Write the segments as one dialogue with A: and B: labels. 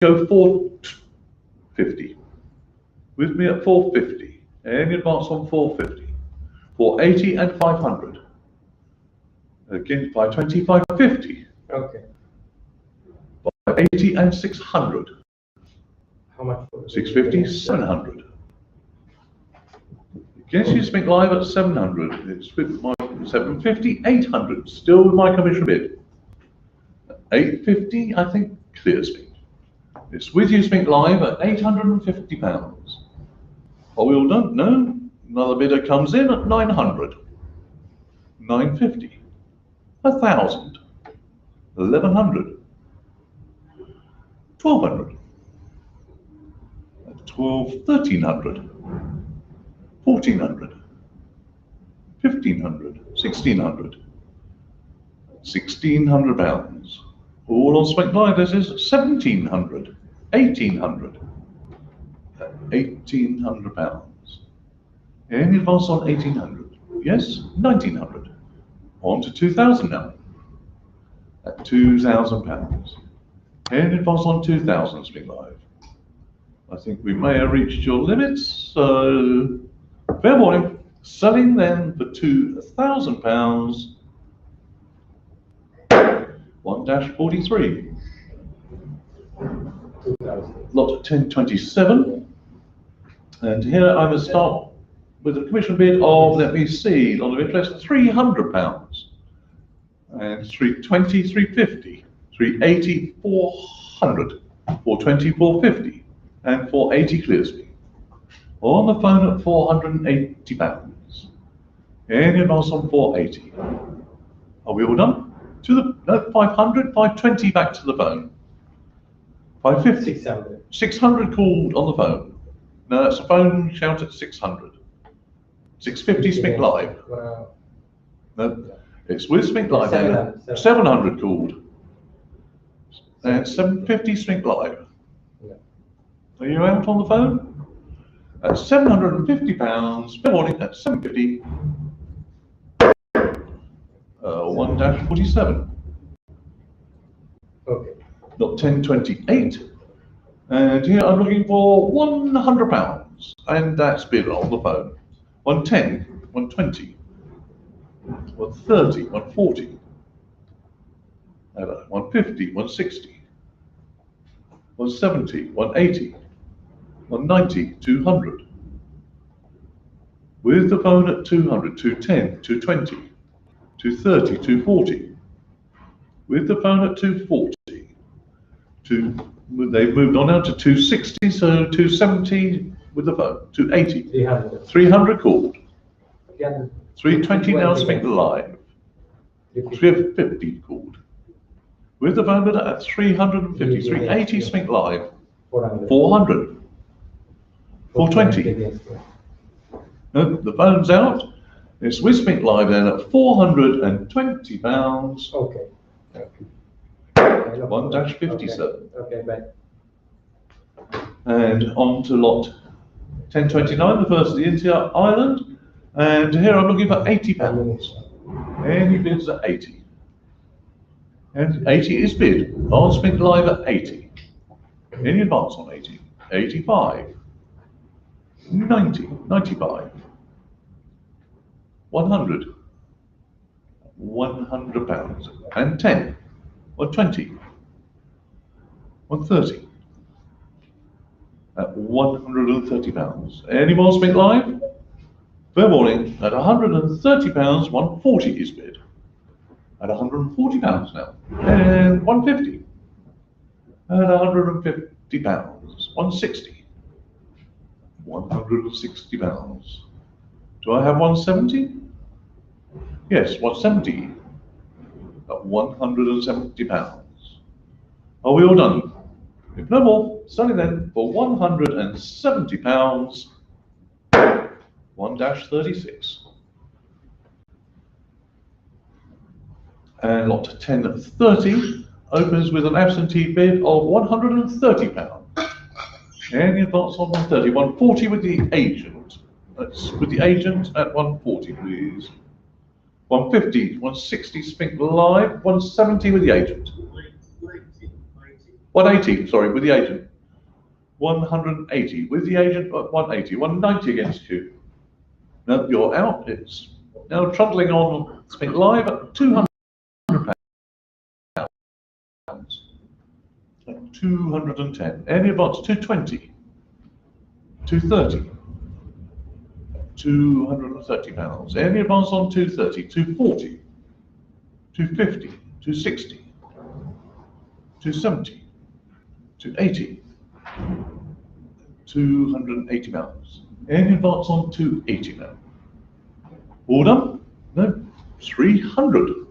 A: go 450. With me at 450. Any advance on 450. 480 and 500. Again, 520, 550.
B: Okay.
A: 580 and 600.
B: How much?
A: 650, 700. Against you, Spink live at 700. It's with my 750, 800. Still with my commission bid. 850, I think, clear Spink. It's with you, Spink live at £850. Are we all done? No. Another bidder comes in at 900. 950. 1,000. 1,100. 1,200. 1,300. 1,400. 1,500. 1,600. £1,600. All on Spink Live, this is 1,700. 1,800. £1,800. Any advance on 1,800? Yes, 1,900. On to 2,000 now. At £2,000. Any advance on 2,000, Spink Live? I think we may have reached your limits, so fair warning. Selling then for £2,000. 1-43. Lot 1027. And here I will start with a commission bid of, let me see, lot of interest, £300. And 320, 350, 380, 400, 420, 450, and 480 clears me. On the phone at £480. Any advance on 480? Are we all done? To the 500, 520 back to the phone. 550.
B: 600.
A: 600 called on the phone. No, that's a phone shout at 600. 650 Spink Live.
B: Wow.
A: No, it's with Spink Live.
B: 700.
A: 700 called. And 750 Spink Live.
B: Yeah.
A: Are you out on the phone? At £750. Fair warning at 750. 1-47.
B: Okay.
A: Lot 1028. And here I'm looking for £100. And that's bid on the phone. 110, 120, 130, 140. 150, 160, 170, 180, 190, 200. With the phone at 200, 210, 220. 230, 240. With the phone at 240. They've moved on now to 260, so 270 with the phone. 280.
B: 300.
A: 300 called.
B: Again,
A: 320 now Spink Live. 350 called. With the phone bidder at 350. 380 Spink Live.
B: 400.
A: 400. 420. No, the phone's out. It's with Spink Live then at £420.
B: Okay.
A: 1-57.
B: Okay, bye.
A: And on to lot 1029, the first of the India Island. And here I'm looking for £80. Any bids at 80? And 80 is bid. On Spink Live at 80. Any advance on 80? 85. 90. 95. 100. £100. And 10. 120. 130. At £130. Any more Spink Live? Fair warning, at £130, 140 is bid. At £140 now. And 150. At £150. 160. £160. Do I have 170? Yes, 170. At £170. Are we all done? If no more, selling then for £170. 1-36. And lot 1030 opens with an absentee bid of £130. Any advance on 130? 140 with the agent. That's with the agent at 140, please. 150, 160 Spink Live, 170 with the agent. 180, sorry, with the agent. 180 with the agent at 180, 190 against you. No, you're out. It's now trundling on Spink Live at £200. 210. Any advance? 220. 230. £230. Any advance on 230? 240. 250. 260. 270. 280. £280. Any advance on 280 now? All done? No. 300.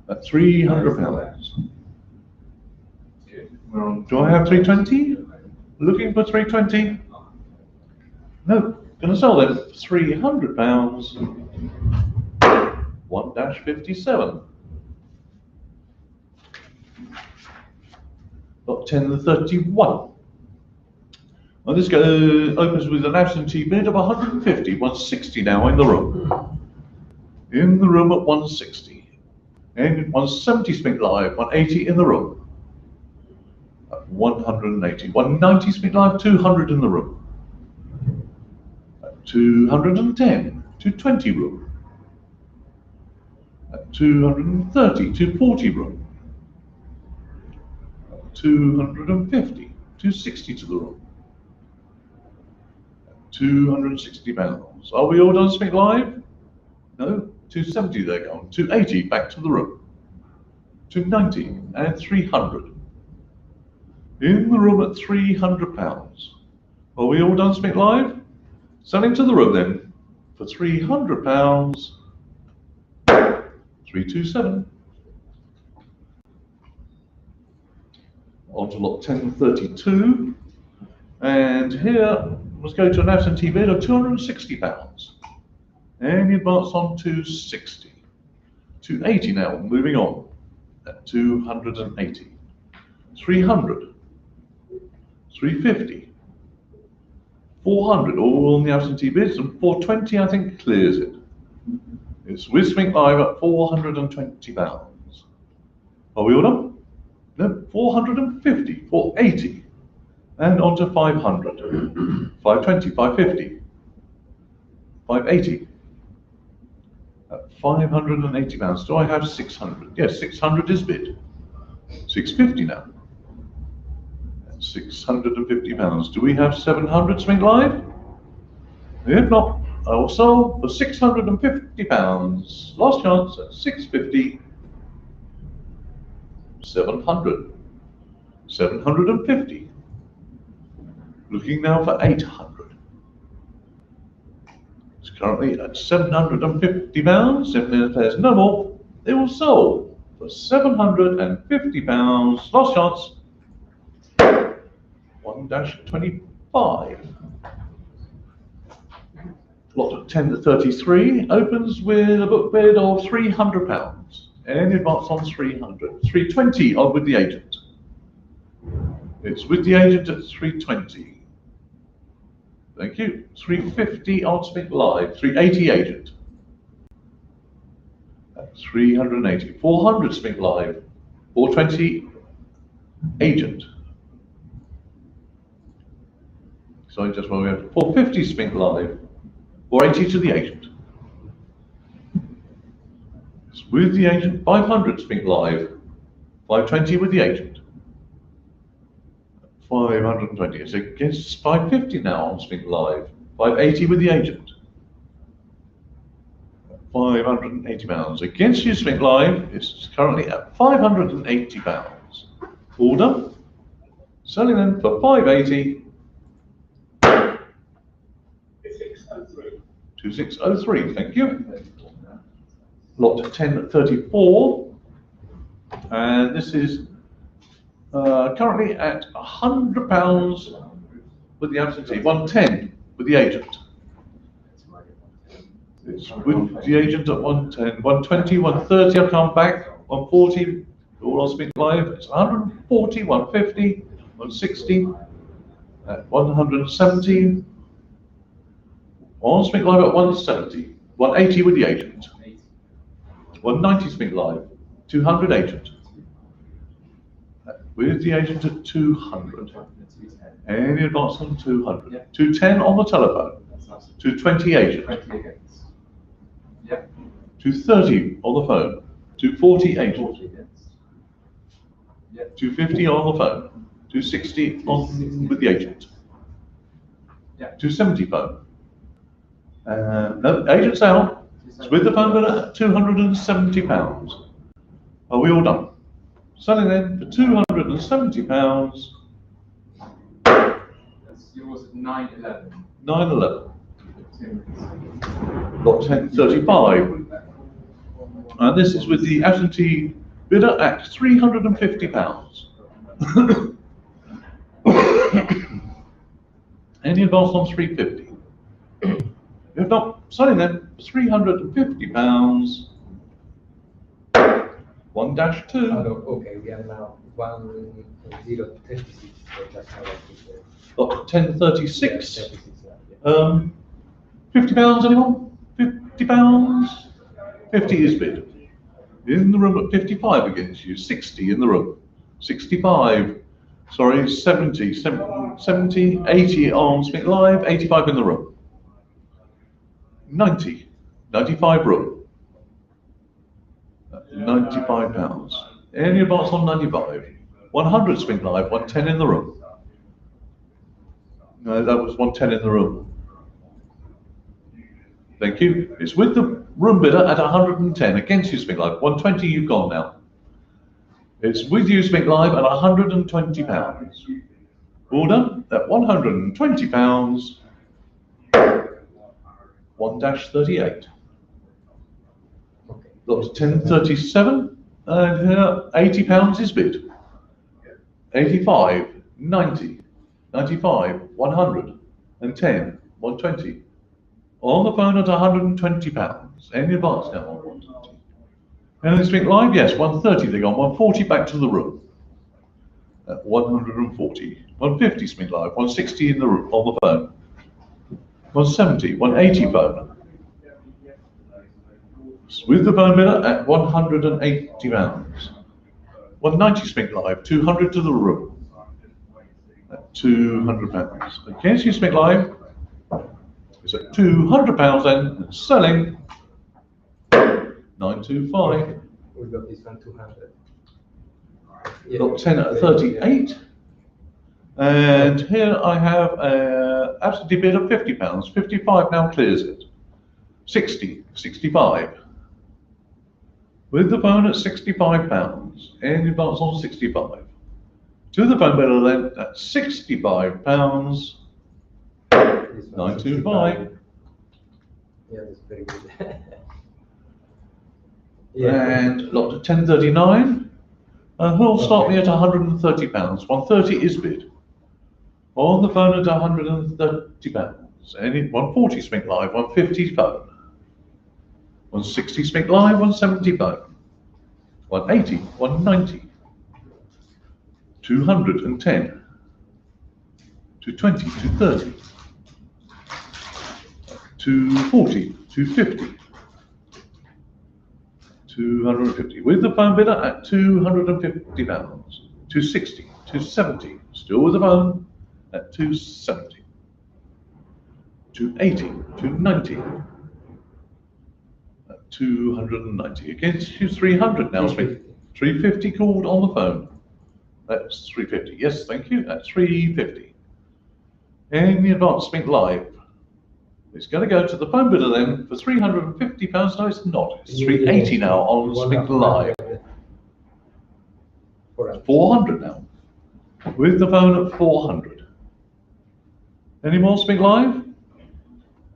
A: At £300. Do I have 320? Looking for 320? No. Gonna sell them for £300. 1-57. Got 10.31. Well, this opens with an absentee bid of 150, 160 now in the room. In the room at 160. And 170 Spink Live, 180 in the room. At 180. 190 Spink Live, 200 in the room. At 210, 220 room. At 230, 240 room. At 250, 260 to the room. £260. Are we all done Spink Live? No, 270 they're gone. 280 back to the room. 290 and 300. In the room at £300. Are we all done Spink Live? Selling to the room then for £300. 327. On to lot 1032. And here let's go to an absentee bid of £260. Any advance on 260. 280 now, moving on at 280. 300. 350. 400, all on the absentee bids, and 420 I think clears it. It's with Spink Live at £420. Are we all done? No, 450, 480. And on to 500, 520, 550, 580, at £580. Do I have 600? Yes, 600 is bid. 650 now. That's £650. Do we have 700 Spink Live? If not, I will sell for £650. Last chance at 650. 700. 750. Looking now for 800. It's currently at £750. If there's no more, they will sell for £750. Last chance. 1-25. Lot of 10.33 opens with a book bid of £300. Any advance on 300. 320 on with the agent. It's with the agent at 320. Thank you. 350 on Spink Live. 380 agent. At 380. 400 Spink Live. 420 agent. Sorry, just one we have 450 Spink Live. 480 to the agent. It's with the agent. 500 Spink Live. 520 with the agent. 520. It's against 550 now on Spink Live. 580 with the agent. £580. Against you, Spink Live. It's currently at £580. Order. Selling them for 580. 2603. Thank you. Lot 1034. And this is currently at £100 with the absentee, 110 with the agent. It's with the agent at 110, 120, 130, I'll come back, 140, all on Spink Live. It's 140, 150, 160, at 170, on Spink Live at 170, 180 with the agent, 190 Spink Live, 200 agent. with the agent at 200.
B: Let's use 10.
A: Any advance on 200?
B: Yeah.
A: 210 on the telephone.
B: That's nice.
A: 220 agent.
B: 20 against. Yep.
A: 230 on the phone. 240 agent.
B: 40 against. Yep.
A: 250 on the phone. 260 on with the agent.
B: Yeah.
A: 270 phone. No, agent's out. It's with the phone bidder at £270. Are we all done? Selling then for £270.
B: That's yours at 911.
A: 911. Lot 1035. And this is with the absentee bidder at £350. Any advance on 350? If not, selling then £350. 1-2.
C: Okay, we are now 1036. So that's how I keep it.
A: Lot 1036.
C: Yeah, 36 now, yeah.
A: £50 anyone? £50? 50 is bid. In the room at 55 against you, 60 in the room. 65, sorry, 70, 70, 80 on Spink Live, 85 in the room. 90, 95 room. £95. Any advance on 95? 100 Spink Live, 110 in the room. No, that was 110 in the room. Thank you. It's with the room bidder at 110 against you, Spink Live. 120, you've gone now. It's with you, Spink Live, at £120. All done at £120. 1-38.
C: Okay.
A: Lot 1037, and here £80 is bid. 85, 90, 95, 100, and 10, 120. On the phone at £120. Any advance now on 120? And Spink Live, yes, 130 they gone, 140 back to the room. At 140. 150 Spink Live, 160 in the room on the phone. 170, 180 phone. With the phone bidder at £180. 190 Spink Live, 200 to the room. At £200. Against you, Spink Live. It's at £200 then, selling 925.
C: We got this one 200.
A: Got 10 at 38. And here I have absentee bid of £50. 55 now clears it. 60, 65. With the phone at £65. Any advance on 65. To the phone bidder then at £65. 925.
C: Yeah, that's very good.
A: And lot of 1039. Who'll start me at £130? 130 is bid. On the phone at £130. Any 140 Spink Live, 150 phone. 160 Spink Live, 170 phone. 180, 190. 210. 220, 230. 240, 250. 250. With the phone bidder at £250. 260, 270. Still with the phone at 270. 280, 290. At 290. Against you 300 now. 350 called on the phone. That's 350. Yes, thank you. That's 350. Any advance Spink Live. It's going to go to the phone bidder then for £350. No, it's not. It's 380 now on Spink Live. 400 now. With the phone at 400. Any more Spink Live?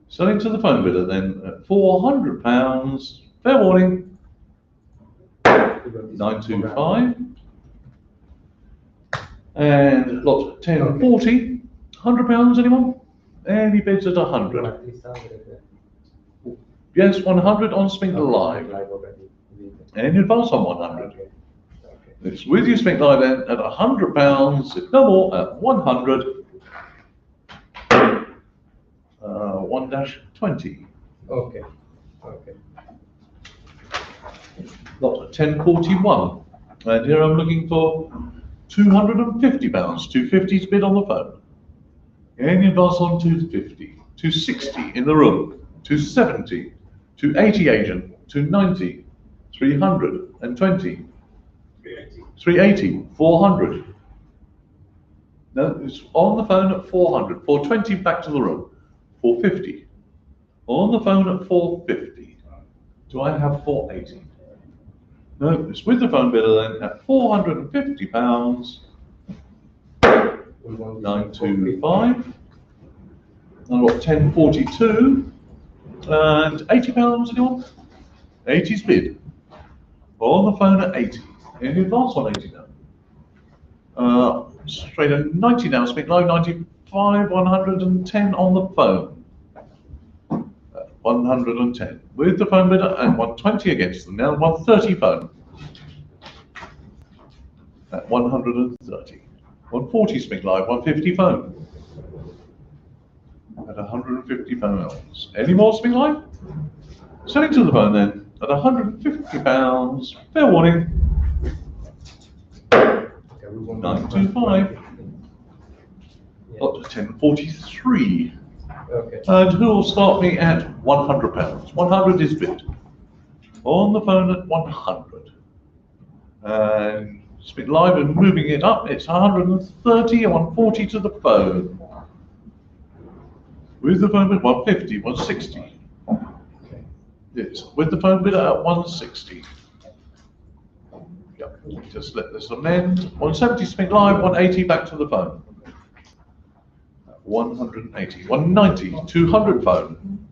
A: Selling to the phone bidder then at £400. Fair warning. 925. And lot 1040. £100 anyone? Any bids at 100? Yes, 100 on Spink Live. Any advance on 100? It's with you, Spink Live then at £100. If no more, at 100. 1-20.
C: Okay. Okay.
A: Lot 1041. And here I'm looking for £250, 250's bid on the phone. Any advance on 250, 260 in the room, 270, 280 agent, 290, 320, 380, 400. No, it's on the phone at 400, 420 back to the room, 450. On the phone at 450. Do I have 480? No, it's with the phone bidder then at £450, 925. I've got 1042 and £80, anyone? 80's bid. On the phone at 80. Any advance on 80 now? Straight at 90 now, Spink Live, 95, 110 on the phone. 110 with the phone bidder and 120 against them now, 130 phone. At 130. 140 Spink Live, 150 phone. At 150 pounds. Any more Spink Live? Selling to the phone then at £150. Fair warning. 925. Up to 1043.
C: Okay.
A: And who will start me at £100? 100 is bid. On the phone at 100. And Spink Live and moving it up, it's 130 and 140 to the phone. With the phone bid 150, 160. It's with the phone bidder at 160. Yep. Just let this amend. 170 Spink Live, 180 back to the phone. 180, 190, 200 phone.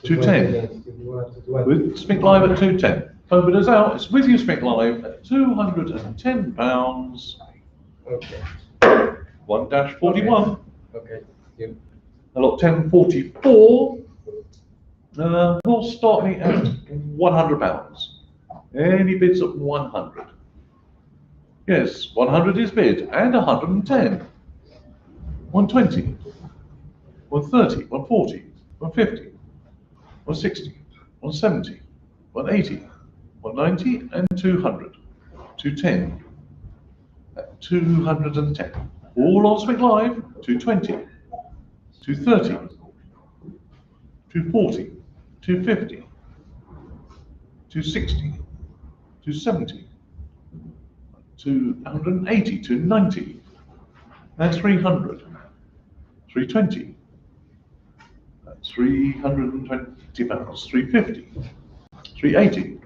A: 210. With Spink Live at 210. Phone bidder's out. It's with you, Spink Live at £210.
C: Okay.
A: 1-41.
C: Okay. Yep.
A: I got 1044. Will start me at £100. Any bids at 100? Yes, 100 is bid and 110. 120, 130, 140, 150, 160, 170, 180, 190 and 200. 210. 210. All on Spink Live, 220, 230, 240, 250, 260, 270, 280, 290, and 300, 320, that's £320, 350, 380.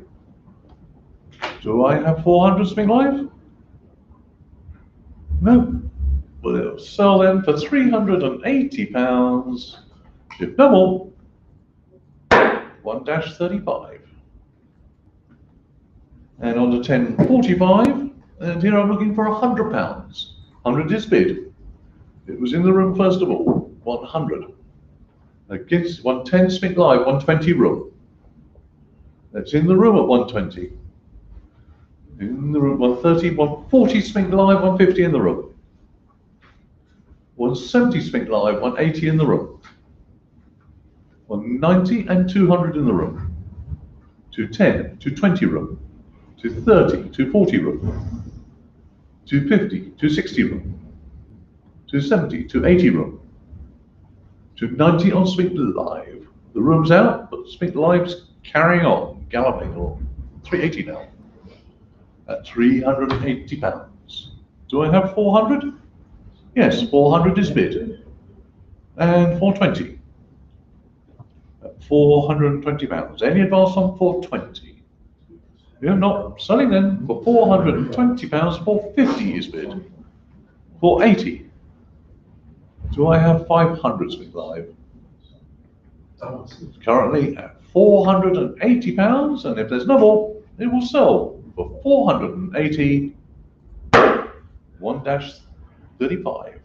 A: Do I have 400 Spink Live? No. We'll sell them for £380. If no more, 1-35. And on to 1045, and here I'm looking for £100. 100 is bid. It was in the room first of all, 100. Against 110 Spink Live, 120 room. That's in the room at 120. In the room, 130, 140 Spink Live, 150 in the room. 170 Spink Live, 180 in the room. 190 and 200 in the room. 210, 220 room. 230, 240 room. 250, 260 room. 270, 280 room. 290 on Spink Live. The room's out, but Spink Live's carrying on, galloping along. 380 now. At £380. Do I have 400? Yes, 400 is bid. And 420. At £420. Any advance on 420? You're not selling then for £420. 450 is bid. 480. Do I have 500 Spink Live? Currently at £480, and if there's no more, it will sell for 480. 1-35.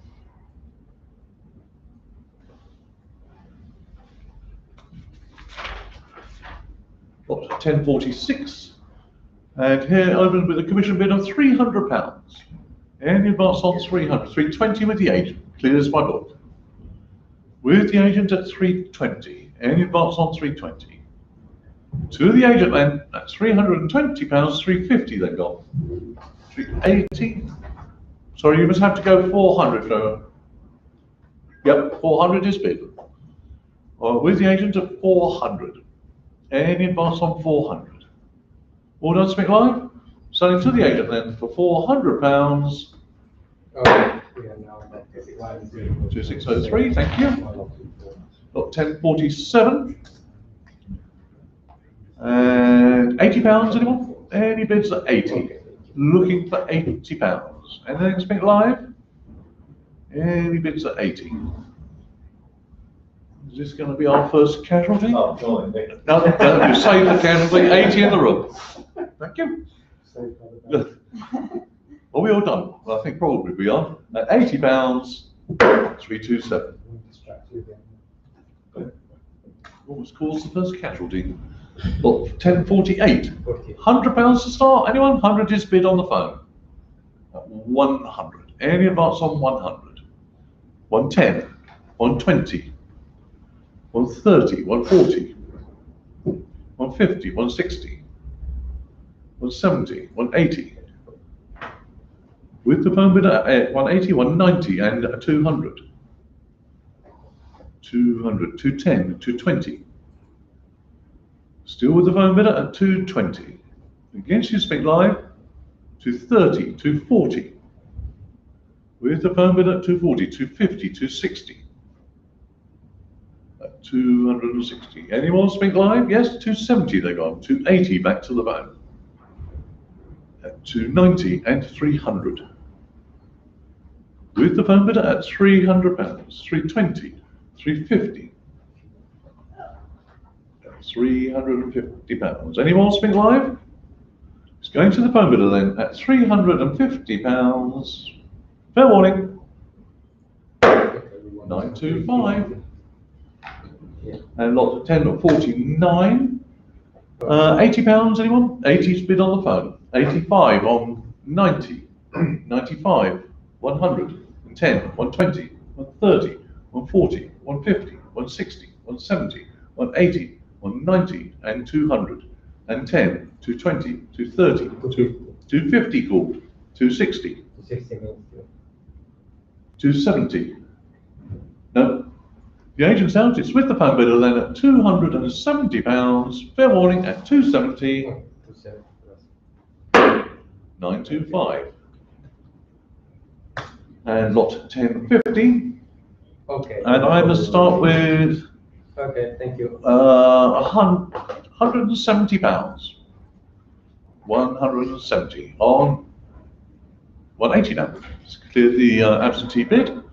A: Got 1046, and here opened with a commission bid of £300. Any advance on 300, 320 with the agent, clears my book. With the agent at 320, any advance on 320. To the agent then, that's £320, 350 then got. 380. Sorry, you must have to go 400, Trevor. Yep, 400 is bid. With the agent at 400. Any advance on 400? All done, Spink Live? Selling to the agent then for £400.
C: Okay, we are now at
A: 2603, thank you. Got 1047. And £80, anyone? Any bids at 80? Looking for £80. Anything Spink Live? Any bids at 80? Is this going to be our first casualty?
D: Oh, no,
A: No, you save the casualty, 80 in the room. Thank you. Are we all done? Well, I think probably we are. At £80, 327. What was caused the first casualty? Well, 1048. £100 to start. Anyone? 100 is bid on the phone. At 100. Any advance on 100? 110, 120, 130, 140, 150, 160, 170, 180. With the phone bid at 180, 190 and 200. 200, 210, 220. Still with the phone bidder at 220. Against you, Spink Live, 230, 240. With the phone bidder at 240, 250, 260. At 260. Any more Spink Live? Yes, 270 they've gone. 280 back to the phone. At 290 and 300. With the phone bidder at £300, 320, 350. £350. Any more Spink Live? It's going to the phone bidder then at £350. Fair warning. 925. And lot 1049. £80, anyone? 80's bid on the phone. 85 on 90. 95. 100. 10. 120. 130. 140. 150. 160. 170. 180. 190 and 200 and 10, 220, 230, 250 called, 260, 270. No, the agent's out. It's with the phone bidder then at £270. Fair warning at 270. 925. And lot 1050.
C: Okay.
A: And I must start with.
C: Okay, thank you.
A: £170. 170 on 180 now. It's cleared the absentee bid.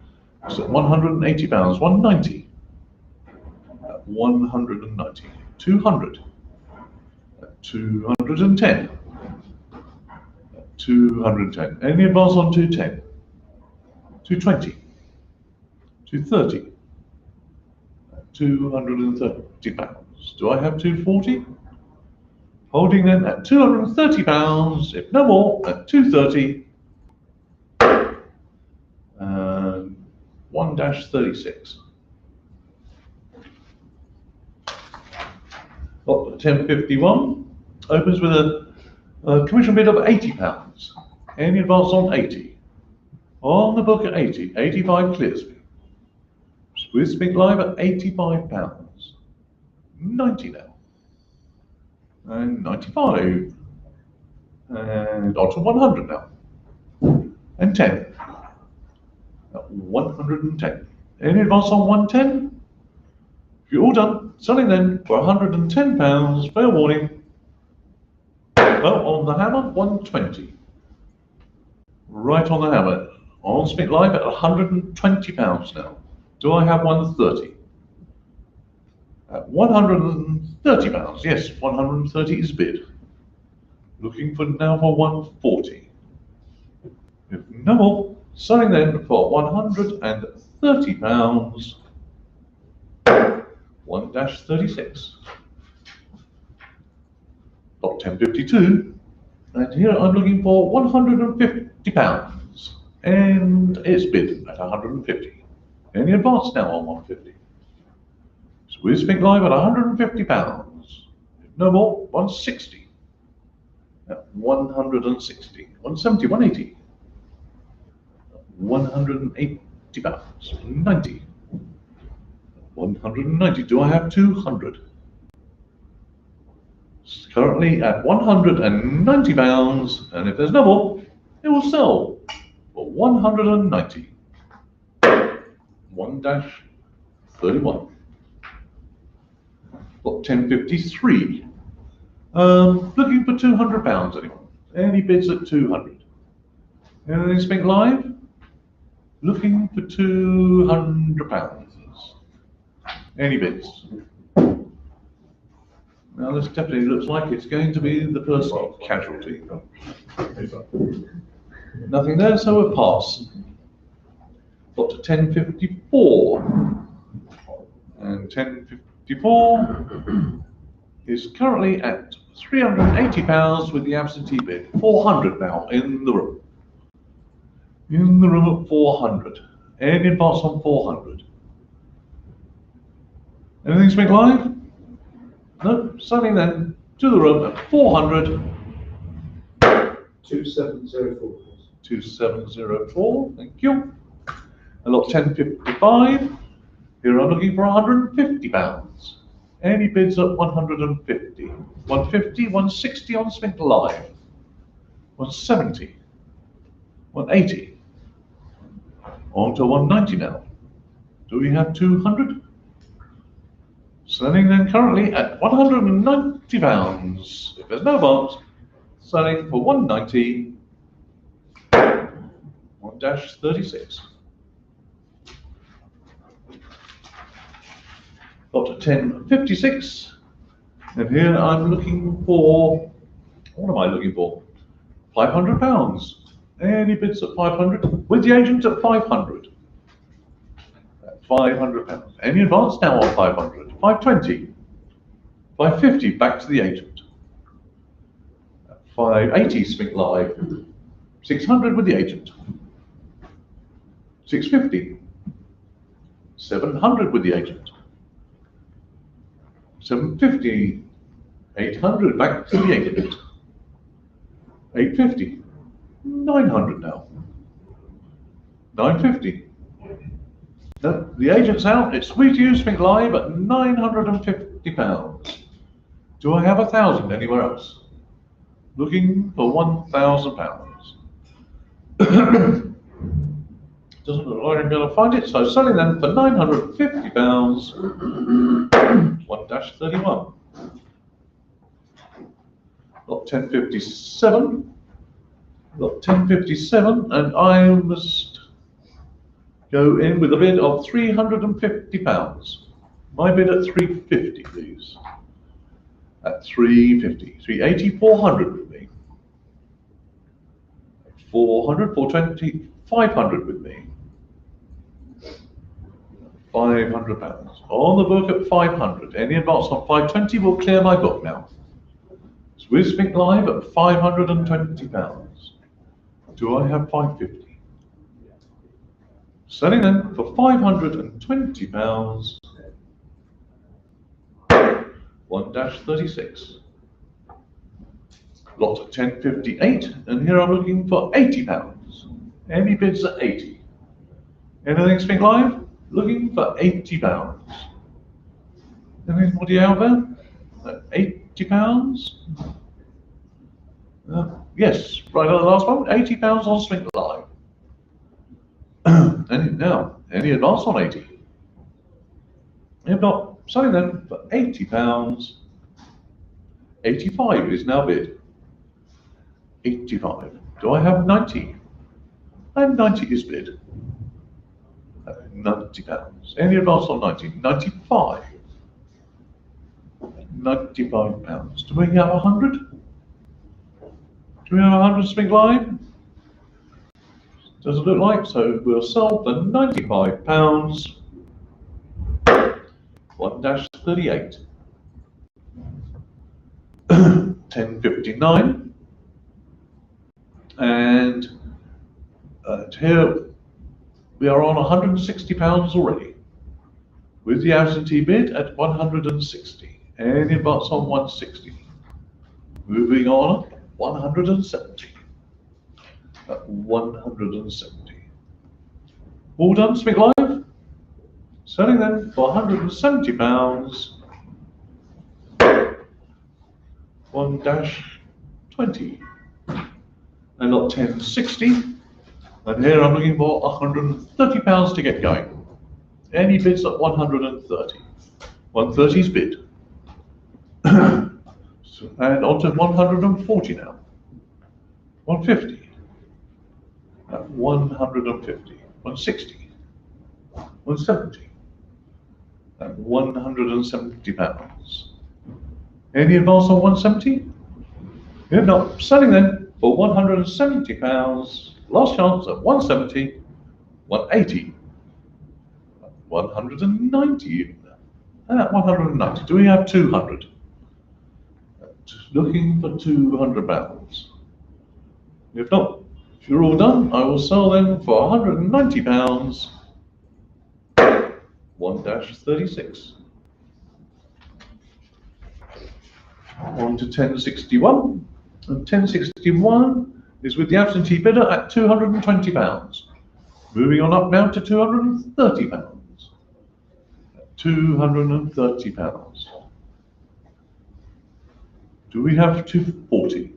A: It's at £180. 190. 190. 200. 210. 210. Any advance on 210? 220. 230. £230. Do I have 240? Holding then at £230, if no more, at 230. 1-36. Lot 1051 opens with a commission bid of £80. Any advance on 80? On the book at 80. 85 clears me. With Spink Live at £85. 90 now. And 95. And on to 100 now. And 10. 110. Any advance on 110? If you're all done, selling then for £110. Fair warning. Well, on the hammer, 120. Right on the hammer. On Spink Live at £120 now. Do I have 130? At £130, yes, 130 is bid. Looking for now for 140. If no more, selling then for £130. 1-36. Lot 1052. And here I'm looking for £150. And it's bid at 150. Any advance now on 150? So we're Spink Live at £150. No more, 160. at 160, 170, 180, 180 pounds, 90, 190. Do I have 200? It's currently at 190 pounds, and if there's no more, it will sell for 190. 1-31. Got 1053. Looking for 200 pounds, anyone? Any bids at 200? Anything Spink Live? Looking for 200 pounds. Any bids? Now this definitely looks like it's going to be the first casualty. Nothing there, so we'll pass. Got to 1054. And 1054 is currently at £380 with the absentee bid. 400 now in the room. In the room at 400. Any advance on 400? Anything Spink Live? No, selling then to the room at 400.
C: 2704.
A: 2704, thank you. A lot 1055. Here I'm looking for £150. Any bids at 150? 150, 160 on Spink Live. 170, 180. On to 190 now. Do we have 200? Selling then currently at £190. If there's no advance, selling for 190. 1-36. Got to 1056. And here I'm looking for, what am I looking for? £500. Any bids at 500? With the agent at 500. At £500. Any advance now on 500? 520. 550 back to the agent. At 580 Spink Live. 600 with the agent. 650. 700 with the agent. 750. 800 back to the agent. 850. 900 now. 950. No, the agent's out. It's sweet to you, Spink Live at £950. Do I have 1,000 anywhere else? Looking for £1,000. Doesn't look like I'm going to find it, so selling them for £950. 1-31. Got 1057. Got 1057, and I must go in with a bid of £350. My bid at 350, please. At 350, 380, 400 with me. 400, 420, 500 with me. £500. On the book at 500. Any advance on 520 will clear my book now. It's with Spink Live at £520. Do I have 550? Selling them for £520. 1-36. Lot of 1058, and here I'm looking for £80. Any bids at 80? Anything Spink Live? Looking for £80. Anybody out there? At £80? Yes, right on the last one. £80 on Spink Live. Any advance on 80? If not, selling them for £80. 85 is now bid. 85. Do I have 90? And 90 is bid. £90. Any advance on 90? 95. £95. Do we have 100? Do we have 100 Spink Live? Doesn't look like, so we'll sell for £95. 1-38. 1059. And here we are on £160 already, with the absentee bid at 160. Any advance on 160? Moving on up. 170. At 170. All done, Spink Live? Selling them for £170. 1-20. And lot 1060. And here I'm looking for £130 to get going. Any bids at 130. 130's bid. And on to 140 now. 150. At 150. 160. 170. At £170. Any advance on 170? If not, selling then for £170. Last chance at 170, 180, 190 even. At 190. Do we have 200? Looking for £200. If not, if you're all done, I will sell them for £190. 1-36. On to 1061. And 1061 is with the absentee bidder at £220. Moving on up now to £230. £230. Do we have 240?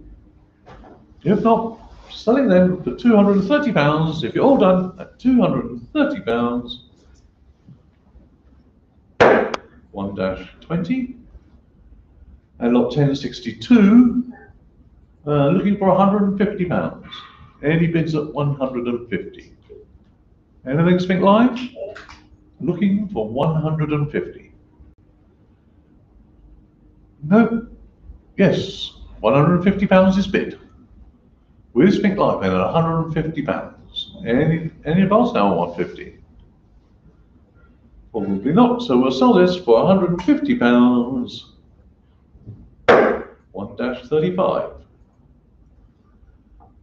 A: If not, selling them for £230. If you're all done at £230. 1-20. And lot 1062, looking for £150. Any bids at 150? Anything, Spink Live? Looking for 150. No. Yes, £150 is bid. With Spink Live at £150. Any advance now on 150? Probably not, so we'll sell this for £150. 1-35.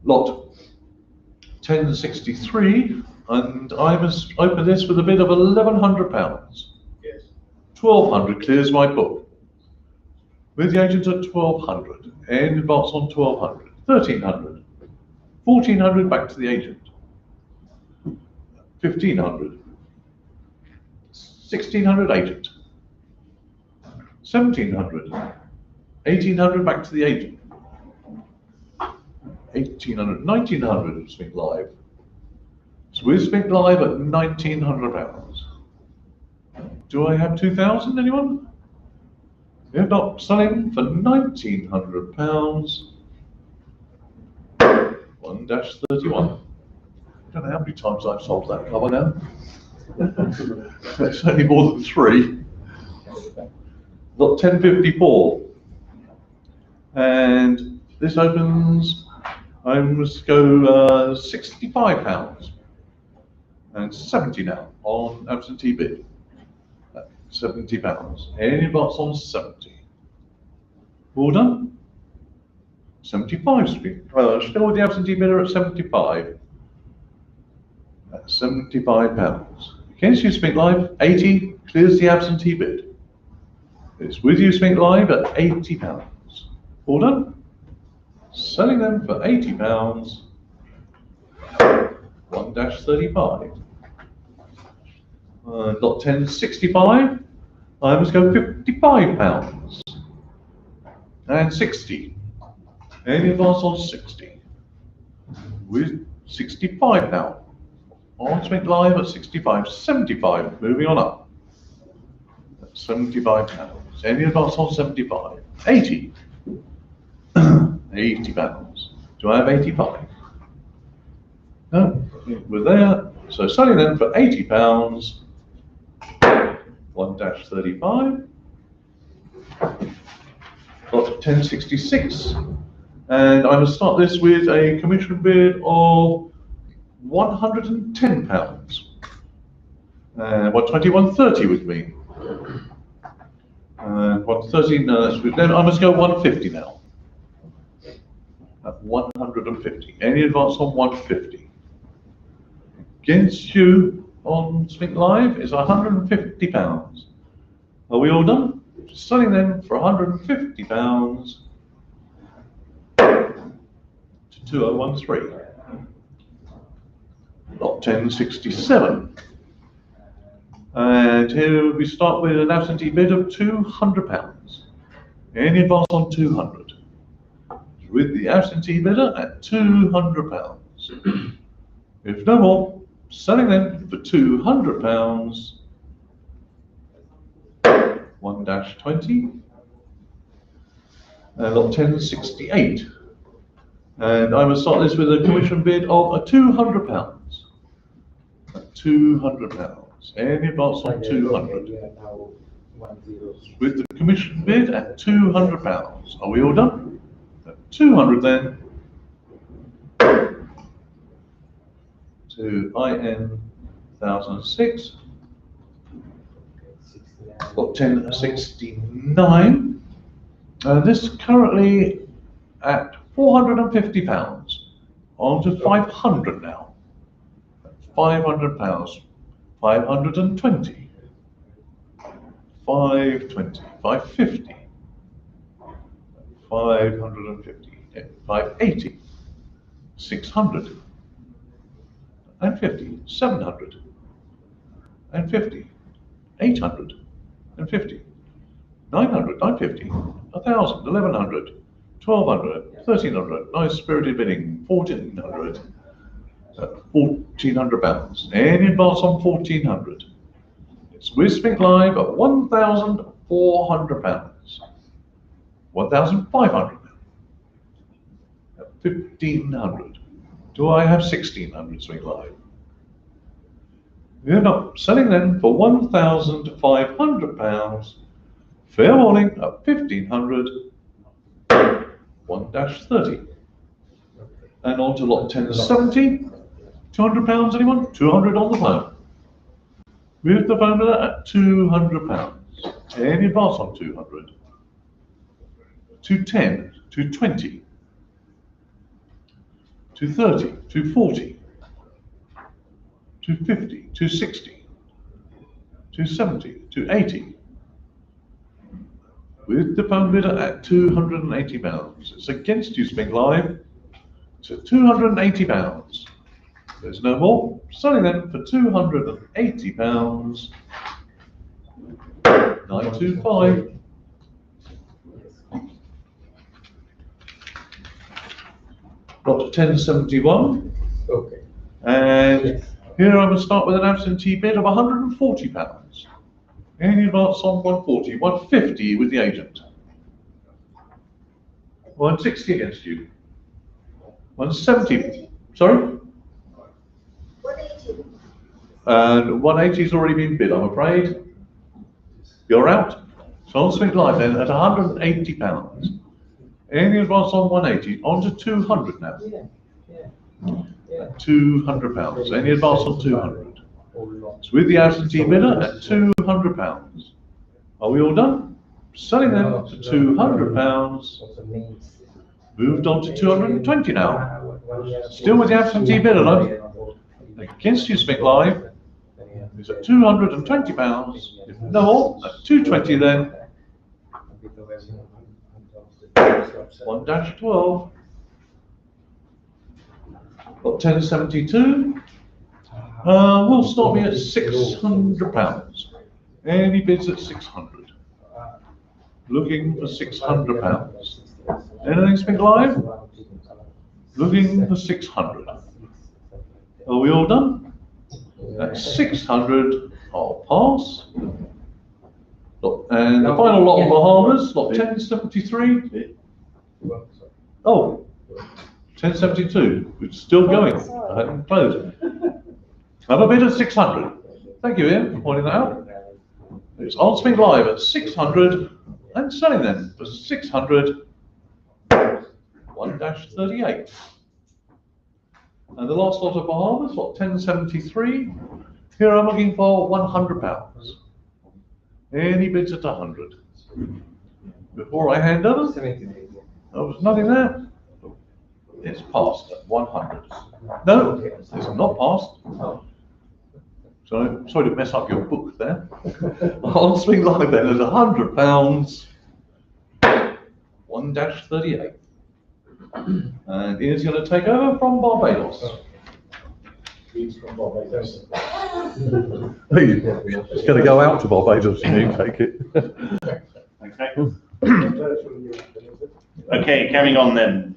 A: Lot 1063, and I must open this with a bid of £1,100.
B: Yes.
A: 1,200 clears my book. With the agent at 1,200, and advance on 1,200, 1,300, 1,400 back to the agent, 1,500, 1,600 agent, 1,700, 1,800 back to the agent, 1,800, 1,900 of Spink Live. So with Spink Live at £1,900. Do I have 2,000, anyone? If not, selling for £1,900. 1-31. I don't know how many times I've sold that cover now. It's only more than 3. Lot 1054. And this opens, I must go £65 and 70 now on absentee bid. £70. Any advance on 70? All done? 75 still with the absentee bidder at 75. That's £75. Against you, Spink Live, 80 clears the absentee bid. It's with you, Spink Live, at £80. All done? Selling them for £80. 1-35. Lot 1065. I must go £55 and 60. Any advance on 60? With 65 now. On Spink Live at 65, 75. Moving on up. That's £75. Any advance on 75? 80. £80. Do I have 85? No, we're there. So selling them for £80. 1-35. Got 1066. And I must start this with a commission bid of £110. 120, 130 with me. 130, no, that's with them. I must go 150 now. At 150. Any advance on 150? Against you on Spink Live is £150. Are we all done? Selling them for £150. 2013. Lot 1067. And here we start with an absentee bid of £200. Any advance on 200? With the absentee bidder at £200. If no more, selling them for £200. 1-20. And lot 1068. And I will start this with a commission bid of £200. £200. Any advance on 200? With the commission bid at £200. Are we all done? At 200 then. To IN 1006. Got 1069. This currently at £450. On to 500 now. £500. 520. 520. 550. 550. 580. 600. And 50. 700. And 50. 800. And 50. 900. 950. 1,000. 1,100. 1,200. 1,300. Nice spirited bidding. 1,400. £1,400. Any advance on 1,400? It's with Spink Live at £1,400. 1,500. At 1,500. Do I have 1,600 Spink Live? We're not selling them for £1,500. Fair warning at 1,500. 1-30. And on to lot 1070. £200, anyone? 200 on the phone. With the phone bidder at £200. Any advance on 200? 210, 220, 230, 240, 250, 260, 270, 280. With the phone bidder at £280. It's against you, Spink Live. It's at £280. There's no more. Selling them for £280. 925. Lot 1071.
C: Okay.
A: And
C: Yes.
A: here I will start with an absentee bid of £140. Any advance on 140, 150 with the agent. 160 against you. 170. Sorry?
D: 180.
A: And 180's already been bid, I'm afraid. You're out. So on Spink Live then at £180. Any advance on 180, on to 200 now. £200. Any advance on 200? So with the absentee bidder at £200. Are we all done? Selling them for £200. Moved on to 220 now. Still with the absentee bidder though. Against you, Spink Live. It's at £220. If no more, at 220 then. 1-12. Got 1072. We'll start me at £600. Any bids at 600? Looking for £600. Anything Spink Live? Looking for 600. Are we all done? At 600, I'll pass. And the final lot of Bahamas, lot 1073. Oh, 1072, it's still going. I haven't closed. Have a bid at 600. Thank you, Ian, for pointing that out. It's on Spink Live at 600 and selling them for 600. 1-38. And the last lot of Bahamas, lot 1073. Here I'm looking for £100. Any bids at 100? Before I hand over, there was nothing there. It's passed at 100. No, it's not passed. So sorry to mess up your book there. On Spink Live then at £100. 1-38. And Ian's going to take over from Barbados.
D: He's from Barbados.
A: It's going to go out to Barbados and you take it.
E: Okay. Okay, carrying on then.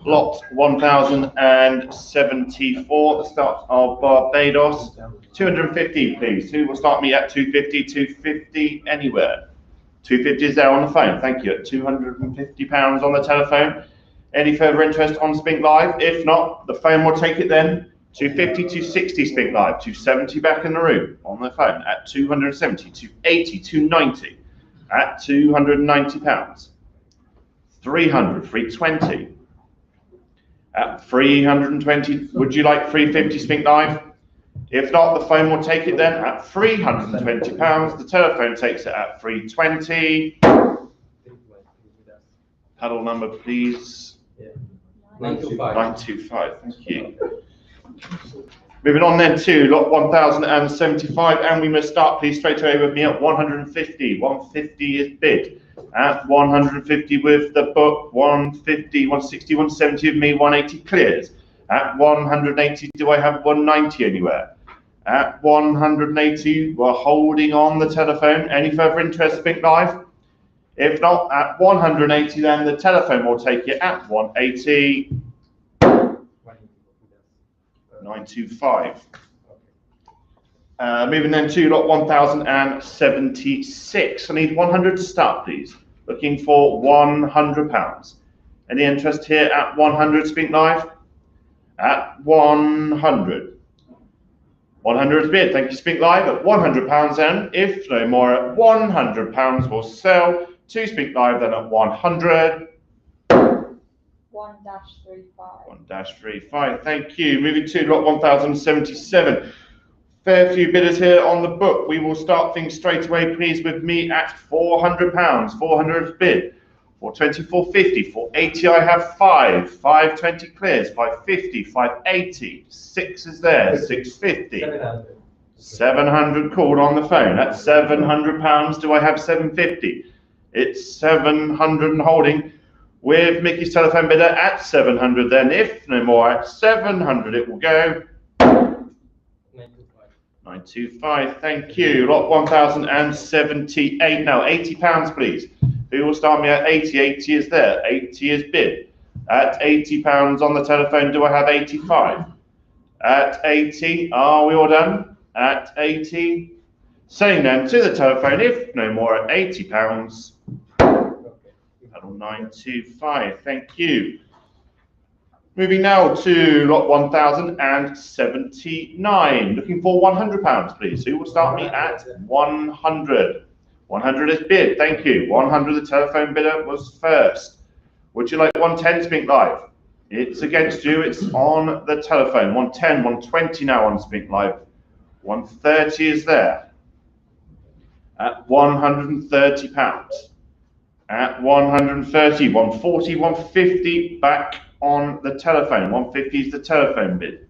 E: Lot 1074, the start of Barbados. 250, please. Who will start me at 250? 250 anywhere. 250 is there on the phone. Thank you. At £250 on the telephone. Any further interest on Spink Live? If not, the phone will take it then. 250, 260 Spink Live. 270 back in the room on the phone at 270, 280, 290 at £290. 300, 320 at 320. Would you like 350 Spink Live? If not, the phone will take it then at £320. The telephone takes it at 320. Paddle number, please.
C: 925.
E: 925. Thank you. Moving on then to lot 1075, and we must start, please, straight away with me at 150. 150 is bid. At 150 with the book, 150, 160, 170 of me, 180 clears. At 180, do I have 190 anywhere? At 180, we're holding on the telephone. Any further interest, Spink Live? If not, at 180, then the telephone will take it at 180. 925. Moving then to lot 1076. I need 100 to start, please. Looking for £100. Any interest here at 100, Spink Live? At 100. 100 is bid. Thank you, Spink Live. At £100 then. If no more, at £100 will sell to Spink Live then at 100.
F: 1-35.
E: 1-35. Thank you. Moving to lot 1077. Fair few bidders here on the book. We will start things straight away, please, with me at £400. 400 is bid. 420, 450, 480. I have 5. 520 clears. 550, 580. 6 is there. 650. 700 called on the phone. At £700. Do I have 750? It's 700 and holding. With Mickey's telephone bidder at 700, then if no more at 700 it will go. 925, thank you. Lot 1078 now, £80 please. Who will start me at 80? 80 is there, 80 is bid. At £80 on the telephone, do I have 85? At 80, are we all done? At 80, saying then to the telephone, if no more at £80. 925, thank you. Moving now to lot 1079. Looking for £100, please. Who will start me at 100? 100 is bid, thank you. 100, the telephone bidder was first. Would you like 110, Spink Live? It's against you, it's on the telephone. 110, 120 now on Spink Live. 130 is there. At £130. At 130, 140, 150 back on the telephone. 150 is the telephone bid.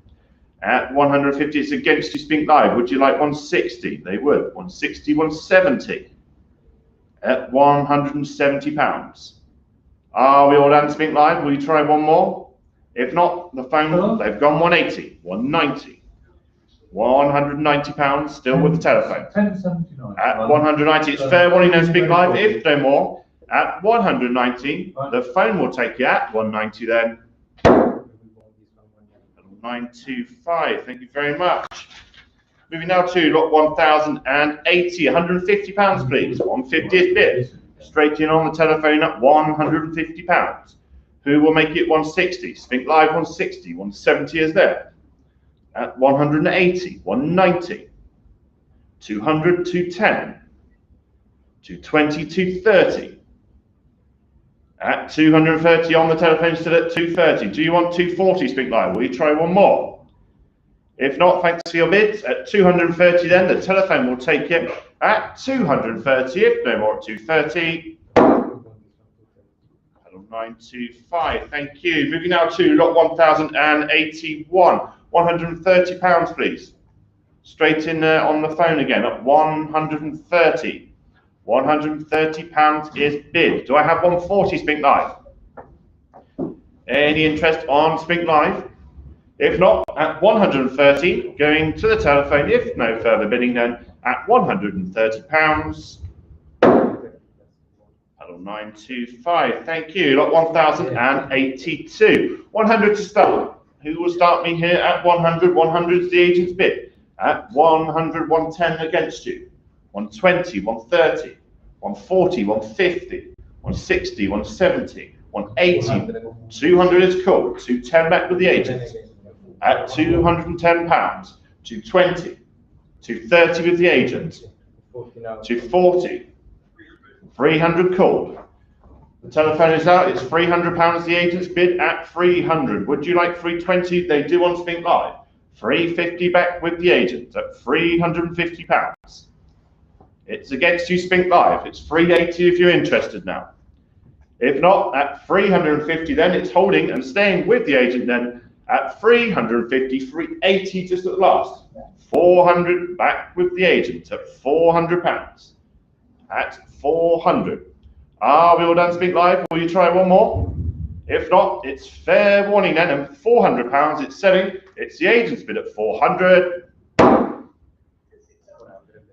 E: At 150, it's against you, Spink Live. Would you like 160? They would. 160, 170. At £170. Are we all done, Spink Live? Will you try one more? If not, the phone, they've gone 180, 190. £190 still with the telephone.
D: 1079.
E: At 190, it's fair warning, no Spink Live. If no more, at 190, the phone will take you at 190 then. 925, thank you very much. Moving now to lot 1080, £150 please. 150 is bid. Straight in on the telephone at £150. Who will make it 160? Spink Live 160, 170 is there. At 180, 190, 200, 210, 220, 230. At 230 on the telephone, still at 230. Do you want 240, Spink Live? Will you try one more? If not, thanks for your bids. At 230 then, the telephone will take it at 230. If no more at 230. 925, thank you. Moving now to lot 1081. £130, please. Straight in there on the phone again at 130. £130 is bid. Do I have 140, Spink Live? Any interest on Spink Live? If not, at 130, going to the telephone. If no further bidding, then at £130. Paddle 925, thank you. Lot 1082. 100 to start. Who will start me here at 100? 100 is the agent's bid. At 100, 110 against you. 120, 130, 140, 150, 160, 170, 180. 200 is cool. 210 back with the agent. At £210. 220. 230 with the agent. 240. 300 called. The telephone is out. It's £300. The agent's bid at 300. Would you like 320? They do on Spink Live. 350 back with the agent at £350. It's against you, Spink Live. It's 380 if you're interested now. If not, at 350, then it's holding and staying with the agent then at 350, 380 just at last. 400 back with the agent at £400. At 400. Are we all done, Spink Live? Will you try one more? If not, it's fair warning then, and £400 it's selling. It's the agent's bid at 400.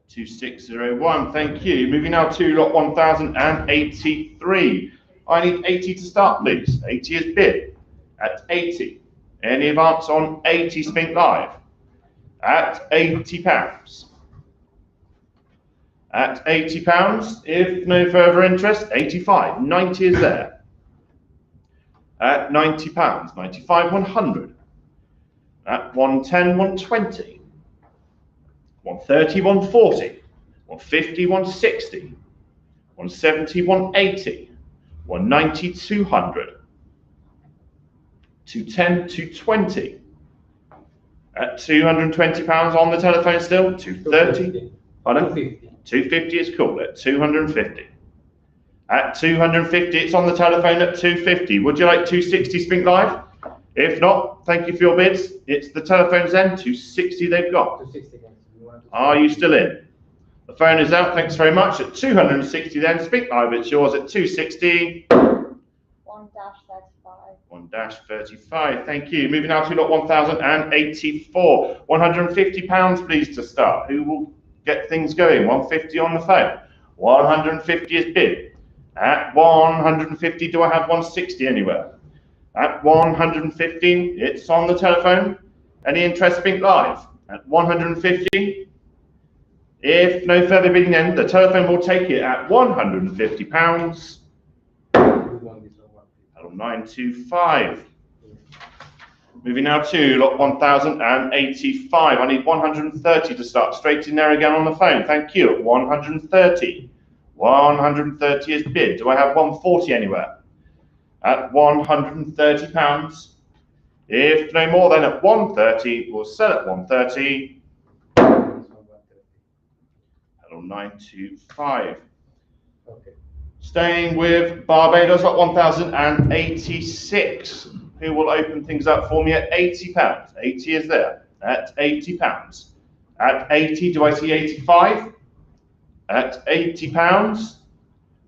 E: 2601, thank you. Moving now to lot 1083. I need 80 to start, please. 80 is bid at 80. Any advance on 80, Spink Live? At £80. At £80, if no further interest, 85. 90 is there. At £90, 95, 100. At 110, 120. 130, 140. 150, 160. 170, 180. 190, 200. 210, 220. At £220 on the telephone still. 230. Pardon? 250 is cool at 250. At 250, it's on the telephone at 250. Would you like 260, Spink Live? If not, thank you for your bids. It's the telephone's then, 260 they've got. Are you still in? The phone is out, thanks very much. At 260 then, Spink Live, it's yours at 260.
F: 1-35.
E: 1-35, thank you. Moving now to lot 1084. £150 please to start. Who will get things going? 150 on the phone. 150 is bid. At 150, do I have 160 anywhere? At 150, it's on the telephone. Any interest, Spink Live? At 150. If no further bidding, then the telephone will take it at £150. 925. Moving now to lot 1085. I need 130 to start. Straight in there again on the phone. Thank you. 130. 130 is bid. Do I have 140 anywhere? At £130. If no more, then at 130. We'll sell at 130. 925.
C: Okay.
E: Staying with Barbados at 1086. Who will open things up for me at £80? 80 is there. At £80. At 80, do I see 85? At £80.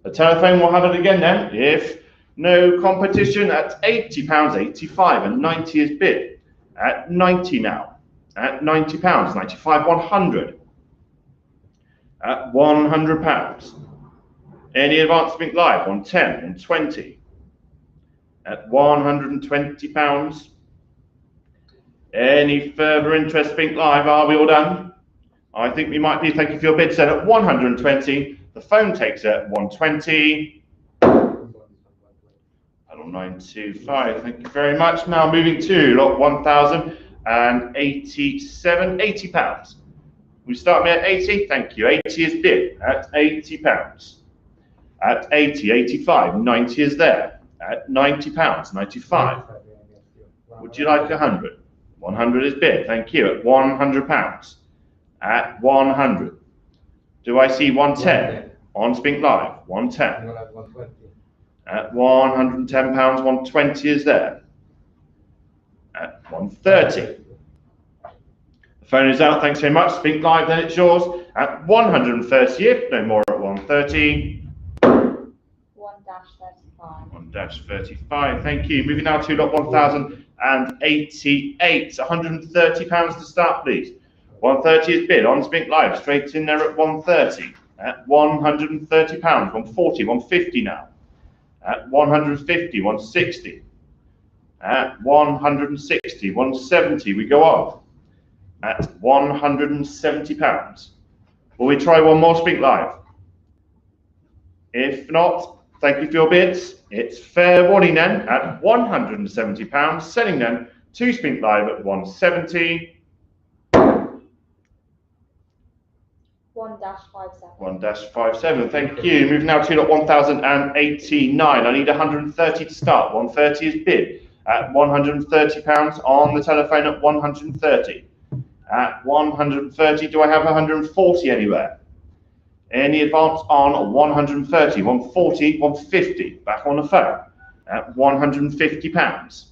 E: The telephone will have it again then. If no competition, at £80, 85, and 90 is bid. At 90 now. At £90, 95, 100. At £100. Any advance Spink Live? 110, 120. At £120. Any further interest, Spink Live? Are we all done? I think we might be. Thank you for your bid, set at 120. The phone takes it at 120. 925. Thank you very much. Now moving to lot 1087. £80. We start me at 80. Thank you. 80 is bid at £80. At 80, 85, 90 is there. At £90, 95. Would you like 100? 100 is bid. Thank you. At £100. At 100. Do I see 110 on Spink Live? 110. At £110, 120 is there. At 130. The phone is out. Thanks very much. Spink Live, then it's yours. At 130, if no more at 130.
F: 1-35.
E: 1-35, thank you. Moving now to lot 1088, £130 to start, please. 130 is bid on Spink Live, straight in there at 130. At £130, 140, 150 now. At 150, 160. At 160, 170, we go on. At £170. Will we try one more Spink Live? If not, thank you for your bids. It's fair warning then at £170, selling then to Spink Live at 170.
F: 1-57.
E: 1-57, thank you. Moving now to lot 1089. I need 130 to start. 130 is bid at £130 on the telephone at 130. At 130, do I have 140 anywhere? Any advance on 130, 140, 150? Back on the phone at £150.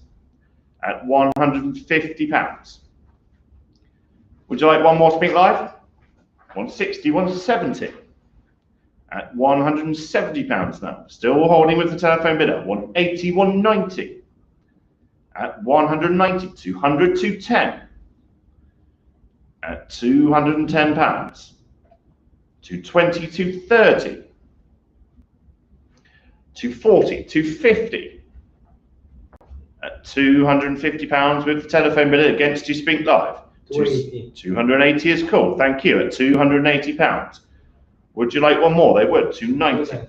E: At £150. Would you like one more Spink Live? 160, 170. At £170 now. Still holding with the telephone bidder. 180, 190. At 190, 200, 210. At £210. 220, 230. 240, 250. At £250 with the telephone bidder against you, Spink Live. 280 is cool, thank you, at £280. Would you like one more? They would, 290.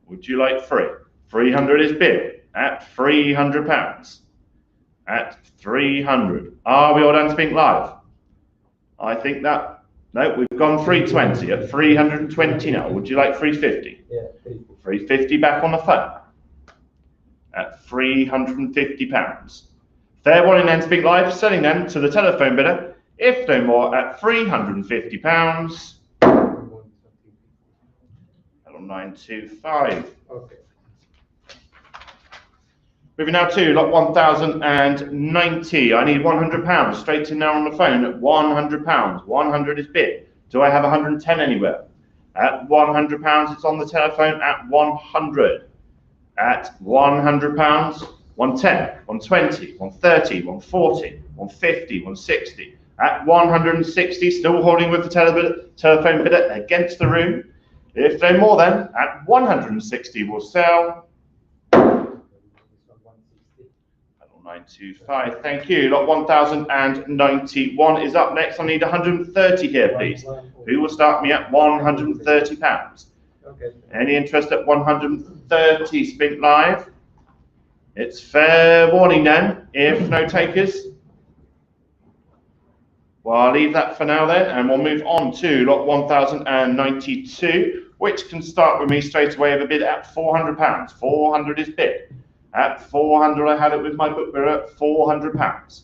E: Would you like 300 is bid at £300. At 300. Are we all done Spink Live? I think that, no, we've gone 320 at 320 now. Would you like 350?
C: Yeah,
E: 350 back on the phone at £350. Fair warning then, Spink Live, selling them to the telephone bidder, if no more, at £350. 925.
C: okay.
E: Moving now to lot 1090. I need £100 straight in now on the phone at £100. 100 is bid. Do I have 110 anywhere? At £100, it's on the telephone at 100. At £100, 110, 120, 130, 140, 150, 160. At 160, still holding with the telephone bidder against the room. If no more then, at 160 we'll sell. 925, thank you. Lot 1091 is up next. I need 130 here, please. Who will start me at £130?
C: Okay.
E: Any interest at 130 Spink Live? It's fair warning then, if no takers. Well, I'll leave that for now then, and we'll move on to lot 1092, which can start with me straight away with a bid at £400. 400 is bid. At 400, I had it with my book mirror at £400.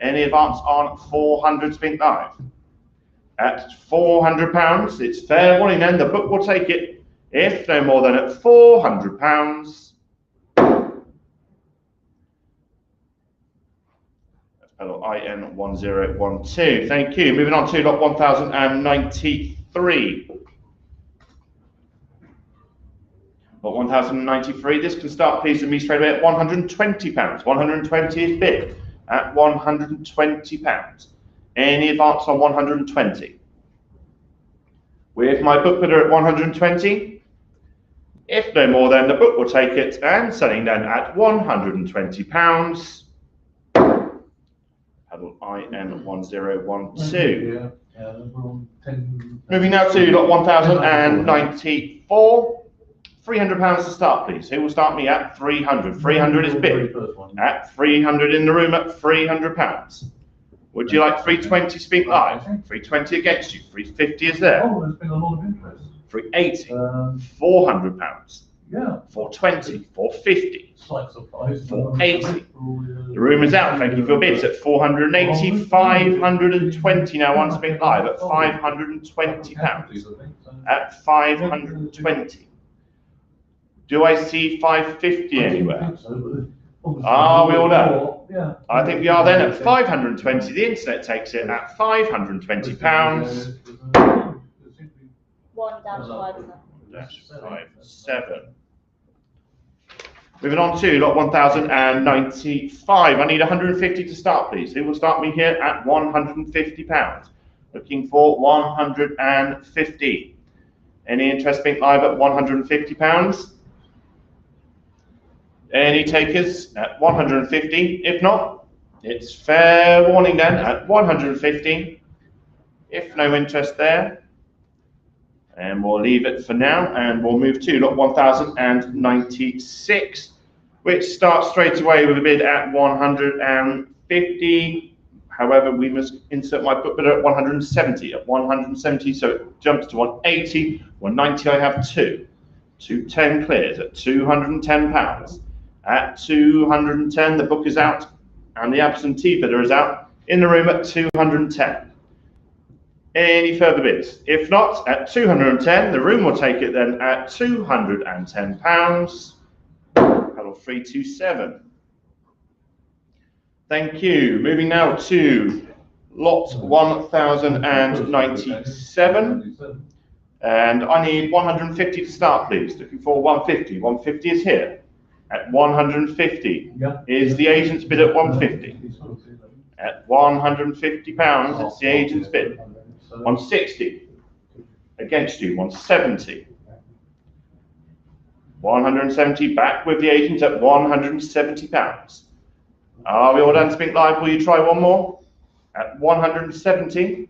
E: Any advance on 400 Spink Live? At £400, it's fair warning then, the book will take it, if no more than at £400. IN1012. Thank you. Moving on to lot 1093. Lot 1093. This can start, please, with me straight away at £120. 120 is bid at £120. Any advance on 120? With my book bidder at 120. If no more, then the book will take it, and selling then at £120. IN1012. Moving now to lot 1094. £300 to start, please. Who will start me at 300? 300 is bid. At 300 in the room at £300. Would you like 320 Spink Live? 320 against you. 350 is there.
D: Oh, there's been a lot of interest.
E: 380. £400.
D: Yeah.
E: 420. 450.
D: Slight surprise.
E: 480. The room is out. Thank you for your bids at 480. 520 now on Spink Live at £520. At 520. Do I see 550 anywhere? Are we all there?
D: Yeah.
E: I think we are then at 520. The internet takes it at £520.
F: 1-57.
E: 57. Moving on to lot 1,095. I need 150 to start, please. Who will start me here at £150? Looking for 150. Any interest Spink Live at £150? Any takers at 150? If not, it's fair warning then at 150. If no interest there, and we'll leave it for now, and we'll move to lot 1,096, which starts straight away with a bid at 150. However, we must insert my put bidder at 170. At 170, so it jumps to 180. 190, I have two. 210 clears at £210. At 210, the book is out, and the absentee bidder is out in the room at 210. Any further bids? If not, at 210, the room will take it then at £210. Pedal 327. Thank you. Moving now to lot 1,097. And I need 150 to start, please. Looking for 150. 150 is here. At 150 is the agent's bid at 150. At £150, it's the agent's bid. 160 against you, 170. 170 back with the agent at £170. Are we all done, Spink Live? Will you try one more? At 170.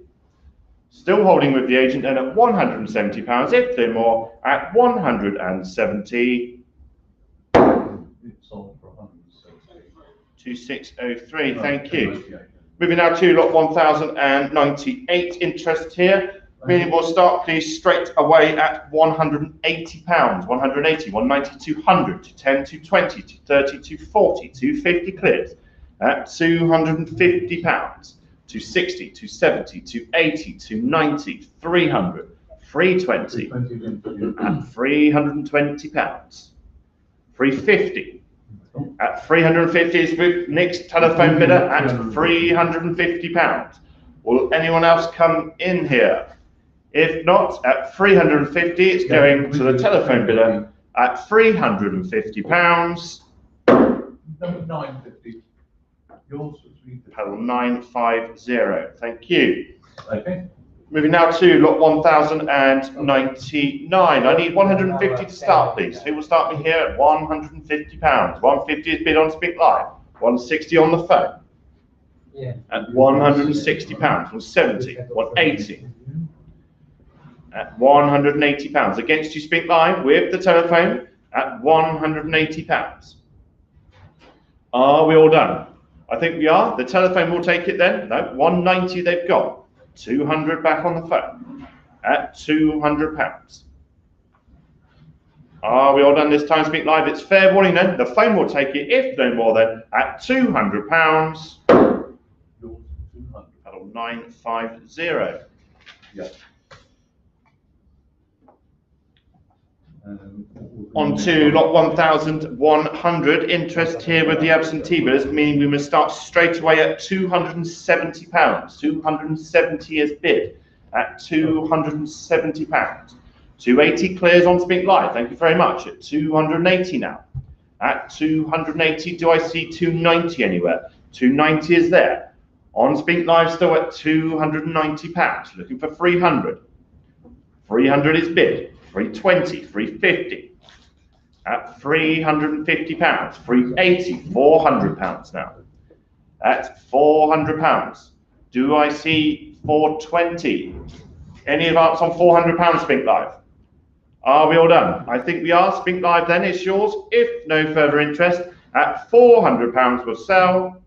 E: Still holding with the agent and at £170. If they're more, at 170.
D: It's sold for 160.
E: 2603, thank you. Moving now to lot 1,098, interest here. Meaning we'll start please straight away at £180. 180, 190, 200, 210, 220, 230, 240, 250 clears at £250. 260, 270, 280, 290, 300, 320 at £320. 350. At £350 is the next telephone bidder at £350. Will anyone else come in here? If not, at £350, it's going to the telephone bidder at £350.
D: 950. Yours was 350.
E: Pedal 950. Thank you.
D: Okay.
E: Moving now to lot 1,099. I need 150 to start, please. Who will start me here at £150? 150 is bid on Spink Live. 160 on the phone.
C: Yeah.
E: At £160. 170. 180. At £180. Against you, Spink Live with the telephone at £180. Are we all done? I think we are. The telephone will take it then. No, 190 they've got. 200 back on the phone at £200. Are we all done this time, Spink Live? It's fair warning then. The phone will take it, if no more than, at £200. Pedal 950.
D: Yeah.
E: On to lot 1,100. Interest here with the absentee bidders, meaning we must start straight away at £270. 270 is bid at £270. 280 clears on Spink Live. Thank you very much. At 280 now. At 280, do I see 290 anywhere? 290 is there. On Spink Live, still at £290. Looking for 300. 300 is bid. 320, 350. At £350, 380, £400 now. At £400. Do I see 420? Any advance on £400, Spink Live? Are we all done? I think we are. Spink Live then is yours. If no further interest, at £400 will sell.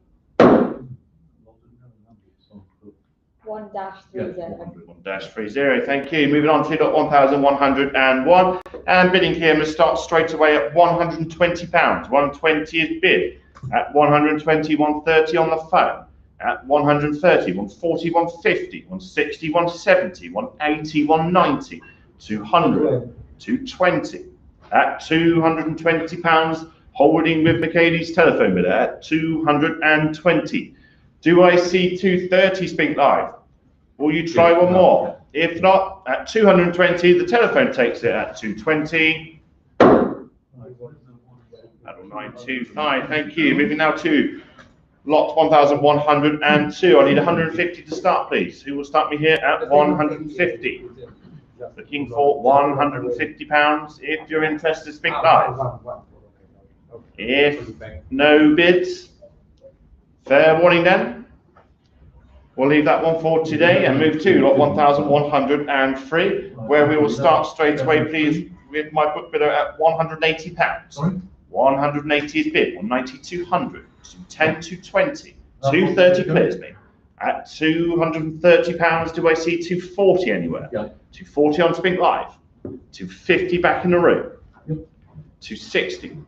E: 1-30, thank you. Moving on to lot 1,101. And bidding here must start straight away at £120. 120 is bid. At 120, 130 on the phone. At 130, 140, 150, 160, 170, 180, 190, 200, 220. At £220, holding with Michaeli's telephone bidder at 220. Do I see 230, Spink Live? Will you try one more? If not, at 220, the telephone takes it at 220. Paddle 925, thank you. Moving now to lot 1,102. I need 150 to start, please. Who will start me here at 150? Looking for £150 if you're interested, Spink Live. If no bids, fair warning then. We'll leave that one for today and move to lot 1,103, where we will start straight away, please, with my book bidder at £180. 180 is bid, 190, 200, 210, 220, 230 clears me. At £230, do I see 240 anywhere?
D: Yeah.
E: 240 on Spink Live, 250 back in the room, 260.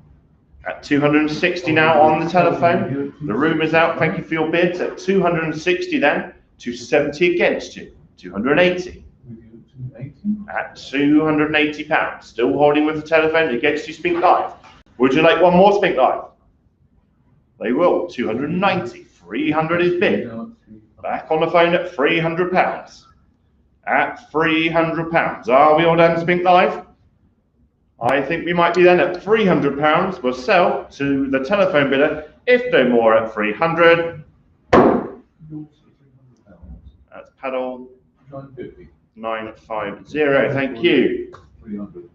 E: At 260 now on the telephone. The room is out. Thank you for your bids. At 260 then, 270 against you. 280. At £280. Still holding with the telephone against you, Spink Live. Would you like one more Spink Live? They will. 290. 300 is bid. Back on the phone at £300. At £300. Are we all done, Spink Live? I think we might be then at £300. We'll sell to the telephone bidder, if no more, at 300. That's paddle 950. Thank you.
D: 300.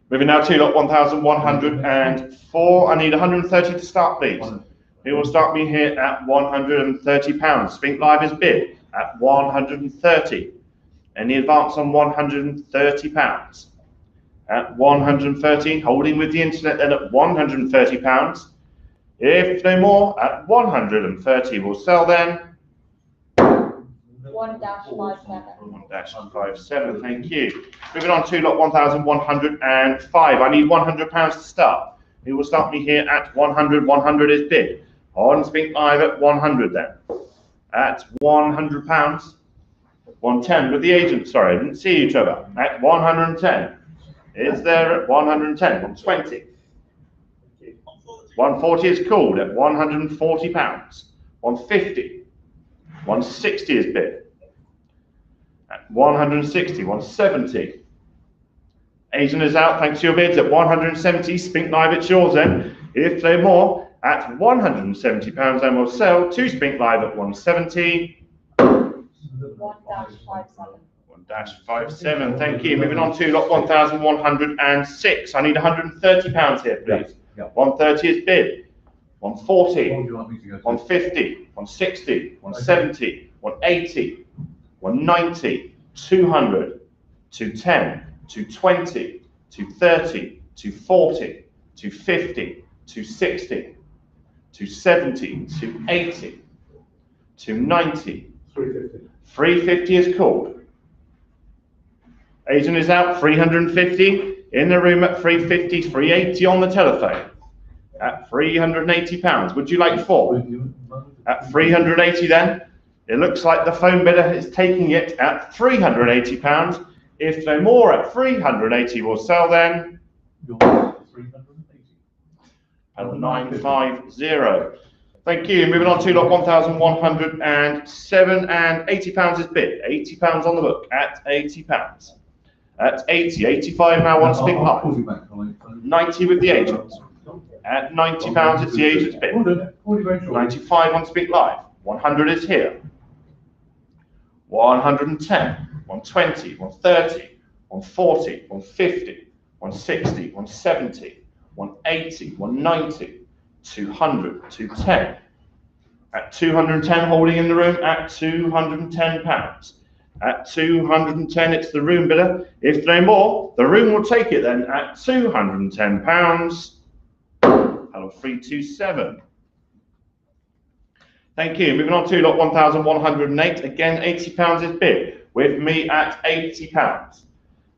E: Moving now to lot 1,104. I need 130 to start, please. Who will start me here at £130? Spink Live is bid at 130. Any advance on £130? At 130, holding with the internet then at £130. If no more, at 130, we'll sell then.
F: 1-57.
E: 1-57, thank you. Moving on to lot 1,105. I need £100 to start. Who will start me here at 100? 100 is bid. On Spink Live at 100 then. At £100. 110 with the agent, sorry, I didn't see you, Trevor. At 110. Is there at 110, 120. 140 is called at £140. 150. 160 is bid. At 160, 170. Agent is out, thanks to your bids at 170. Spink Live, it's yours then. If no more, at £170, then we'll sell to Spink Live at 170.
F: 1-57.
E: 1-57, thank you. Moving on to lot 1,106. I need £130 here, please.
D: Yeah.
E: 130 is bid. 140,
D: What would you like me to go to?
E: 150, 160, 170, 180, 190, 200, 210, 220, 230, 240, 250, 260, 270, 280, 290.
D: 350.
E: 350 is called. Agent is out, 350. In the room at 350, 380 on the telephone. At £380. Would you like four? At 380 then. It looks like the phone bidder is taking it at £380. If no more, at 380 we'll sell then.
D: Yours, 380.
E: At 950. Thank you. Moving on to lot 1,107 and £80 is bid. £80 on the book at £80. At 80, 85 now on Spink
D: I'll call
E: Live.
D: you back, Colin.
E: 90 with the agent. At £90 it's the agent's bid. 95 on Spink Live. 100 is here. 110, 120, 130, 140, 150, 160, 170, 180, 190, 200, 210. At 210, holding in the room at £210. At 210, it's the room bidder. If no more, the room will take it then at £210. Hello, 327. Thank you. Moving on to lot 1,108. Again, £80 is bid. With me at £80.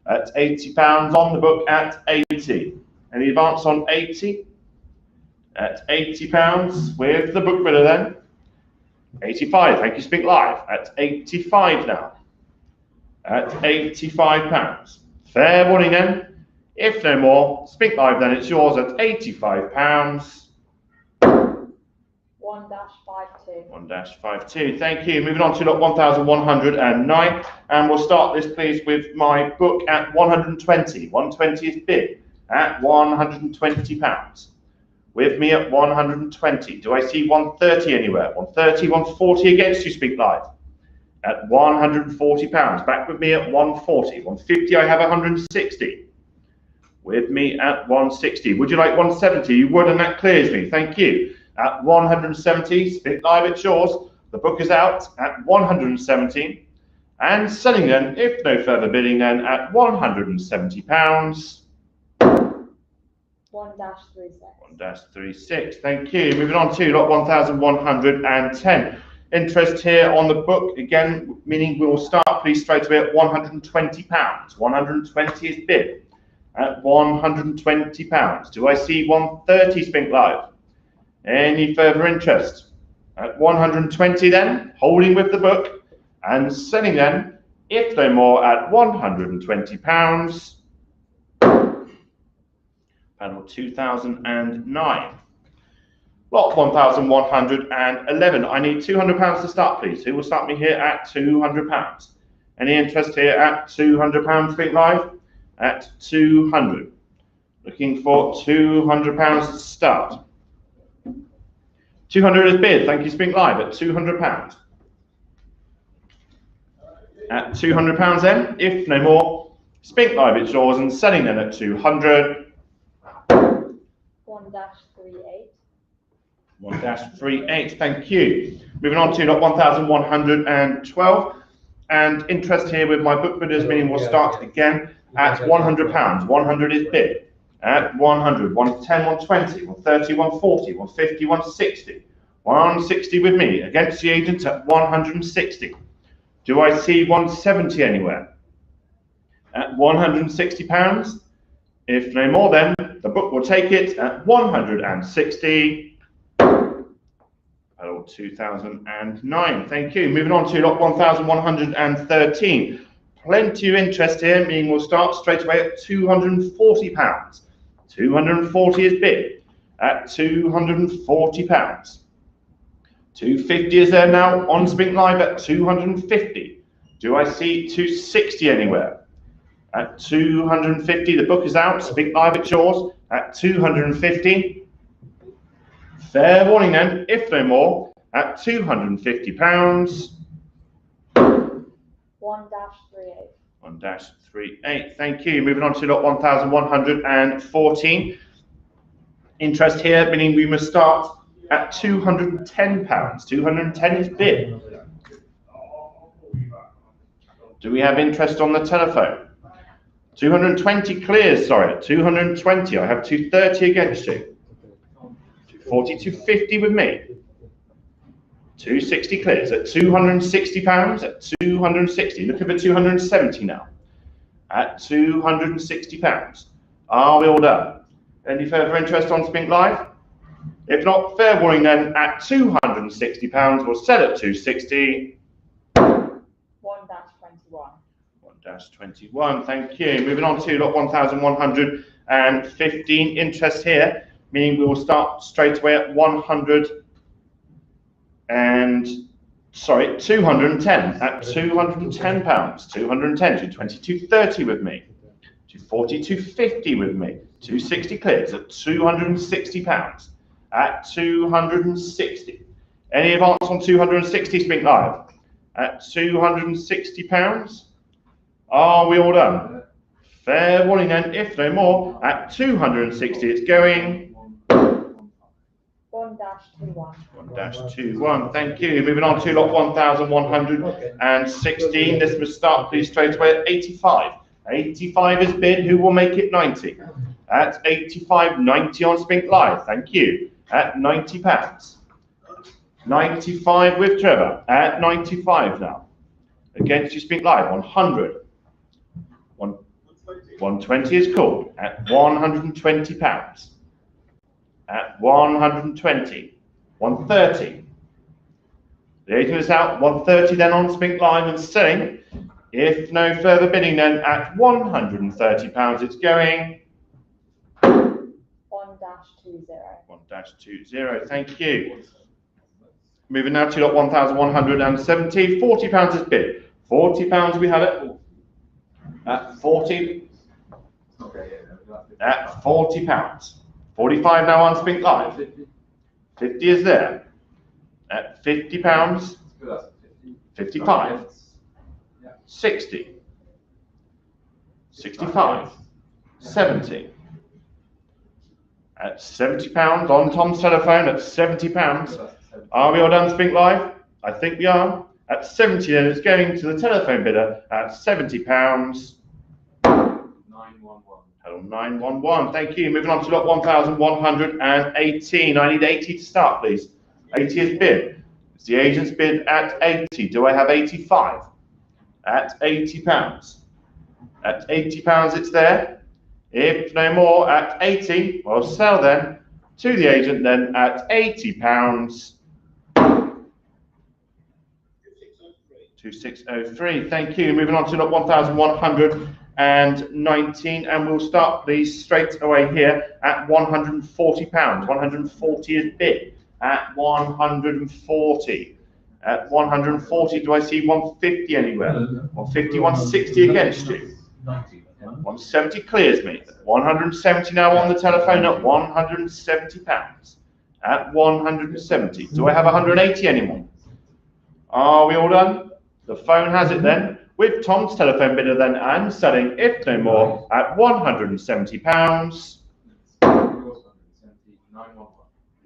E: At £80 on the book at 80. Any advance on 80? At £80 with the book bidder then. 85. Thank you, Spink Live. At 85 now. At £85. Fair warning then. If no more, Spink Live then, it's yours at £85.
F: 1-52.
E: 1-52. Thank you. Moving on to lot 1,109. And we'll start this, please, with my book at 120. 120 is bid at £120. with me at 120. Do I see 130 anywhere? 130, 140 against you, Spink Live. At 140 pounds, back with me at 140. 150, I have 160. With me at 160. Would you like 170? You would, and that clears me. Thank you. At 170, Spink Live, it's yours. The book is out at 170. And selling then, if no further bidding then, at 170 pounds.
F: 1-36.
E: 1-36, thank you. Moving on to lot 1,110. Interest here on the book, again, meaning we will start please straight away at 120 pounds. 120 is bid at 120 pounds. Do I see 130, Spink Live? Any further interest? At 120 then, holding with the book and selling then, if no more, at 120 pounds. Panel 2009. Lot 1,111. I need £200 to start, please. Who will start me here at £200? Any interest here at £200, Spink Live? At 200. Looking for £200 to start. 200 is bid. Thank you, Spink Live, at £200. At £200 then, if no more, Spink Live, it's yours, and selling then at 200.
F: 1-38.
E: 1-38, thank you. Moving on to lot 1,112, and interest here with my book bidders, meaning we'll start again at £100. 100 is bid. At 100, 110, 120, 130, 140, 150, 160. 160 with me, against the agent at 160. Do I see 170 anywhere? At £160? If no more then, the book will take it at 160. Panel 2009, thank you. Moving on to lot 1,113. Plenty of interest here, meaning we'll start straight away at £240. 240 is bid at £240. 250 is there now on Spink Live at 250. Do I see 260 anywhere? At 250, the book is out. Spink Live, it's yours at 250. Fair warning then, if no more, at £250.
F: 1-38.
E: 1-38, thank you. Moving on to lot 1,114. Interest here, meaning we must start at £210. 210 is bid. Do we have interest on the telephone? 220 clears, sorry, 220. I have 230 against you. 240, 250 with me. 260 clears at £260, at 260. Looking for 270 now. At £260. Are we all done? Any further interest on Spink Live? If not, fair warning then, at £260, we'll sell at 260.
F: 1-21.
E: 1-21, thank you. Moving on to lot 1,115. Interest here, meaning we will start straight away at 210. At £210. 210 to 22.30 with me. 240, 250 with me. 260 clears at £260. At 260. Any advance on 260, Spink Live? At £260. Are we all done? Fair warning then, if no more, at 260 it's going.
F: 1-21.
E: 1-21, thank you. Moving on to lot 1,116. This must start please straight away at 85. 85 is bid, who will make it 90? At 85, 90 on Spink Live, thank you. At £90. 95 with Trevor, at 95 now. Against you, Spink Live, 100. 120 is called, at £120. At 120. 130. The agent is out, 130 then on Spink Live and selling. If no further bidding then, at £130 it's going.
F: 1-20.
E: 1-20, thank you. Moving now to lot 1,170. £40 is bid. £40 we have it. At 40. At £40. 45 now on Spink Live.
B: 50.
E: 50 is there. At £50.
B: Let's go that's 50.
E: 55.
B: Yeah.
E: 60. 65. 70. At £70 on Tom's telephone at £70.
B: That's 70.
E: Are we all done Spink Live? I think we are. At 70 then it's going to the telephone bidder at £70.
B: 911.
E: Hello 911, thank you. Moving on to lot 1,118. I need 80 to start, please. 80 is bid. It's the agent's bid at 80. Do I have 85? At £80. At £80 it's there. If no more, at 80, well, sell then to the agent then at £80. 2603, thank you. Moving on to lot 1,119, and we'll start these straight away here at £140. 140 is bid at 140. At 140, do I see 150 anywhere? 150, 160 against you.
D: 90.
E: 170 clears me. 170 now on the telephone at £170. At 170. Do I have 180 anymore? Are we all done? The phone has it then, with Tom's telephone bidder then, and selling, if no more, at £170.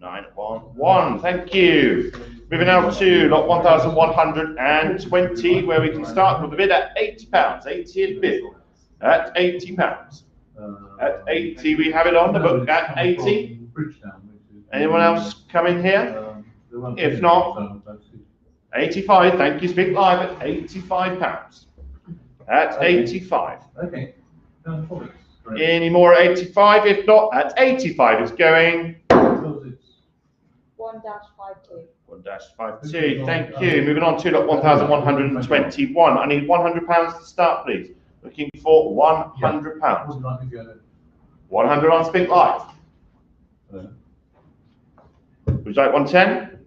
E: 911, thank you. Moving now to lot 1,120, where we can start with the bid at £80. 80 is bid at £80. At 80, we have it on the book at 80. Anyone else come in here? If not, 85, thank you, Spink Live at £85. At 85.
D: Okay.
E: Any more at 85? If not, at 85 is going.
F: 1-52.
E: 1-52, thank you. Moving on to lot 1,121. I need £100 to start, please. Looking for £100. 100 on Spink Live. Would you like 110?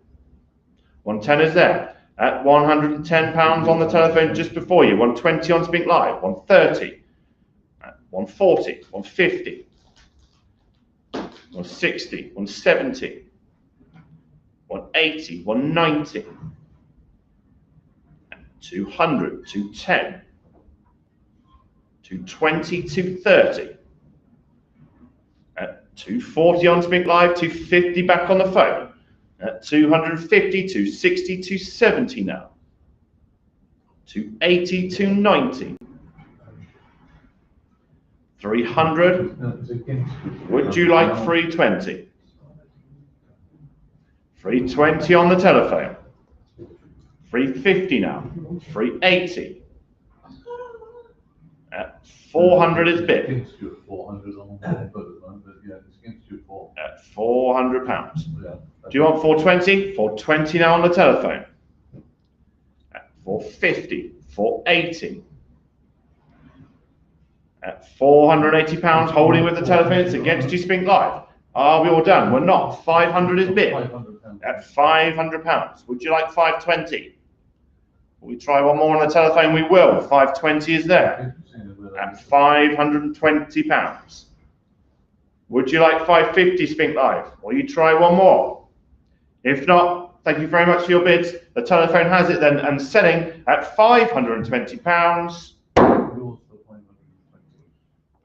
E: 110 is there. At £110 on the telephone just before you. 120 on Spink Live. 130. 140. 150. 160. 170. 180. 190. 200. 210. 220. 230. At 240 on Spink Live. 250 back on the phone. At 250, 260, 270 now. 280, 290. 300. Would you like 320? 320 on the telephone. 350 now. 380. At 400 is bid. At £400. Do you want 420? 420 now on the telephone. At 450, 480. At £480, holding with the telephone, it's against you, Spink Live. Are we all done? We're not. 500 is bid. At £500. Would you like 520? Will we try one more on the telephone? We will. 520 is there. At £520. Would you like 550, Spink Live? Will you try one more? If not, thank you very much for your bids. The telephone has it then, and selling at £520.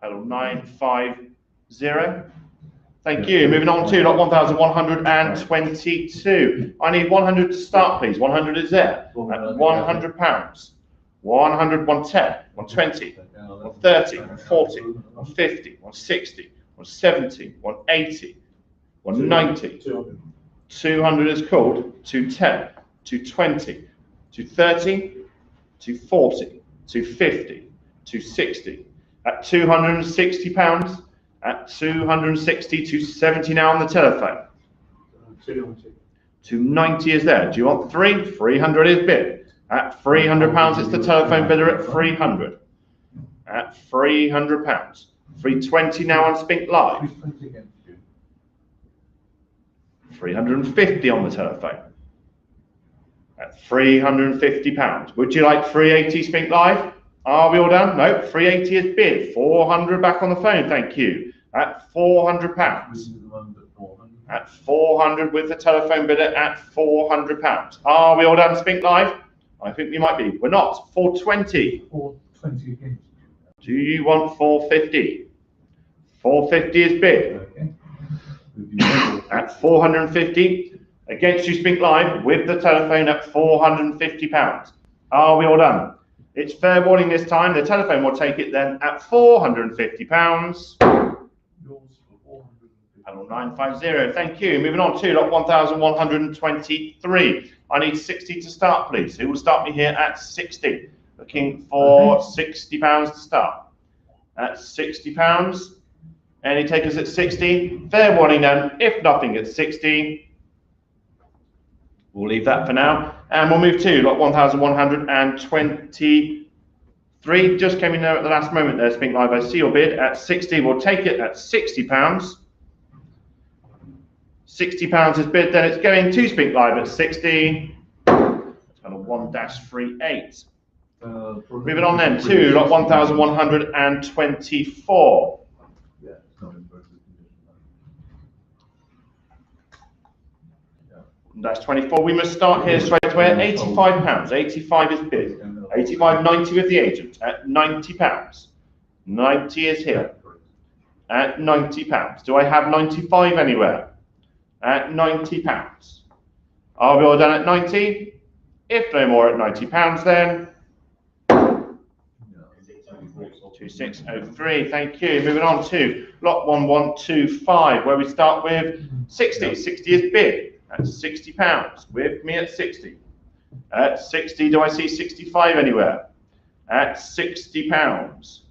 E: Pedal 950. Thank you. Moving on to lot 1,122. I need 100 to start, please. 100 is there. At £100. 100, 110, 120, 130, 140, 150, 160, 170, 180, 190. 200 is called. 210, 220, 230, 240, 250, 260. At £260. At 260, 270 now on the telephone. 290 is there. Do you want 300 is bid. At £300, it's the telephone bidder at 300. At £300. 320 now on Spink Live. 350 on the telephone. At £350. Would you like 380 Spink Live? Are we all done? No, 380 is bid. 400 back on the phone, thank you. at £400. At 400 with the telephone bidder at £400. Are we all done, Spink Live? I think we might be. We're not. 420.
D: 420 against you.
E: Do you want 450? 450 is bid.
D: Okay.
E: At 450 against you, Spink Live, with the telephone at £450. Are we all done? It's fair warning this time. The telephone will take it then at £450.
D: Yours for 450.
E: Panel 950. Thank you. Moving on to lot 1123. I need 60 to start, please. Who will start me here at 60? Looking for £60 to start. At £60. Any takers at 60? Fair warning then, if nothing at 60, we'll leave that for now. And we'll move to lot 1123. Just came in there at the last moment there, Spink Live. I see your bid at 60. We'll take it at £60. £60 is bid, then it's going to Spink Live at 60. It's got a 1-38. Moving on then to lot 1124.
D: Yeah, it's not in very good condition.
E: That's 24. We must start here straight away at £85. 85 is bid. 85.90 with the agent at £90. 90 is here at £90. Do I have 95 anywhere? At £90. Are we all done at 90? If no more at £90, then 2603. Thank you. Moving on to lot 1125, where we start with 60. 60 is bid at £60. With me at 60. At 60, do I see 65 anywhere? At £60.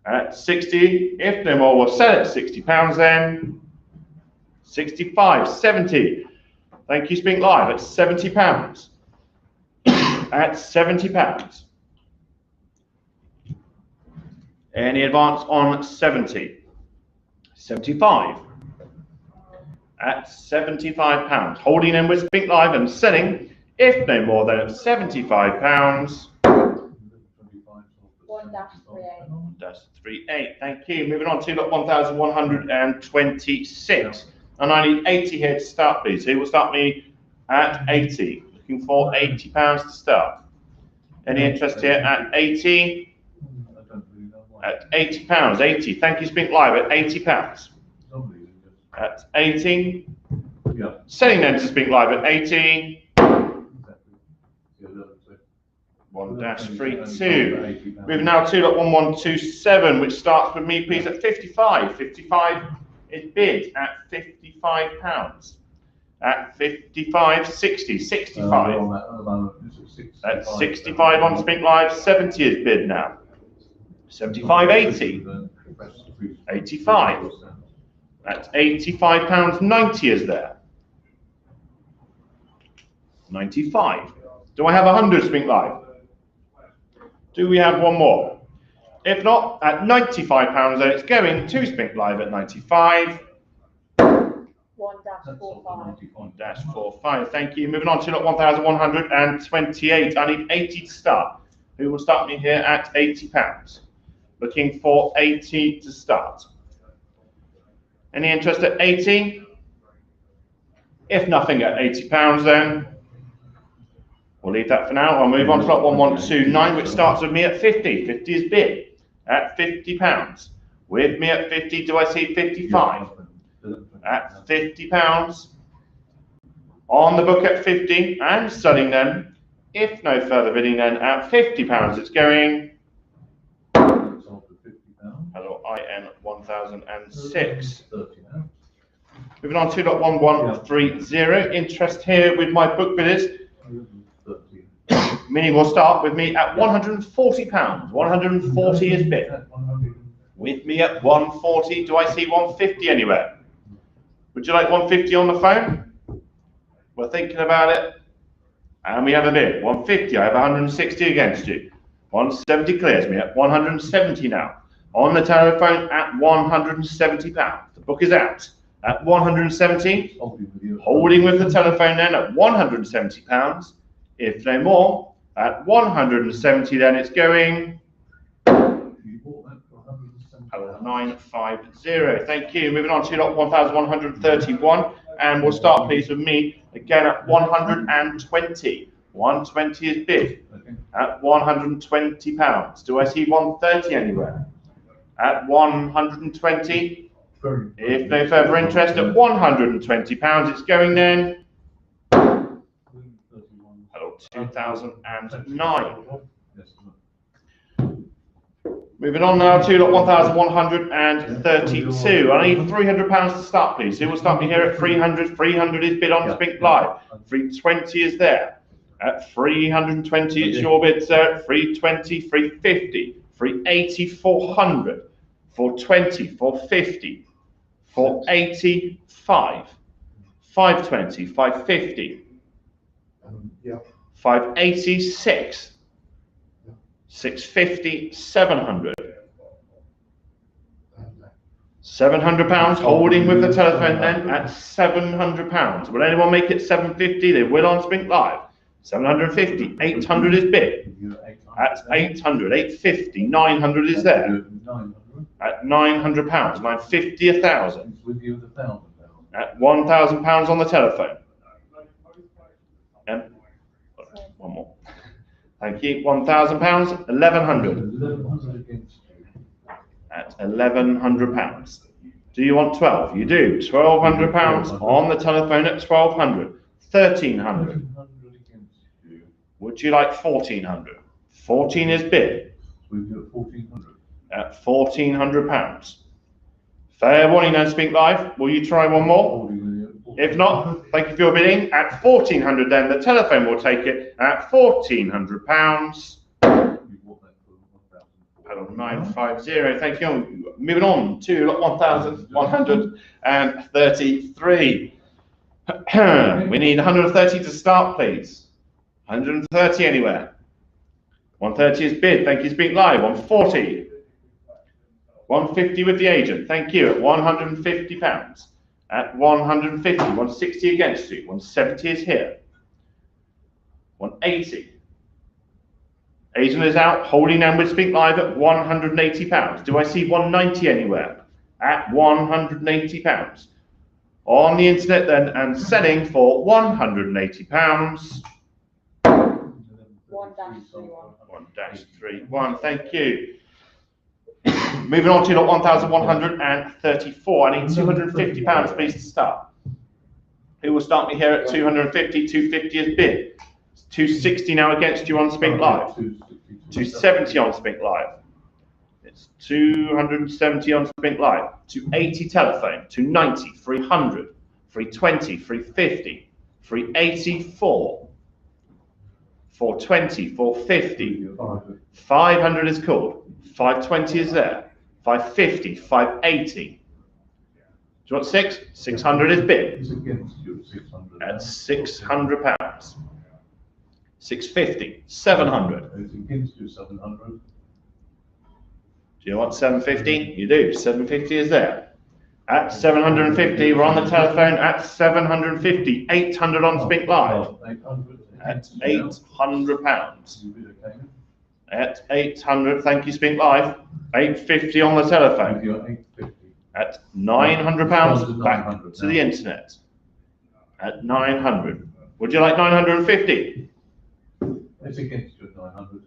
E: At 60, if no more, we'll sell at £60 then. 65, 70. Thank you, Spink Live, at £70. At £70. Any advance on 70? 75. At £75. Holding in with Spink Live and selling, if no more than at £75. 1-38. Thank you. Moving on to lot 1126. And I need 80 here to start, please. Who will start me at 80? Looking for £80 to start. Any interest here at 80? At £80. 80. Thank you, Spink Live, at £80. At 80. Selling then to Spink Live at 80. 1-32. Moving now to lot 1127, which starts with me, please, at 55. 55 is bid at £55. At 55, 60, 65. At 65 on Spink Live, 70 is bid now. 75, 80. 85. At £85, 90 is there. 95. Do I have 100 Spink Live? Do we have one more? If not, at £95, then it's going to Spink Live at 95.
F: 1-45.
E: 1-45. Thank you. Moving on to lot 1128. I need 80 to start. Who will start me here at £80? Looking for 80 to start. Any interest at 80? If nothing at £80, then we'll leave that for now. I'll move on to lot 1129, which starts with me at 50. 50 is bid at £50. With me at 50, do I see 55? At £50. On the book at 50 and selling them. If no further bidding, then at £50 it's going. Hello, IN 1006. Moving on to lot 1130. Interest here with my book bidders. Meaning will start with me at £140. 140 is bid. With me at 140, do I see 150 anywhere? Would you like 150 on the phone? We're thinking about it. And we have a bid. 150, I have 160 against you. 170 clears me at 170 now. On the telephone at £170. The book is out at 170. Holding with the telephone then at £170. If no more, at 170 then it's going.
D: You bought that for 170.
E: Hello, 950. Thank you. Moving on to lot 1,131. And we'll start, please, with me again at 120. 120 is bid at £120. Do I see 130 anywhere? At 120. If no further interest at £120, it's going then. Hello, 2009. Moving on now to lot 1,132. I need £300 to start, please. Who will start me here at 300? 300 is bid on Spink Live. 320 is there. At 320, it's your bid, sir. 320, 350, 380, 400, 420, 450, 485, 520, 550, 586, 650, 700. £700 holding with the telephone then at £700. Will anyone make it 750? They will on Spink Live. 750, 800 is bid. At 800, 850, 900 is there. At £900, 950, 1,000. At £1,000 on the telephone. One more. Thank you. £1,000, 1,100. At £1,100. Do you want 12? You do. £1,200 on the telephone at 1,200. 1,300. Would you like 1,400? 14 is bid. At £1,400. Fair warning then, Spink Live. Will you try one more? If not, thank you for your bidding. At 1,400 then, the telephone will take it at £1,400. Hello, 950. Thank you. Moving on to lot 1,133. We need 130 to start, please. 130 anywhere. 130 is bid. Thank you, Spink Live. 140. 150 with the agent. Thank you. At £150. At 150. 160 against you. 170 is here. 180. Agent is out. Holding down with Spink Live at £180. Do I see 190 anywhere? At £180. On the internet then, and selling for £180. 1-31. Thank you. Moving on to lot 1,134. I need £250, please, to start. Who will start me here at 250? 250 is bid. 260 now against you on Spink Live. 270 on Spink Live. It's 270 on Spink Live. 280 telephone. 290, 300, 320, 350, 380, 420, 450. 500 is called. 520 is there. 550, 580. Do you want 6? 600 is bid. At £600. 650, 700. Do you want 750? You do. 750 is there. At 750, we're on the telephone at 750. 800 on Spink Live. At £800. At 800, thank you, Spink Live. 850 on the telephone. At £900, back to the internet. At 900. Would you like 950?
D: It's against you at 900.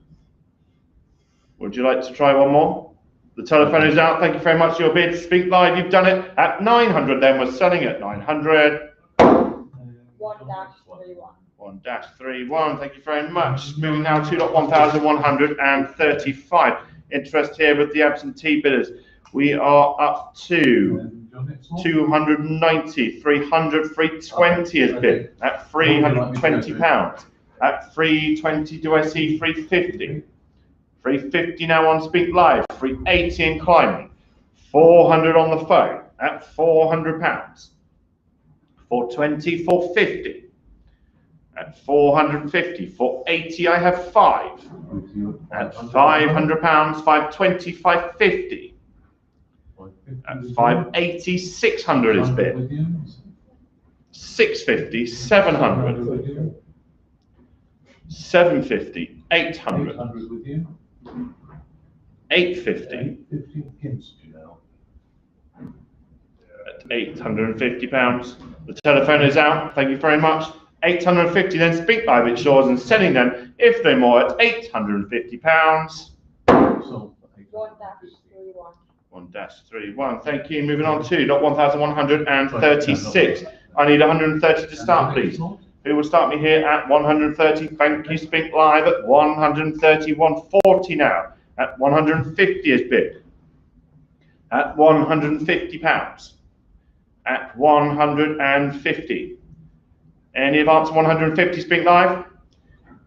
E: Would you like to try one more? The telephone is out. Thank you very much for your bid. Spink Live, you've done it at 900. Then we're selling at 900.
F: 1-31.
E: 1-31. Thank you very much. Moving now to lot 1,135. Interest here with the absentee bidders. We are up to 290, 300, 320 is bid at £320. At 320, do I see 350? 350 now on Spink Live. 380 in climbing. 400 on the phone at £400. 420, 450. At 450, 480, I have 5. At £500, 520, 550. At 580, 600 is bid. 650, 700. 750, 800. 850.
D: 850 against you now.
E: At £850. The telephone is out. Thank you very much. 850 then. Spink Live at Shores and selling them, if no more, at £850.
D: Sold for
F: 1-31.
E: 1-31. Thank you. Moving on to lot 1,136. I need 130 to start, please. Who will start me here at 130? Thank you. Spink Live at 130. 140 now. At 150 is bid. At £150. At 150. Any advance 150 Spink Live?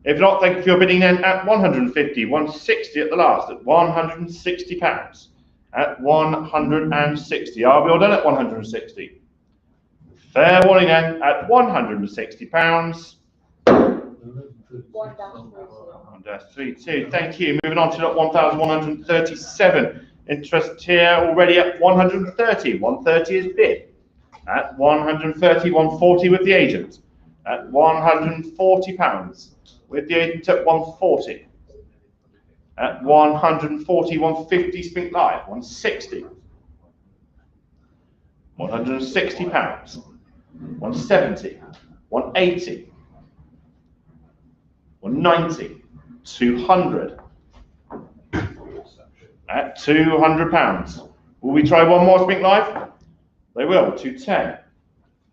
E: If not, thank you for your bidding then at 150, 160 at the last, at £160. At 160. Are we all done at 160? Fair warning then at £160. 1-32. Thank you. Moving on to lot 1,137. Interest here already at 130. 130 is bid. At 130, 140 with the agent. At £140 with the agent at 140. At 140, 150 Spink Live. 160. £160. 170. 180. 190. 200. At £200. Will we try one more Spink Live? They will. 210.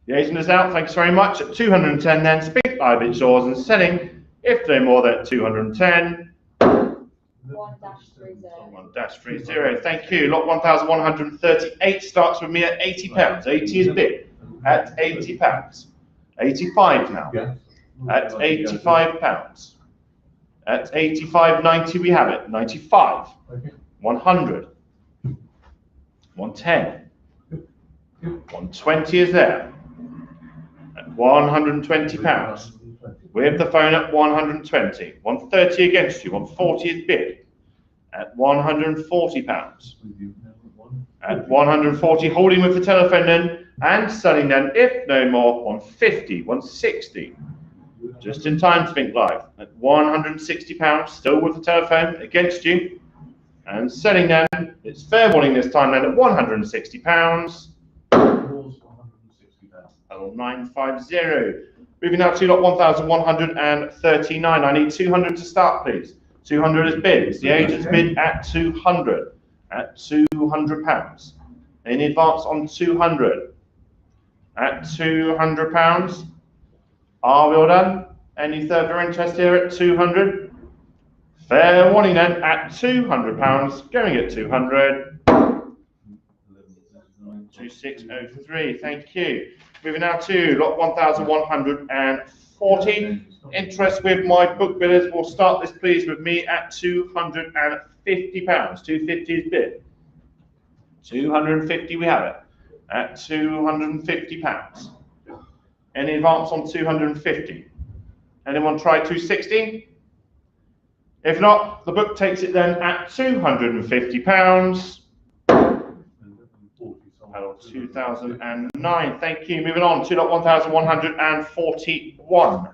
E: The agent is out. Thanks very much. At 210 then. Spink Live at Shores and selling. If no more than 210.
F: 1-30.
E: 1-30. Thank you. Lot 1,138 starts with me at £80. 80 is bid. At £80. 85 now. At £85. At 85.90 we have it. 95. 100. 110. 120 is there. At £120. With the phone at 120. 130 against you. 140 is bid. At £140. At 140, holding with the telephone then, and selling then, if no more, 150, 160. Just in time, Spink Live. At £160, still with the telephone against you, and selling then, it's fair warning this time then, at £160. 950. Moving now to lot 1,139. I need 200 to start, please. 200 is bid. It's the agent's bid at 200. At £200. Any advance on 200? At £200. Are we all done? Any further interest here at 200? Fair warning then at £200. Going at 200. 2603. Thank you. Moving now to lot 1,140. Interest with my book bidders. We'll start this, please, with me at £250. 250 is bid. 250 we have it. At £250. Any advance on 250? Anyone try 260? If not, the book takes it then at £250. 2009. Thank you. Moving on to lot 1,141.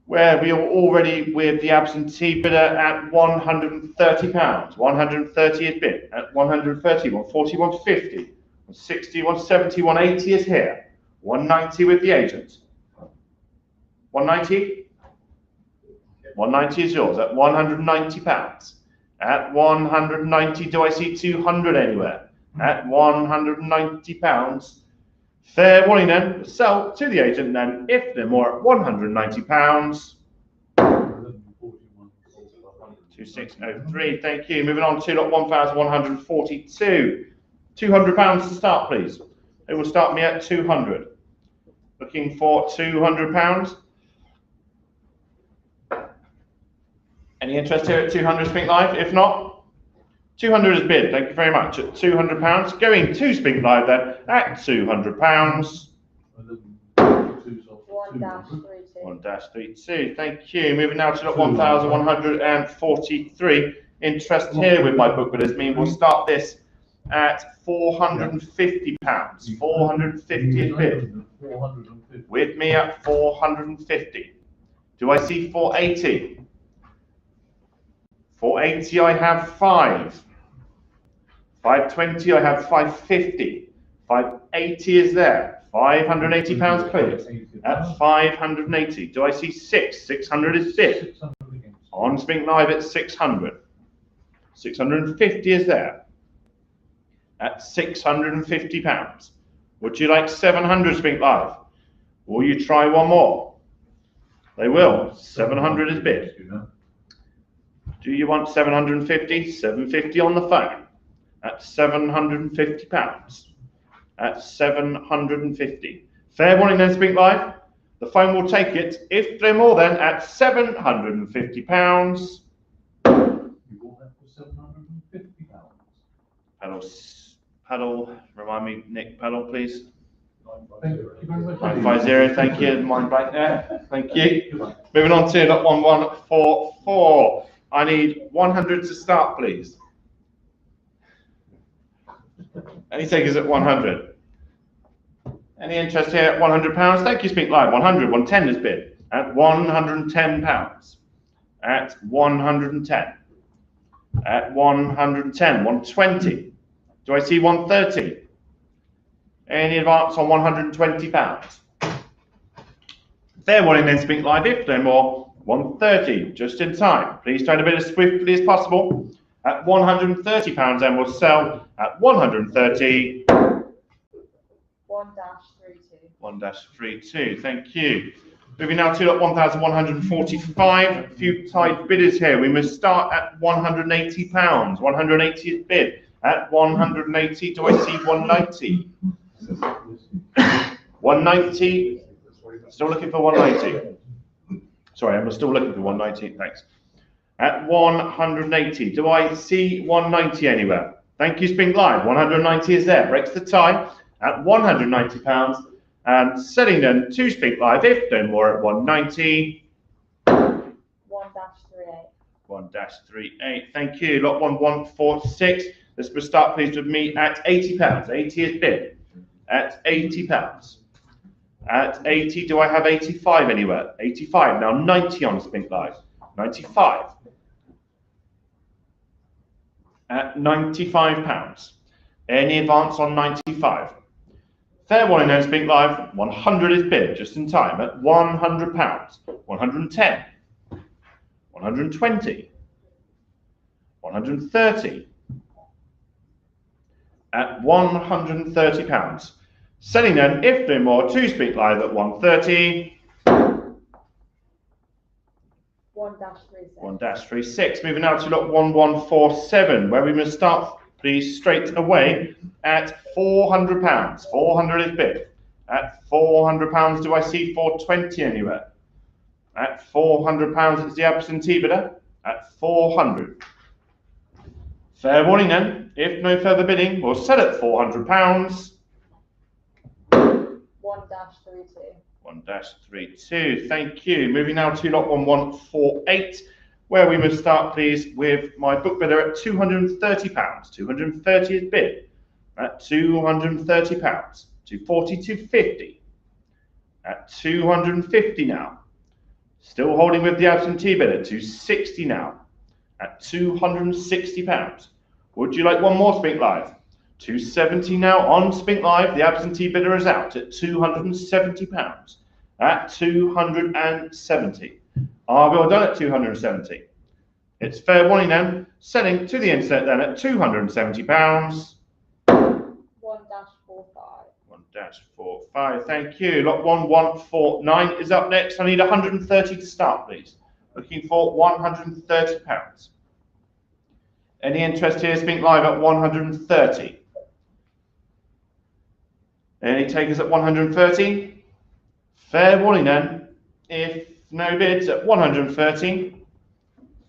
E: Where we are already with the absentee bidder at £130. 130 is bid. At 130, 140, 150, 160, 170, 180 is here. 190 with the agent. 190? 190 is yours at £190. At 190, do I see 200 anywhere? At £190. Fair warning then, sell to the agent then, if they're more at £190. 2603, thank you. Moving on to lot 1,142. £200 to start, please. It will start me at 200. Looking for £200. Any interest here at 200 Spink Live? If not, 200 is bid. Thank you very much. At £200, going to Spink Live then at £200. 1-32. Thank you. Moving now to lot 1,143. Interest here with my book bidders mean we'll start this at £450. 450 is bid. With me at 450. Do I see 480? 480, I have 5. 520, I have 550. 580 is there. £580 cleared. At 580. Do I see 6? 600 is bid. On Spink Live at 600. 650 is there. At £650. Would you like 700 Spink Live? Will you try one more? They will. 700 is bid. Do you want 750? 750 on the phone. At £750. At 750. Fair warning then, Spink Live. The phone will take it. If they're more than at £750. Paddle, remind me, Nick, paddle, please. 950, thank you. Mind blank there. Thank you. Moving on to lot 1144. I need 100 to start, please. Any takers at 100? Any interest here at £100? Thank you, Spink Live. 100, 110 is bid. At £110. At 110. At 110, 120. Do I see 130? Any advance on £120? Fair warning then, Spink Live, if no more, 130, just in time. Please try to bid as swiftly as possible. At £130, and we'll sell at 130.
F: 1-32.
E: 1-32, thank you. Moving now to lot 1145. A few tied bidders here. We must start at £180. 180 is bid. At 180, do I see 190? 190. Still looking for 190. Sorry, I'm still looking for 190. Thanks. At 180, do I see 190 anywhere? Thank you, Spink Live. 190 is there. Breaks the tie at £190. And selling them to Spink Live, if no more, at 190.
F: 1-38.
E: 1-38. Thank you. Lot 1146. Let's start, please, with me at £80. 80 is bid. At £80. At 80, do I have 85 anywhere? 85. Now 90 on Spink Live. 95. At £95. Any advance on 95? Fair warning then, Spink Live. 100 is bid, just in time, at £100. 110. 120. 130. At £130. Selling then, if no more, to Spink Live at 130.
F: 1-36.
E: 1-36. Moving now to lot 1147, where we must start, please, straight away at £400. 400 is bid. At £400, do I see 420 anywhere? At £400, it's the absentee bidder. At 400. Fair warning then, if no further bidding, we'll sell at £400.
F: 1-32.
E: 1-32, thank you. Moving now to lot 1148, where we must start, please, with my book bidder at £230. 230 is bid. At £230. 240, 250. At 250 now. Still holding with the absentee bidder. 260 now. At £260. Would you like one more Spink Live? 270 now on Spink Live. The absentee bidder is out at £270. At 270. Are we all done at 270? It's fair warning then. Selling to the internet then at £270.
F: 1-45.
E: 1-45. Thank you. Lot 1149 is up next. I need 130 to start, please. Looking for £130. Any interest here? Spink Live at 130. Any takers at 130? Fair warning then. If no bids at 130,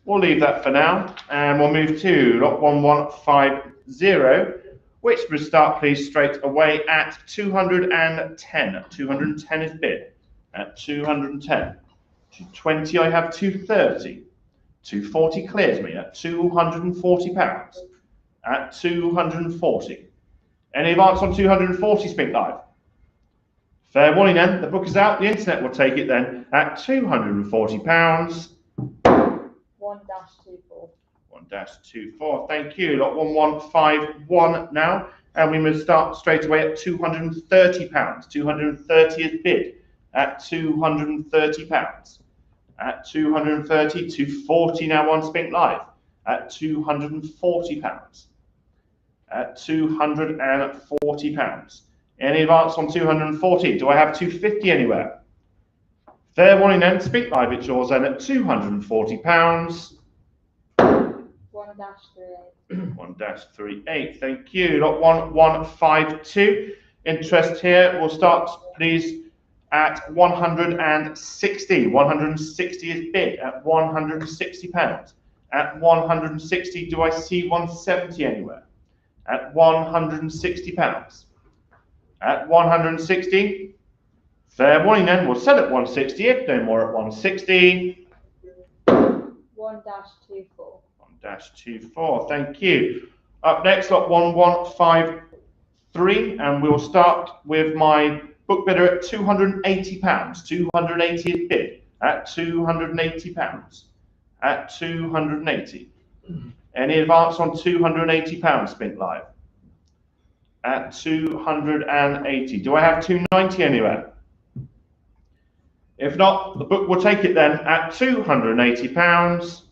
E: we'll leave that for now, and we'll move to lot 1150, which will start, please, straight away at 210. 210 is bid. At 210. 220, I have 230. 240 clears me at £240. At 240. Any advance on 240, Spink Live? Fair warning then, the book is out, the internet will take it then at £240.
F: 1-24.
E: 1-24. Thank you. Lot 1151 now. And we must start straight away at £230. 230 is bid at £230. At 230, 240 now on Spink Live. At £240. At £240. Any advance on 240? Do I have 250 anywhere? Fair warning then, Spink Live, it's yours then at £240.
F: 1-38.
E: 1-38, thank you. Lot 1152. Interest here. We'll start, please, at 160. 160 is bid at £160. At 160, do I see 170 anywhere? At £160. At 160, fair warning then, we'll sell at 160 if no more at 160.
F: 1-24.
E: 1-24, thank you. Up next, lot 1153, and we'll start with my book bidder at £280. 280 is bid at £280. At 280. Any advance on £280, Spink Live? At 280. Do I have 290 anywhere? If not, the book will take it then at £280.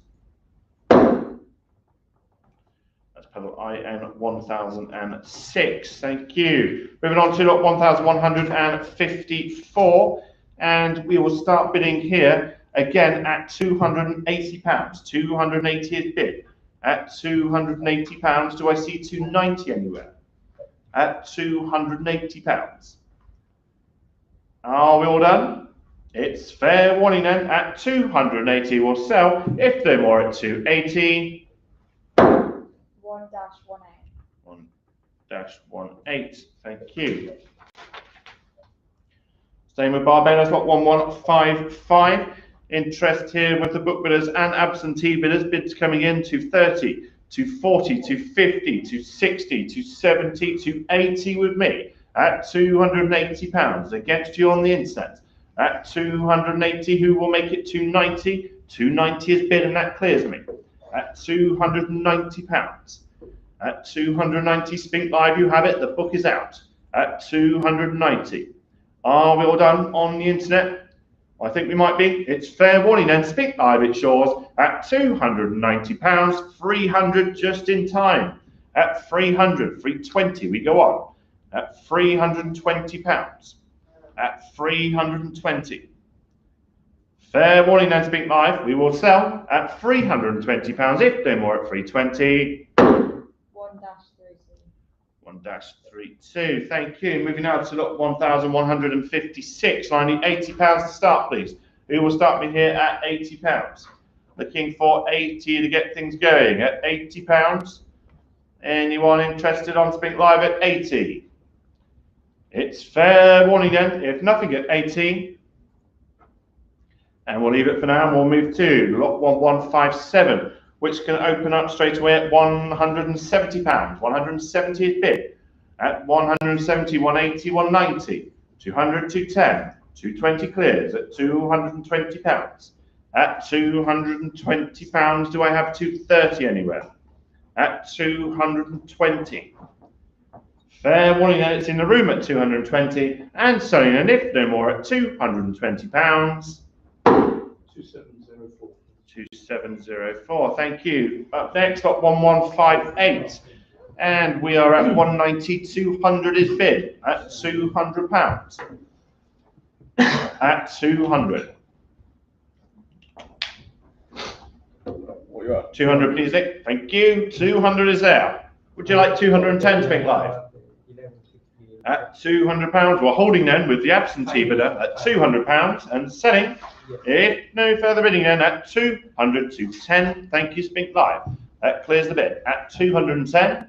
E: That's pedal IN 1006. Thank you. Moving on to lot 1154, and we will start bidding here again at £280. 280 is bid at £280. Do I see 290 anywhere? At £280. Are we all done? It's fair warning then. At 280 we'll sell. If no more at 280.
F: 1-18.
E: 1-18. Thank you. Staying with Barbados, lot 1155. Interest here with the book bidders and absentee bidders. Bids coming in to 30, to 40, to 50, to 60, to 70, to 80 with me at £280 against you on the internet at 280. Who will make it 290? 290 is bid and that clears me at £290. At 290, Spink Live, you have it. The book is out at 290. Are we all done on the internet? I think we might be. It's fair warning then. Spink Live, it's yours at £290. 300 just in time. At 300, 320, we go on. At £320. At 320. Fair warning then, Spink Live. We will sell at £320. If no more at 320. 1-32. Thank you. Moving now to lot 1156. I need £80 to start, please. Who will start me here at £80? Looking for 80 to get things going at £80. Anyone interested on Spink Live at 80? It's fair warning then. If nothing at 80. And we'll leave it for now and we'll move to lot 1157. Which can open up straight away at £170. 170 is bid at 170, 180, 190, 200, 210, 220 clears at £220. At £220, do I have 230 anywhere? At 220. Fair warning that it's in the room at 220 and selling, and if no more at £220.
D: 2704.
E: 2704. Thank you. Up next, got 1158, and we are at 190. 200 is bid at £200. At 200. What you at? 200, please, Nick. Thank you. 200 is there. Would you like 210 Spink Live? At £200. We're holding then with the absentee bidder at £200 and selling. If no further bidding then at 200 to 10. Thank you, Spink Live. That clears the bid at 210.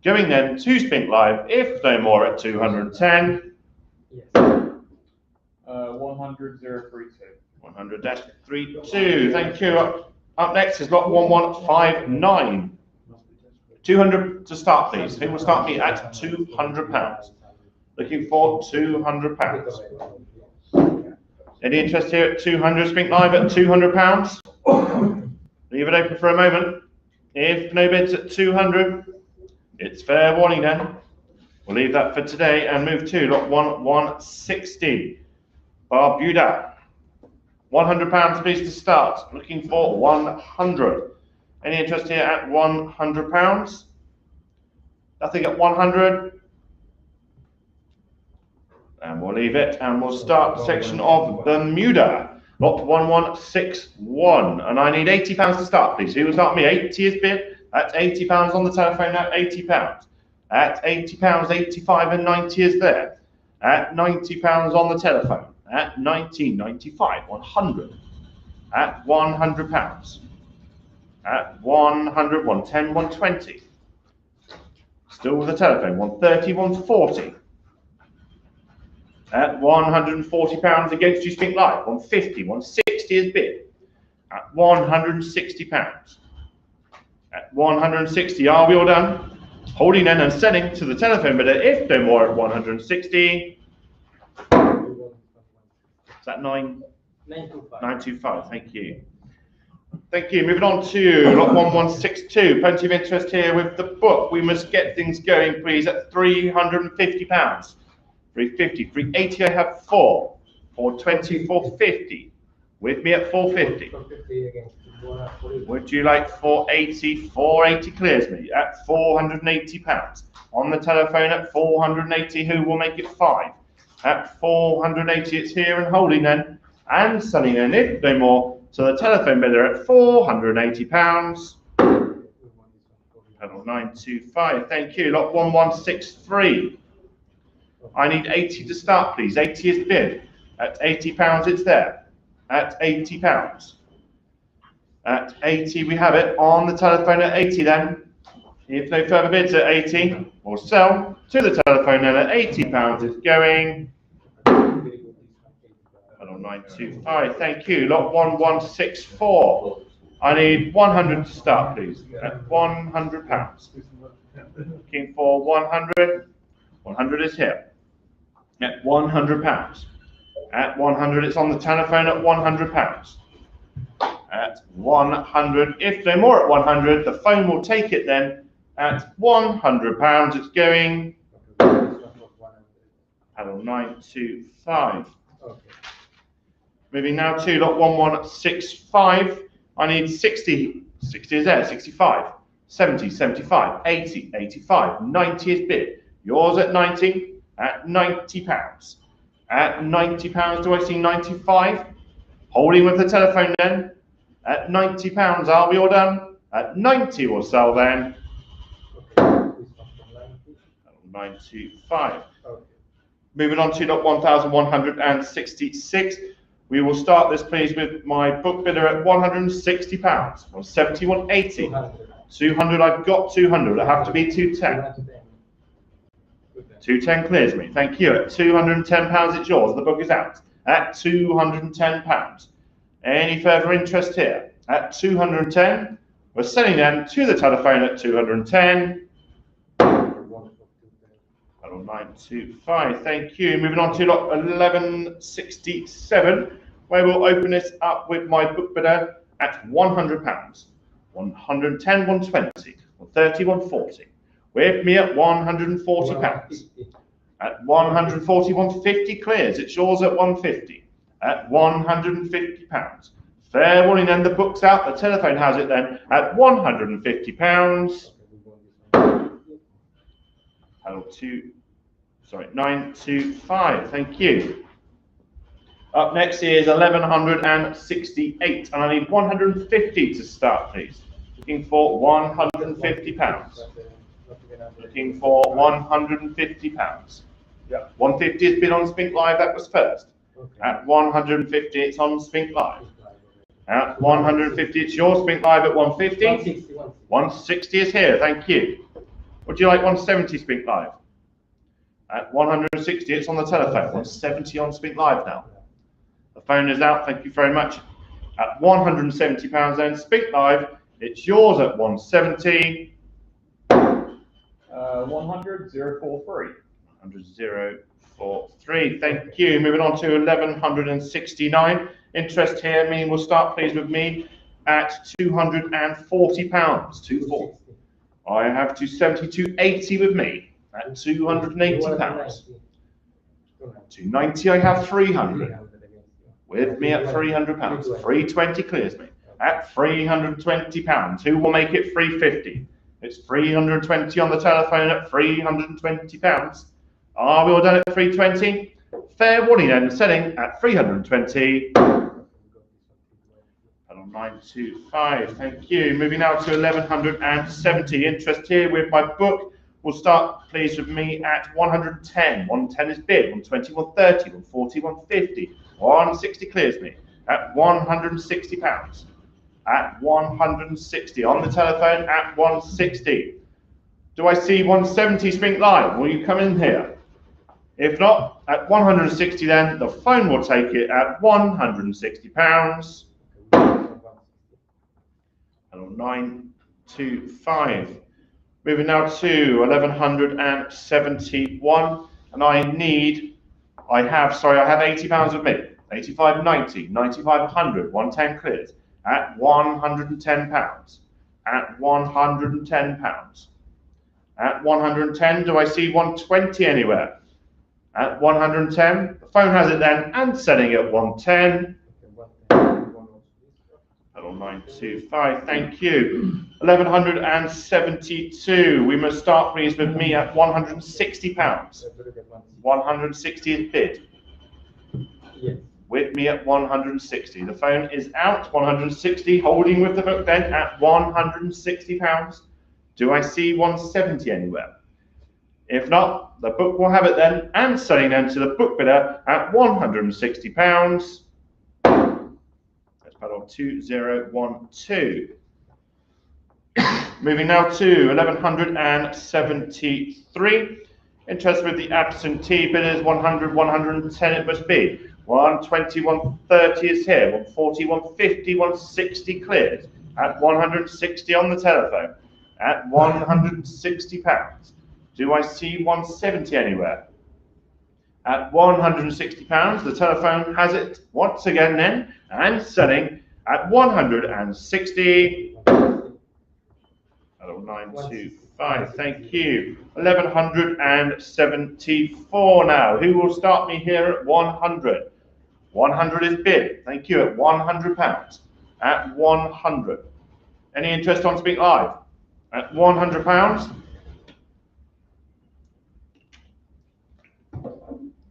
E: Going then to Spink Live, if no more at 210.
B: 100,032.
E: 100-32. Thank you. Up next is lot 1159. 200 to start, please. Who will start me at £200? Looking for £200. Any interest here at 200? Spink Live at £200? Leave it open for a moment. If no bids at 200, it's fair warning then. We'll leave that for today and move to lot 160. Barbuda. £100 please to start. Looking for 100. Any interest here at £100? Nothing at 100. And we'll leave it and we'll start the section of Bermuda. Lot 1161. And I need £80 to start, please. Who will start me? 80 is bid. That's £80 on the telephone now. £80. At £80, 85 and 90 is there. At £90 on the telephone. At 90, 95, 100. At £100. At 100, 110, 120. Still with the telephone. 130, 140. At £140 against you, Spink Live. 150, 160 is bid. At £160. At 160, are we all done? Holding in and selling to the telephone bidder, if no more at 160. Is that 925? Thank you. Thank you. Moving on to lot 1162. Plenty of interest here with the book. We must get things going, please, at £350. 350, 380. I have 4. 420, 450. With me at 450. Would you like 480? 480 clears me at £480. On the telephone at 480. Who will make it 5? At 480, it's here and holding then, and selling in, if no more. So the telephone bidder at £480. Panel 925, thank you. Lot 1163. I need 80 to start, please. 80 is bid. At £80, it's there. At £80. At 80, we have it. On the telephone at 80 then. If no further bids at 80, we'll sell to the telephone then at £80. It's going. Panel 925, thank you. Lot 1164. I need 100 to start, please. At £100. Looking for 100. 100 is here. At £100. At 100, it's on the telephone at £100. At 100, if no more at 100, the phone will take it then. At £100, it's going. Panel 925. Moving now to lot 1165. I need 60. 60 is there. 65. 70, 75, 80, 85, 90 is bid. Yours at 90. At £90. At £90, do I see 95? Holding with the telephone then. At £90, are we all done? At 90 we'll sell then. 95. Moving on to lot 1166. We will start this, please, with my book bidder at £160. 170, 180. 200, I've got 200. It'll have to be 210. 210 clears me. Thank you. At £210, it's yours. The book is out. At £210. Any further interest here? At 210. We're selling them to the telephone at 210. 925. Thank you. Moving on to lot 1167, where we'll open this up with my book bidder at £100. 110, 120, 130, 140. With me at £140. At 140, 150 clears. It's yours at 150. At £150. Fair warning then, the book's out. The telephone has it then at £150. Panel 925. Thank you. Up next is 1168, and I need 150 to start, please. Looking for £150. Looking for £150. Yeah, 150 has been on Spink Live. That was first. At 150, it's on Spink Live. At 150, it's your Spink Live at 150. 160 is here. Thank you. Would you like 170 Spink Live? At 160, it's on the telephone. 170 on Spink Live now. The phone is out. Thank you very much. At £170 then, Spink Live. It's yours at 170.
B: 100, 043.
E: 100, 043. Thank you. Moving on to 1169. Interest here, we'll start please with me at £240. 240. I have 270, 280 with me at £280. 290, I have 300. With me at £300. 320 clears me at £320. Who will make it 350? It's 320 on the telephone at £320. Are we all done at 320? Fair warning then, selling at 320. 925, thank you. Moving now to 1170. Interest here with my book. We'll start, please, with me at 110. 110 is bid. 120, 130, 140, 150. 160 clears me at £160. At 160 on the telephone at 160. Do I see 170 Spink Live? Will you come in here? If not, at 160 then, the phone will take it at £160. 925. Moving now to 1171, and I have £80 with me. 85, 90, 95, 100, 110 clears at £110. At £110. At 110, do I see 120 anywhere? At 110, the phone has it then, and setting at 110. 925, thank you. 1172. We must start, please, with me at £160. 160 is bid. With me at 160. The phone is out. 160. Holding with the book then at £160. Do I see 170 anywhere? If not, the book will have it then, and selling then to the book bidder at £160. Paddle 2012. Moving now to 1173. Interest with the absentee bidders 100, 110 it must be. 120, 130 is here. 140, 150, 160 cleared. At 160 on the telephone. At £160. Do I see 170 anywhere? At £160, the telephone has it once again then, and selling at 160. 925, thank you. 1174 now. Who will start me here at 100? 100 is bid, thank you, at £100. At 100. Any interest on Spink Live? At £100?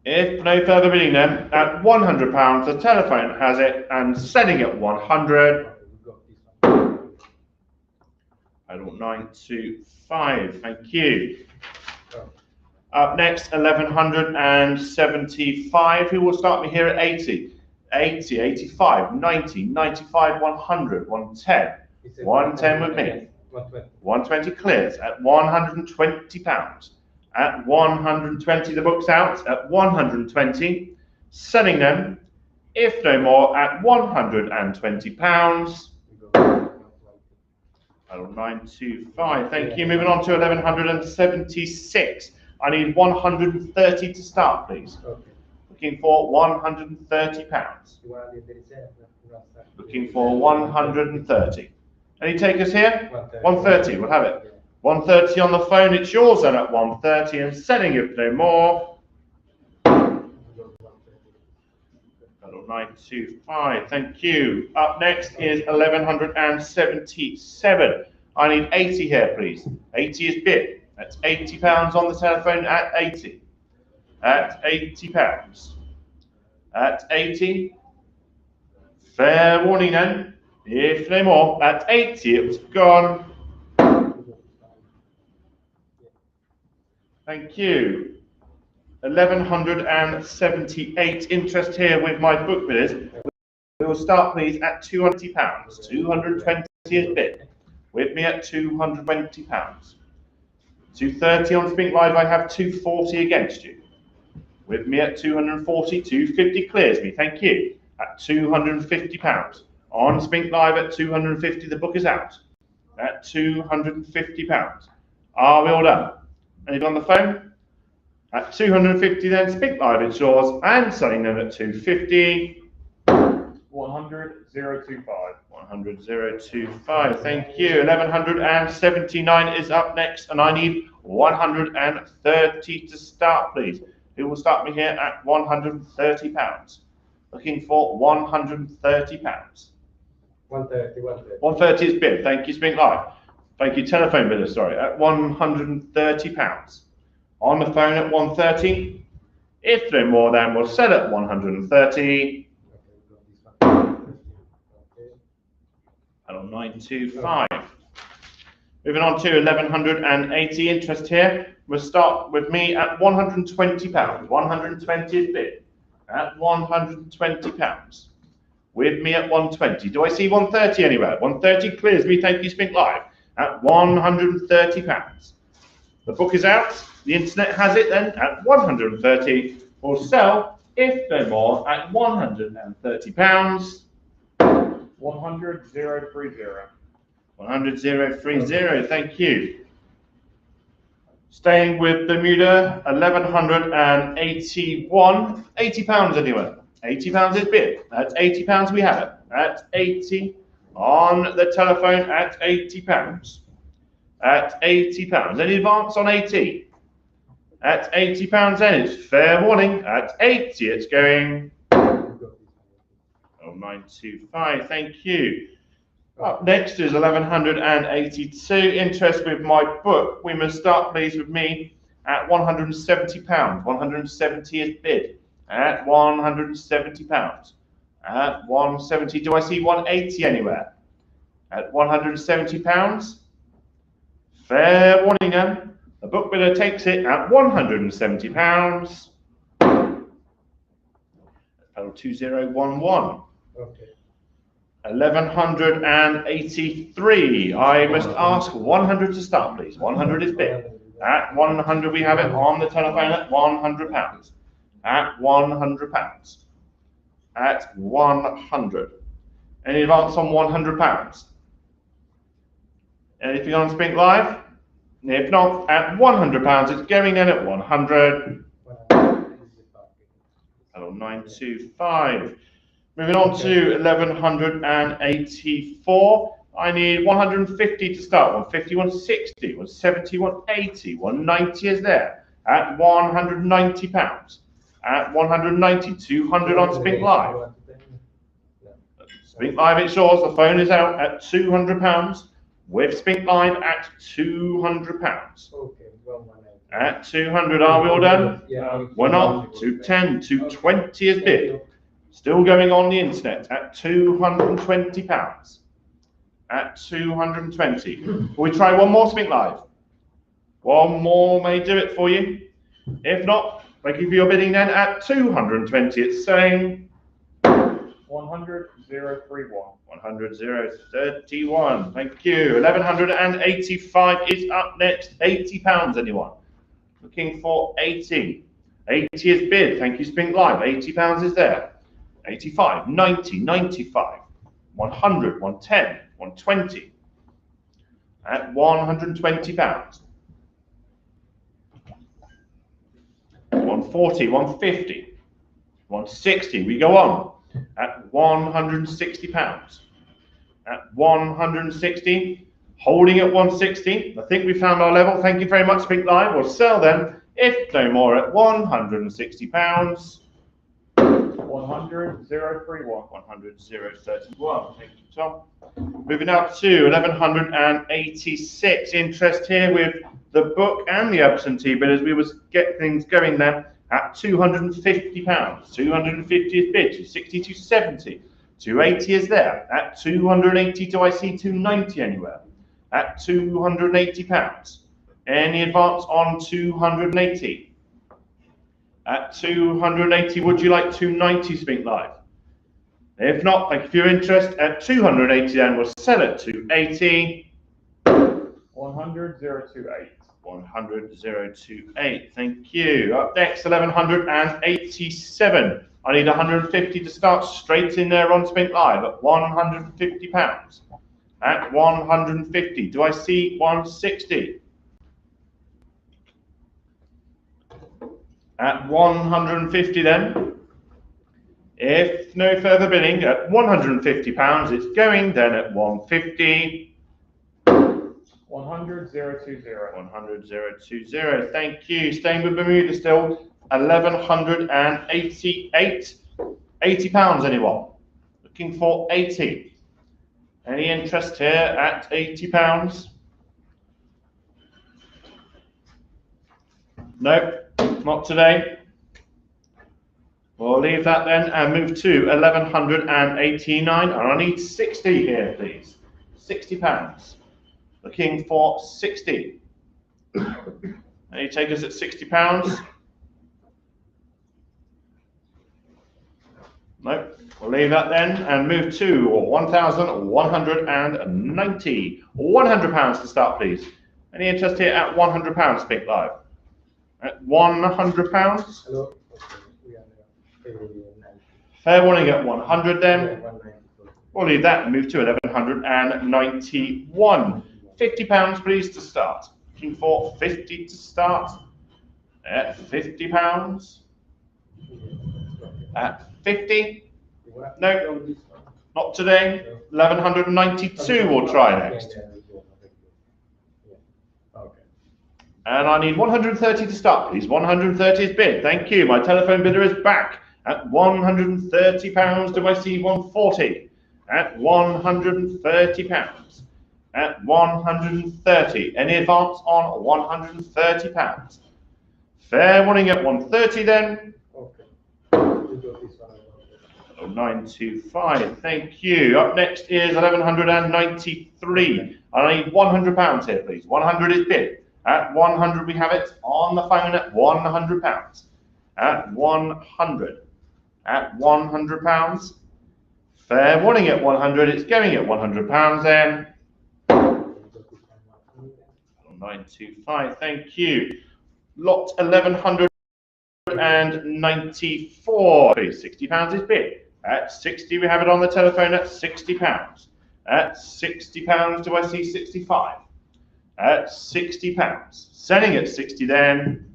E: If no further bidding then, at £100, the telephone has it, and selling at 100. 925, thank you. Up next, 1175. Who will start me here at 80? 80, 85, 90, 95, 100, 110. 110 with me. 120 clears at £120. At 120, the book's out at 120, selling them, if no more, at £120. 925, thank you. Moving on to 1176. I need 130 to start, please. Looking for £130. Looking for 130. Any takers here? 130, we'll have it. 130 on the phone, it's yours then at 130 and selling if no more. 925, thank you. Up next is 1177. I need 80 here, please. 80 is bid. That's £80 on the telephone at 80. At £80. At 80. Fair warning then. If no more, at 80 it's gone. Thank you. 1178. Interest here with my book bidders. We will start, please, at £220. 220 is bid. With me at £220. 230 on Spink Live. I have 240 against you. With me at 240. 250 clears me. Thank you. At £250. On Spink Live at 250. The book is out. At £250. Are we all done? Anyone on the phone? At 250 then, Spink Live it's yours, and selling them at 250.
B: 100, 100,025.
E: 100,025, thank you. 1179 is up next, and I need 130 to start, please. Who will start me here at £130? Looking for £130.
C: 130, 130.
E: 130 is bid. Thank you, Spink Live. Thank you, telephone bidder, sorry, at £130. On the phone at 130. If no more, then we'll sell at 130. And on 925. Moving on to 1180 interest here. We'll start with me at £120. 120 is bid. At £120. With me at 120. Do I see 130 anywhere? 130 clears me, thank you, Spink Live. At £130. The book is out. The internet has it then at 130. We'll sell, if no more, at £130.
B: 100,030.
E: 100,030, thank you. Staying with Bermuda, 1181. £80 anywhere. £80 is bid. At £80 we have it. At 80 on the telephone at £80. At £80. Any advance on 80? At £80 then it's fair warning. At 80 it's going 0925. Thank you. Up next is 1182. Interest with my book. We must start, please, with me at £170. 170 is bid. At £170. At 170. Do I see 180 anywhere? At £170. Fair warning then. The book bidder takes it at £170. Pedal 2011.
C: Okay.
E: 1183. I must ask 100 to start, please. 100 is bid. At 100 we have it on the telephone at £100. At £100. At 100. Any advance on £100? Anything on Spink Live? If not, at £100, it's going in at 100. Hello, 925. Moving on to 1184. I need 150 to start. 150, 160, 170, 180, 190 is there. At £190. At 190, 200 on Spink Live. Spink Live ensures the phone is out at £200. With Spink Live at £200.
C: Okay, well, 190.
E: At 200, are we all done?
C: Yeah.
E: We're not. 210, 220 is bid. Still going on the internet at £220. At 220. Will we try one more Spink Live? One more may do it for you. If not, thank you for your bidding then at 220. It's saying
B: 100,031.
E: 100,031. Thank you. 1185 is up next. £80 anyone? Looking for 80. 80 is bid. Thank you, Spink Live. £80 is there. 85, 90, 95, 100, 110, 120. At £120. 140, 150, 160. We go on. At £160. At 160, holding at 160. I think we found our level. Thank you very much, Spink Live. We'll sell them, if no more, at £160.
B: 100,031.
E: 100,031. Thank you, Tom. Moving up to 1186. Interest here with the book and the absentee bidders. We was get things going there at £250. 250 is bid. 260, 270. 280 is there. At 280, do I see 290 anywhere? At £280. Any advance on 280? At 280, would you like 290 Spink Live? If not, thank you for your interest. At 280, then we'll sell it to 80.
B: 100,028.
E: 100,028. Thank you. Up next, 1187. I need 150 to start straight in there on Spink Live at £150. At 150. Do I see 160? At 150 then. If no further bidding at £150, it's going then at 150.
B: 100,020.
E: 100,020. Thank you. Staying with Bermuda still. 1,188. £80, anyone? Looking for 80. Any interest here at £80? No, not today. We'll leave that then and move to 1,189. And I need 60 here, please. £60. Looking for 60. Any takers at £60? No, we'll leave that then and move to 1,190. £100 to start, please. Any interest here at £100, Spink Live? At £100?
C: Hello. Okay.
E: Fair warning at 100 then.
C: 194.
E: We'll leave that and move to 1,191. £50, please, to start. Looking for 50 to start. At £50. At 50. No, not today. 1,192 we'll try next.
C: Okay.
E: And I need 130 to start, please. 130 is bid. Thank you. My telephone bidder is back. At £130, do I see 140? At £130. At 130. Any advance on £130? Fair warning at 130 then.
C: Okay.
E: 925. Thank you. Up next is 1,193. I need £100 here, please. 100 is bid. At 100 we have it on the phone at £100. At 100. At £100. Fair warning at 100. It's going at £100 then. 925. Thank you. Lot 1,194. £60 is bid. At 60 we have it on the telephone at £60. At £60 do I see 65? At £60. Selling at 60 then.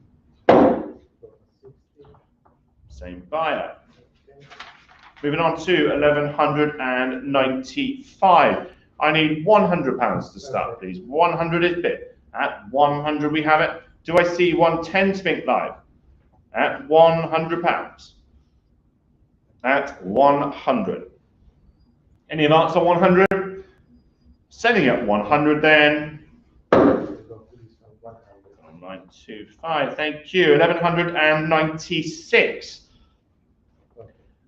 E: Same buyer. Moving on to 1,195. I need £100 to start, please. 100 is bid. At 100 we have it. Do I see 110 Spink Live? At £100. At 100. Any advance on 100? Selling at 100 then. 925. Thank you. 1,196.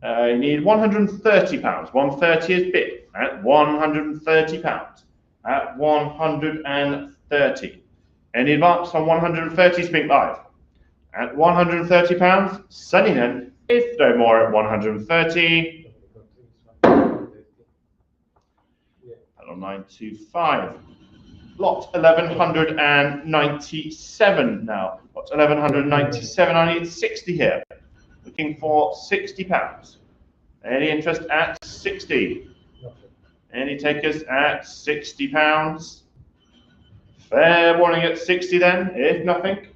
E: You need £130. 130 is bid. At £130. At 130. Any advance on 130 Spink Live? At £130. Selling then, if no more at 130. 925. Lot 1,197 now. Lot 1,197. I need 60 here. Looking for £60. Any interest at 60? Any takers at £60? Fair warning at 60 then, if nothing.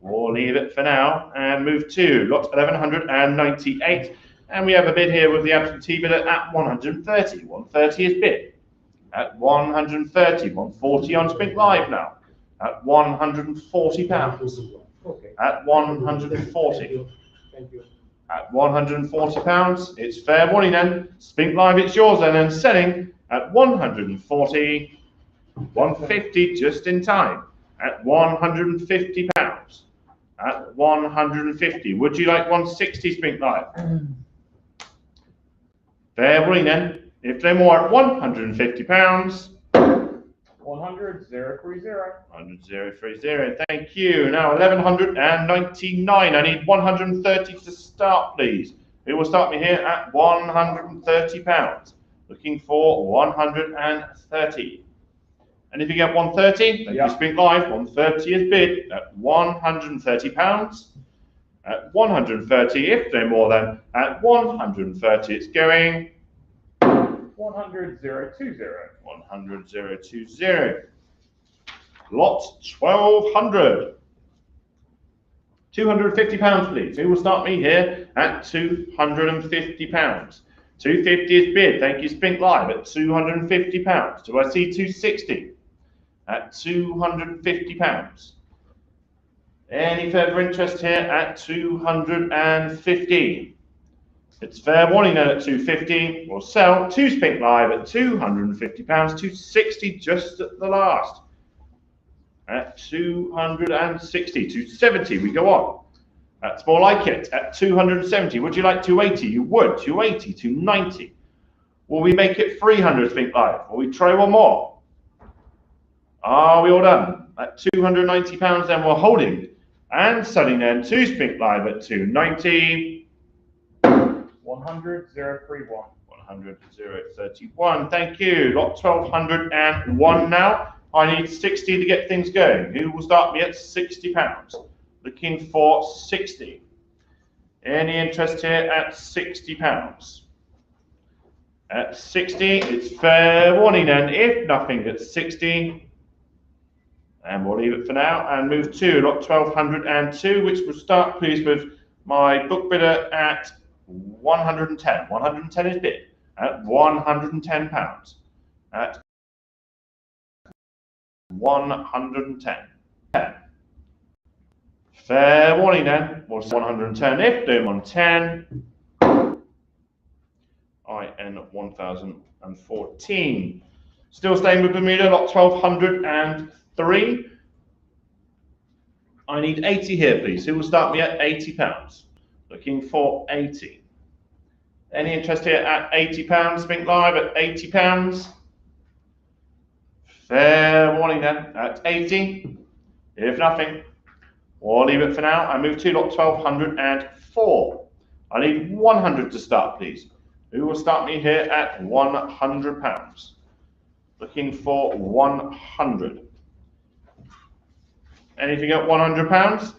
E: We'll leave it for now and move to lot 1,198. And we have a bid here with the absentee bidder at 130. 130 is bid. At 130, 140 on Spink Live now. At £140.
C: Okay.
E: At 140.
C: Thank you.
E: At £140, it's fair warning then. Spink Live, it's yours then, and selling at 140. 150 just in time. At £150. At 150. Would you like 160 Spink Live? Fair warning then. If no more at £150.
B: 100,030.
E: 100,030. Thank you. Now 1,199. I need 130 to start, please. Who will start me here at £130? Looking for 130. And if you get 130, thank you, Spink Live. 130 is bid at £130. At 130, if no more than at 130, it's going.
B: 100,020.
E: 100,020. Lot 1,200. £250, please. Who will start me here at £250? 250 is bid. Thank you, Spink Live at £250. Do I see 260 at £250? Any further interest here at 250? It's fair warning then at 250. We'll sell to Spink Live at £250. 260 just at the last. At 260, 270, we go on. That's more like it. At 270, would you like 280? You would. 280, 290. Will we make it 300, Spink Live? Will we try one more? Are we all done? At £290, then we're holding and selling then to Spink Live at 290.
B: 100,031.
E: 100,031. Thank you. Lot 1201 now. I need 60 to get things going. Who will start me at £60? Looking for 60. Any interest here at £60? At 60, it's fair warning then. If nothing at 60, and we'll leave it for now and move to lot 1202, which will start, please, with my book bidder at 110. 110 is bid at £110. At 110. Fair warning then. What's 110? If doing 110, IN 1014. Still staying with Bermuda, lot 1203. I need 80 here, please. Who will start me at £80? Looking for 80. Any interest here at £80? Spink Live at £80. Fair warning then at 80. If nothing, we'll leave it for now. I move to lot 1204. I need 100 to start, please. Who will start me here at £100? Looking for 100. Anything at £100?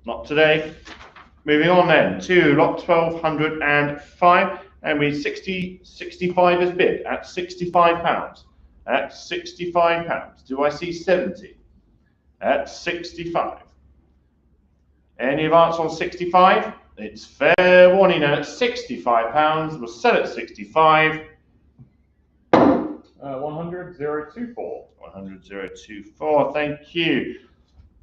E: Not today. Moving on then to lot 1205, and we 65 is bid at £65. At £65. Do I see 70? At 65. Any advance on 65? It's fair warning now at £65. We'll sell at 65.
B: 100,024.
E: 100,024. Thank you.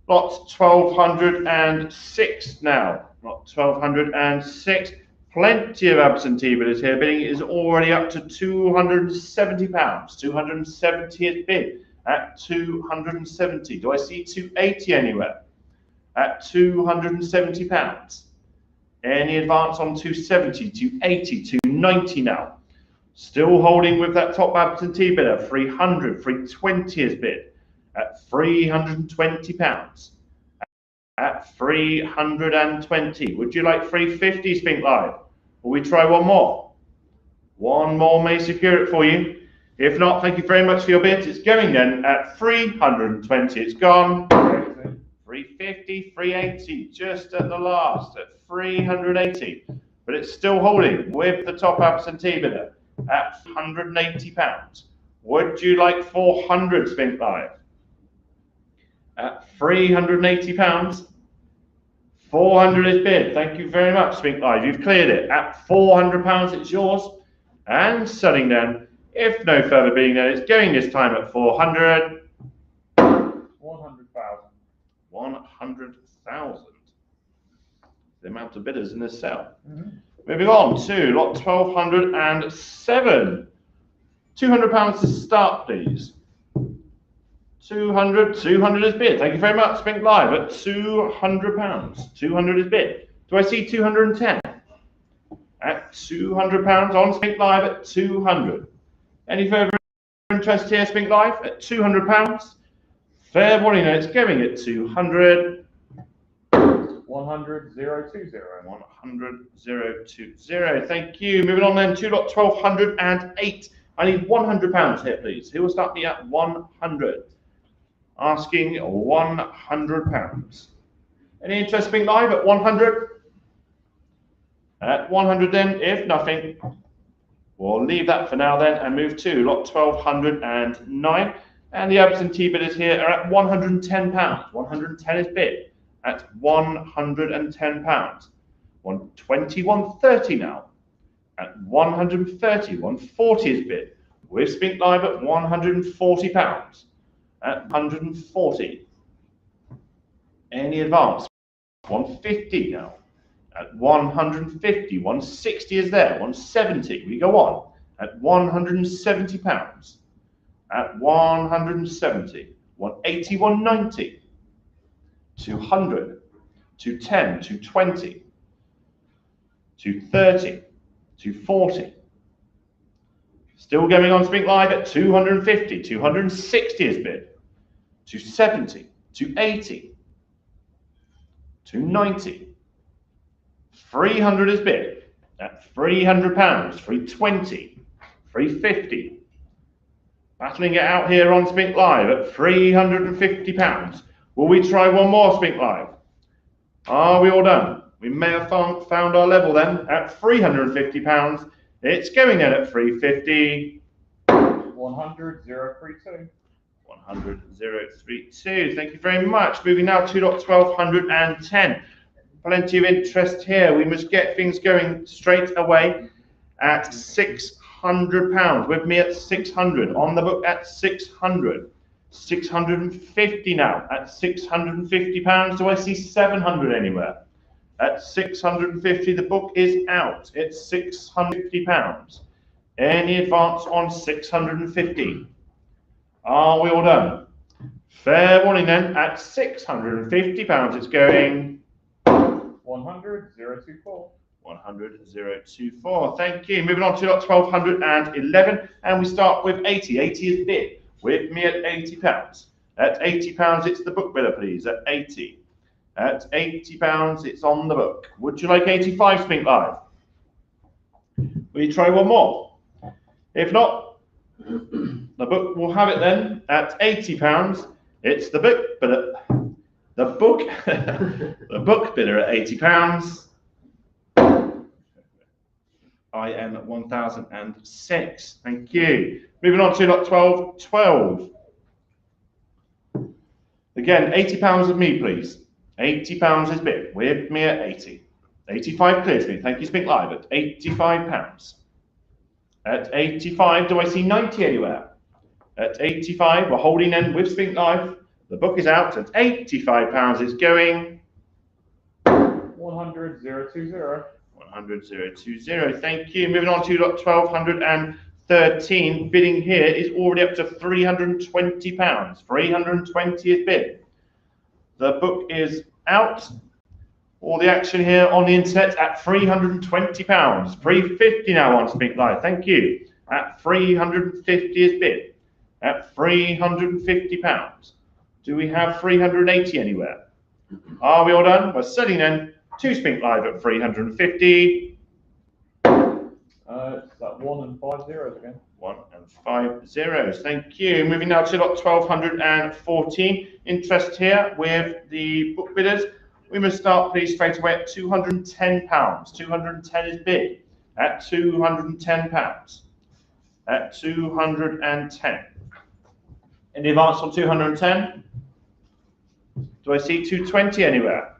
E: Lot 1206 now. Lot 1206. Plenty of absentee bidders here. Bidding is already up to £270. 270 is bid at 270. Do I see 280 anywhere? At £270. Any advance on 270, 280, 290 now. Still holding with that top absentee bidder. 300, 320 is bid at £320. At 320. Would you like 350, Spink Live? Will we try one more? One more may secure it for you. If not, thank you very much for your bid. It's going then at 320. It's gone. 350, 380, just at the last at 380. But it's still holding with the top absentee bidder at £180. Would you like 400, Spink Live? At £380. 400 is bid. Thank you very much, Spink Live. You've cleared it. At £400, it's yours. And selling then, if no further bidding, then it's going this time at 400.
B: 100,000.
E: 100,000. The amount of bidders in this sale. Moving on to lot 1207. £200 to start, please. 200 is bid. Thank you very much, Spink Live at £200. 200 is bid. Do I see 210? At £200 on Spink Live at 200. Any further interest here, Spink Live at £200? Fair warning, it's going at 200.
B: 100,020.
E: 100,020. Thank you. Moving on then to lot 1208. I need £100 here, please. Who will start me at 100? Asking £100. Any interest, Spink Live at 100? At 100 then, if nothing, we'll leave that for now then and move to lot 1209. And the absentee bidders here are at £110. 110 is bid at £110. 120, 130 now at 130. 140 is bid with Spink Live at £140 at 140. Any advance? 150 now at 150. 160 is there. 170. We go on at £170 at 170. 180, 190. 200, 210, 220, 230, 240. Still going on Spink Live at 250. 260 is bid. 270, 280, 290. 300 is bid at £300. 320, 350. Battling it out here on Spink Live at £350. Will we try one more Spink Live? Are we all done? We may have found our level then at £350. It's going in at 350.
B: 100, 032.
E: 100, 032. Thank you very much. Moving now to lot 1210. Plenty of interest here. We must get things going straight away at £600. With me at 600. On the book at 600. 650 now at £650. Do I see 700 anywhere? At 650, the book is out. It's £650. Any advance on 650? Are we all done? Fair warning then, at £650 it's going
B: 100, 024.
E: 100, 024. Thank you. Moving on to lot 1211, and we start with 80. 80 is bid. With me at £80. At £80, it's the book bidder, please. At 80. At £80, it's on the book. Would you like 85 Spink Live? Will you try one more? If not, the book will have it then at £80. It's the book bidder. The book, the book bidder at £80. I am at 1006. Thank you. Moving on to lot 1212. Again, £80 of me, please. £80 is bid. With me at 80. 85 clears me. Thank you, Spink Live at £85. At 85, do I see 90 anywhere? At 85, we're holding in with Spink Live. The book is out at £85. It's going
B: 100, 020.
E: 100, 020. Thank you. Moving on to lot 1213. Bidding here is already up to £320. 320 is bid. The book is out. All the action here on the internet at £320. 350 now on Spink Live. Thank you. At 350 is bid. At £350. Do we have 380 anywhere? Are we all done? We're selling then to Spink Live at 350.
B: It's that 1 and 5 zeros again.
E: 1 and 5 zeros. Thank you. Moving now to lot 1214. Interest here with the book bidders. We must start, please, straight away at £210. 210 is bid at £210. At 210. Any advance on 210? Do I see 220 anywhere?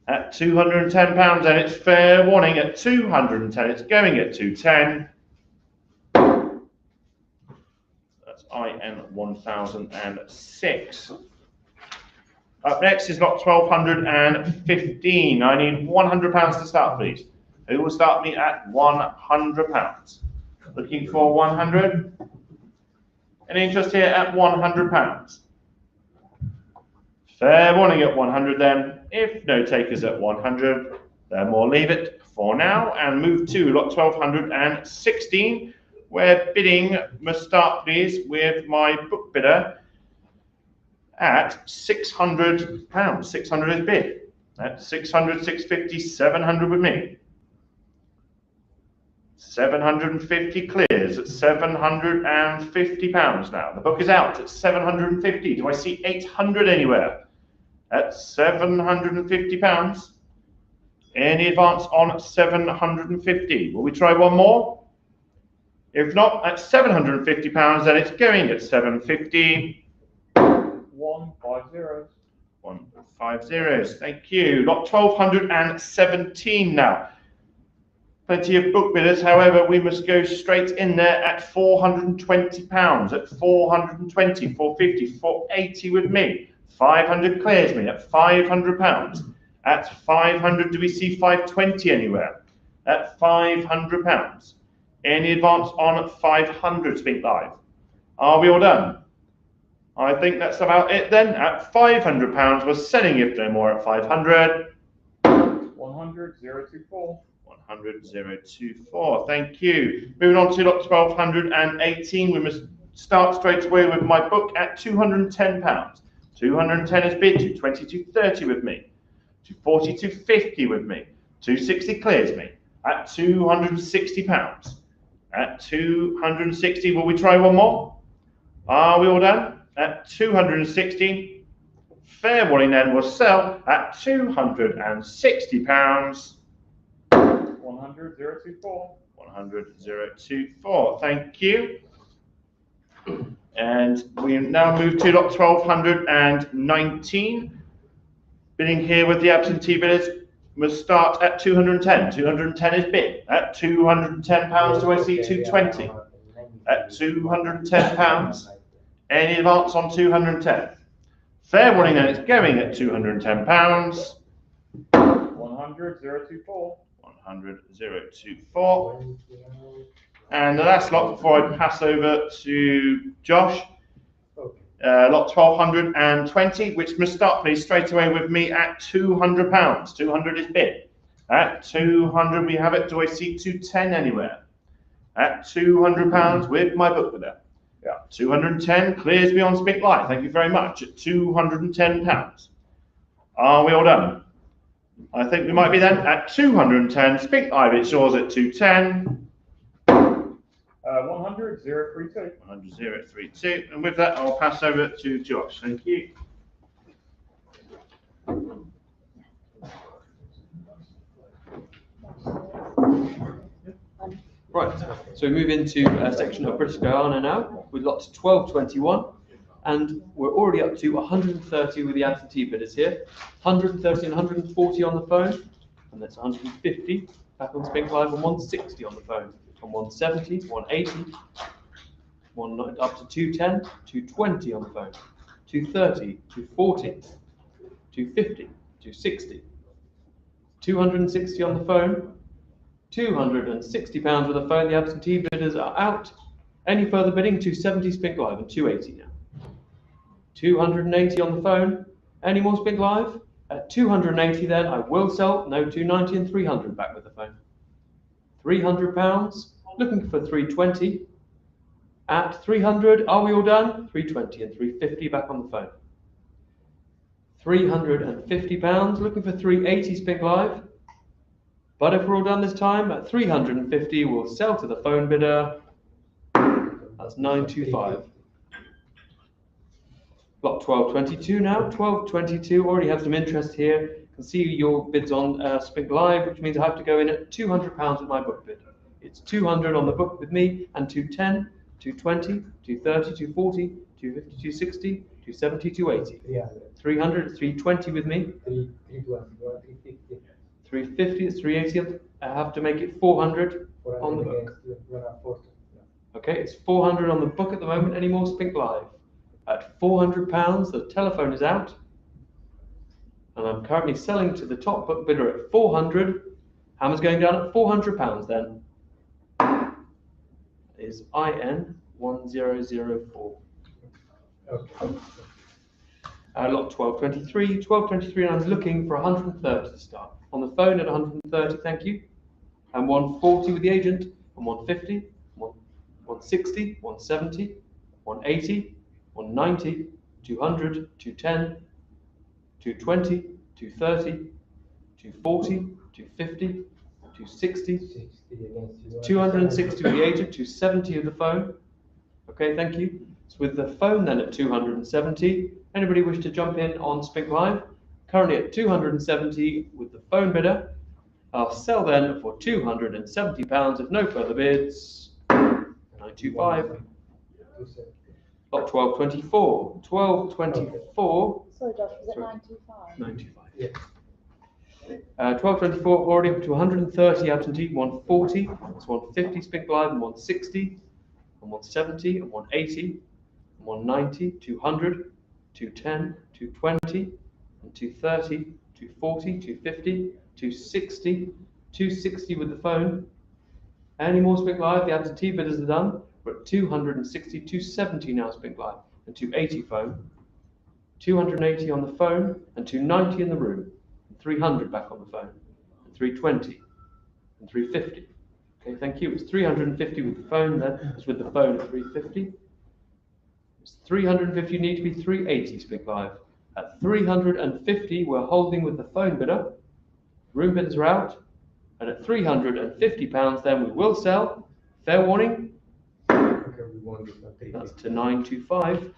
E: At £210, and it's fair warning at 210. It's going at 210. That's IN 1006. Up next is lot 1215. I need £100 to start, please. Who will start me at £100? Looking for 100. Any interest here at £100? Fair warning at 100 then. If no takers at 100, then we'll leave it for now and move to lot 1216, where bidding must start, please, with my book bidder at £600. 600 is bid. At 600, 650, 700 with me. 750 clears at £750 now. The book is out at 750. Do I see 800 anywhere? At £750. Any advance on 750? Will we try one more? If not, at £750, then it's going at 750.
B: 150.
E: 150, thank you. Lot 1217 now. Plenty of book bidders, however, we must go straight in there at £420. At 420, 450, 480 with me. 500 clears me at £500. At 500, do we see 520 anywhere? At £500. Any advance on 500, Spink Live? Are we all done? I think that's about it then. At £500, we're selling if no more at 500.
B: 100, 024.
E: 100, 024. Thank you. Moving on to lot 1218. We must start straight away with my book at £210. 210 is bid. 220, 230 with me. 240, 250 with me. 260 clears me at £260. At 260, will we try one more? Are we all done? At 260, fair warning then, will sell at £260.
B: 100, 024.
E: 100, 024. Thank you. And we now move to lot 1219. Bidding here with the absentee bidders must start at 210. 210 is bid. At £210, do I see 220? At £210. Any advance on 210? Fair warning then, it's going at £210.
B: 100, 024.
E: 100, 024. And the last lot before I pass over to Josh, lot 1220, which must start please straight away with me at £200. 200 is bid. At 200 we have it. Do I see 210 anywhere? At £200 with my book bidder. Yeah, 210 clears me on Spink Live. Thank you very much. At £210. Are we all done? I think we might be then at 210. Spink Live, it's yours at 210.
B: 100, 032.
E: 100, 032. And with that, I'll pass over to Josh. Thank you.
G: Right, so we move into a section of British Guyana now with lots 1221, and we're already up to 130 with the absentee bidders here, 130 and 140 on the phone, and that's 150 back on Spink Live, and 160 on the phone, and 170, 180, up to 210, 220 on the phone, 230, 240, 250, 260, 260 on the phone, £260 with the phone. The absentee bidders are out. Any further bidding? 270 Spink Live and 280 now. 280 on the phone. Any more Spink Live? At 280 then I will sell. No, 290 and 300 back with the phone. £300. Looking for 320. At 300, are we all done? 320 and 350 back on the phone. £350. Looking for 380 Spink Live. But if we're all done this time, at 350, we'll sell to the phone bidder. That's 925. Lot 1222 now. 1222, already have some interest here. You can see your bids on Spink Live, which means I have to go in at £200 with my book bid. It's 200 on the book with me, and 210, 220, 230, 240, 250, 260, 270, 280. 300, 320 with me. 350 is 380. I have to make it 400 on the book. Okay, it's 400 on the book at the moment. Any more Spink Live? At £400, the telephone is out. And I'm currently selling to the top book bidder at 400. Hammer's going down at £400 then. Is IN 1004.
C: Okay.
G: Lot 1223. 1223, and I'm looking for 130 to start. On the phone at 130, thank you. And 140 with the agent, and 150, 160, 170, 180, 190, 200, 210, 220, 230, 240, 250, 260, 260 with the agent, 270 with the phone. Okay, thank you. So with the phone then at 270, anybody wish to jump in on Spink Live? Currently at 270 with the phone bidder. I'll sell then for £270 if no further bids. 925. Lot 1224. 1224.
F: Sorry, Josh, was it
G: Sorry.
F: 925?
G: 925.
C: Yeah.
G: 1224 already up to 130 absentee, 140, that's 150 Spink Live, and 160, and 170, and 180, and 190, 200, 210, 220, and 230, 240, 250, 260, 260 with the phone. Any more Spink Live? The absentee bidders are done. We're at 260, 270 now Spink Live, and 280 phone, 280 on the phone, and 290 in the room, and 300 back on the phone, and 320, and 350. Okay, thank you. It's 350 with the phone then. It's with the phone at 350. It's 350, you need to be 380 Spink Live. At 350, we're holding with the phone bidder. Room bidders are out. And at £350, then we will sell. Fair warning,
C: Okay, we won this one.
G: that's to 925.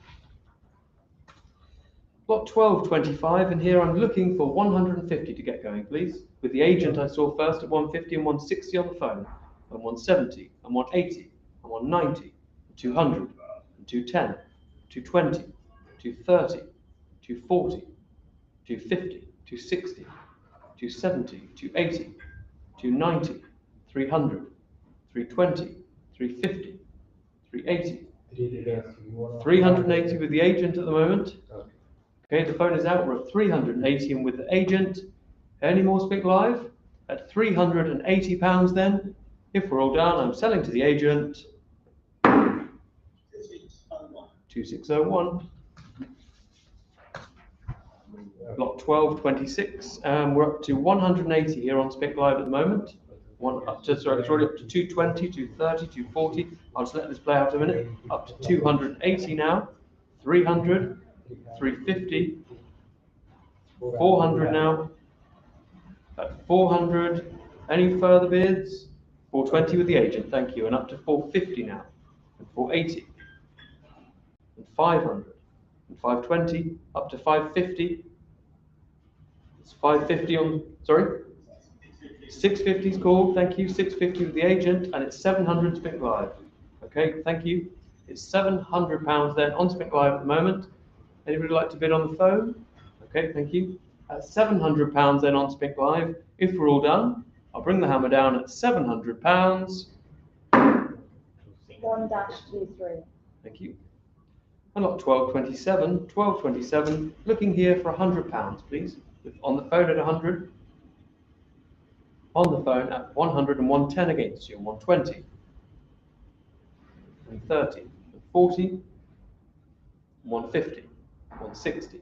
G: Lot 1225, and here I'm looking for 150 to get going, please. With the agent I saw first at 150 and 160 on the phone, and 170, and 180, and 190, and 200, and 210, 220, 230, 240, 250, 260, 270, 280, 290, 300, 320, 350, 380, 380 with the agent at the moment. Okay, the phone is out. We're at 380 and with the agent. Any more Spink Live? At £380 then. If we're all done, I'm selling to the agent. 2601. Lot 1226. We're up to 180 here on Spink Live at the moment. It's already up to 220, 230, 240. I'll just let this play out a minute. Up to 280 now. 300, 350, 400 now. At 400. Any further bids? 420 with the agent, thank you. And up to 450 now. And 480. And 500. And 520. Up to 550. It's 550 on, sorry? 650 is called, thank you. 650 with the agent, and it's 700 Spink Live. Okay, thank you. It's £700 then on Spink Live at the moment. Anybody like to bid on the phone? Okay, thank you. At £700 then on Spink Live. If we're all done, I'll bring the hammer down at £700.
F: 1-23.
G: Thank you. And lot 1227, 1227, looking here for £100, please. On the phone at 100. On the phone at 100 and 110 against you, and 120. And 30, and 40, 150, 160,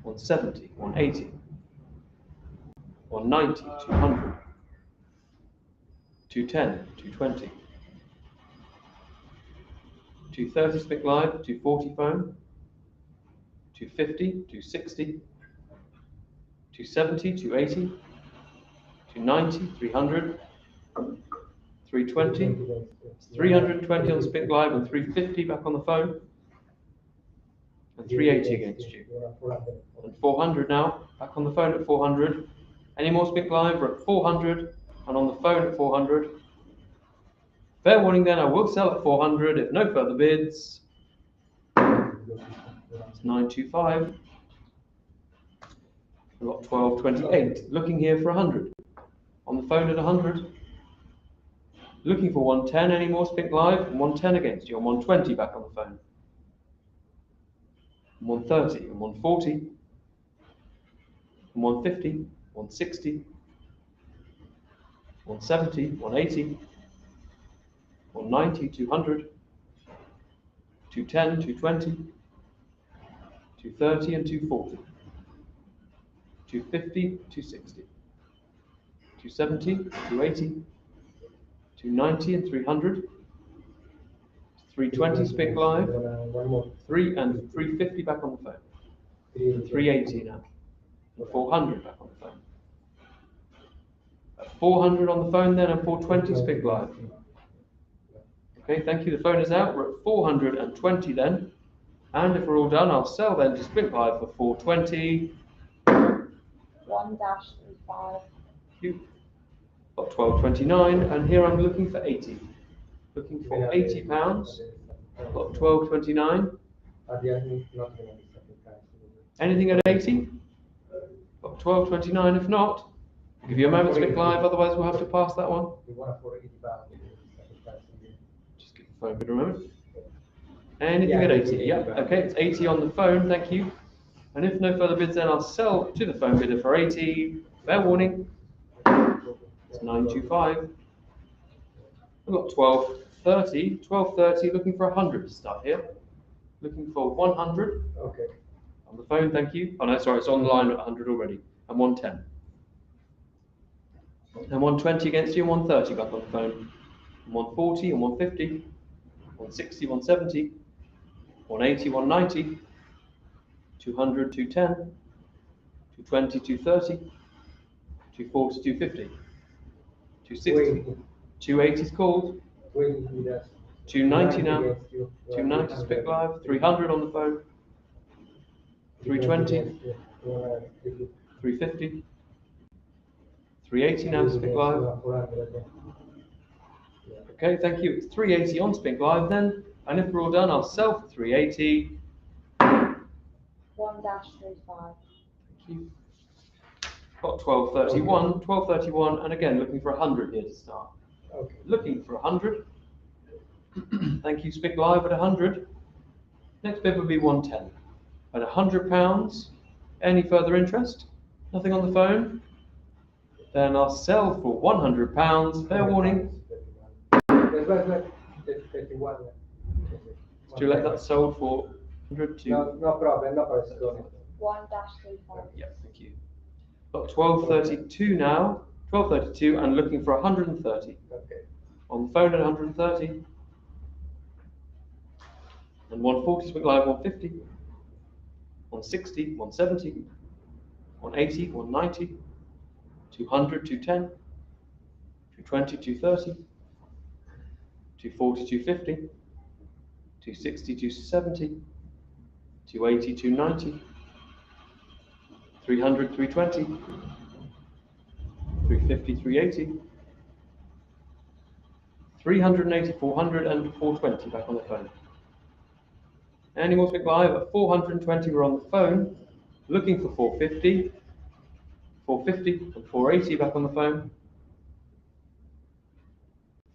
G: 170, 180, 190, 200, 210, 220, 230 Spink Live, 240 phone, 250, 260, 270, 280, 290, 300, 320, 320 on Spink Live, and 350 back on the phone, and 380 against you. And 400 now, back on the phone at 400. Any more Spink Live? We're at 400, and on the phone at 400. Fair warning then, I will sell at 400 if no further bids. It's 925. Lot 1228, looking here for 100. On the phone at 100. Looking for 110, any more Spink Live? And 110 against you, and 120 back on the phone. And 130, and 140, and 150, 160, 170, 180, 190, 200, 210, 220, 230 and 240, 250, 260, 270, 280, 290 and 300, 320 Spink Live, 3 and 350 back on the phone, and 380 now, and 400 back on the phone. At 400 on the phone then, and 420 Spink Live. Okay, thank you. The phone is out. We're at 420 then. And if we're all done, I'll sell then to Spink Live for 420.
F: 1-35.
G: Thank you. Got 1229, and here I'm looking for 80. looking for £80. Lot 12.29. Anything at 80? Lot 12.29. If not, I'll give you a moment to click live. Otherwise, we'll have to pass that one. Just give the phone bidder a moment. Anything at 80? Yep. Okay, it's 80 on the phone. Thank you. And if no further bids, then I'll sell to the phone bidder for 80. Fair warning. It's 925. We've got 12.30. 12.30. Looking for 100 to start here. Looking for 100.
C: Okay.
G: On the phone, thank you. Oh no, sorry, it's on the line at 100 already. And 110. And 120 against you, and 130 back on the phone. And 140 and 150. 160, 170. 180, 190. 200, 210. 220, 230. 240, 250. 260. 280 is called. 290 now. 290 Spink live. 300 on the phone. 320. 350. 380 now Spink live. Okay, thank you. It's 380 on Spink live then. And if we're all done, I'll sell for 380.
F: 1-35.
G: Thank you. Got 12.31. 12.31. And again, looking for 100 here to start.
C: Okay.
G: Looking for 100. Thank you, Spink live at 100. Next bid would be 110. At £100. Any further interest? Nothing on the phone? Then I'll sell for £100. Fair warning. Did you let that sold for 100 to?
C: No problem, no problem.
F: 1-35.
G: Yeah, thank you. Got 12.32 now. 12.32 and looking for 130.
C: Okay.
G: On the phone at 130. And 140 Spink live 150. 160, 170. 180, 190. 200, 210. 220, 230. 240, 250. 260, 270. 280, 290. 300, 320. 350, 380. 380, 400 and 420 back on the phone. Any more Spink live at 420 we're on the phone. Looking for 450. 450 and 480 back on the phone.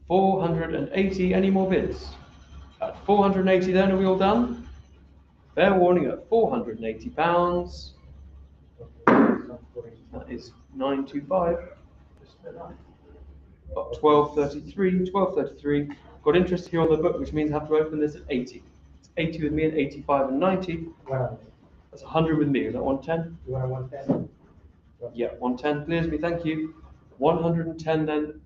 G: 480, any more bids? At 480 then, are we all done? Fair warning at £480. That is 925. Got 12.33, 12.33. Got interest here on the book, which means I have to open this at 80. It's 80 with me and 85 and 90. That's 100 with me. Is that 110?
C: You want 110?
G: Yeah, 110 clears me, thank you. 110 then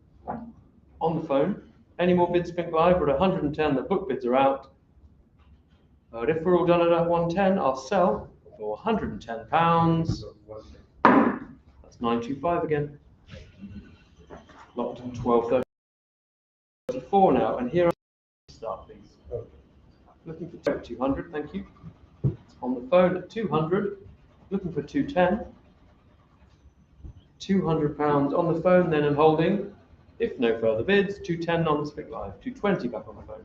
G: on the phone. Any more bids Spink live? We're at 110, the book bids are out. But if we're all done at 110, I'll sell for £110. That's 925 again. Lot 12.34 now, and here are start please. Looking for 200, thank you. On the phone at 200, looking for 210. £200 on the phone then and holding. If no further bids, 210 on the Spink live. 220 back on the phone.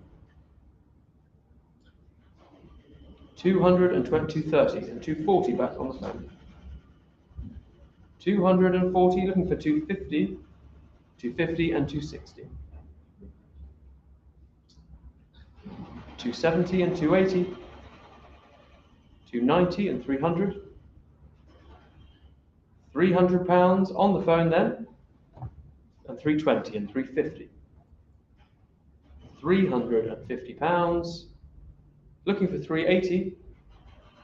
G: 200 and 230 and 240 back on the phone. 240 looking for 250, 250 and 260. 270 and 280. 290 and 300. £300 on the phone then, and 320 and 350. £350. Looking for 380,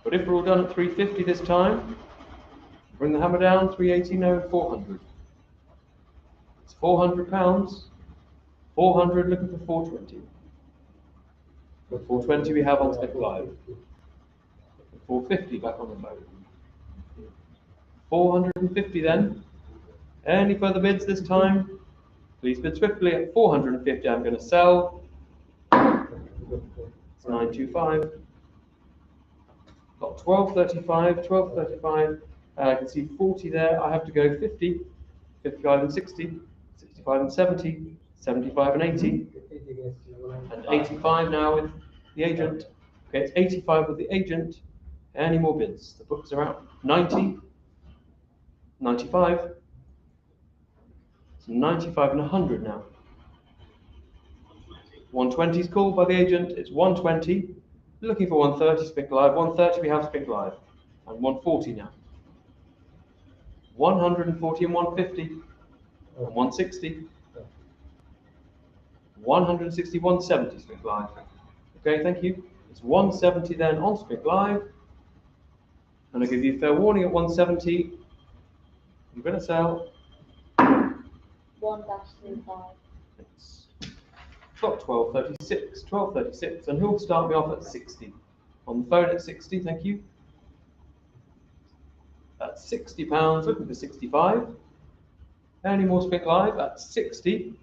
G: but if we're all done at 350 this time, bring the hammer down. 380, no, 400. It's £400. 400 looking for 420. For 420 we have on Spink live. 450 back on the phone. 450 then. Any further bids this time? Please bid swiftly at 450. I'm going to sell. It's 925. Got 1235, 1235. I can see 40 there. I have to go 50, 55 and 60, 65 and 70, 75 and 80. And 85 now with the agent. Okay, it's 85 with the agent. Any more bids? The books are out. 90. 95. It's 95 and 100 now. 120 is called by the agent. It's 120. Looking for 130 Spink Live. 130 we have Spink Live. And 140 now. 140 and 150. And 160. 160, 170 Spink Live. Okay, thank you. It's 170 then on Spink Live. And I'll give you fair warning at 170. I'm going to sell.
F: 1-35.
G: It's got 1236, 1236, and who'll start me off at 60? On the phone at 60, thank you. At £60, looking for 65. Any more Spink Live at 60?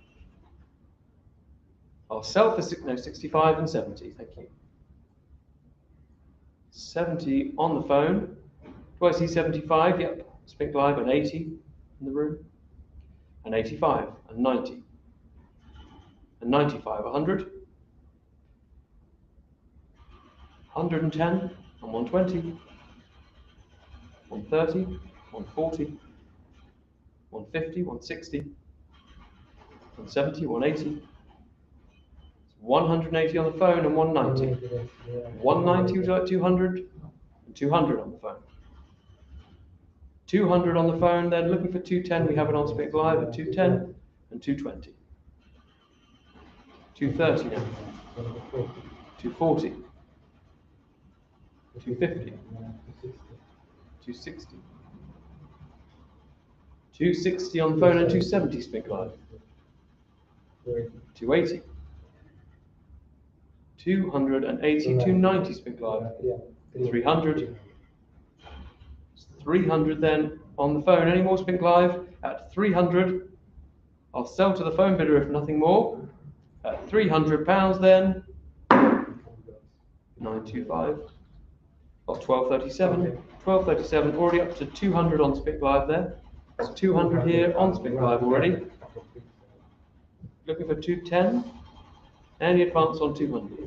G: I'll sell for 65 and 70, thank you. 70 on the phone. Do I see 75? Yep. Spink Live at 80 in the room. And 85 and 90. And 95, 100. 110 and 120. 130, 140. 150, 160. 170, 180. 180 on the phone and 190. 190, would you like 200? And 200 on the phone. 200 on the phone, then looking for 210, we have it on Spink Live at 210 and 220. 230 now. 240. 250. 260. 260 on the phone and 270 Spink Live. 280. 280, 290 Spink Live. 300. 300 then on the phone. Any more Spink Live at 300? I'll sell to the phone bidder if nothing more. At £300 then. 925. Got 1237. 1237 already up to 200 on Spink Live there. It's 200 here on Spink Live already. Looking for 210. Any advance on 200?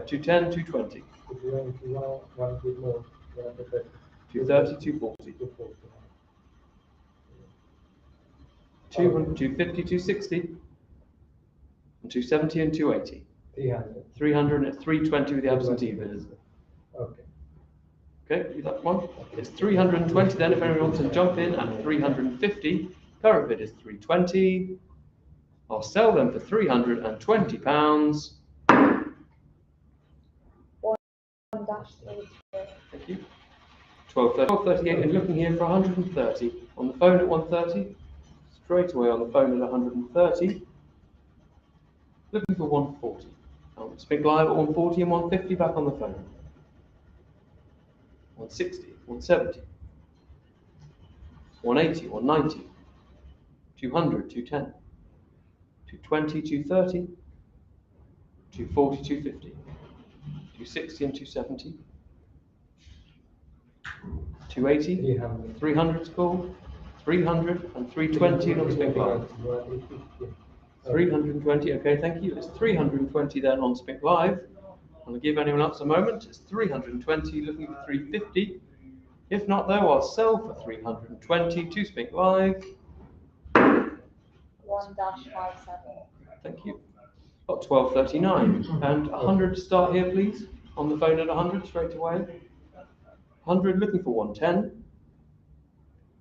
G: 210, 220. 230, 240. 200, 250, 260. And 270 and 280. 300 and 320 with the absentee bidders. Okay, leave that one. It's 320 then if anyone wants to jump in at 350. Current bid is 320. I'll sell them for £320.
F: 1-33.
G: Thank you. 1238 and looking here for 130. On the phone at 130. Straight away on the phone at 130. Looking for 140. Spink Live at 140 and 150 back on the phone. 160, 170. 180, 190. 200, 210. 220, 230. 240, 250. 260 and 270. 280, 300 is called. 300 and 320 on Spink Live. 320, okay, thank you. It's 320 then on Spink Live. I'll give anyone else a moment. It's 320, looking for 350. If not, though, I'll sell for 320 to Spink Live.
F: 1-57.
G: Thank you. Got 1239 and 100 to start here, please. On the phone at 100 straight away. 100 looking for 110.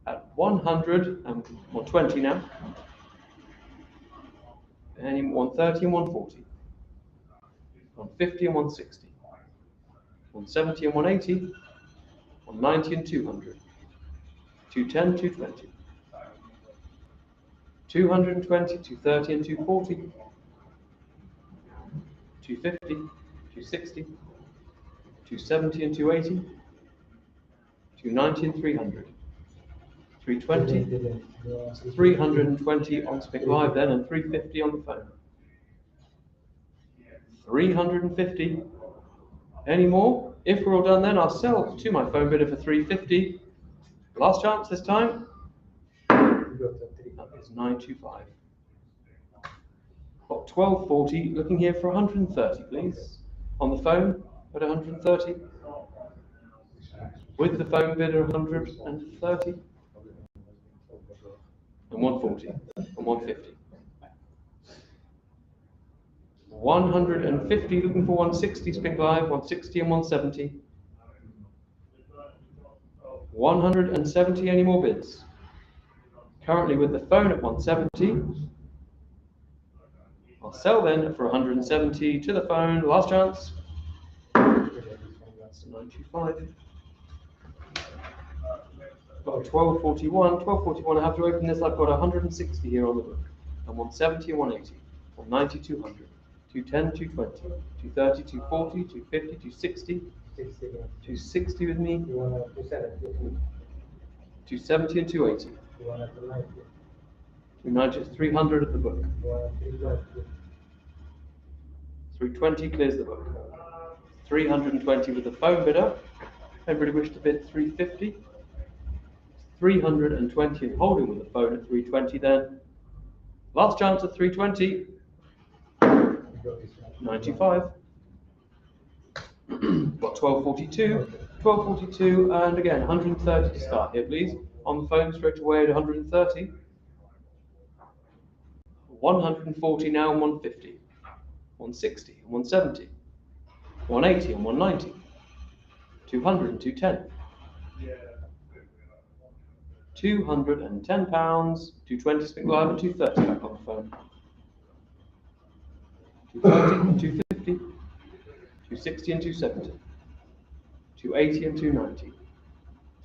G: At 100 and 120 now. And 130 and 140. 150 and 160. 170 and 180. 190 and 200. 210, 220. 220, 230 and 240. 250, 260. 270 and 280. 290 and 300. 320. 320 on Spink Live then and 350 on the phone. 350. Any more? If we're all done then, I'll sell to my phone bidder for 350. Last chance this time. That is 925. Got 1240, looking here for 130, please. On the phone at 130. With the phone bid at 130. And 140 and 150. 150, looking for 160, Spink Live, 160 and 170. 170, any more bids? Currently with the phone at 170. I'll sell then for 170 to the phone, last chance. That's 925. Got a 1241, I have to open this, I've got 160 here on the book. And 170 and 180, 190, 200. 210, 220, 230, 240, 250, 260, 260 with me, 270 and 280, 290, 300 at the book, 320 clears the book, 320 with the phone bidder. Everybody wish to bid 350, 320 and holding with the phone at 320 then. Last chance at 320. 95. Got 1242, and again 130 to start here, please. On the phone straight away at 130. 140 now and 150. 160 and 170. 180 and 190. 200 and 210. 210 pounds, 220 Spink Live and 230 back on the phone. 230, 250, 260 and 270, 280 and 290,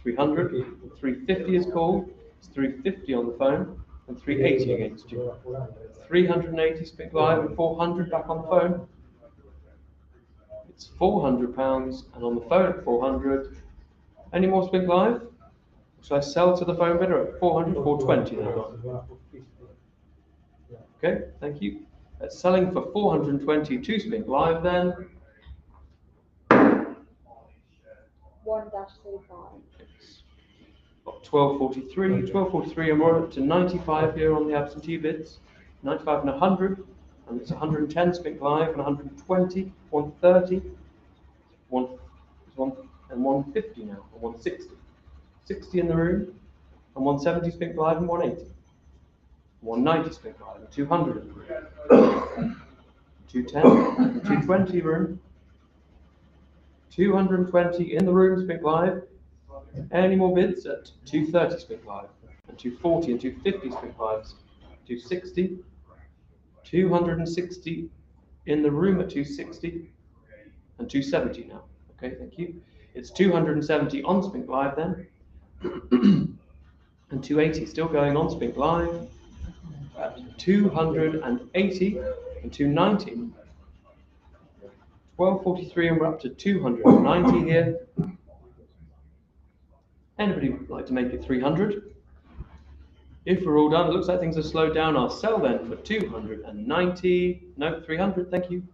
G: 300, 350 is called, it's 350 on the phone, and 380 against you. 380 Spink Live and 400 back on the phone. It's 400 pounds, and on the phone at 400. Any more Spink Live? Shall I sell to the phone bidder at 400, 420 now? Okay, thank you. That's selling for 420 to Spink Live then.
F: 1-35.
G: Got 1243, and we're up to 95 here on the absentee bids. 95 and 100, and it's 110 Spink Live and 120, 130, and 150 now, and 160. 60 in the room, and 170 Spink Live and 180. 190 Spink Live and 200 in the room. 210 and 220 room. 220 in the room Spink Live. Any more bids at 230 Spink Live, and 240 and 250 Spink Lives. 260. 260 in the room at 260 and 270 now. Okay, thank you. It's 270 on Spink Live then. And 280 still going on Spink Live at 280 and 290. 1243 and we're up to 290 here. Anybody like to make it 300? If we're all done, it looks like things have slowed down. I'll sell then for 290. No, 300, thank you.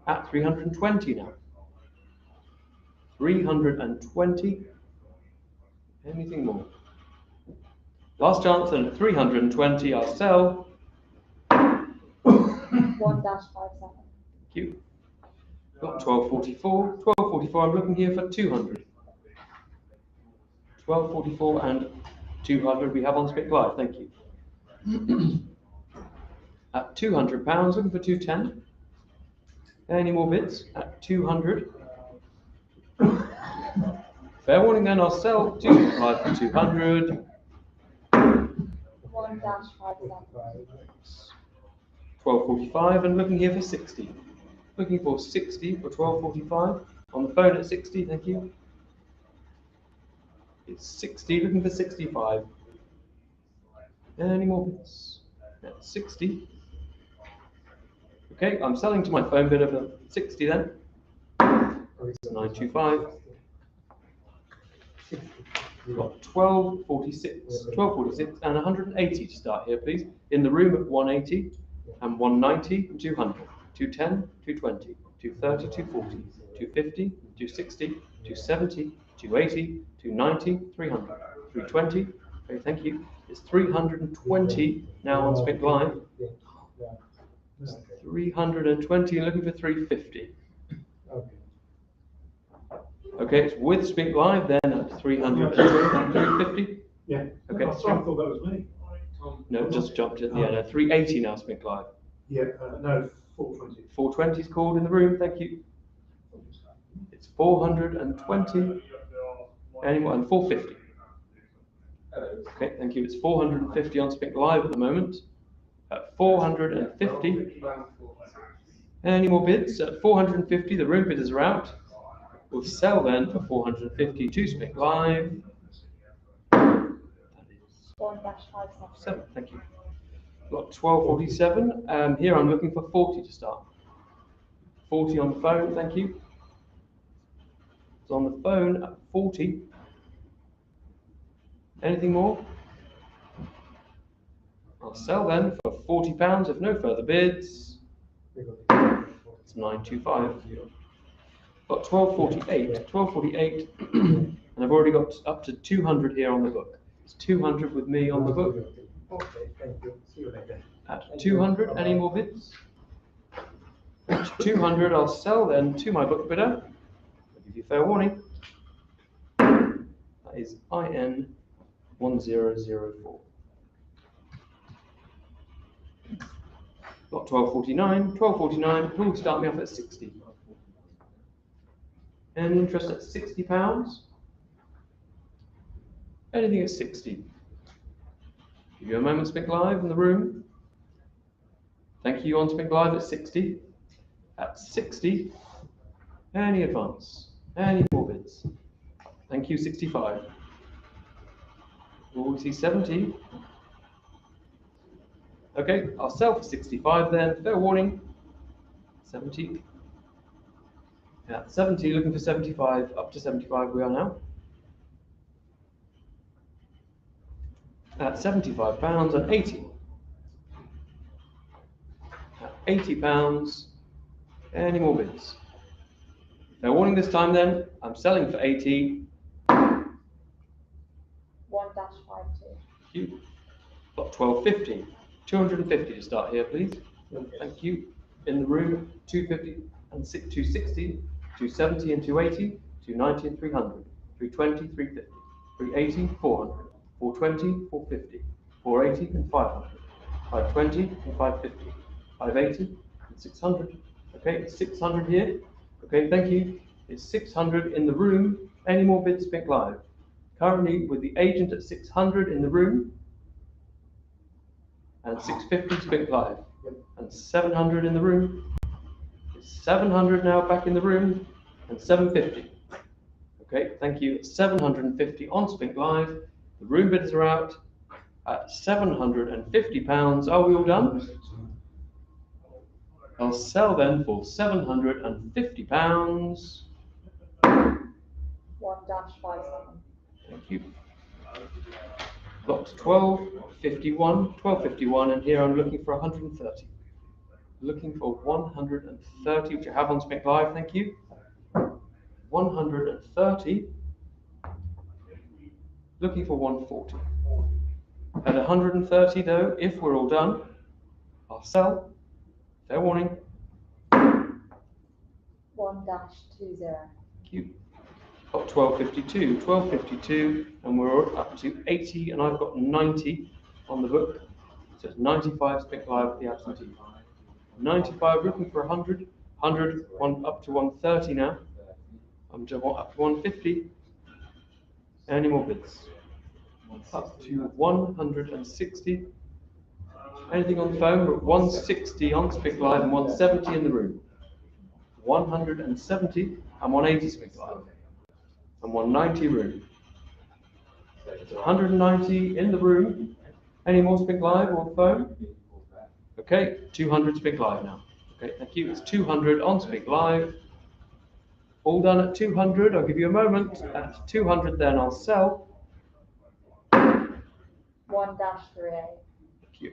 G: At 320 now. 320. Anything more? Last chance, and at 320, I'll sell.
F: 1-57.
G: Thank you. Got 1244. 1244, I'm looking here for 200. 1244 and 200 we have on Spink Live, thank you. At £200, looking for 210. Any more bids? At 200. Fair warning then, I'll sell 205 for 200.
F: 1-57.
G: 1245 and looking here for 60. Looking for 60 for 1245. On the phone at 60, thank you. It's 60, looking for 65. Any more bids? At 60. Okay, I'm selling to my phone bidder for 60 then. 925. Got 1246 and 180 to start here, please. In the room at 180 and 190 and 200, 210, 220, 230, 240, 250, 260, 270, 280, 290, 300, 320, Okay, thank you. It's 320 now on Spink Live.
C: Yeah. Yeah.
G: 320 and looking for 350.
C: Okay.
G: Okay, it's with Spink Live then at 300 and 350.
D: Yeah.
G: Okay.
D: I thought that was me.
G: No, just jumped at the end. 380 now Spink Live.
D: Yeah, no, 420.
G: 420 is called in the room, thank you. It's 420. Anyone? And 450. Okay, thank you. It's 450 on Spink Live at the moment. At 450. Any more bids? At 450, the room bidders are out. We'll sell then for 450 to Spink Live. That is
F: 1-5-7.
G: thank you. Got 1247. Here I'm looking for 40 to start. 40 on the phone, thank you. It's on the phone at 40. Anything more? I'll sell then for £40 if no further bids. It's 925. Got 1248. 1248. And I've already got up to 200 here on the book. It's 200 with me on the book.
C: Okay, thank you. See you later.
G: At 200, any more bids? At 200, I'll sell then to my book bidder. I'll give you fair warning. That is IN 1004. Got 1249. 1249, who will start me off at 60? Any interest at £60? Anything at 60? Give you a moment, Spink Live in the room. Thank you on Spink Live at 60. At 60, any advance? Any more bids? Thank you, 65. Will we see 70? Okay, I'll sell for 65 then. Fair warning. 70. Yeah, 70, looking for 75. Up to 75 we are now. At £75 and 80. At £80. Any more bids? Fair warning this time then. I'm selling for 80.
F: 1-5-2.
G: Thank you. Got 1250. 250 to start here, please. Thank you. In the room, 250 and 260, 270 and 280, 290 and 300, 320, 350, 380, 400, 420, 450, 480 and 500, 520 and 550, 580 and 600. Okay, it's 600 here. Okay, thank you. It's 600 in the room. Any more bids, Spink Live? Currently with the agent at 600 in the room. And 650 Spink Live. And 700 in the room. It's 700 now back in the room. And 750. Okay, thank you. 750 on Spink Live. The room bidders are out at £750. Are we all done? I'll sell then for £750.
F: 1-5-7.
G: Thank you. Got 1251, and here I'm looking for 130. Looking for 130, which I have on Spink Live, thank you. 130. Looking for 140. At 130 though, if we're all done, I'll sell. Fair warning.
F: 1-20.
G: Thank you. Got 1252, and we're up to 80, and I've got 90 on the book. So it's 95 Spink Live at the absentee. 95, looking for 100, 100, up to 130 now. I'm just up to 150. Any more bids? Up to 160. Anything on the phone? We're at 160 on Spink Live and 170 in the room. 170 and 180 Spink Live. And 190 room. So 190 in the room. Any more Spink Live or phone? Okay, 200 Spink Live now. Okay, thank you. It's 200 on Spink Live. All done at 200. I'll give you a moment. At 200 then I'll sell.
F: 1-3A.
G: Thank you.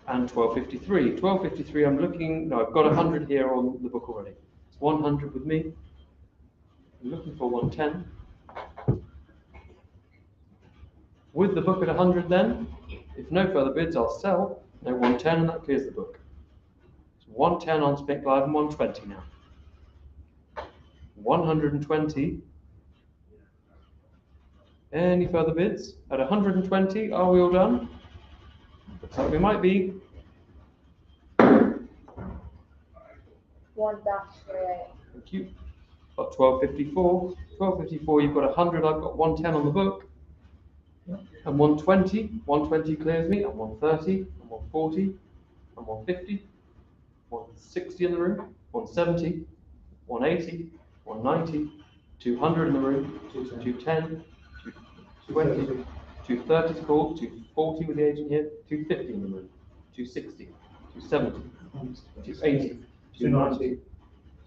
G: And 1253. 1253, I'm looking, no, I've got 100 here on the book already. It's 100 with me. I'm looking for 110. With the book at 100 then, if no further bids, I'll sell. No, 110 and that clears the book. So 110 on Spink Live and 120 now. 120. Any further bids? At 120, are we all done? Looks like we might be.
F: 1-38.
G: Thank you. Got 1254. 1254, you've got 100, I've got 110 on the book. And 120. 120 clears me, and 130, and 140, and 150, 160 in the room, 170, 180, 190, 200 in the room, 210, 220, 230 is called, 240 with the agent here, 250 in the room, 260, 270, 280, 290,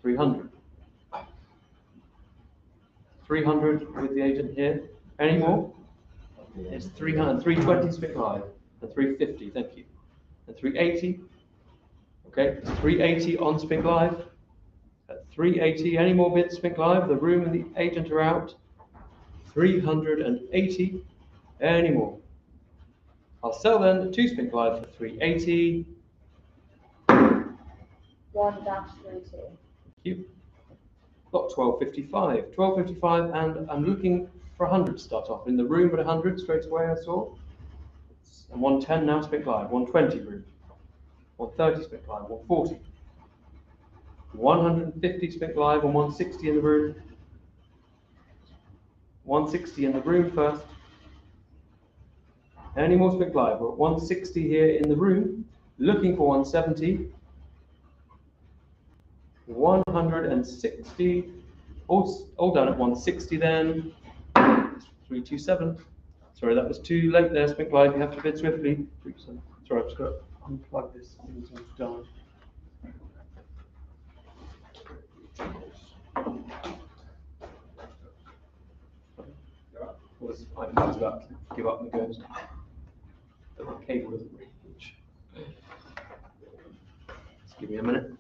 G: 300. 300 with the agent here. Any more? It's 300, 320 Spink Live, and 350, thank you. And 380. Okay, it's 380 on Spink Live. At 380, any more bids Spink Live? The room and the agent are out. 380. Any more? I'll sell then 2 Spink Live for 380.
F: 1-32.
G: Thank you. Got 1255. 1255, and I'm looking for 100 to start off. In the room at 100 straight away, I saw. And 110 now Spink Live. 120 room. 130 Spink Live. 140. 150 Spink Live and 160 in the room. 160 in the room first. Any more Spink Live? We're at 160 here in the room. Looking for 170. 160. All done at 160 then. 327. Sorry, that was too late there, Spink Live. You have to bid swiftly. 327. Sorry, I've just got to unplug this. Things have done. I was about to give up and go. The cable doesn't reach. Just give me a minute.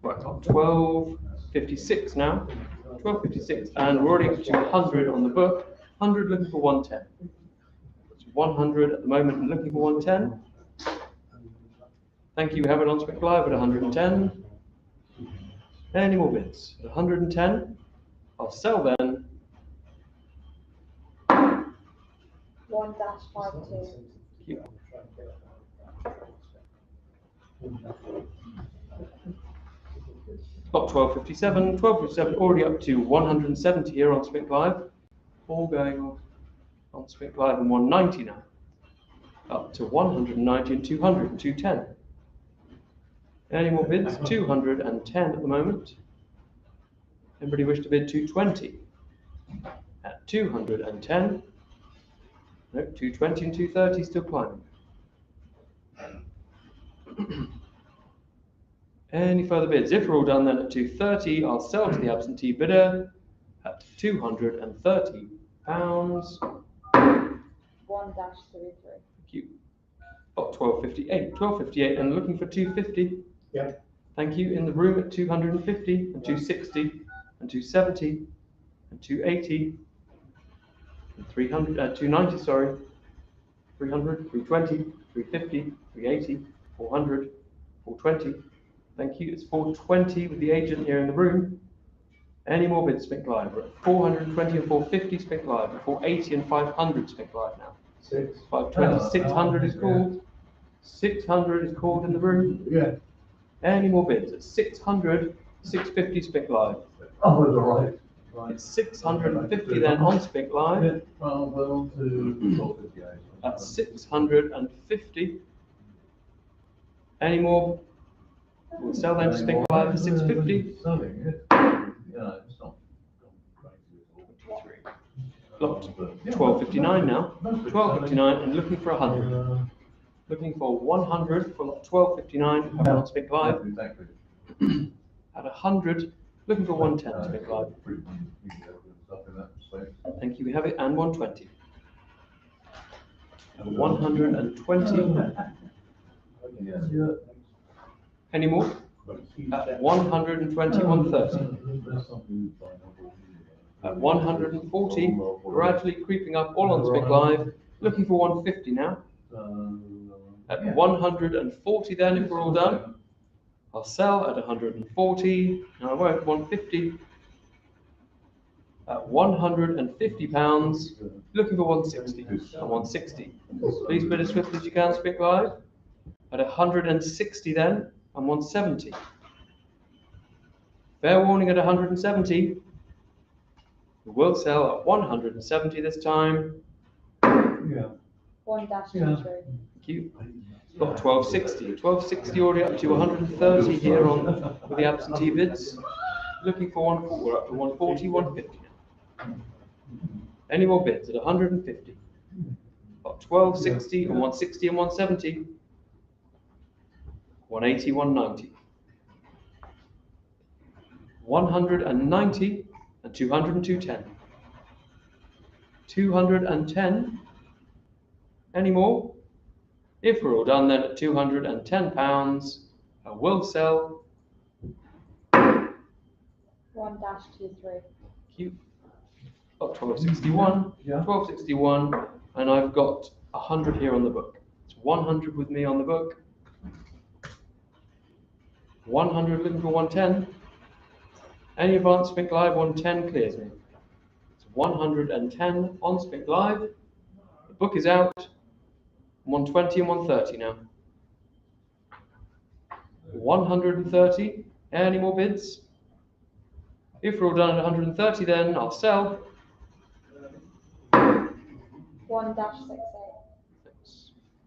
G: Right, on 1256 now. 1256, and we're already up to 100 on the book. 100 looking for 110. It's 100 at the moment and looking for 110. Thank you, we have it on Spink Live at 110. Any more bids? At 110. I'll sell then.
F: 1-52.
G: Keep. Got 1257. 1257 already up to 170 here on Spink Live. All going off on Spink Live and 190 now. Up to 190 and 200 and 210. Any more bids? 210 at the moment. Anybody wish to bid 220? At 210. No, 220 and 230 still climbing. Any further bids? If we're all done then at 230, I'll sell to the absentee bidder at £230.
F: 1-33.
G: Thank you. Got 1258. 1258 and looking for 250.
D: Yeah.
G: Thank you. In the room at 250 and 260 and 270 and 280 and 300, 290, sorry. 300, 320, 350, 380, 400, 420. Thank you. It's 420 with the agent here in the room. Any more bids, Spink Live? We're at 420 and 450 Spink Live, and 480 and 500 Spink Live now. 520, 600 is called. 600 is called in the room.
H: Yeah.
G: Any more bids? At 600, 650 Spink Live.
H: Oh, it's all right.
G: It's 650 then on Spink Live.
H: Well, to
G: At 650. Any more? We'll sell them to Spink Live for 650.
H: Selling it. Yeah, it's not crazy at all.
G: Blocked. 1259 now. 1259 and looking for 100. Looking for 100 for lot 1259. Have on Spink Live.
H: Exactly.
G: At 100, looking for 110 Spink Live. Thank you. We have it, and 120. And 120. Any more? At 120, 130. At 140, gradually creeping up all on Spink Live, looking for 150 now. At 140 then, if we're all done, I'll sell at 140, no I won't, 150. At £150, looking for 160, and 160. Please bid as swiftly as you can, Spink Live. At 160 then, and 170. Fair warning at 170. We will sell at 170 this time.
H: Yeah.
F: 1-23.
G: Thank you. Got 1260. 1260 already up to 130 here on with the absentee bids. Looking for 140. We're up to 140, 150 now. Any more bids at 150? Got 1260 and 160 and 170. 180, 190. 190 and 200 and 210. 210. Any more? If we're all done then at £210, I will sell.
F: 1-23.
G: Thank you. Got 1261,
H: Yeah.
G: 1261, and I've got 100 here on the book. It's 100 with me on the book. 100 looking for 110. Any advance Spink Live, 110 clears me. It's 110 on Spink Live. The book is out. 120 and 130 now. 130. Any more bids? If we're all done at 130, then I'll sell.
F: 1-68.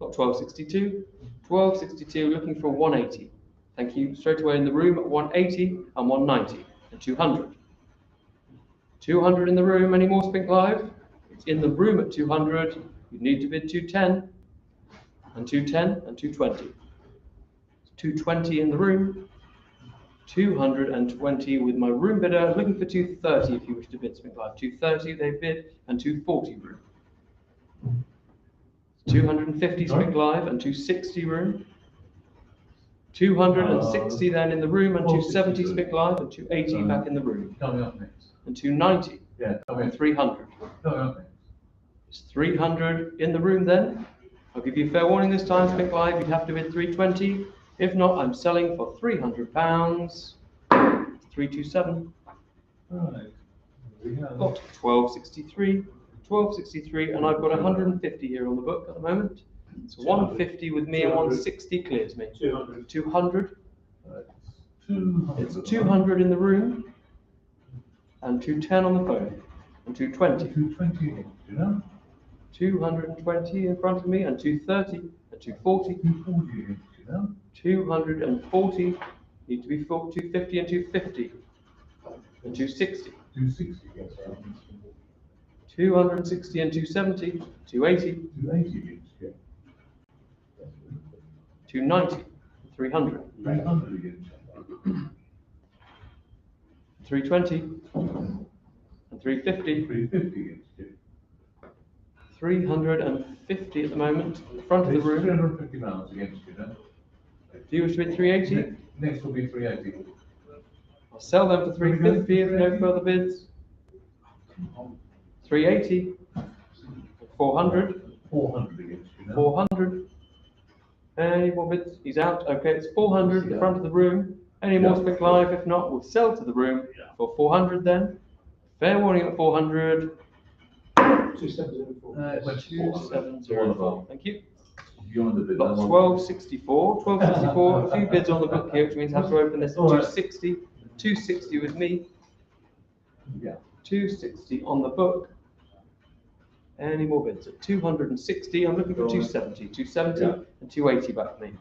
G: Got 1262. 1262 looking for 180. Thank you. Straight away in the room at 180 and 190 and 200. 200 in the room. Any more Spink Live? It's in the room at 200. You need to bid 210 and 210 and 220. 220 in the room. 220 with my room bidder. Looking for 230 if you wish to bid Spink Live. 230 they bid and 240 room. 250 Spink Live and 260 room. 260 then in the room and 270 Spink Live and 280 back in the room.
H: Coming up next.
G: And 290
H: Yeah, coming
G: and
H: up.
G: 300.
H: Coming up next.
G: It's 300 in the room then. I'll give you a fair warning this time, Spink Live, you'd have to bid 320. If not, I'm selling for £300. 327.
H: Right. We have.
G: Got 1263. 1263, and I've got 150 here on the book at the moment. It's 150 with me and 160 clears me.
D: 200.
G: 200.
H: Right. 200.
G: It's 200 in the room and 210 on the phone and 220.
H: 220, you know?
G: 220 in front of me and 230 and 240.
H: 240, you know?
G: 240 need to be 250 and 250 and 260.
H: 260, yes.
G: 260 and 270, 280,
H: 280, yeah.
G: 290, 300,
H: 300 again.
G: 320 and 350.
H: 350 again.
G: 350 at the moment, the front of the room.
H: 350 pounds against you, know?
G: Do you wish to bid 380?
H: Next will be 380.
G: I'll sell them for 350 if no further bids. 380, 400,
H: 400 against you, know?
G: 400. Any more bids? He's out. Okay, it's 400 at the front of the room. Any more Spink Live? If not, we'll sell to the room for 400 then. Fair warning at 400.
D: 2704.
H: It went
G: 2704. Thank you.
H: Beyond the bid.
G: Got 1264. 1264. A few bids on the book here, which means I have to open this at 260. 260 with me.
H: Yeah.
G: 260 on the book. Any more bids at 260? I'm looking for 270. 270 and 280 back with me.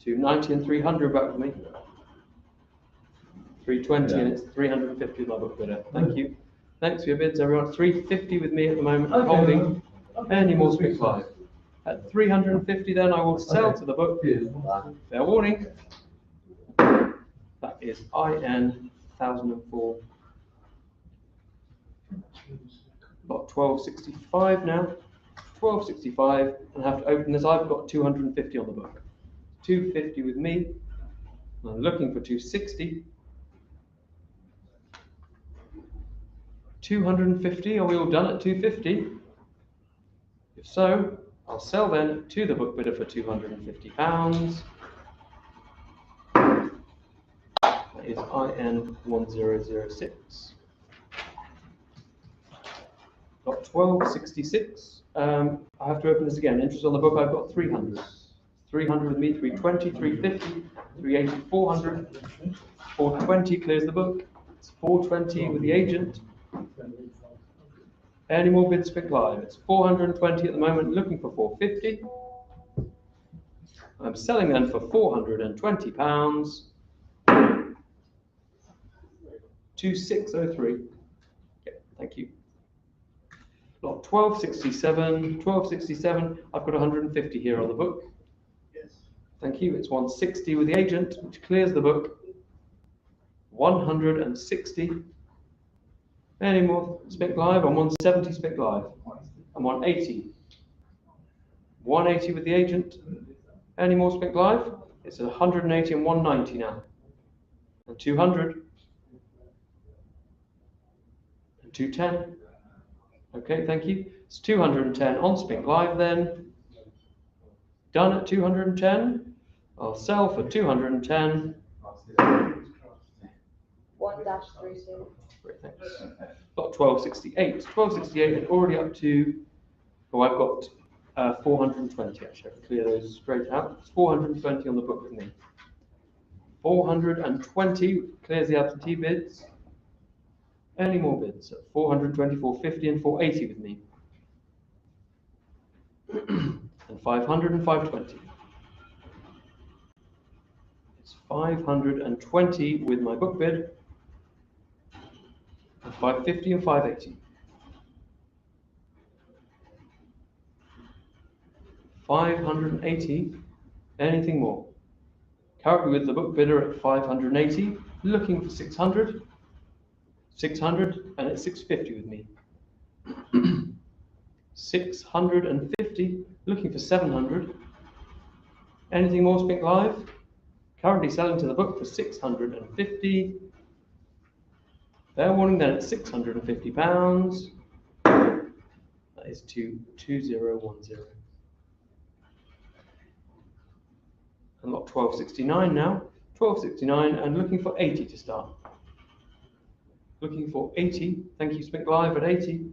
G: 290 and 300 back with me. 320 and it's 350 with my book bidder. Thank you. Thanks for your bids, everyone. 350 with me at the moment. I'm holding. Any more Spink Live? At 350 then I will sell to the book. Fair warning. That is IN 1004. Got 1265 now. 1265 and I have to open this. I've got 250 on the book. 250 with me I'm looking for 260. 250, are we all done at 250? If so, I'll sell then to the book bidder for £250. That is IN 1006. Got 1266. I have to open this again. Interest on the book, I've got 300. 300 with me, 320, 350, 380, 400. 420 clears the book. It's 420 with the agent. Any more bids Spink Live? It's 420 at the moment, looking for 450. I'm selling then for £420. 2603. Yeah, thank you. Lot 1267, 1267. I've got 150 here on the book.
H: Yes.
G: Thank you. It's 160 with the agent, which clears the book. 160. Any more Spink Live? I'm 170 Spink Live. I'm 180. 180 with the agent. Any more Spink Live? It's 180 and 190 now. And 200. And 210. Okay, thank you. It's 210 on Spink Live then. Done at 210. I'll sell for 210.
F: 1-32.
G: Great, thanks. Got 1268. 1268 and already up to, oh, I've got 420 actually. I can clear those straight out. It's 420 on the book with me. 420 clears the absentee bids. Any more bids? 420, 450 and 480 with me. And 500 and 520. It's 520 with my book bid. And 550 and 580. 580. Anything more? Currently with the book bidder at 580. Looking for 600. 600 and it's 650 with me. 650. Looking for 700. Anything more Spink Live? Currently selling to the book for 650. Fair warning then at £650. That is 2010. And lot 1269 now. 1269 and looking for 80 to start. Looking for 80. Thank you, Spink Live at 80.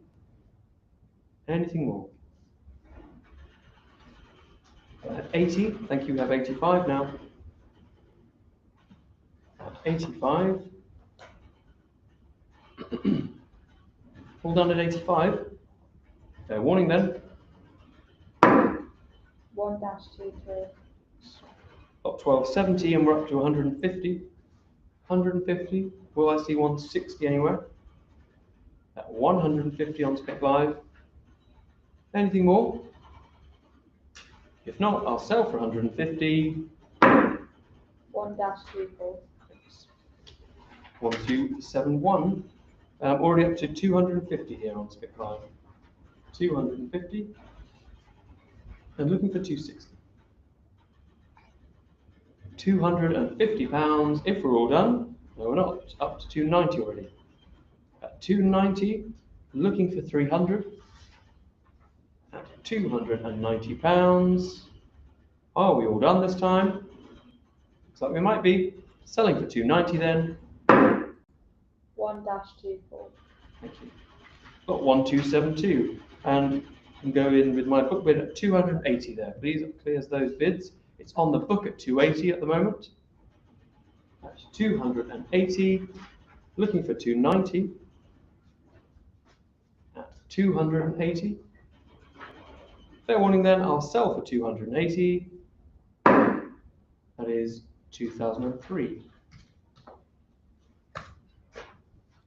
G: Anything more? At 80. Thank you. We have 85 now. At 85. All done at 85. Fair warning then.
F: 1-23.
G: Got 1270 and we're up to 150. 150. Will I see 160 anywhere? At 150 on Spink Live. Anything more? If not, I'll sell for 150.
F: 1-24.
G: 1271. Already up to 250 here on Spink Live. 250. And looking for 260. £250 if we're all done. No, we're not. Up to 290 already. At 290, looking for 300. At £290. Are we all done this time? Looks like we might be. Selling for 290 then.
F: 1-24.
G: Thank you. Got 1272. And can go in with my book bid at 280 there. Please, it clears those bids. It's on the book at 280 at the moment. At 280. Looking for 290. At 280. Fair warning then, I'll sell for 280. That is 2003.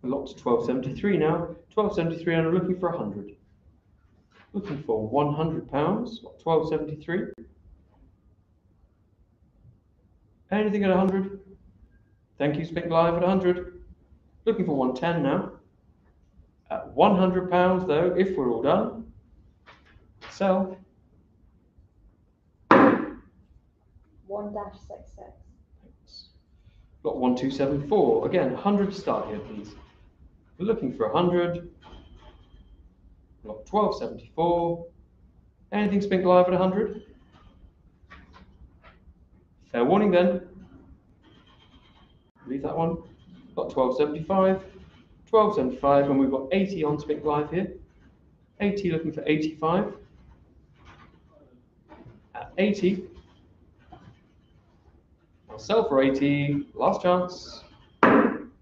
G: Lot to 1273 now. 1273 and I'm looking for 100. Looking for £100. 1273. Anything at 100? Thank you, Spink Live at 100. Looking for 110 now. At £100 though, if we're all done. Sell.
F: 1-66.
G: Thanks. Got 1274. Again, 100 to start here, please. We're looking for 100. Got 1274. Anything Spink Live at 100? Fair warning then. Leave that one. Got 1275. 1275, and we've got 80 on Spink Live here. 80 looking for 85. At 80. I'll sell for 80. Last chance.
F: 1-17.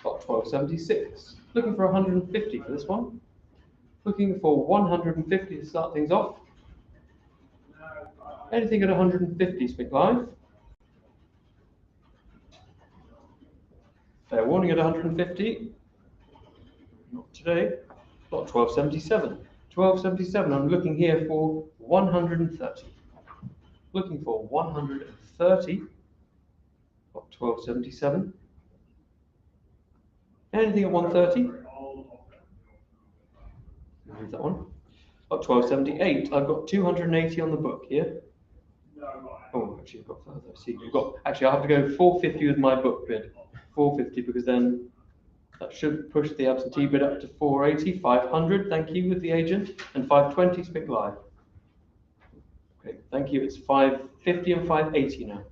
G: Got 1276. Looking for 150 for this one. Looking for 150 to start things off. Anything at 150, Spink Live. Fair warning at 150. Not today. Got 1277. 1277. I'm looking here for 130. Looking for 130. Got 1277. Anything at 130? Leave that one. Got 1278. I've got 280 on the book here. Oh, actually, I've got further. See, we've got. Actually, I have to go 450 with my book bid. 450 because then that should push the absentee bid up to 480. 500. Thank you with the agent, and 520 Spink Live. Okay, thank you. It's 550 and 580 now.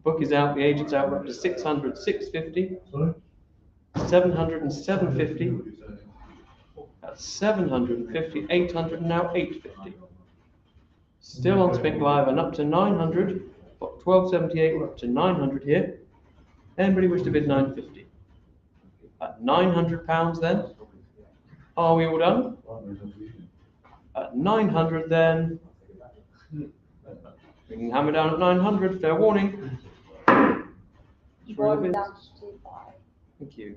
G: Book is out. The agent's out. We're up to 600, 650,
H: Sorry?
G: 700 and 750. That's 750, 800, and now 850. Still on Spink Live and up to 900. Got 1278, we're up to 900 here. Anybody wish to bid 950? At £900 then. Are we all done? At 900 then. We can hammer down at 900, fair warning.
F: 1-25.
G: Thank you.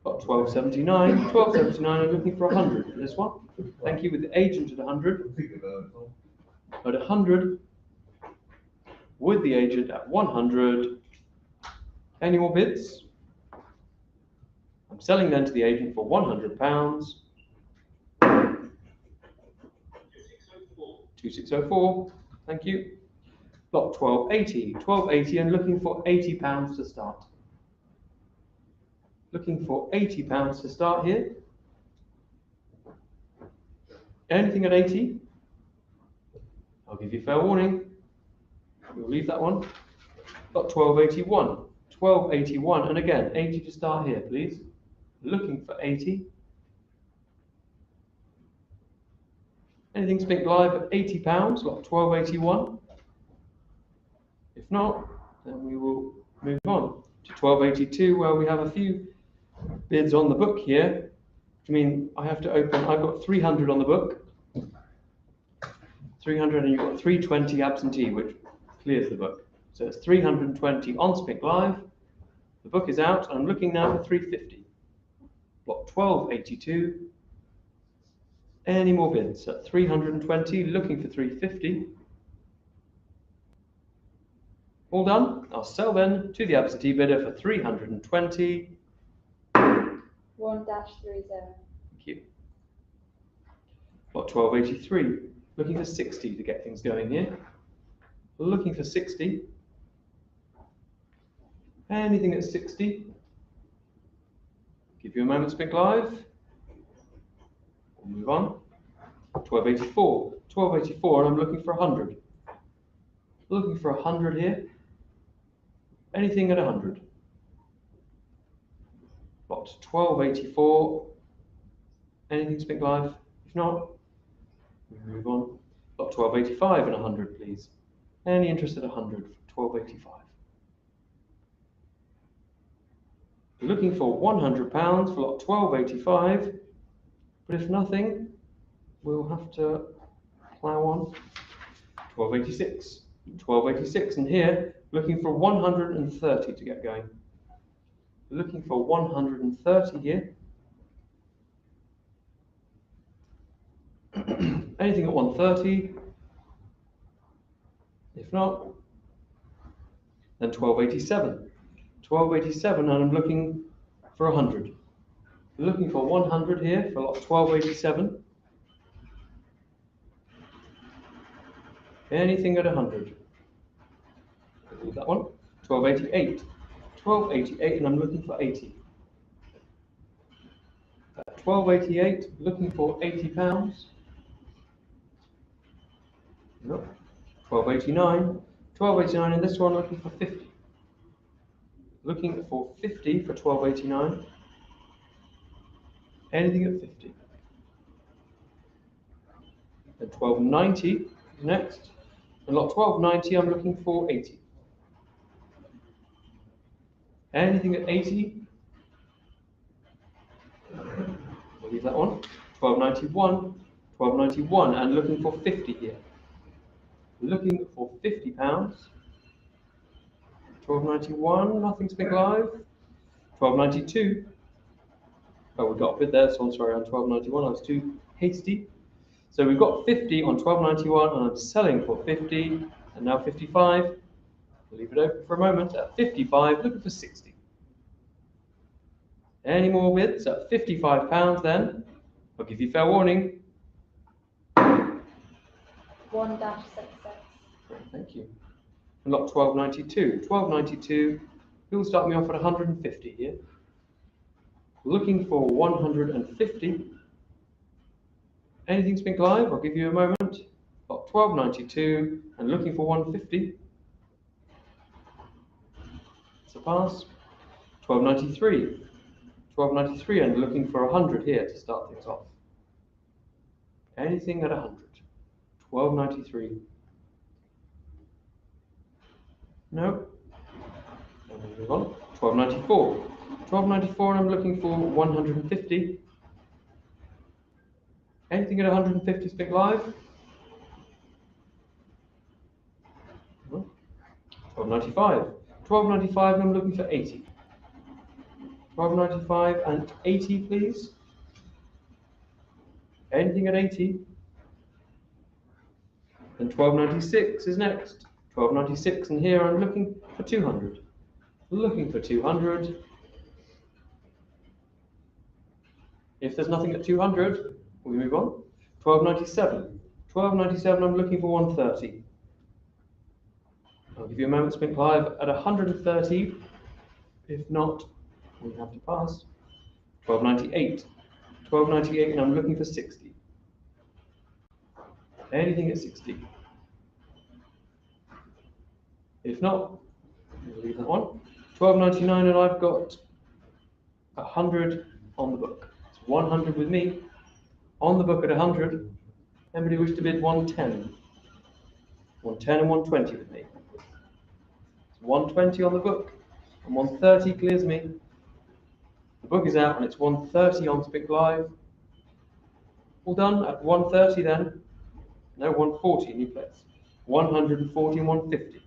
G: Got 1279. 1279, I'm looking for 100 for this one. Thank you with the agent at 100. At 100, with the agent at 100. Any more bids? I'm selling then to the agent for £100. 2604. Thank you. Got 1280. 1280 and looking for £80 to start. Looking for £80 to start here. Anything at 80? I'll give you fair warning. We'll leave that one. Got 1281. 1281, and again, 80 to start here, please. Looking for 80. Anything Spink Live at £80, got 1281. If not, then we will move on to 1282, where we have a few bids on the book here. I mean, I have to open, I've got 300 on the book. 300, and you've got 320 absentee, which clears the book. So it's 320 on Spink Live. The book is out, and I'm looking now for 350. Block 1282. Any more bids at 320, looking for 350. All done. I'll sell then to the absentee bidder for 320.
F: 1-30.
G: Thank you. Block 1283. Looking for 60 to get things going here. Looking for 60. Anything at 60. Give you a moment, Spink Live. We'll move on. 1284. 1284, and I'm looking for 100. Looking for 100 here. Anything at 100. Lot 1284. Anything Spink Live? If not, we move on. Lot 1285 and 100, please. Any interest at 100 for 1285. Looking for £100 for lot 1285, but if nothing, we'll have to plough on. 1286, 1286, and here looking for 130 to get going. Looking for 130 here. Anything at 130? If not, then 1287. 1287, and I'm looking for 100. Looking for 100 here for lot 1287. Anything at 100. Leave that one. 1288. 1288, and I'm looking for 80. 1288, looking for £80. Nope. 1289. 1289, and this one looking for 50. Looking for 50 for 1289. Anything at 50. Then 1290 next. And lot 1290, I'm looking for 80. Anything at 80? We'll leave that one. 1291. 1291, and looking for 50 here. Looking for £50. 1291, nothing's big live. 1292. Oh, we got a bid there, so I'm sorry, on 1291, I was too hasty. So we've got 50 on 1291, and I'm selling for 50, and now 55. We'll leave it open for a moment. At 55, looking for 60. Any more bids? At £55 then, I'll give you fair warning.
F: 1-66.
G: Thank you. And lot 1292. 1292, who'll start me off at 150 here? Looking for 150. Anything Spink Live? I'll give you a moment. Lot 1292, and looking for 150. It's a pass. 1293. 1293, and looking for 100 here to start things off. Anything at 100. 1293. No. And we move on. 1294. 1294, and I'm looking for 150. Anything at 150 Spink Live? No. 1295. 1295, and I'm looking for 80. 1295 and 80, please. Anything at 80? And 1296 is next. 1296, and here I'm looking for 200. Looking for 200. If there's nothing at 200, we move on. 1297. 1297, I'm looking for 130. I'll give you a moment, Spink Live, at 130. If not, we have to pass. 1298. 1298, and I'm looking for 60. Anything at 60. If not, we'll leave that one. 1299, and I've got 100 on the book. It's 100 with me. On the book at 100. Anybody wish to bid 110? 110 and 120 with me. It's 120 on the book, and 130 clears me. The book is out, and it's 130 on Spink Live. All done at 130 then. No, 140, new place. 140 and 150.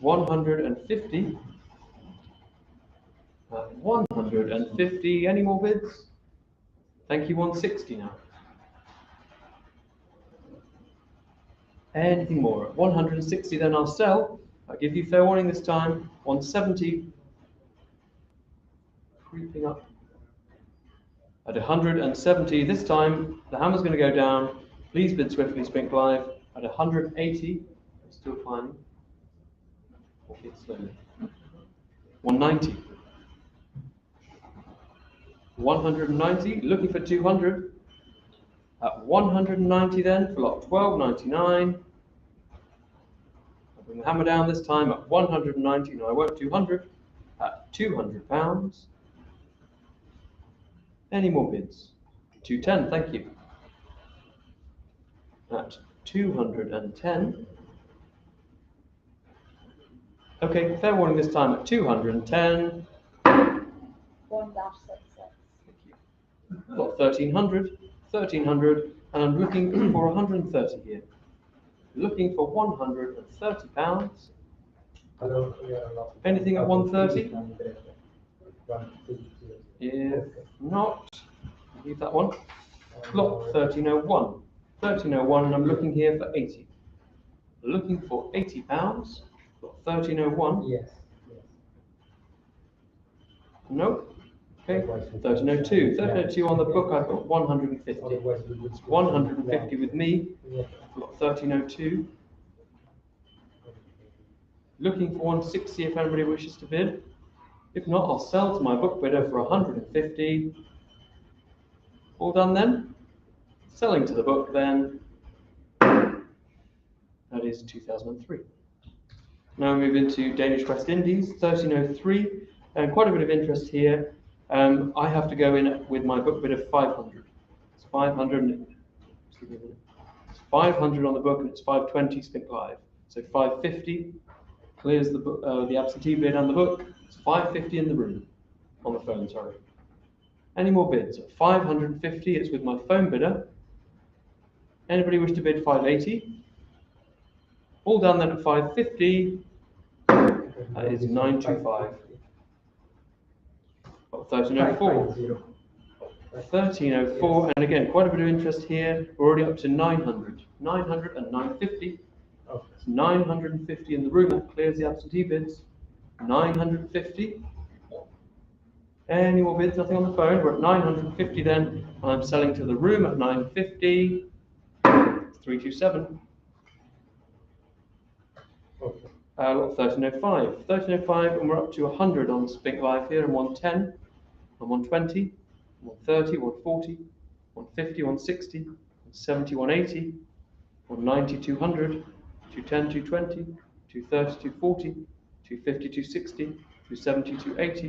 G: 150. 150. Any more bids? Thank you. 160 now. Anything more? At 160, then I'll sell. I'll give you fair warning this time. 170. Creeping up. At 170, this time the hammer's going to go down. Please bid swiftly, Spink Live. At 180, still climbing. Bid slowly. 190. 190, looking for 200. At 190 then, for lot 1299. I'll bring the hammer down this time at 190. No, I won't 200. At £200. Any more bids? 210, thank you. At 210. Okay, fair warning this time at 210.
F: 1-66.
G: Thank you. Got 1300, 1300, and I'm looking for 130 here. Looking for £130. Anything at 130? If not, leave that one. Lot 1301. 1301, and I'm looking here for 80. Looking for £80. Lot 1301.
C: Yes.
G: Nope. Okay. 1302. 1302 on the book, I've got 150. 150 with me. Lot 1302. Looking for 160 if anybody wishes to bid. If not, I'll sell to my book bidder for 150. All done then? Selling to the book then. That is 2003. Now we move into Danish West Indies, 1303, and quite a bit of interest here. I have to go in with my book bid of 500. It's 500. It's 500 on the book and it's 520 Spink Live. So 550 clears the absentee bid and the book. It's 550 in the room, on the phone, sorry. Any more bids? At 550, it's with my phone bidder. Anybody wish to bid 580? All done then at 550. That is 925. 1304. 1304, and again, quite a bit of interest here. We're already up to 900. 900 and 950. It's 950 in the room. That clears the absentee bids. 950. Any more bids? Nothing on the phone. We're at 950 then. I'm selling to the room at 950. 327. Lot 1305. 1305, and we're up to 100 on Spink Live here, and 110, and 120, 130, 140, 150, 160, 170, 180, 190, 200, 210, 220, 230, 240, 250, 260, 270, 280,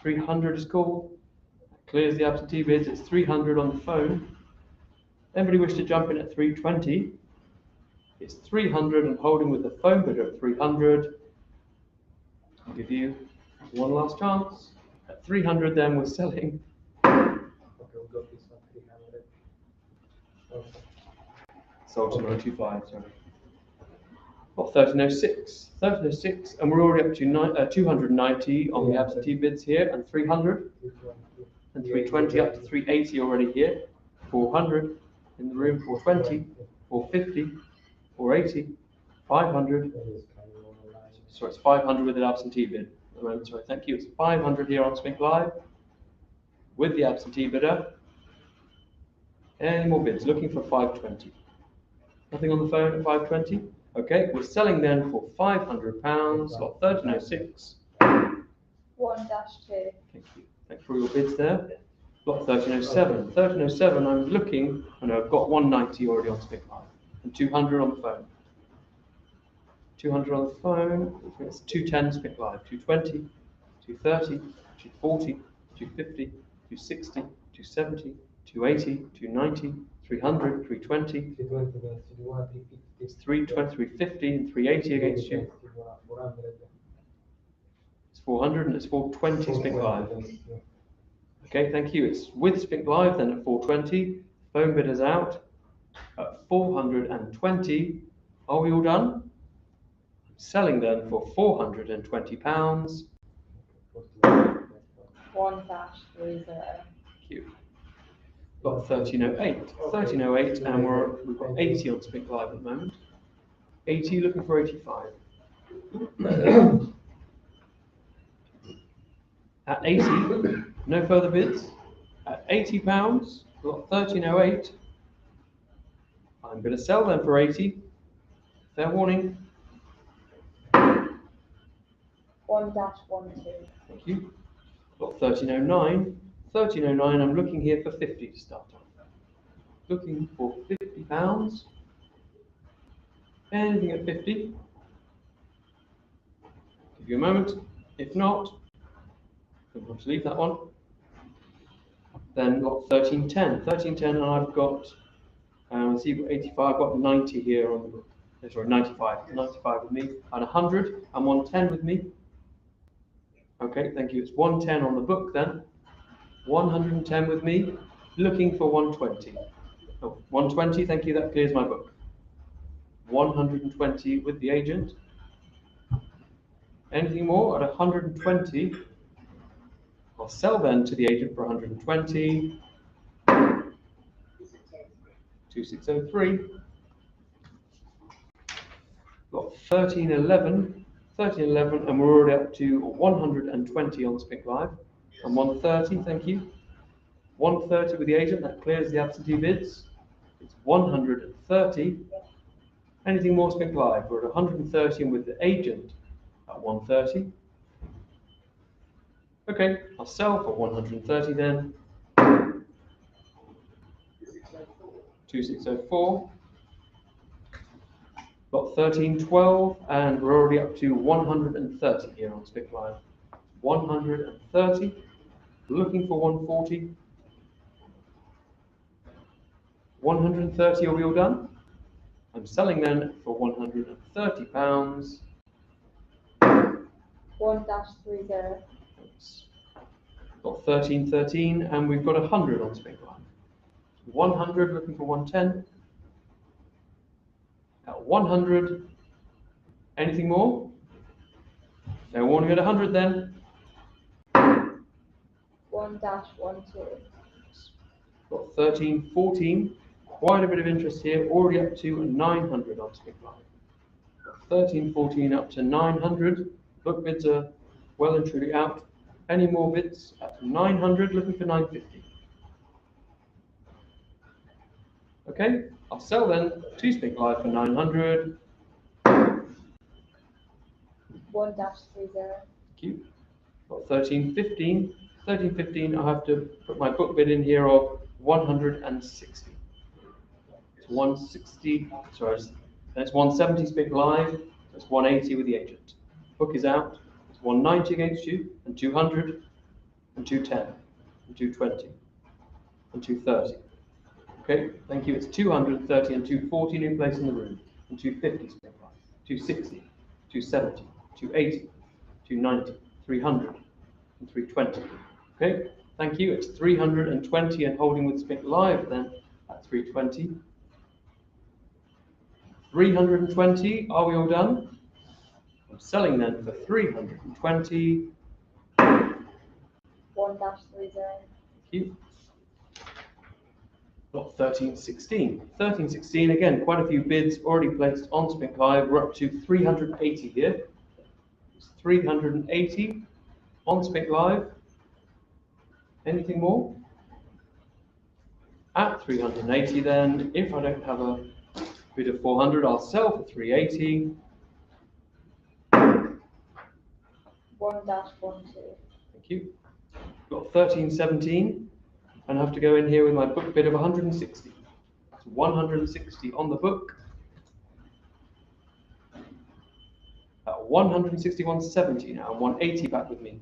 G: 300 is called. Clears the absentee bids. It's 300 on the phone. Anybody wish to jump in at 320? It's 300 and holding with the phone bidder at 300. I'll give you one last chance. At 300 then we're selling. Sold to 925, sorry. Well, 1306. 1306, and we're already up to 290 on the absentee bids here, and 300. And 320 up to 380 already here. 400 in the room, 420, 450. 480, 500. Sorry, it's 500 with an absentee bid. At the moment, sorry, thank you. It's 500 here on Spink Live with the absentee bidder. Any more bids? Looking for 520. Nothing on the phone at 520. Okay, we're selling then for £500. Lot 1306.
F: 1-2.
G: Thank you. Thank you for your bids there. Lot 1307. 1307. I'm looking. I know I've got 190 already on Spink Live. And 200 on the phone. 200 on the phone. It's 210 Spink Live. 220, 230, 240, 250, 260, 270, 280, 290, 300, 320. It's 320, 350, and 380 against you. It's 400 and it's 420 Spink Live. Okay, thank you. It's with Spink Live then at 420. Phone bidder's out. At 420, are we all done? Selling then for £420.
F: 1-30.
G: Thank you. Got 1308. 1308, and we've got 80 on Spink Live at the moment. 80, looking for 85. At 80, no further bids. At £80, we've got 1308. I'm going to sell them for 80. Fair warning.
F: 1-12.
G: Thank you. Got 1309. 1309, I'm looking here for 50 to start off. Looking for £50. Anything at 50? Give you a moment. If not, I'm going to leave that one. Then got 1310. 1310, and I've got, so you've got 85, I've got 90 here on the book. Sorry, 95. 95 with me, and 100, and 110 with me. Okay, thank you. It's 110 on the book then. 110 with me, looking for 120. Oh, 120, thank you, that clears my book. 120 with the agent. Anything more at 120? I'll sell then to the agent for 120. 2603. Got 1311. 1311, and we're already up to 120 on Spink Live. And 130, thank you. 130 with the agent, that clears the absentee bids. It's 130. Anything more Spink Live? We're at 130, and with the agent, at 130. Okay, I'll sell for 130 then. 2604. Got 1312, and we're already up to 130 here on Spink Live. 130. Looking for 140. 130, are we all done? I'm selling then for £130.
F: 1-30.
G: Got 1313, and we've got 100 on Spink Live. 100, looking for 110. At 100, anything more? No warning at 100 then.
F: 1-12.
G: Got 1314, quite a bit of interest here, already up to 900 on Spink Live. 1314 up to 900. Book bids are well and truly out. Any more bids at 900, looking for 950. Okay, I'll sell then to Spink Live for 900.
F: 1-30.
G: Thank you. Got 1315. 1315, I'll have to put my book bid in here of 160. It's 160, sorry, that's 170 Spink Live, that's 180 with the agent. Book is out, it's 190 against you, and 200, and 210, and 220, and 230. Okay, thank you. It's 230 and 240 new place in the room, and 250 Spink Live, 260, 270, 280, 290, 300, and 320. Okay, thank you. It's 320 and holding with Spink Live then at 320. 320, are we all done? I'm selling then for 320.
F: 1-30.
G: Thank you. Got 1316. 1316, again, quite a few bids already placed on Spink Live. We're up to 380 here. It's 380 on Spink Live. Anything more? At 380 then, if I don't have a bid of 400, I'll sell for 380.
F: 1-12.
G: Thank you. Got 1317, and I have to go in here with my book bid of 160. That's 160 on the book. At 160, 170 now, 180 back with me.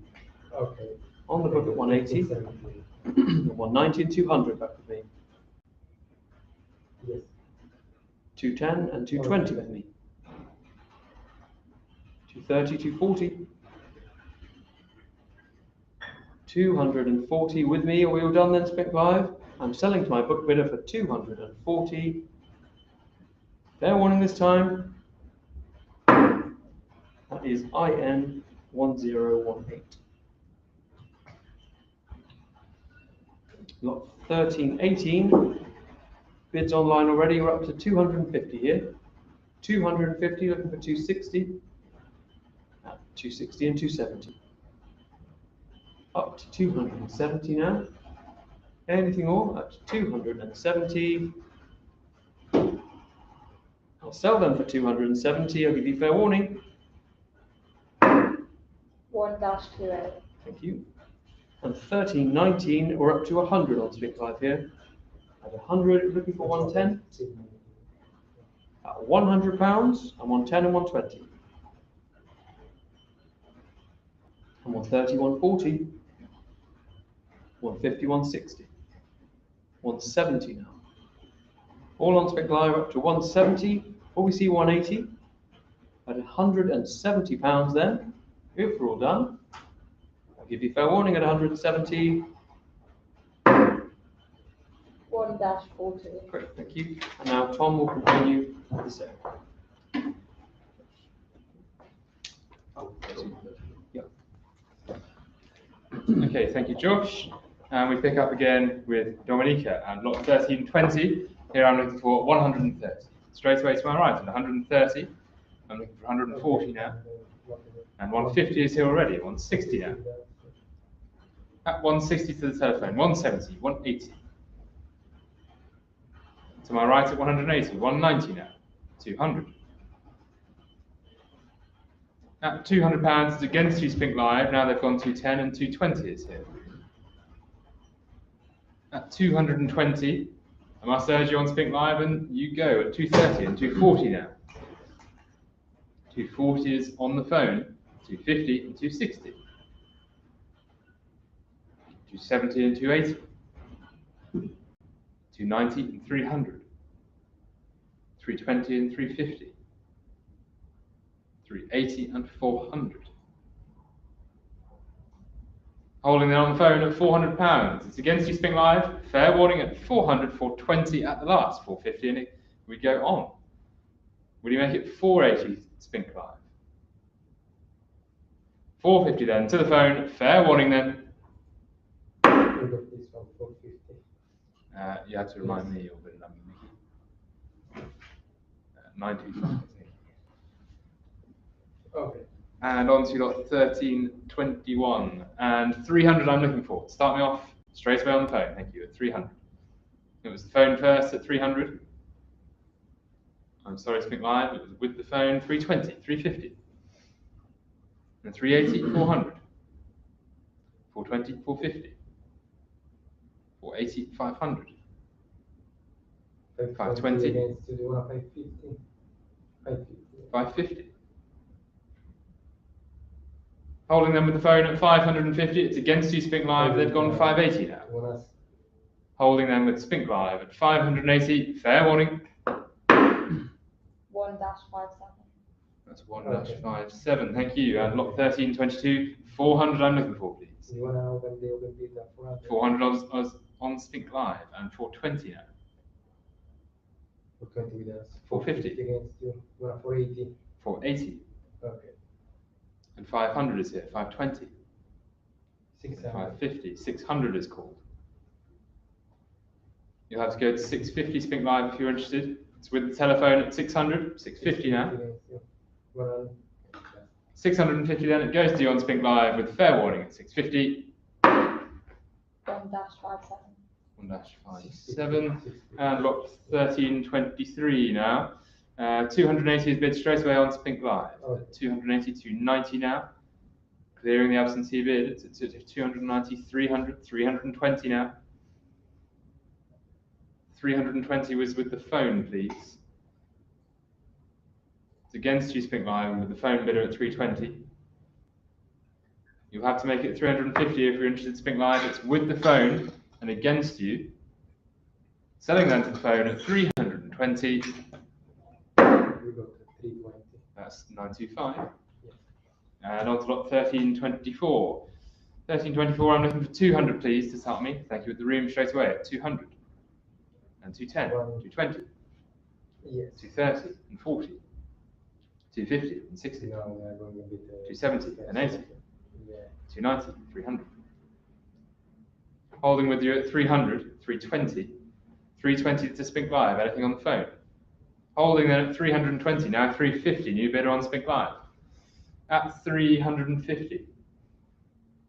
C: Okay.
G: On the book at 180. 190 and 200 back with me.
C: Yes.
G: 210 and 220 with me. 230, 240. 240 with me. Are we all done then, Spink Live? I'm selling to my book bidder for 240. Fair warning this time. That is IN 1018. Lot 1318. Bids online already. We're up to 250 here. 250, looking for 260. 260 and 270. Up to 270 now. Anything more? Up to 270. I'll sell them for 270. I'll give you fair warning.
F: 1-28.
G: Thank you. And 1319, we're up to 100 on Spink Live here. At 100, looking for 110. At £100, and 110 and 120. And 130, 140. 150, 160. 170 now. All on Spink Live up to 170. Before we see 180. At £170 then, if we're all done. I'll give you fair warning at 170.
F: 1-40.
G: Great, thank you. And now Tom will continue with the sale. Yeah.
I: Okay, thank you, Josh. And we pick up again with Dominica and lot 1320. Here I'm looking for 130. Straight away to my right at 130. I'm looking for 140 now. And 150 is here already, 160 now. At 160 to the telephone, 170, 180. To my right at 180, 190 now. 200. At £200, it's against you, Spink Live. Now they've gone 210 and 220 is here. At 220, I must urge you on Spink Live, and you go at 230 and 240 now. 240 is on the phone, 250 and 260. 270 and 280. 290 and 300. 320 and 350. 380 and 400. Holding there on the phone at £400. It's against you, Spink Live. Fair warning at 400, 420 at the last, 450, and we go on. Will you make it 480, Spink Live? 450 then, to the phone. Fair warning then.
C: We got this one 450.
I: You had to remind me of the number, Mickey. 925, I think.
C: Okay.
I: And on to lot 1321. And 300 I'm looking for. Start me off straight away on the phone. Thank you, at 300. It was the phone first at 300. I'm sorry, Spink Live. It was with the phone 320, 350. And 380, 400. 420, 450. 480, 500. 520.
C: Against you, do you want 550? 550.
I: 550. Holding them with the phone at 550. It's against you, Spink Live. They've gone 580 now.
C: You want us?
I: Holding them with Spink Live at 580. Fair warning.
F: 1-57.
I: That's 1-57. Thank you. And lot 1322. 400 I'm looking for, please.
C: You want to open the open bid at 400?
I: 400 on Spink Live and 420 now.
C: 420 with us.
I: 450.
C: Against you. You want 480?
I: 480.
C: Okay.
I: And 500 is here. 520.
C: 600.
I: 550. 600 is called. You'll have to go to 650 Spink Live if you're interested. It's with the telephone at 600. 650 now.
C: Against you. 100.
I: 650 then. It goes to you on Spink Live with fair warning at 650.
F: 1-57.
I: 1-57. And lot 1323 now. 280 is bid straight away on Spink Live.
C: Okay.
I: 280 to 90 now. Clearing the absentee bid. It's at 290, 300, 320 now. 320 was with the phone, please. It's against you, Spink Live, with the phone bidder at 320. You'll have to make it 350 if you're interested in Spink Live. It's with the phone and against you. Selling then to the phone at 320.
C: We got 320.
I: That's 925.
C: Yes.
I: And on to lot 1324. 1324, I'm looking for 200, please, to start me. Thank you, at the room straight away at 200. And 210, 220,
C: Yes.
I: 230, and 40. 250, and 60.
C: Now we are going a bit.
I: 270 and 80.
C: Yeah.
I: 290, 300. Holding with you at 300, 320. 320 to Spink Live, anything on the phone. Holding then at 320, now 350, new bidder on Spink Live. At 350.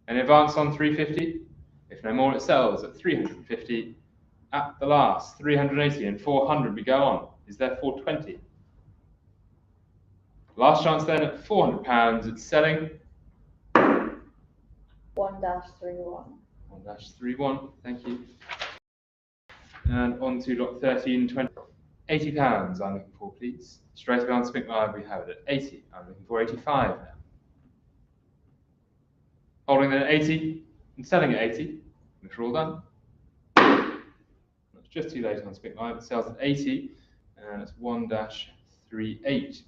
I: An advance on 350. If no more, it sells at 350. At the last, 380 and 400 we go on. Is there 420? Last chance then at £400, it's selling.
F: 1-31.
I: 1-31, thank you. And on to lot 1320. £80 I'm looking for, please. Straight away on Spink Live we have it at 80. I'm looking for 85 now. Holding then at 80 and selling at 80. Which are all done. It's just too late on Spink Live. It sells at 80 and it's 1-38.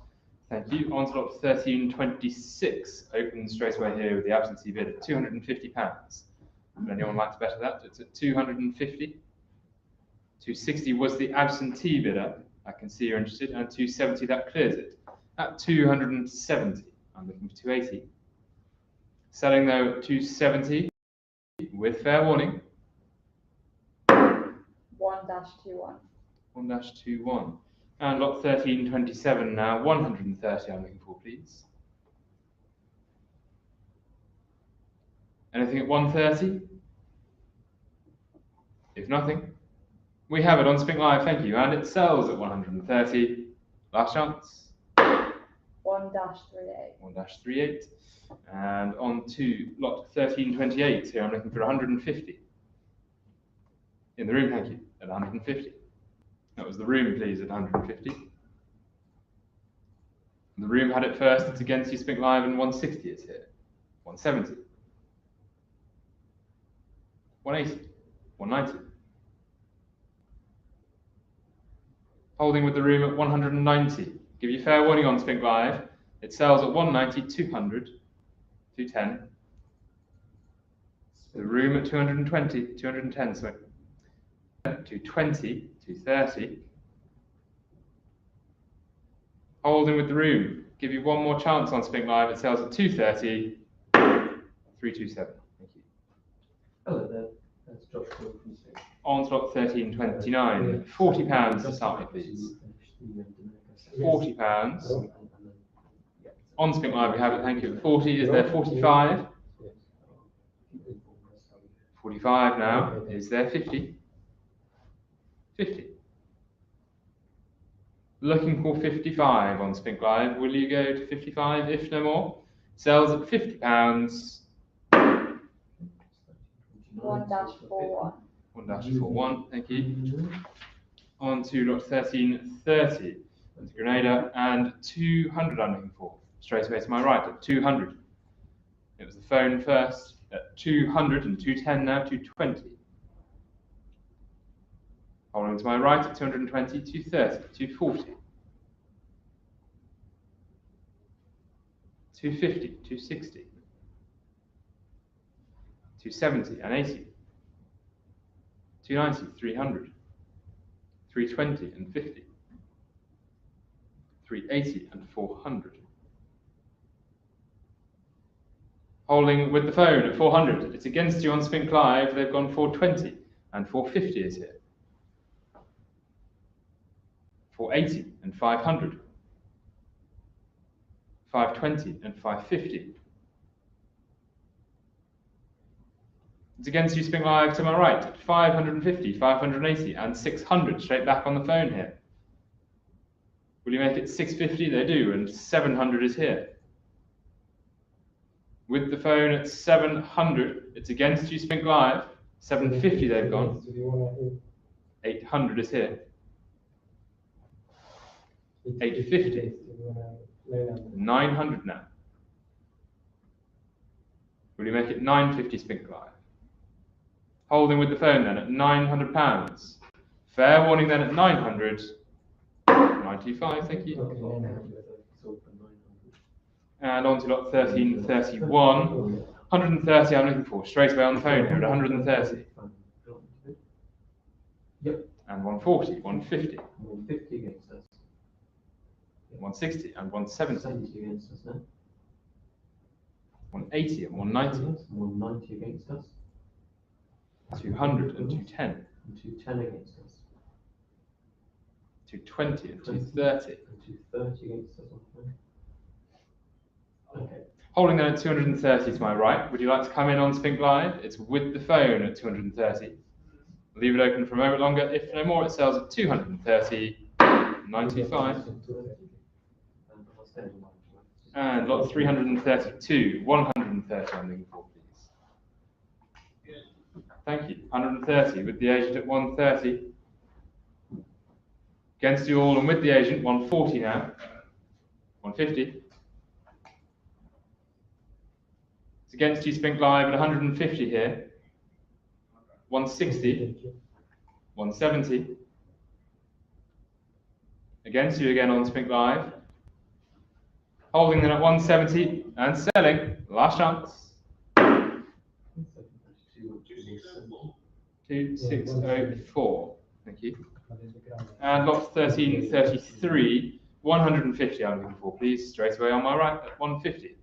I: Thank you. On to lot 1326. Open straight away here with the absentee bid at £250. Would anyone like to better that? It's at 250. 260 was the absentee bidder. I can see you're interested. And 270, that clears it. At 270, I'm looking for 280. Selling though at 270 with fair warning.
F: 1-21.
I: 1-21. And lot 1327 now. 130 I'm looking for, please. Anything at 130? If nothing, we have it on Spink Live, thank you. And it sells at 130. Last chance.
F: 1-38.
I: 1-38. And on to lot 1328. Here I'm looking for 150. In the room, thank you, at 150. That was the room, please, at 150. The room had it first, it's against you, Spink Live, and 160 is here. 170. 180. 190. Holding with the room at 190. Give you fair warning on Spink Live. It sells at 190, 200, 210. The room at 220, 210, sorry. 220, 230. Holding with the room. Give you one more chance on Spink Live. It sells at 230, 327. Thank you.
C: Hello there, that's Josh Cole from Spink.
I: On slot 1329. £40 to start with, please. £40. On Spink Live we have it, thank you, at 40. Is there 45? 45 now. Is there 50? 50. Looking for 55 on Spink Live. Will you go to 55 if no more? Sells at £50.
F: 1-41.
I: 1-41, thank you. On to lot 1330. That's Grenada, and 200 I'm looking for. Straight away to my right at 200. It was the phone first at 200 and 210 now, 220. Holding to my right at 220, 230, 240. 250, 260. 270 and 80. 290, 300. 320 and 50. 380 and 400. Holding with the phone at 400. It's against you on Spink Live. They've gone 420 and 450 is here. 480 and 500. 520 and 550. It's against you, Spink Live, to my right at 550, 580 and 600. Straight back on the phone here. Will you make it 650? They do, and 700 is here. With the phone at 700, it's against you, Spink Live. 750 they've gone. 800 is here. 850. 900 now. Will you make it 950 Spink Live? Holding with the phone then at £900. Fair warning then at 900. 95, thank you. And on to lot 1331. 130 I'm looking for. Straight away on the phone here at 130.
C: Yep.
I: And 140, 150.
C: 150 against us.
I: 160 and 170.
C: 70 against us now.
I: 180 and 190.
C: 190 against us.
I: 200 and 210.
C: And 210 against us.
I: 220 and 230.
C: And 230 against us on the phone. Okay.
I: Holding then at 230 to my right. Would you like to come in on Spink Live? It's with the phone at 230. Leave it open for a moment longer. If no more, it sells at 230, 95. And lot 332, 130 I'm looking for, please. Thank you. 130 with the agent at 130. Against you all and with the agent, 140 now. 150. It's against you, Spink Live, at 150 here. 160. 170. Against you again on Spink Live. Holding them at 170 and selling. Last chance. 2604. Thank you. And lot 1333. 150 I'm looking for, please. Straight away on my right at 150.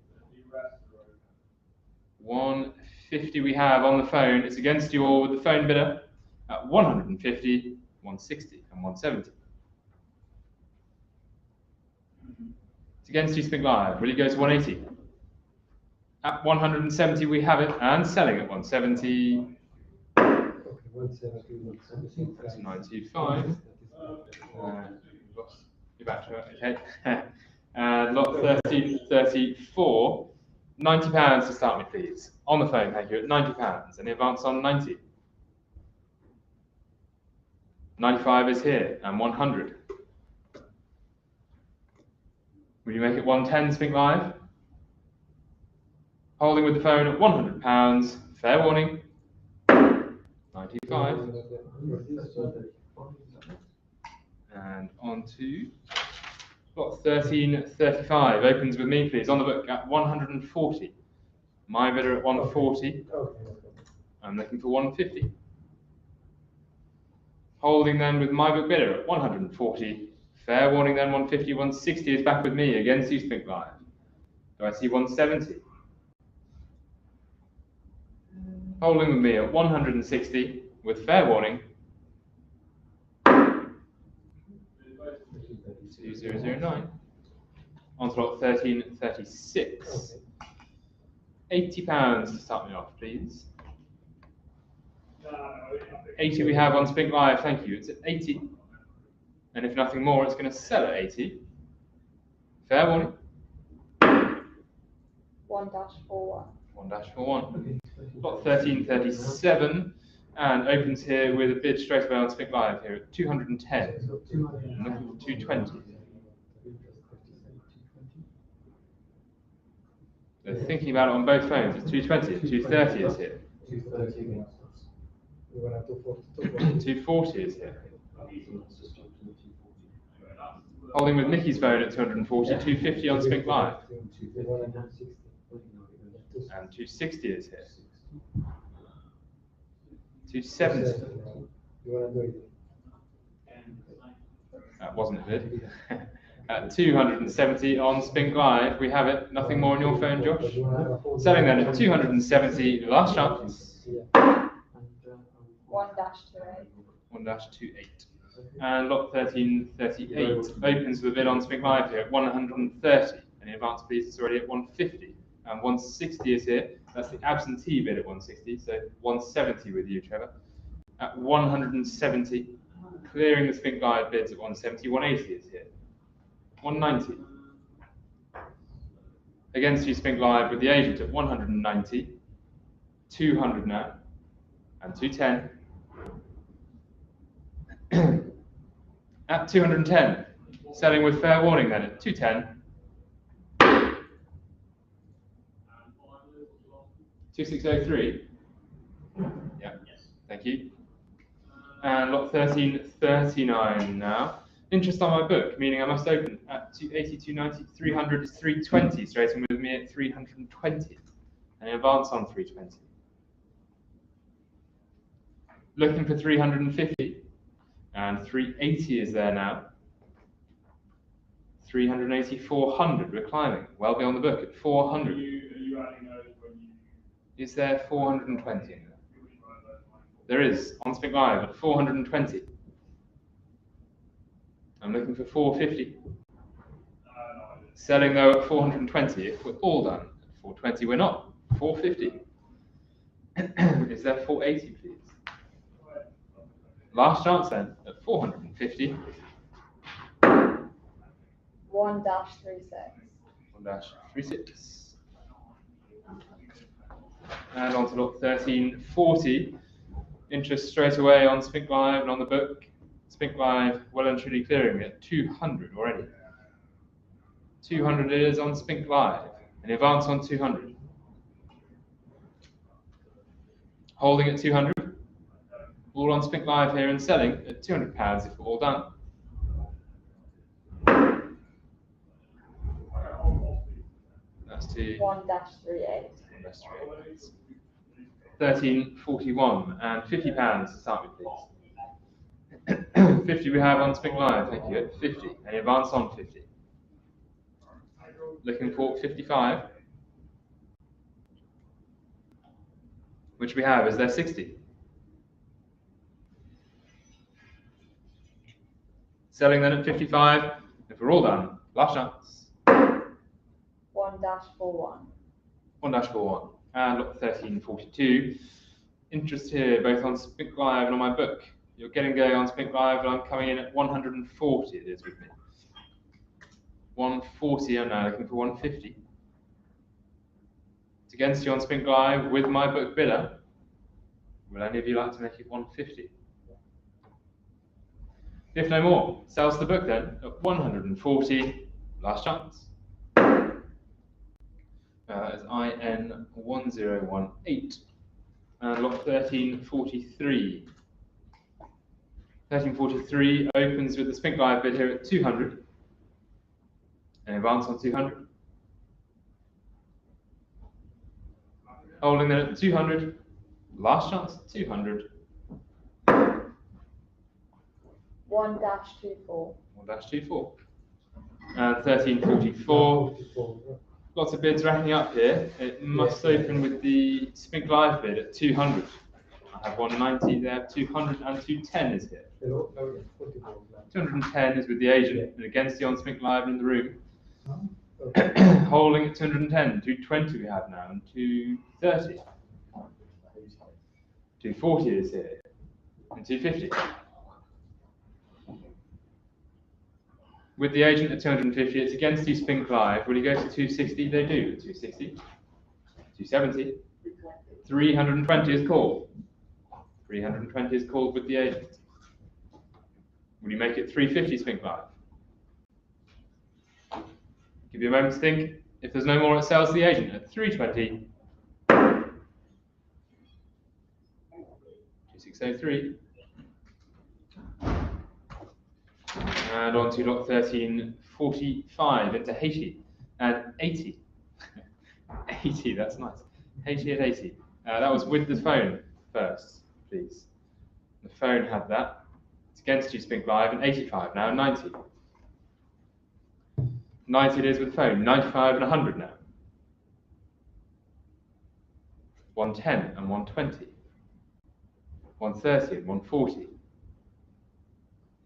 I: 150 we have on the phone. It's against you all with the phone bidder at 150, 160 and 170. It's against you, Spink Live. Will you go to 180? At 170 we have it and selling at 170. 95. Lost your battery, okay. And lot 1334, £90 to start me, please. On the phone, thank you, at £90. Any advance on 90? 95 is here, and 100. Will you make it 110, Spink Live? Holding with the phone at £100. Fair warning. 95. And on to lot 1335. Opens with me, please. On the book at 140. My bidder at 140. I'm looking for 150. Holding then with my book bidder at 140. Fair warning then 150. 160 is back with me against you, Spink Live. Do I see 170? Holding with me at 160 with fair warning. 2009. On to lot 1336. £80 to start me off, please. 80 we have on Spink Live, thank you. It's at 80. And if nothing more, it's going to sell at 80. Fair warning.
F: 1-41.
I: 1-41. Lot 1337. And opens here with a bid straight away on Spink Live here at 210. I'm looking for 220. They're thinking about it on both phones. It's 220. 230 is here. 240 is here. Holding with Mickey's phone at 240. 250 on Spink Live. And 260 is here. 270. That wasn't a bid. At 270 on Spink Live, we have it. Nothing more on your phone, Josh. Selling then at 270, last chance.
F: 1-28.
I: 1-28. And lot 1338 opens with a bid on Spink Live here at 130. Any advance, please? It's already at 150. And 160 is here. That's the absentee bid at 160. So 170 with you, Trevor. At 170, clearing the Spink Live bids at 170. 180 is here. 190. Against you, Spink Live with the agent at 190. 200 now. And 210. At 210. Selling with fair warning then at 210. 2603. Yeah, thank you. And lot 1339 now. Interest on my book, meaning I must open at 280, 290, 300 is 320, straight in with me at 320. And advance on 320. Looking for 350. And 380 is there now. 380, 400, we're climbing. Well beyond the book at 400.
B: Are you adding those when you...
I: Is there 420 in there? There is, on Spink Live at 420. I'm looking for 450. Selling though at 420, if we're all done. At 420 we're not. 450. Is there 480, please? Last chance then, at 450.
F: 1-36.
I: 1-36. And on to lot 1340. Interest straight away on Spink Live and on the book. Spink Live well and truly clearing at 200 already. 200 it is on Spink Live. And advance on 200. Holding at 200. All on Spink Live here and selling at £200 if we're all done. That's to
F: 1-38.
I: 1341 and £50 to start with, please. 50 we have on Spink Live, thank you, at 50. Any advance on 50? Looking for 55. Which we have, is there 60? Selling then at 55, if we're all done, last chance.
F: 1-41.
I: 1-41 and lot 1342. Interest here both on Spink Live and on my book. You're getting going on Spink Live and I'm coming in at 140 it is with me. 140. I'm now looking for 150. It's against you on Spink Live with my book bidder. Would any of you like to make it 150? If no more, sells the book then at 140. Last chance. That is IN 1018. And lot 1343. 1343 opens with the Spink Live bid here at 200. And advance on 200. Holding then at 200. Last chance, 200.
F: 1-24.
I: 1-24. And 1344. Lots of bids racking up here. It must open with the Spink Live bid at 200. I have 190 there, 200 and 210 is here. 210 is with the agent and against the on Spink Live in the room. Holding at 210, 220 we have now, and 230. 240 is here, and 250. With the agent at 250, it's against you Spink Live. Will he go to 260? They do, 260. 270. 320 is called. 320 is called with the agent. Will you make it 350 Spink Live? Give you a moment to think. If there's no more, it sells the agent at 320. 2603. And on to lot 1345 into Haiti and 80. 80, that's nice. Haiti at 80. That was with the phone first, please. The phone had that. It's against you, Spink Live, and 85 now, 90. 90 it is with the phone, 95 and 100 now. 110 and 120. 130 and 140.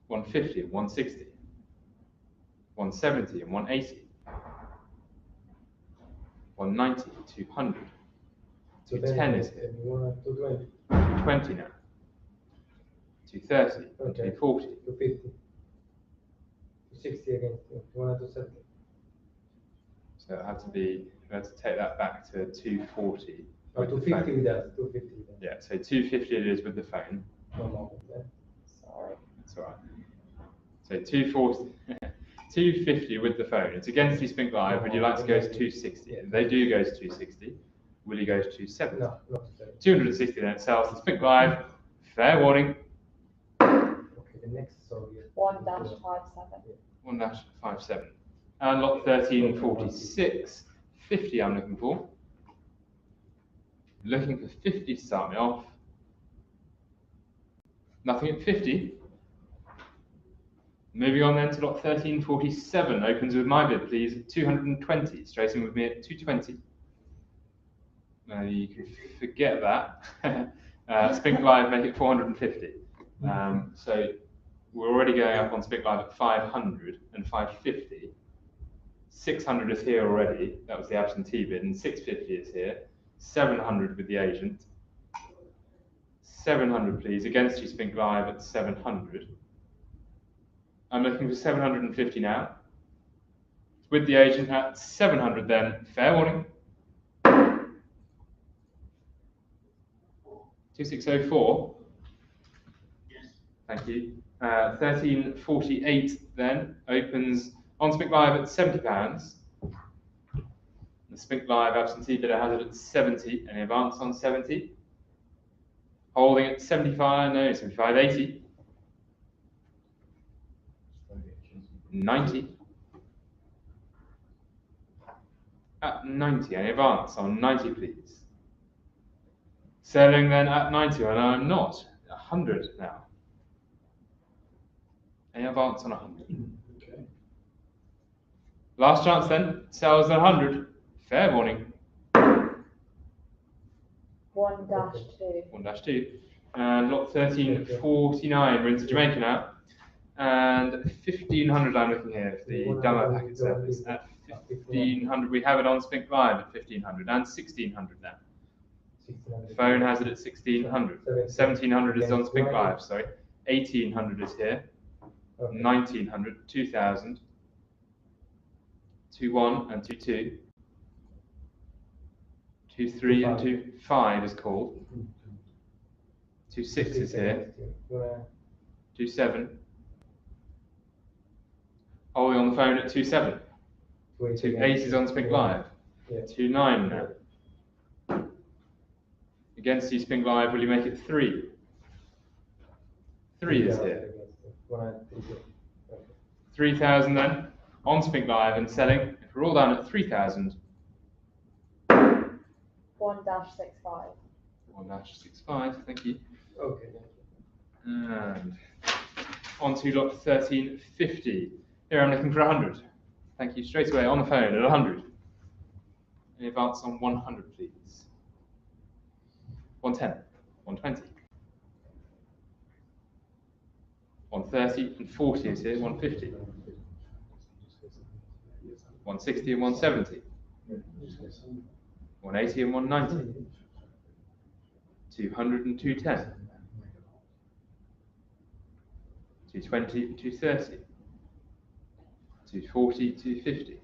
I: 150 and 160. 170 and 180. 190, 200. 210 is here. 220 now. 230, 240.
C: 250. 260 again. 270.
I: So it had to be, we had to take that back to 240.
C: Oh, 250 with us. 250 with us.
I: Yeah, so 250 it is with the phone.
C: One moment.
F: Sorry.
I: That's all right. So 240, 250 with the phone. It's against the Spink Live. Would you like to go to 260? They do go to 260. Will you go to 270?
C: No, not 270.
I: 260 then it sells the Spink Live. Fair warning.
C: Okay, the next so
F: 1-57.
I: 1-57. And lot 1346. 50 I'm looking for. Looking for 50 to start me off. Nothing at 50. Moving on then to lot 1347. Opens with my bid, please. 220. Straight in with me at 220. You can forget that. Spink Live make it 450. So we're already going up on Spink Live at 500 and 550. 600 is here already. That was the absentee bid, and 650 is here. 700 with the agent. 700, please. Against you, Spink Live at 700. I'm looking for 750 now. With the agent at 700 then. Fair warning. 2604. Thank you. 1348 then opens on Spink Live at £70. The Spink Live absentee bidder has it at 70 and advance on 70. Holding at 75, no, 75.80. 90. At 90, and advance on 90, please. Selling then at 90, and I'm not. 100 now. And advance on 100.
D: Okay.
I: Last chance then, sells at 100. Fair warning.
F: 1-2.
I: 1-2. And lot 1349, we're into Jamaica now. And 1500 I'm looking here for the demo packet service. At 1500, we have it on Spink Live at 1500 and 1600 now. The phone has it at 1600. 1700 is on Spink Live, sorry. 1800 is here. 1900, 2000. 2-1 and 2-2. 2-3 and 2-5 is called. 2-6 is here. 2-7. Holding on the phone at 2-7. 2-8 is on Spink Live. 2-9 now. Against you, Spink Live, will you make it 3? 3 is here. 3,000 then, on Spink Live and selling. If we're all down at 3,000.
F: 1-65.
I: 1-65, thank you.
C: Okay.
I: And on to lot 1350. Here I'm looking for 100. Thank you. Straight away on the phone at 100. Any advance on 100, please? 110, 120. 130 and 40 is here, 150. 160 and 170. 180 and 190. 200 and 210. 220 and 230. 240, 250.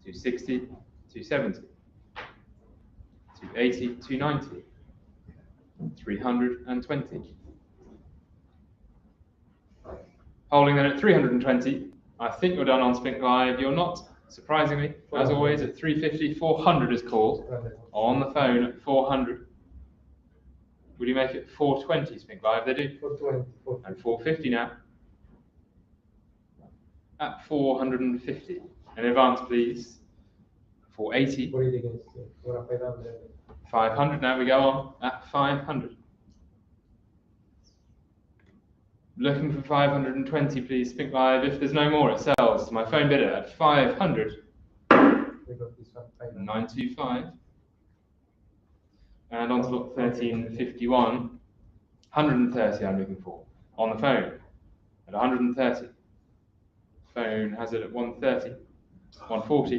I: 260, 270. 280, 290. 320. Holding then at 320. I think you're done on Spink Live. You're not, surprisingly, as always, at 350. 400 is called. On the phone at 400. Will you make it 420, Spink Live? They do.
C: 420.
I: And 450 now. At 450. In advance, please. 480. 500 now we go on at 500. Looking for 520, please. Spink Live. If there's no more, it sells to my phone bidder at 500. 925. And on to lot 1351. 130 I'm looking for. On the phone at 130. Phone has it at 130. 140.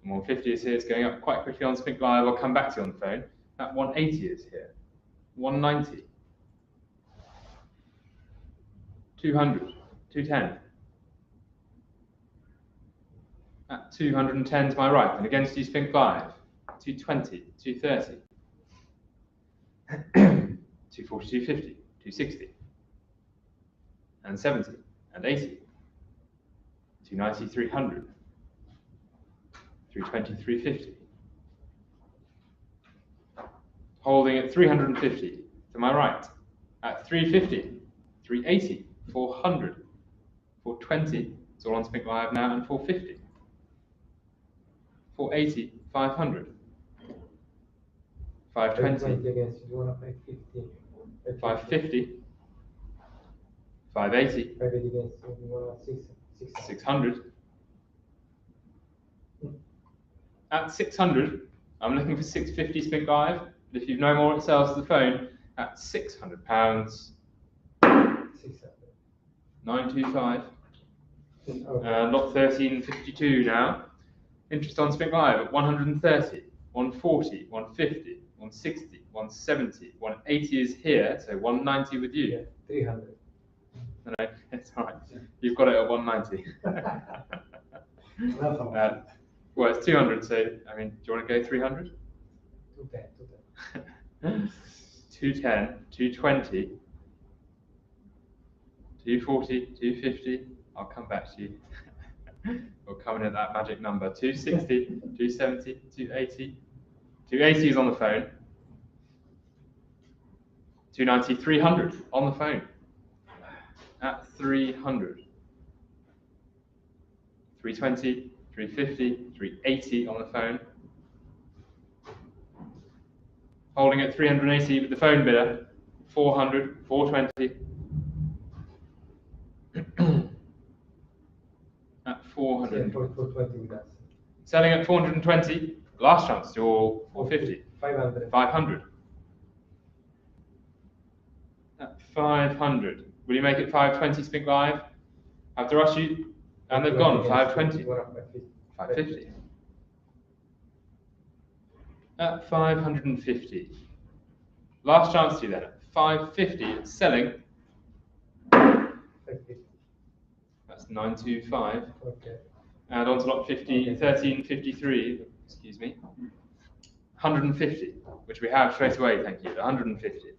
I: And 150 is here. It's going up quite quickly on Spink Live. I'll come back to you on the phone. At 180 is here. 190. 200, 210. At 210 to my right, and against you, Spink Live. 220, 230. 240, 250, 260. And 70, and 80. 290, 300. 320, 350. Holding at 350 to my right. At 350, 380. 400, 420, it's all on Spink Live now, and 450, 480, 500, 520, 550, 580, 600. At 600, I'm looking for 650 Spink Live. If you've no more, it sells to the phone at £600. 925. Lot 1352 now. Interest on Spink Live at 130, 140, 150, 160, 170, 180 is here, so 190 with you.
C: Yeah, 300.
I: No, it's all right. You've got it at 190. Well, it's 200, so, I mean, do you want to go 300?
C: 210.
I: 210, 220. 240, 250, I'll come back to you. We'll come in at that magic number. 260, 270, 280. 280 is on the phone. 290, 300 on the phone. At 300. 320, 350, 380 on the phone. Holding at 380 with the phone bidder. 400, 420. At 400.
C: 420 with us.
I: Selling at 420. Last chance to all 450.
C: 500.
I: 500. At 500. Will you make it 520 Spink Live? I have to rush you. And they've gone 520. 550. At 550. Last chance to you then. At 550. It's selling.
C: 550.
I: That's 925.
C: Okay.
I: And on to lot 50, 1353, excuse me, 150, which we have straight away, thank you, 150.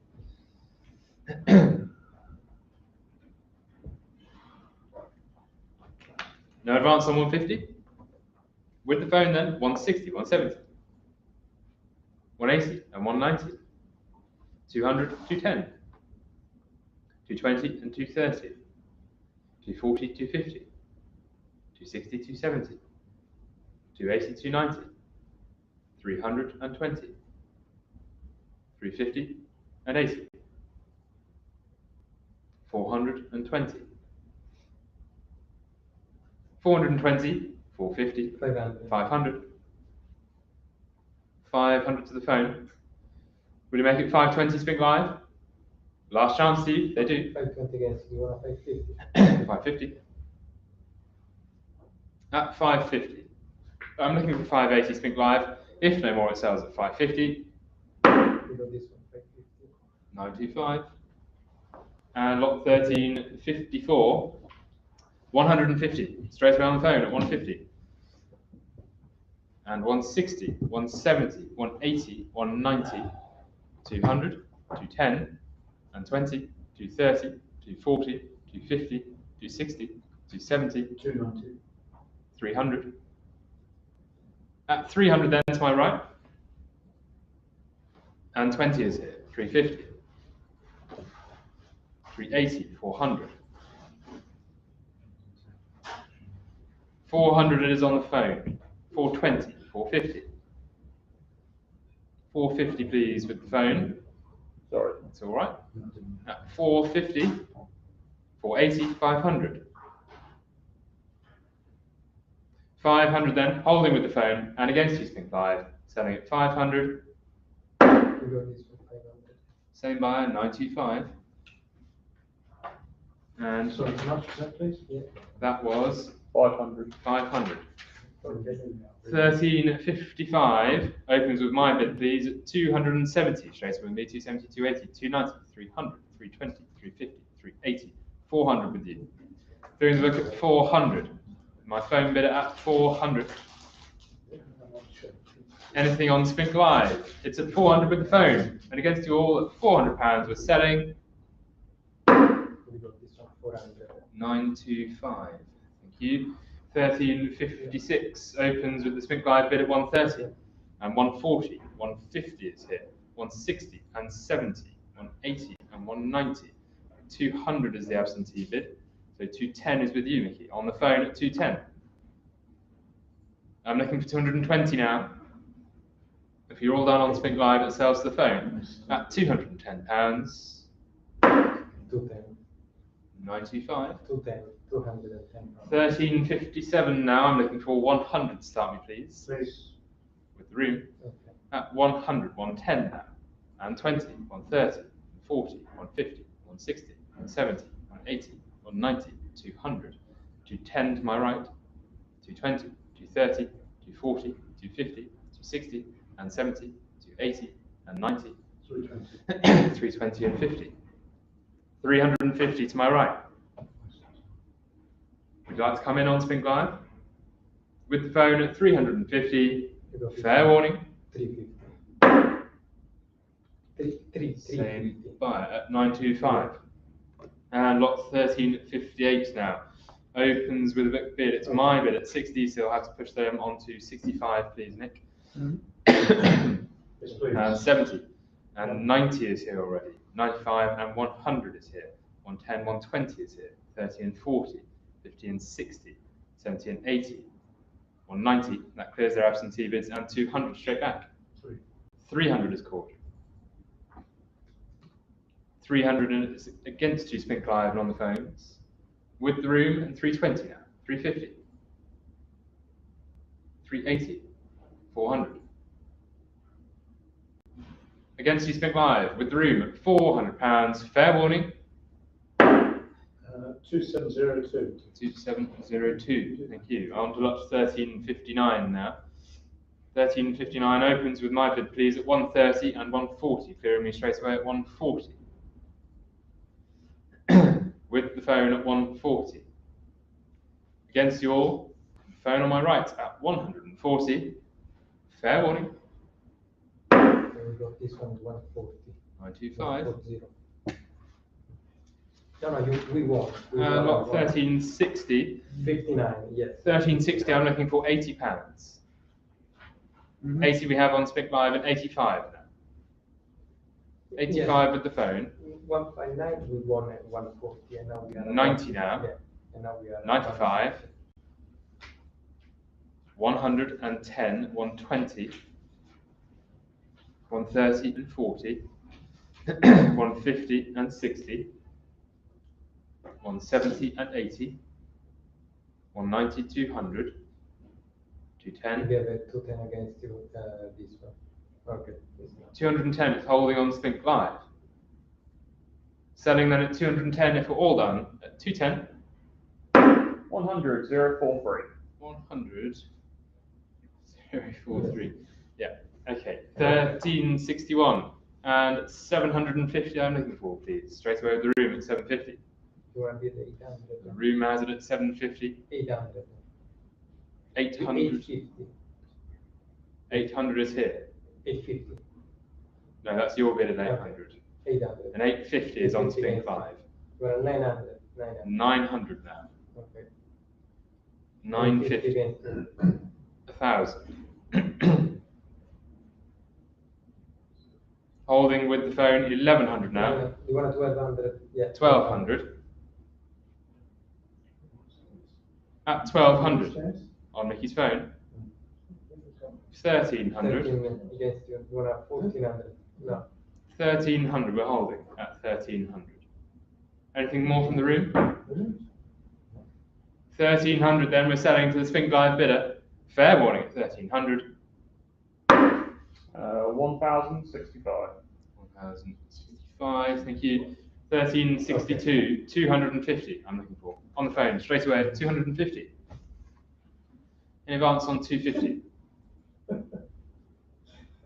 I: No advance on 150. With the phone then, 160, 170, 180 and 190, 200, 210, 220 and 230, 240, 250, 260, 270, 280, 290, 320, 350 and 80, 420, 420, 450,
C: 500.
I: 500, 500 to the phone. Will you make it 520 Spink Live? Last chance, Steve. They do.
C: 520 against you, 550.
I: 550. At 550. I'm looking for 580 Spink Live. If no more, it sells at 550.
C: Below this one, 550.
I: 925. And lot 1354. 150. Straight away on the phone at 150. And 160, 170, 180, 190, 200, 210, and 20, 230, 240, 250, 260, 270,
D: 290.
I: 300. At 300 then to my right. And 20 is here, 350. 380, 400. 400 it is on the phone. 420, 450. 450 please with the phone.
A: Sorry.
I: That's all right. At 450, 480, 500. 500 then, holding with the phone, and against you, Spink Live, selling at 500,
C: Below this one, 500.
I: same buyer, 925. And
D: Sorry, how much was that, please?
C: Yeah.
I: that was
A: 500.
I: 500.
C: Sorry, that's it.
I: 1355 opens with my bid, please, at 270. Straight with me, 270, 280, 290, 300, 320, 350, 380, 400 with you. Doing the look at 400. My phone bid at 400. Anything on Spink Live? It's at 400 with the phone. And against you all, at £400, we're selling
C: Below this one, 400.
I: 925. Thank you. 1356 opens with the Spink Live bid at 130 and 140, 150 is here, 160 and 70, 180 and 190. 200 is the absentee bid. So 210 is with you, Mickey. On the phone at 210. I'm looking for 220 now. If you're all done on Spink Live, it sells to the phone at £210.
C: 210.
I: 95.
C: 210. 210.
I: 1357 now. I'm looking for 100 to start me, please.
D: Please.
I: With the room.
C: Okay.
I: At 100, 110 now. And 20, 130, 40, 150, 160, 170, 180, 190, 200. 210 to my right. 220, 230, 240, 250, 260, and 70, 280, and 90.
D: 320.
I: 320 and 50. 350 to my right. Would you like to come in on Spink Live? With the phone at 350.
C: Below this
I: Fair
C: one,
I: warning.
C: 350.
I: Same buyer at 925. And lot 1358 now. Opens with a bit bid. It's my bid at 60, so I'll have to push them on to 65, please, Nick.
D: Yes, please.
I: And 70. And 90 is here already. 95 and 100 is here. 110, 120 is here. 30 and 40. 50 and 60. 70 and 80. 190, that clears their absentee bids, and 200 straight back. 300 is called. 300 is against you, Spink Live, and on the phones. With the room, and 320 now. 350. 380. 400. Against you, Spink Live, with the room at £400. Fair warning.
D: 2702.
I: 2702. Thank you. On to lot 1359 now. 1359 opens with my bid, please, at 130 and 140, clearing me straight away at 140. With the phone at 140. Against you all, phone on my right at 140. Fair warning.
C: We got this one 140.
I: 925.
C: 140. No, we won. We
I: And
C: won.
I: lot 1360.
C: 59, yes.
I: 1360, I'm looking for £80. 80 we have on Spink Live and 85 now. 85 with the phone.
C: 159 we won at 140 and now we are
I: 90 now.
C: Yeah, and now we are
I: 95. 110, 120. 130 and 40. 150 and 60. 170 and 80. 190, 200.
C: We
I: 210.
C: gave a 210 against you, this one. Okay. This one.
I: 210 is holding on Spink Live. Selling then at 210 if we're all done at 210.
E: 100, 043.
I: 100. 043. Yeah. Okay. 1361 and 750. I'm looking for, please. Straight away with the room at 750.
C: You want to bid 800?
I: The room has it at 750.
C: 800.
I: 800.
C: 850.
I: 800 is here.
C: 850.
I: No, that's your bid at 800.
C: 800.
I: And 850 is on Spink 5.
C: Well, 900. 900.
I: 900 now.
C: Okay.
I: 950.
C: against you.
I: 1,000. Holding with the phone 1,100 now.
C: You want a 1200? Yeah.
I: 1,200. At 1,200 on Mickey's phone. 1,300.
C: 13 against you. You want a 1400? No.
I: 1,300 we're holding at 1,300. Anything more from the room? 1,300 then we're selling to the Spink Live bidder. Fair warning at 1,300.
E: 1,065.
I: 1,065, thank you. 1,362, 250 I'm looking for. On the phone, straight away at 250. In advance on 250.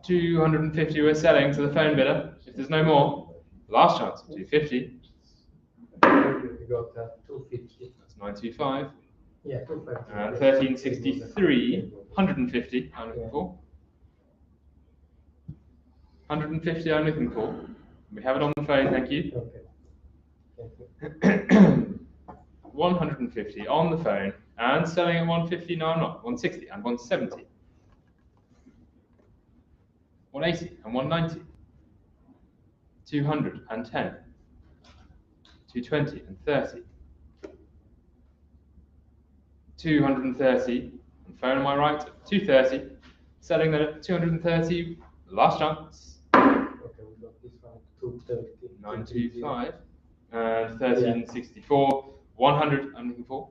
I: 250 we're selling to the phone bidder. If there's no more, last chance, 250.
C: We got 250.
I: That's 925.
C: Yeah, 250.
I: And 1363, 150 I'm looking for. 150 I'm looking for. We have it on the phone, thank you.
C: Okay. Thank you.
I: 150 on the phone and selling at 150, no I'm not, 160 and 170. 180 and 190. 210. 220 and 30. 230 and phone on my right at 230. Selling that at 230, last chance.
C: Okay, we got this one at 230.
I: 925 and 1364. 100 I'm looking for.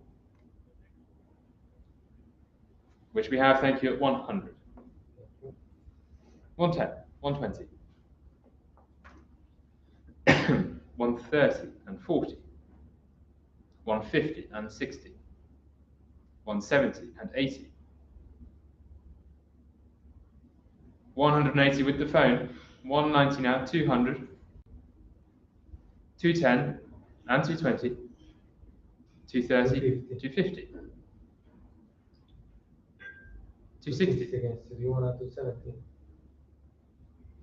I: Which we have, thank you, at 100. 110, 120. 130 and 40. 150 and 60. 170 and 80. 180 with the phone. 190 now, 200. 210 and 220. 230, 250. 260.
C: Against you. You want a 270?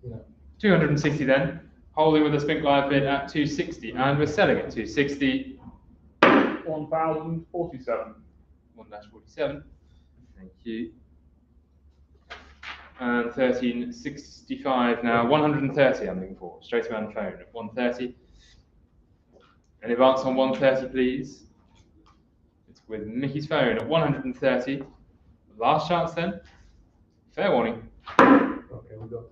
C: No.
I: 260 then, holding with a Spink Live bid at 260, and we're selling at 260.
E: 1,047.
I: 1-47. Thank you. And 1365 now, 130 I'm looking for. Straight away on the phone at 130. An advance on 130, please. It's with Mickey's phone at 130. Last chance then. Fair warning.
C: Okay, we got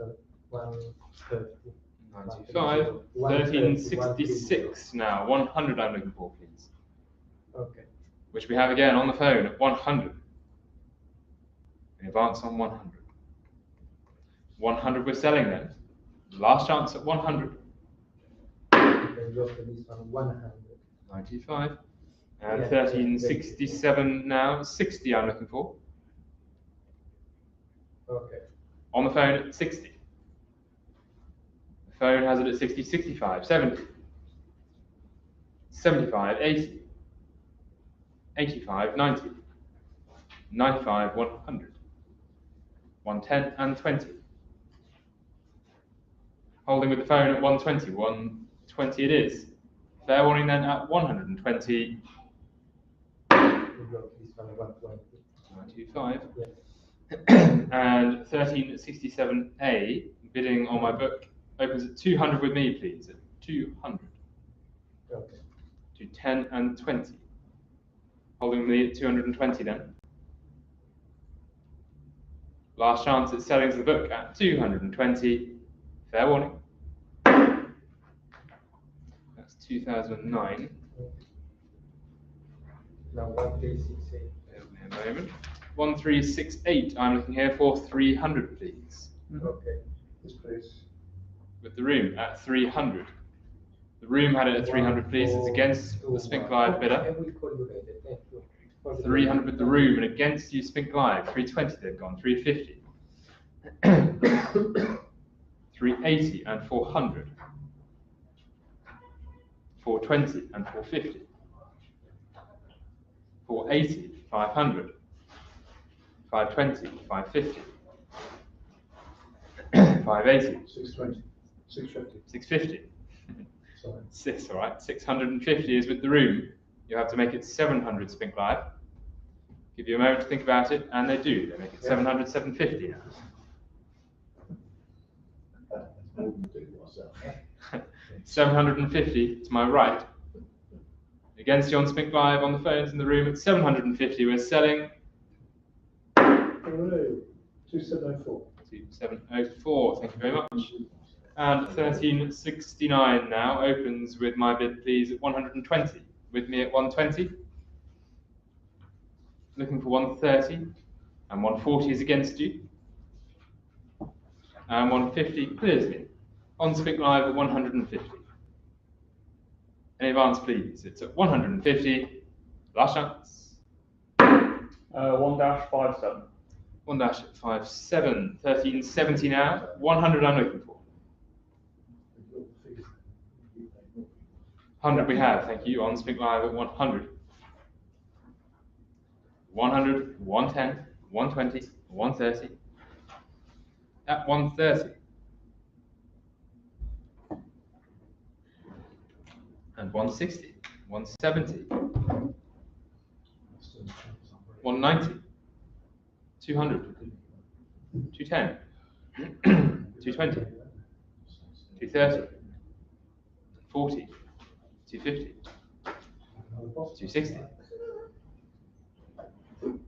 C: 130.
I: 95. 1366 now. 100 I'm looking for, please.
C: Okay.
I: Which we have again on the phone at 100. In advance on 100. 100 we're selling then. Last chance at 100.
C: Okay, we got this one 100.
I: 95. And
C: Yeah,
I: 1367 now. 60 I'm looking for.
C: Okay.
I: On the phone at 60. The phone has it at 60, 65, 70. 75, 80. 85, 90. 95, 100. 110 and 20. Holding with the phone at 120. 120 it is. Fair warning then at 120.
C: We go please from 120.
I: 125.
C: Yes.
I: And 1367A, bidding on my book, opens at 200 with me, please. At 200.
C: Okay.
I: To 10 and 20. Holding with me at 220 then. Last chance at selling to the book at 220. Fair warning. That's 2009.
C: Now 1368.
I: Bear with me a moment. 1368. I'm looking here for 300, please.
C: Okay.
D: This place.
I: With the room at 300. The room had it at 300, please. It's against the Spink Live
C: I
I: bidder.
C: will call you later. Thank you.
I: 300 with the room and against you, Spink Live. 320 they've gone. 350. 380 and 400. 420 and 450. 480, 500. 520, 550. 580.
D: 620. 650.
I: 650.
D: Sorry.
I: 6, all right. 650 is with the room. You have to make it 700 Spink Live. Give you a moment to think about it, and they do. They make it 700, 750 now.
D: That's more than do myself.
I: 750 to my right. Against you on Spink Live on the phones in the room at 750. We're selling
D: Hooray. 2704.
I: 2704. Thank you very much. And 1369 now opens with my bid, please, at 120. With me at 120. Looking for 130. And 140 is against you. And 150 clears me. On Spink Live at 150. Any advance, please? It's at 150. Last chance.
B: 1-57.
I: 1-57. 1370 now. 100 I'm looking for. 100 we have, thank you. On Spink Live at 100. 100, 110, 120, 130. At 130. And 160, 170, 190, 200, 210, 220, 230, 40, 250, 260,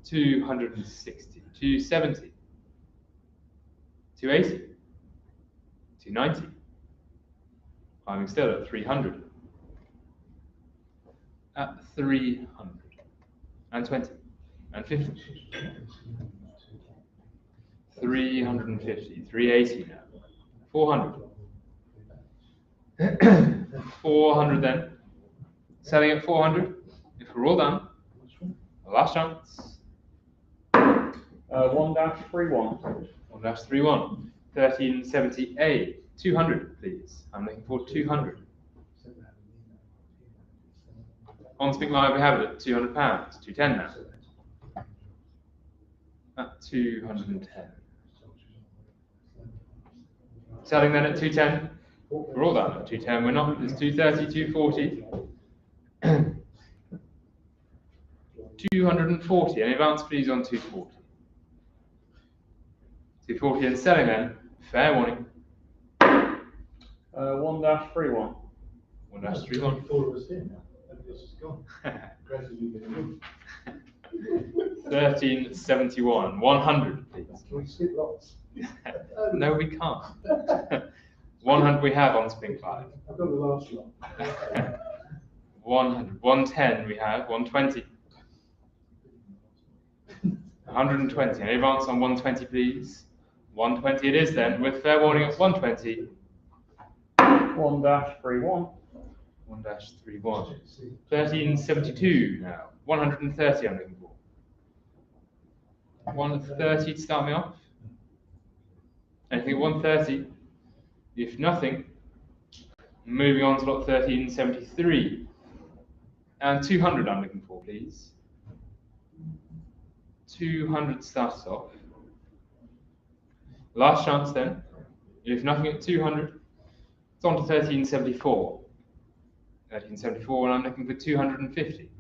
I: 260, 270, 280, 290. Climbing still at 300. At 300 and 20 and 50. 350, 380 now. 400. 400 then. Selling at 400. If we're all done. Last chance.
B: 1-31.
I: 1-31. 1370A. 200, please. I'm looking for 200. On Spink Live, we have it at £200. 210 now. At 210. Selling then at 210. We're all done at 210. We're not. There's 230, 240. 240. Any advance, please, on 240. 240 and selling then. Fair warning.
B: 1-31.
I: 1-31.
D: Four of us here now. This is gone. Gradually getting in.
I: 1371. 100, please.
D: Can we skip lots?
I: No, we can't. 100 we have on Spink Live.
D: I've got the last lot.
I: 100. 110 we have. 120. 120. Any advance on 120, please? 120 it is then, with fair warning at 120.
B: 1-31.
I: 1-31. 1372 now. 130 I'm looking for. 130 to start me off. Anything at 130? If nothing, moving on to lot 1373. And 200 I'm looking for, please. 200 starts off. Last chance then. If nothing at 200, it's on to 1374. 1374, and I'm looking for 250.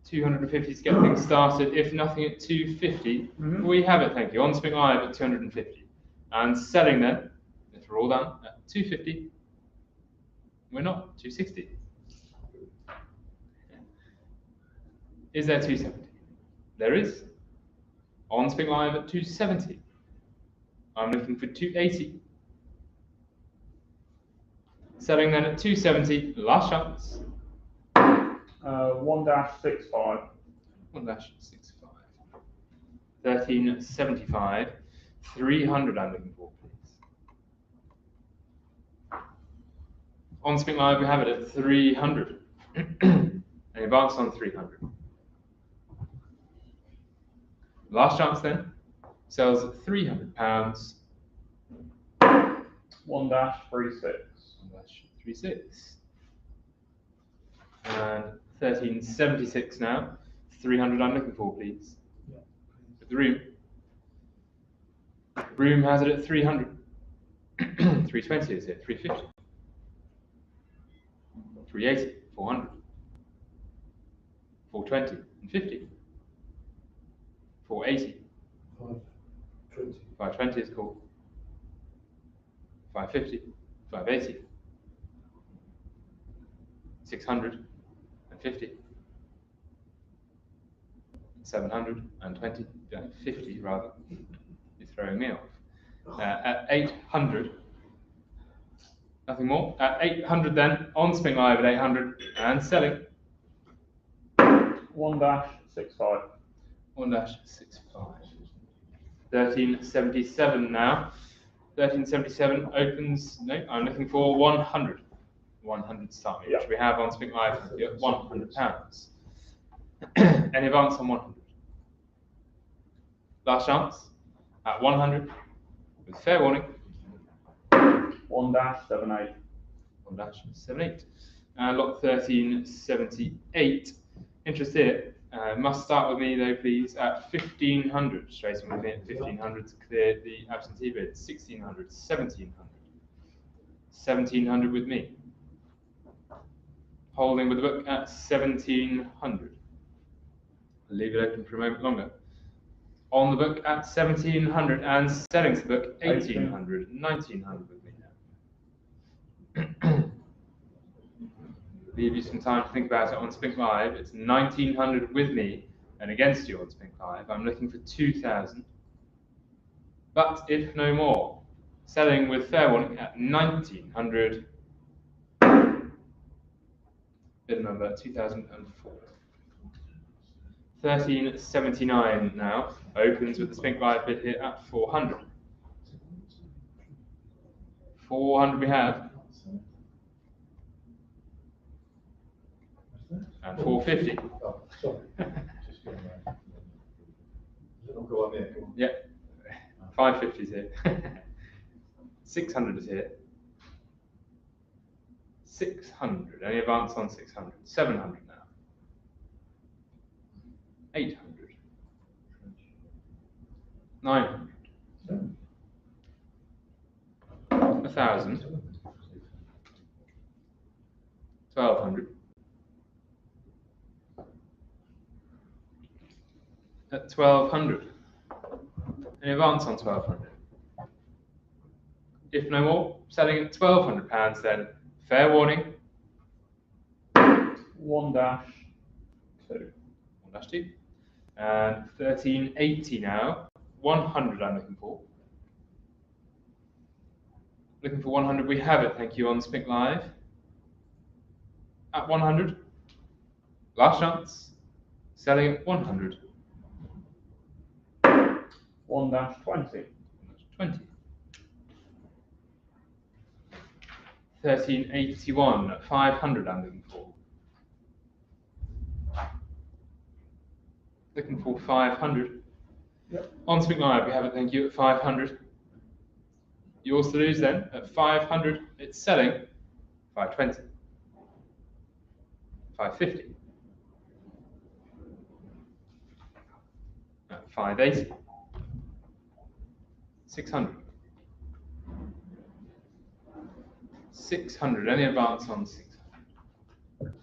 I: 250 to get things started. If nothing at 250, we have it, thank you. On Spink Live at 250. And selling then, if we're all done, at 250. We're not, 260. Is there 270? There is. On Spink Live at 270. I'm looking for 280. Selling then at 270, last chance.
B: 1-65.
I: 1-65. 1375. 300 I'm looking for, please. On Spink Live we have it at 300. And advance on 300. Last chance then. Sells at £300.
B: 1-36.
I: 1-36. And 1376 now. 300 I'm looking for, please. With the room. Room has it at 300. 320 is it? 350. 380. 400. 420 and 50. 480.
D: 520.
I: 520 is cool. 550. 580. 650. 720, 50 rather. You're throwing me off. At 800, nothing more. At 800 then, on Spink Live at 800 and selling.
B: 1-65.
I: 1-65. 1377 now. 1377 opens, no, I'm looking for 100. 100 start me, which we have on Spink Live at £100. Any advance on 100? Last chance at 100 with fair warning.
B: 1-78.
I: 1-78. Lot 1378. Interest here. Must start with me though, please, at 1500. Straight in with me at 1500 to clear the absentee bid. 1600, 1700. 1700 with me. Holding with the book at 1700. I'll leave it open for a moment longer. On the book at 1700 and selling to the book 1800, 1900 with me now. Leave you some time to think about it on Spink Live. It's 1900 with me and against you on Spink Live. I'm looking for 2000. But if no more, selling with fair warning at 1900. Bid number 2004. 1379 now. Opens with the Spink Live bid here at 400. 400 we have. And 450.
D: Oh, sorry. Just going around. I'll go on there. Go on.
I: Yep. 550 is here. 600 is here. 600. Any advance on 600? 700 now. 800. 900. 1000. 1200. At 1200. Any advance on 1200? If no more, selling at £1,200 then. Fair warning.
B: 1-2.
I: 1-2. And 1380 now. 100 I'm looking for. Looking for 100. We have it, thank you, on Spink Live. At 100. Last chance. Selling at 100.
B: 1-20.
I: 20. 1381. 500 I'm looking for. Looking for 500.
B: Yep.
I: On Spink Live, we have it, thank you, at 500. Yours to lose then, at 500, it's selling 520. 550. 580. 600. 600. Any advance on 600?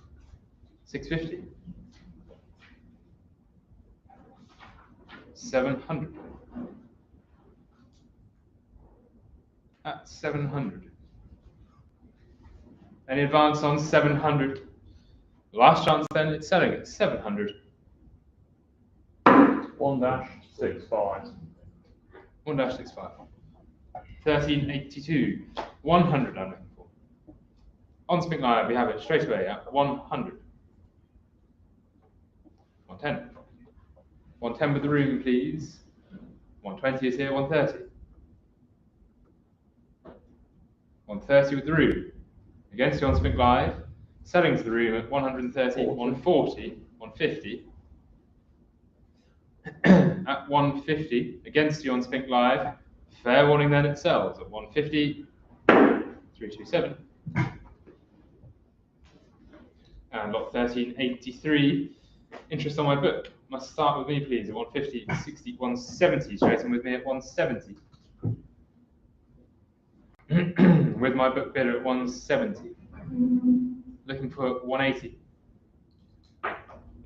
I: 650. 700. At 700. Any advance on 700? Last chance then, it's selling at 700.
B: 1-65.
I: 1-65. 1382. 100 I'm looking for. On Spink Live, we have it straight away at 100. 110. 110 with the room, please. 120 is here, 130. 130 with the room. Against you on Spink Live. Selling to the room at 130, 140, 150. At 150. Against you on Spink Live. Fair warning then, it sells at 150. 327. And lot 1383. Interest on my book. Must start with me, please, at 150, 60, 170. Straight in with me at 170. With my book bidder at 170. Looking for 180.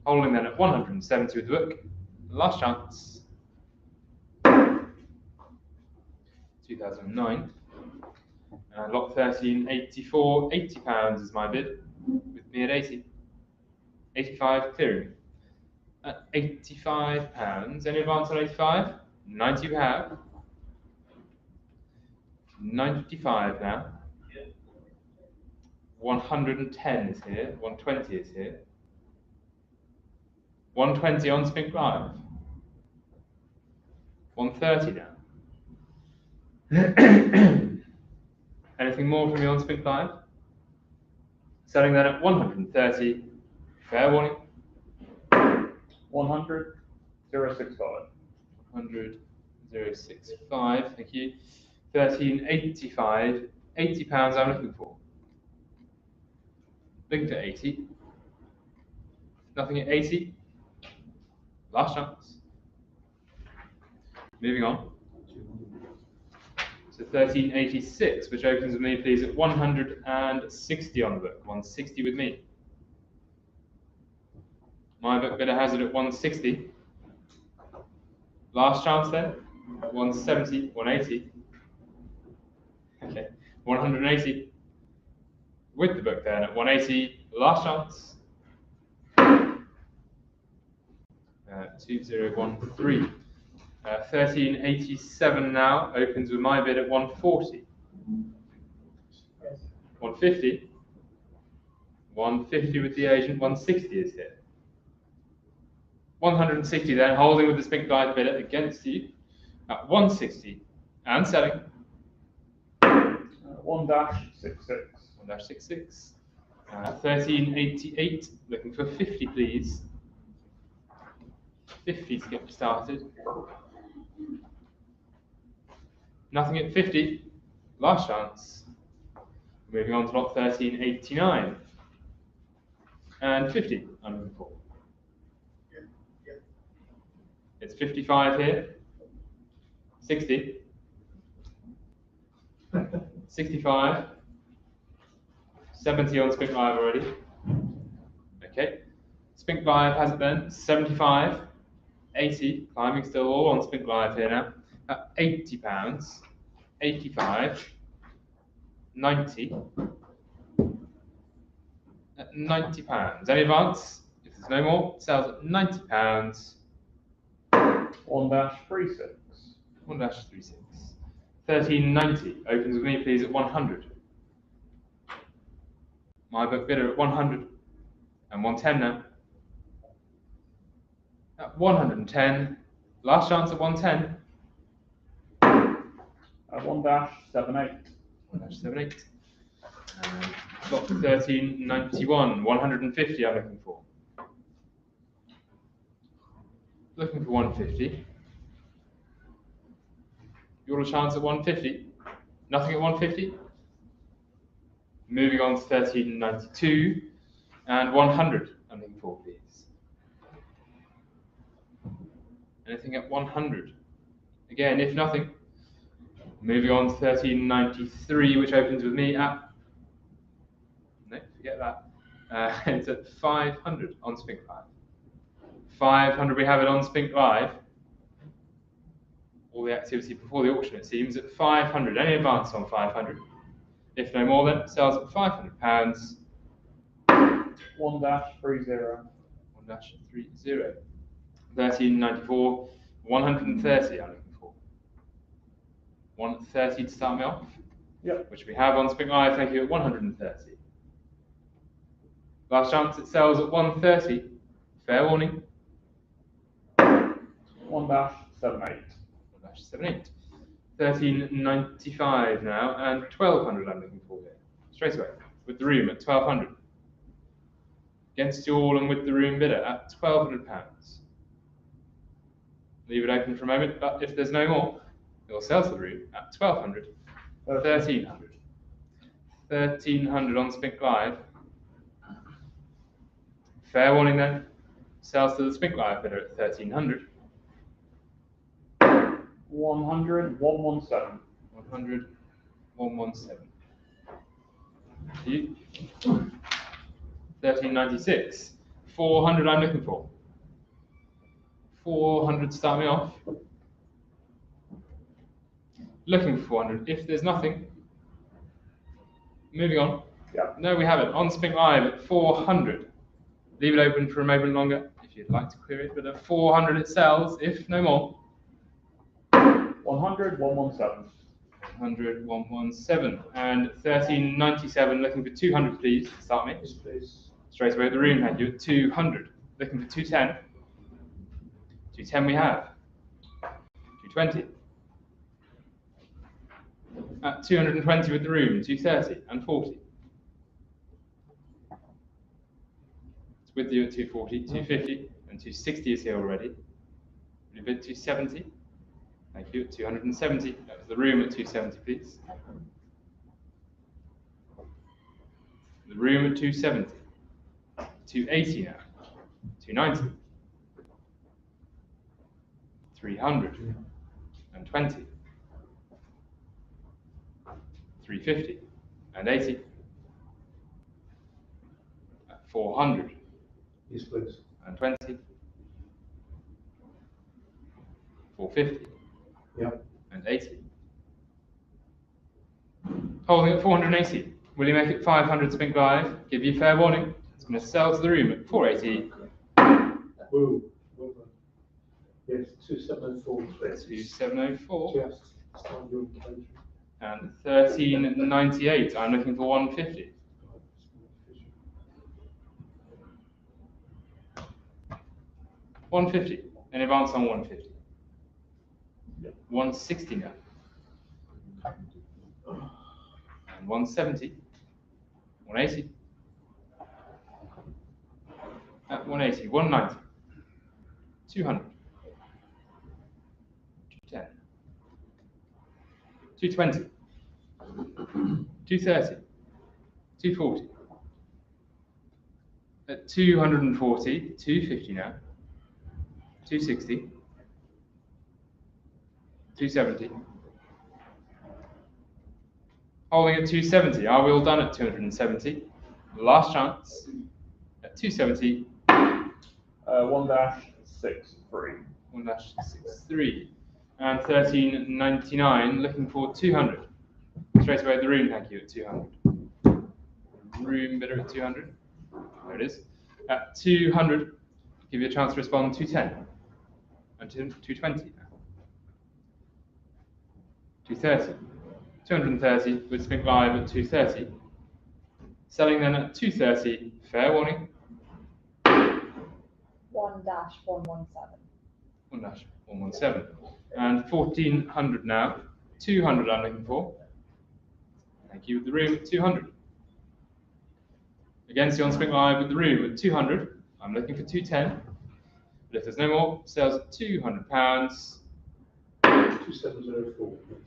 I: Holding then at 170 with the book. Last chance. 2009. And lot 1384. £80 is my bid. With me at 80. 85 clearing. At £85. Any advance on 85? 90 we have. 95 now. 110 is here. 120 is here. 120 on Spink Live. 130 now. Anything more from you on Spink Live? Selling that at 130. Fair warning.
B: 100, 065.
I: 100, 065, thank you. 1385, £80 I'm looking for. Looking to 80. Nothing at 80. Last chance. Moving on. So 1386, which opens with me, please, at 160 on the book. 160 with me. My book bidder has it at 160. Last chance then. 170, 180. Okay, 180. With the book then at 180. Last chance. 2013. 1387 now opens with my bid at 140. 150. 150 with the agent. 160 is here. 160 then, holding with the Spink Live bidder against you at 160 and selling.
B: 1-66.
I: 1-66. 1388, looking for 50, please. 50 to get started. Nothing at 50. Last chance. Moving on to lot 1389. And 50, I'm looking for. It's 55 here. 60. 65. 70 on Spink Live already. Okay. Spink Live has it then. 75. 80. Climbing still all on Spink Live here now. At £80. 85. 90. At £90. Any advance? If there's no more, it sells at £90.
B: 1-36.
I: 1-36. 1390 opens with me, please, at 100. My book bidder at 100 and 110 now. At 110. Last chance at 110.
B: 1-78.
I: 1-78. Lot 1391. 150 I'm looking for. Looking for 150. You want a chance at 150? Nothing at 150? Moving on to 1392 and 100. I'm looking for, please. Anything at 100? Again, if nothing, moving on to 1393, which opens with me at, no, forget that. It's at 500 on Spink Live. 500, we have it on Spink Live. All the activity before the auction, it seems, at 500. Any advance on 500? If no more, then sells at £500.
B: 1-30.
I: 1-30. 1394, 130 I'm looking for. 130 to start me off.
B: Yep.
I: Which we have on Spink Live, thank you, at 130. Last chance, it sells at 130. Fair warning.
B: 1-78.
I: 1-78. 1395 now, and 1200 I'm looking for here. Straight away, with the room at 1200. Against you all and with the room bidder at £1,200. Leave it open for a moment, but if there's no more, it will sell to the room at 1200. 1300. 1300 on Spink Live. Fair warning then. Sells to the Spink Live bidder at 1300.
B: 100. 117.
I: 100. 117. You. 1396. 400 I'm looking for. 400 to start me off. Looking for 400. If there's nothing, moving on.
B: Yeah.
I: No, we haven't. On Spink Live at 400. Leave it open for a moment longer if you'd like to clear it, but at 400 it sells, if no more.
B: 100. 117.
I: 100, 117. And 1397, looking for 200, please. Start me.
D: Yes, please.
I: Straight away at the room, thank you. At 200. Looking for 210. 210 we have. 220. At 220 with the room, 230 and 40. It's with you at 240, 250, and 260 is here already. We bid 270. Thank you, at 270. That was the room at 270, please. The room at 270. 280 now. 290. 320. 350 and 80. 400
D: Yes, please.
I: and 20. 450
D: Yep.
I: and 80. Holding at 480. Will you make it 500 Spink Live? Give you fair warning. It's going to sell to the room at 480.
D: Woo. Well done. Yes, 2704, please.
I: 2704
D: Just start your engagement.
I: and 1398. I'm looking for 150. 150. In advance on 150. 160 now. And 170. 180. At 180. 190. 200. 210. 220. 230. 240. At 240. 250 now. 260. 270. Holding at 270. Are we all done at 270? Last chance. At 270.
B: 1-63.
I: 1-63. And 1399. Looking for 200. Straight away at the room, thank you, at 200. Room bidder at 200. There it is. At 200. Give you a chance to respond. 210. And 220 now. 230. 230 with Spink Live at 230. Selling then at 230. Fair warning.
F: 1-117.
I: 1-117. And 1400 now. 200 I'm looking for. Thank you with the room at 200. Against you on Spink Live with the room at 200. I'm looking for 210. But if there's no more, sales at £200.
D: 2704, please.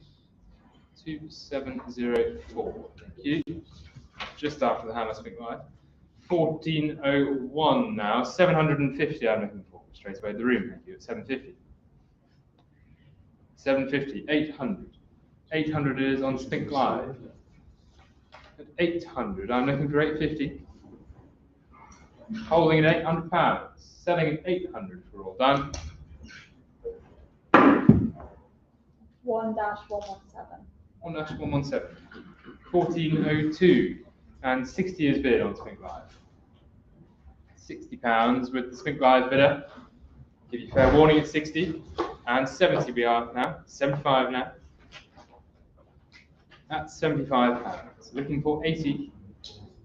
I: 2704. Thank you. Just after the hammer Spink Live. 1401 now. 750 I'm looking for. Straight away the room, thank you, at 750. 750, 800. 800 is on Spink Live. At 800, I'm looking for 850. Holding at £800, selling at 800 for all done.
F: 1-117.
I: 1-117. 1402 and 60 is bid on Spink Live. £60 with the Spink Live bidder. Give you fair warning at 60 and 70 we are now. 75 now. That's £75. Looking for 80.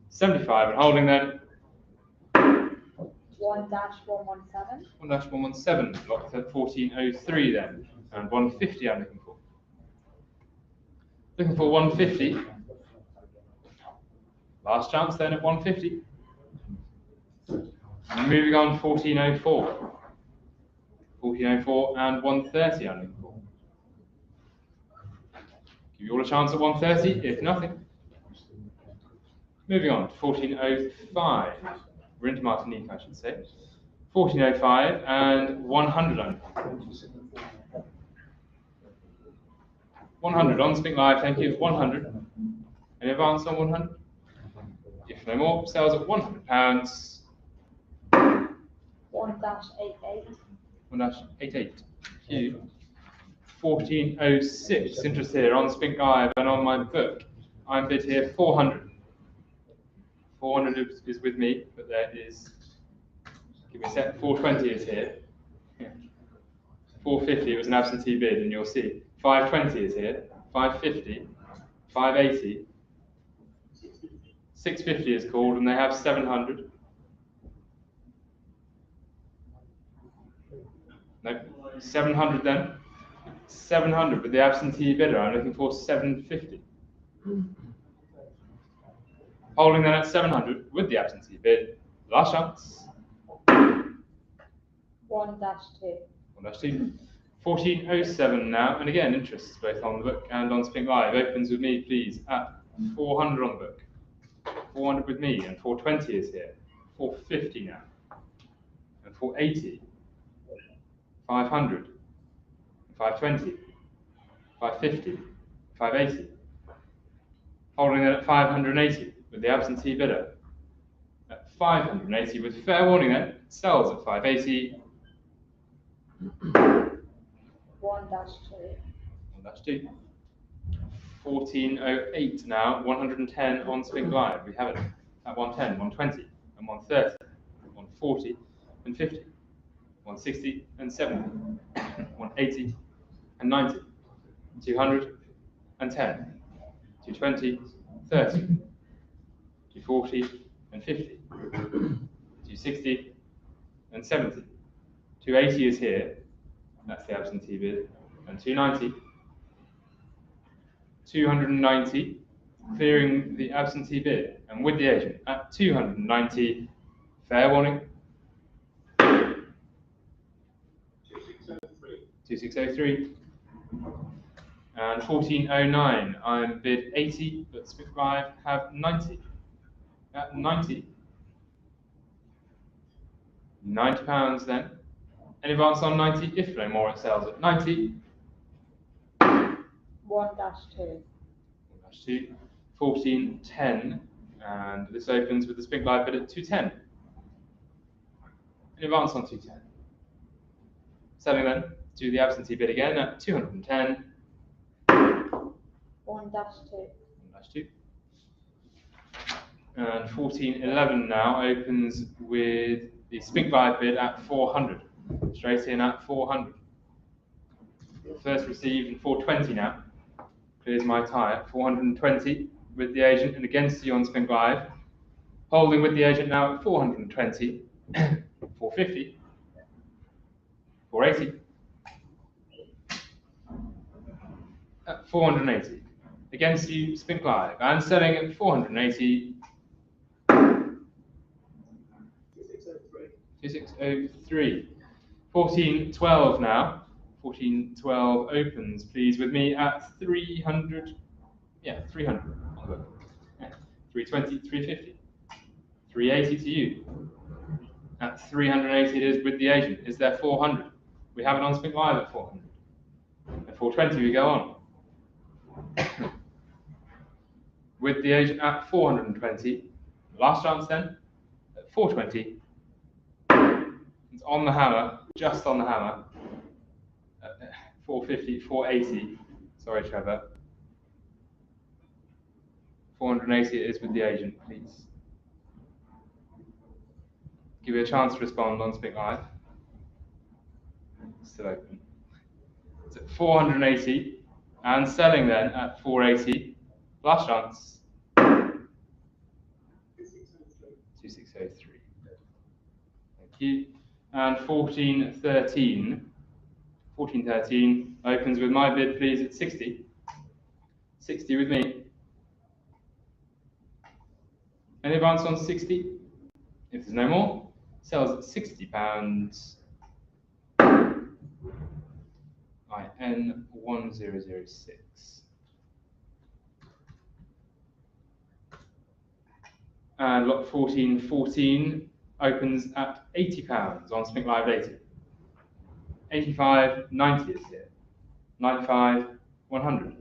I: 75 and holding then.
F: 1-117.
I: 1-117, locked at 1403 then. And 150 I'm looking for. Looking for 150. Last chance then at 150. Moving on 1404. 1404 and 130 I'm looking for. Give you all a chance at 130, if nothing. Moving on to 1405. We're into Martinique, I should say. 1405 and 100 I'm looking for. 100 on Spink Live, thank you. 100. Any advance on 100? If no more, sales at £100.
F: 1-88.
I: 1-88. Thank you. 1406. Interest here on Spink Live and on my book. I'm bid here 400. 400 is with me, but there is. Give me a sec. 420 is here. 450. It was an absentee bid, and you'll see. 520 is here. 550. 580. 650 is called, and they have 700. No, 700 then. 700 with the absentee bidder. I'm looking for 750. Holding then at 700 with the absentee bid. Last chance.
F: 1-2.
I: 1-2. 1407 now, and again interest both on the book and on Spink Live. Opens with me, please, at 400 on the book. 400 with me, and 420 is here. 450 now, and 480. 500. 520. 550. 580. Holding it at 580 with the absentee bidder. At 580 with fair warning then, sells at 580.
F: 1-2.
I: 1-2. 1408 now, 110 on Spink Live. We have it at 110, 120, and 130, 140, and 50, 160, and 70, 180, and 90, 200, and 10, 220, 30, 240, and 50, 260, and 70. 280 is here. That's the absentee bid. And 290. 290, clearing the absentee bid, and with the agent at 290, fair warning. 2603. And 1409, I'm bid 80, but Spink Live have 90. At 90. £90 then. Any advance on 90? If no more, it sells at 90.
F: 1-2.
I: 1410, and this opens with the Spink Live bid at 210. In advance on 210. Selling then to the absentee bid again at 210.
F: 1-2.
I: 1-2. And 1411 now opens with the Spink Live bid at 400. Straight in at 400. First received and 420 now. Clears my tie at 420 with the agent and against you on Spink Live. Holding with the agent now at 420, 450, 480, at 480. Against you, Spink Live, and selling at 480. 2603. 1412 now. 1412 opens, please, with me at 300. Yeah, 300 on the book. Yeah, 320, 350. 380 to you. At 380 it is with the agent. Is there 400? We have it on Spink Live at 400. At 420 we go on. With the agent at 420. Last chance then, at 420. It's on the hammer, just on the hammer. 450, 480. Sorry, Trevor. 480 it is with the agent, please. Give you a chance to respond on Spink Live. Still open. It's at 480 and selling then at 480. Last chance. 2603. Thank you. And 1413. 1413 opens with my bid, please, at 60. 60 with me. Any advance on 60? If there's no more, sells at £60. IN 1006. And lot 1414 opens at £80 on Spink Live 80. 85, 90 is here. 95, 100.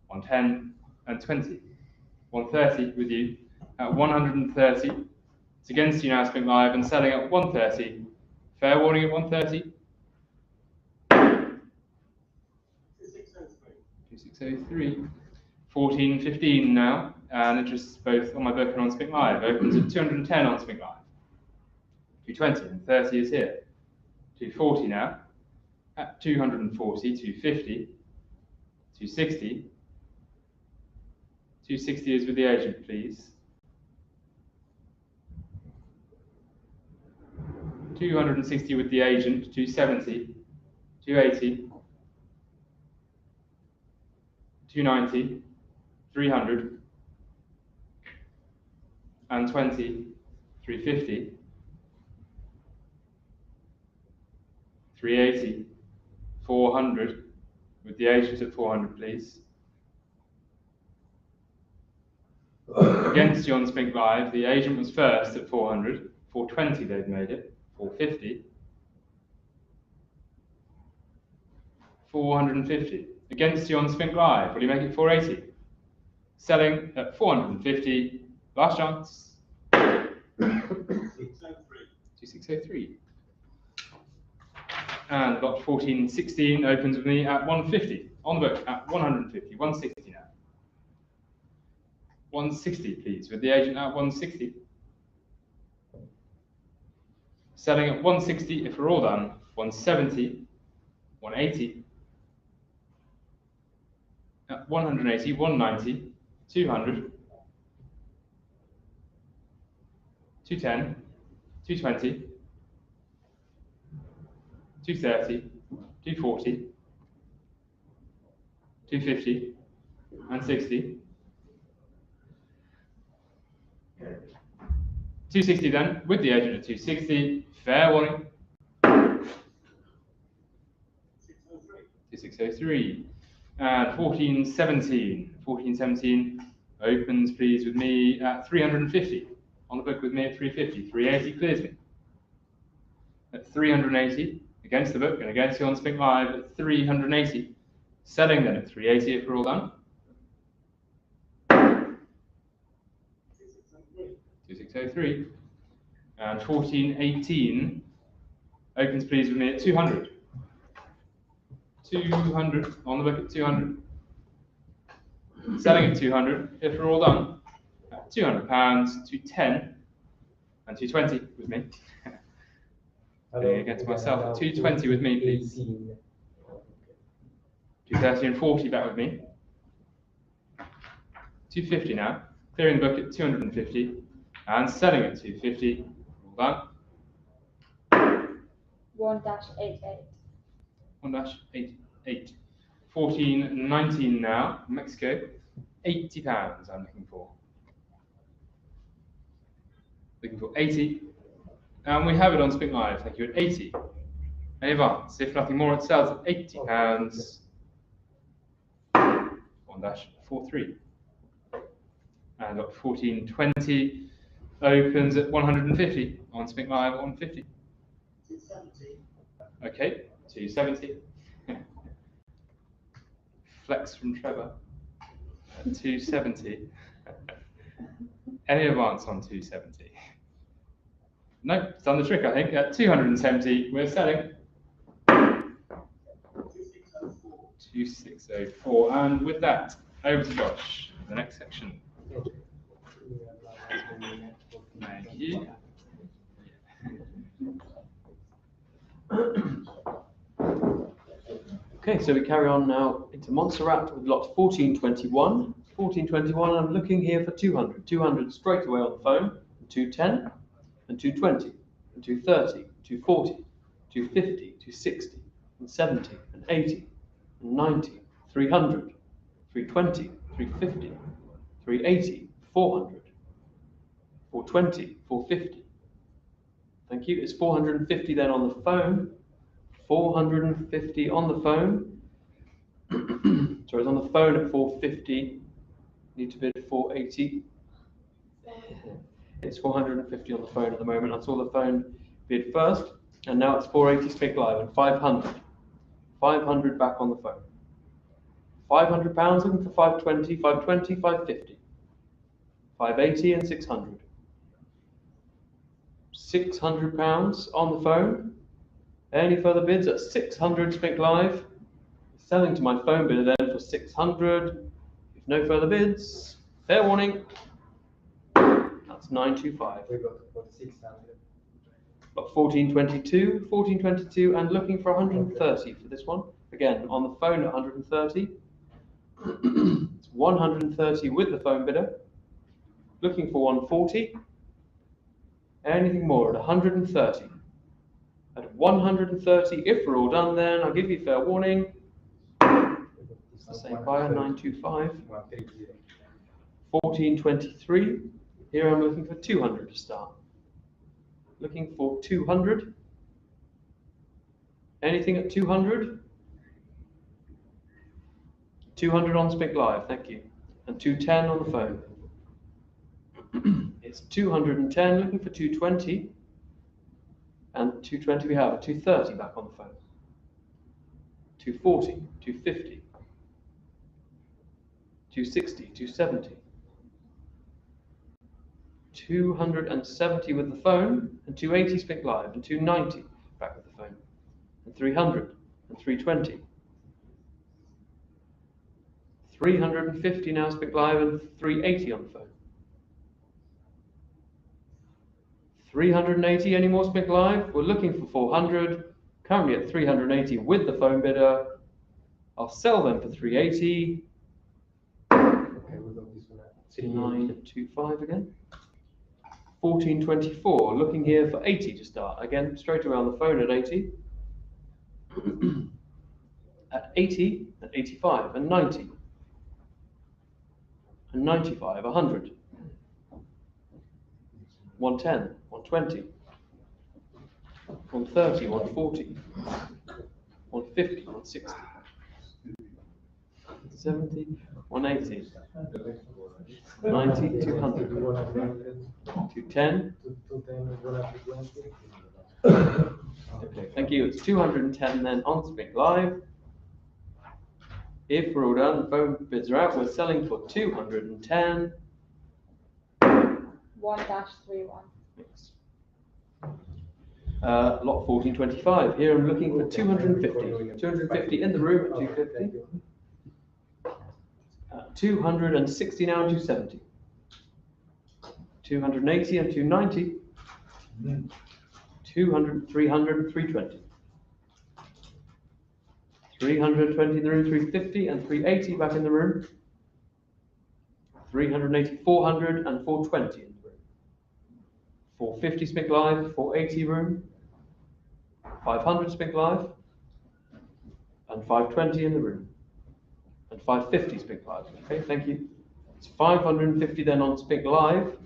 I: 110 and 20. 130 with you at 130. It's against you now, Spink Live, and selling at 130. Fair warning at 130. 2603. 1415 now, and interest both on my book and on Spink Live. Opens at 210 on Spink Live. 220 and 30 is here. 240 now. At 240, 250, 260. 260 is with the agent, please. 260 with the agent, 270, 280, 290, 300, and 20, 350, 380, 400, with the agent at 400, please. Against you on Spink Live, the agent was first at 400, 420 they've made it, 450, 450. Against you on Spink Live, will you make it 480? Selling at 450, last chance. 2603. And lot 1416 opens with me at 150. On the book at 150, 160 now. 160, please, with the agent at 160. Selling at 160 if we're all done. 170, 180, at 180, 190, 200, 210, 220, 230, 240, 250, and 60. 260 then, with the agent at 260, fair warning. 2603. And 1417. 1417 opens, please, with me at 350. On the book with me at 350. 380 clears me. At 380, against the book and against you on Spink Live at 380. Selling then at 380 if we're all done. 2603. And 1418 opens, please, with me at 200. 200 on the book at 200. Selling at 200 if we're all done. At £200, 210 and 220 with me. Against myself at 220 with me, please. 230 and 40 back with me. 250 now. Clearing the book at 250 and selling at 250. All done.
F: 1-88.
I: 1-88. 1419 now, Mexico. £80 I'm looking for. Looking for 80. And we have it on Spink Live, thank you, at 80. Any advance? If nothing more, it sells at £80. 1-43. And got 1420 opens at 150 on Spink Live at 150.
J: 270.
I: Okay, 270. flex from Trevor at 270. Any advance on 270? No, it's done the trick, I think. At 270, we're selling 2604. And with that, over to Josh, the next section. Thank you.
G: Okay, so we carry on now into Montserrat with lot 1421. 1421, I'm looking here for 200. 200 straight away on the phone, and 210, and 220, and 230, 240, 250, 260, and 70, and 80, and 90, 300, 320, 350, 380, 400, 420, 450. Thank you. It's 450 then on the phone. 450 on the phone. So it's on the phone at 450. Need to bid 480. It's 450 on the phone at the moment. I saw the phone bid first, and now it's 480 Spink Live and 500. 500 back on the phone. £500 looking for 520, 520, 550. 580 and 600. £600 on the phone. Any further bids at 600 Spink Live? Selling to my phone bidder then for 600. If no further bids, fair warning. That's 925.
C: We got for 600.
G: Got 1422, 1422, and looking for 130 for this one. Again, on the phone at 130. It's 130 with the phone bidder. Looking for 140. Anything more at 130. At 130, if we're all done then, I'll give you fair warning. It's the same buyer, 925. 1423. Here I'm looking for 200 to start. Looking for 200. Anything at 200? 200 on Spink Live, thank you. And 210 on the phone. It's 210, looking for 220. And 220 we have, 230 back on the phone. 240, 250. 260, 270. 270 with the phone, and 280 Spink Live, and 290 back with the phone, and 300, and 320. 350 now Spink Live, and 380 on the phone. 380, any more Spink Live? We're looking for 400, currently at 380 with the phone bidder. I'll sell them for 380.
C: Okay, we got this one at
G: 925 again. 1424, looking here for 80 to start. Again, straight around the phone at 80. At 80, at 85, and 90. And 95, 100. 110, 120. 130, 140. 150, 160. 70, 180. 90, 200. 210. Okay, thank you. It's 210 then on Spink Live. If we're all done, phone bids are out. We're selling for 210.
F: 1-31.
G: Yes. Lot 1425. Here I'm looking for 250. 250 in the room at 250. 260 now and 270. 280 and 290. 200, 300, 320. 320 in the room, 350 and 380 back in the room. 380, 400 and 420 in the room. 450 Spink Live, 480 room. 500 Spink Live. And 520 in the room. And 550 Spink Live. Okay, thank you. It's 550 then on Spink Live.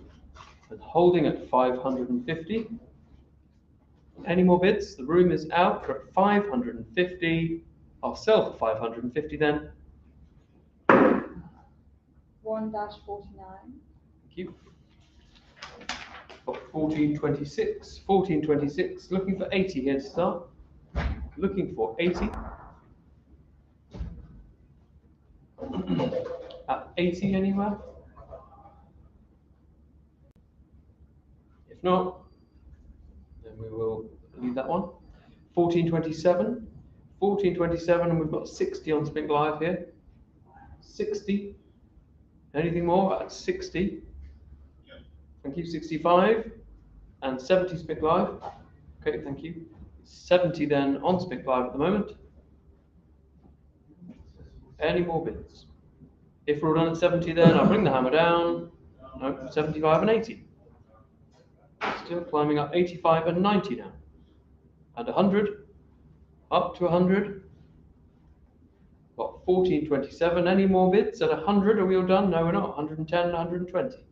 G: And holding at 550. Any more bids? The room is out for 550. I'll sell for 550 then.
F: 1-49.
G: Thank you. Got 1426. 1426. Looking for 80 here to start. Looking for 80. At 80 anywhere? If not, then we will leave that one. 1427. 1427, and we've got 60 on Spink Live here. 60. Anything more at 60? Thank you. 65 and 70 Spink Live. Okay, thank you. 70 then on Spink Live at the moment. Any more bids? If we're all done at 70, then I'll bring the hammer down. No, 75 and 80. Still climbing up 85 and 90 now. And 100. Up to 100. Got 1427. Any more bids at 100? Are we all done? No, we're not. 110 and 120.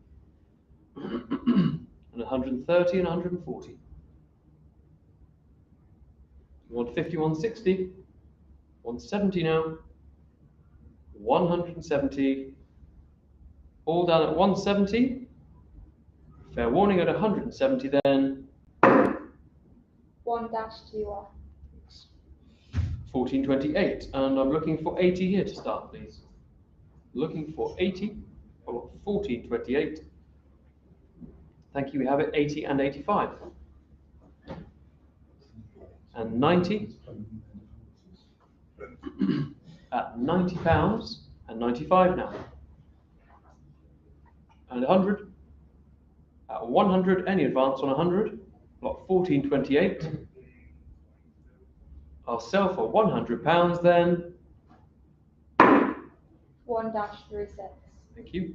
G: And 130 and 140. 150, 160. 170 now. 170. All done at 170. Fair warning at 170 then.
F: 1-2R.
G: 1428, and I'm looking for 80 here to start, please. Looking for 80, or 1428. Thank you, we have it 80 and 85. And 90 at £90 and 95 now. And 100 at 100, any advance on 100, lot 1428. I'll sell for £100 then.
F: 1-36.
G: Thank you.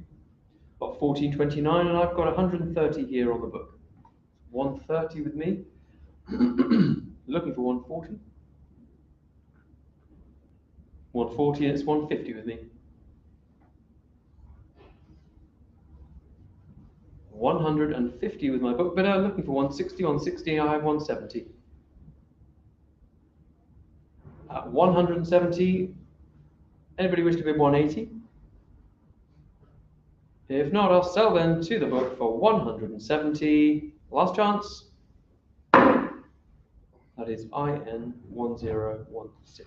G: Got 1429, and I've got 130 here on the book. 130 with me. Looking for 140. 140, and it's 150 with me. 150 with my book bidder. Looking for 160. 160, I have 170. At 170, anybody wish to bid 180? If not, I'll sell then to the book for 170. Last chance. That is IN 1016.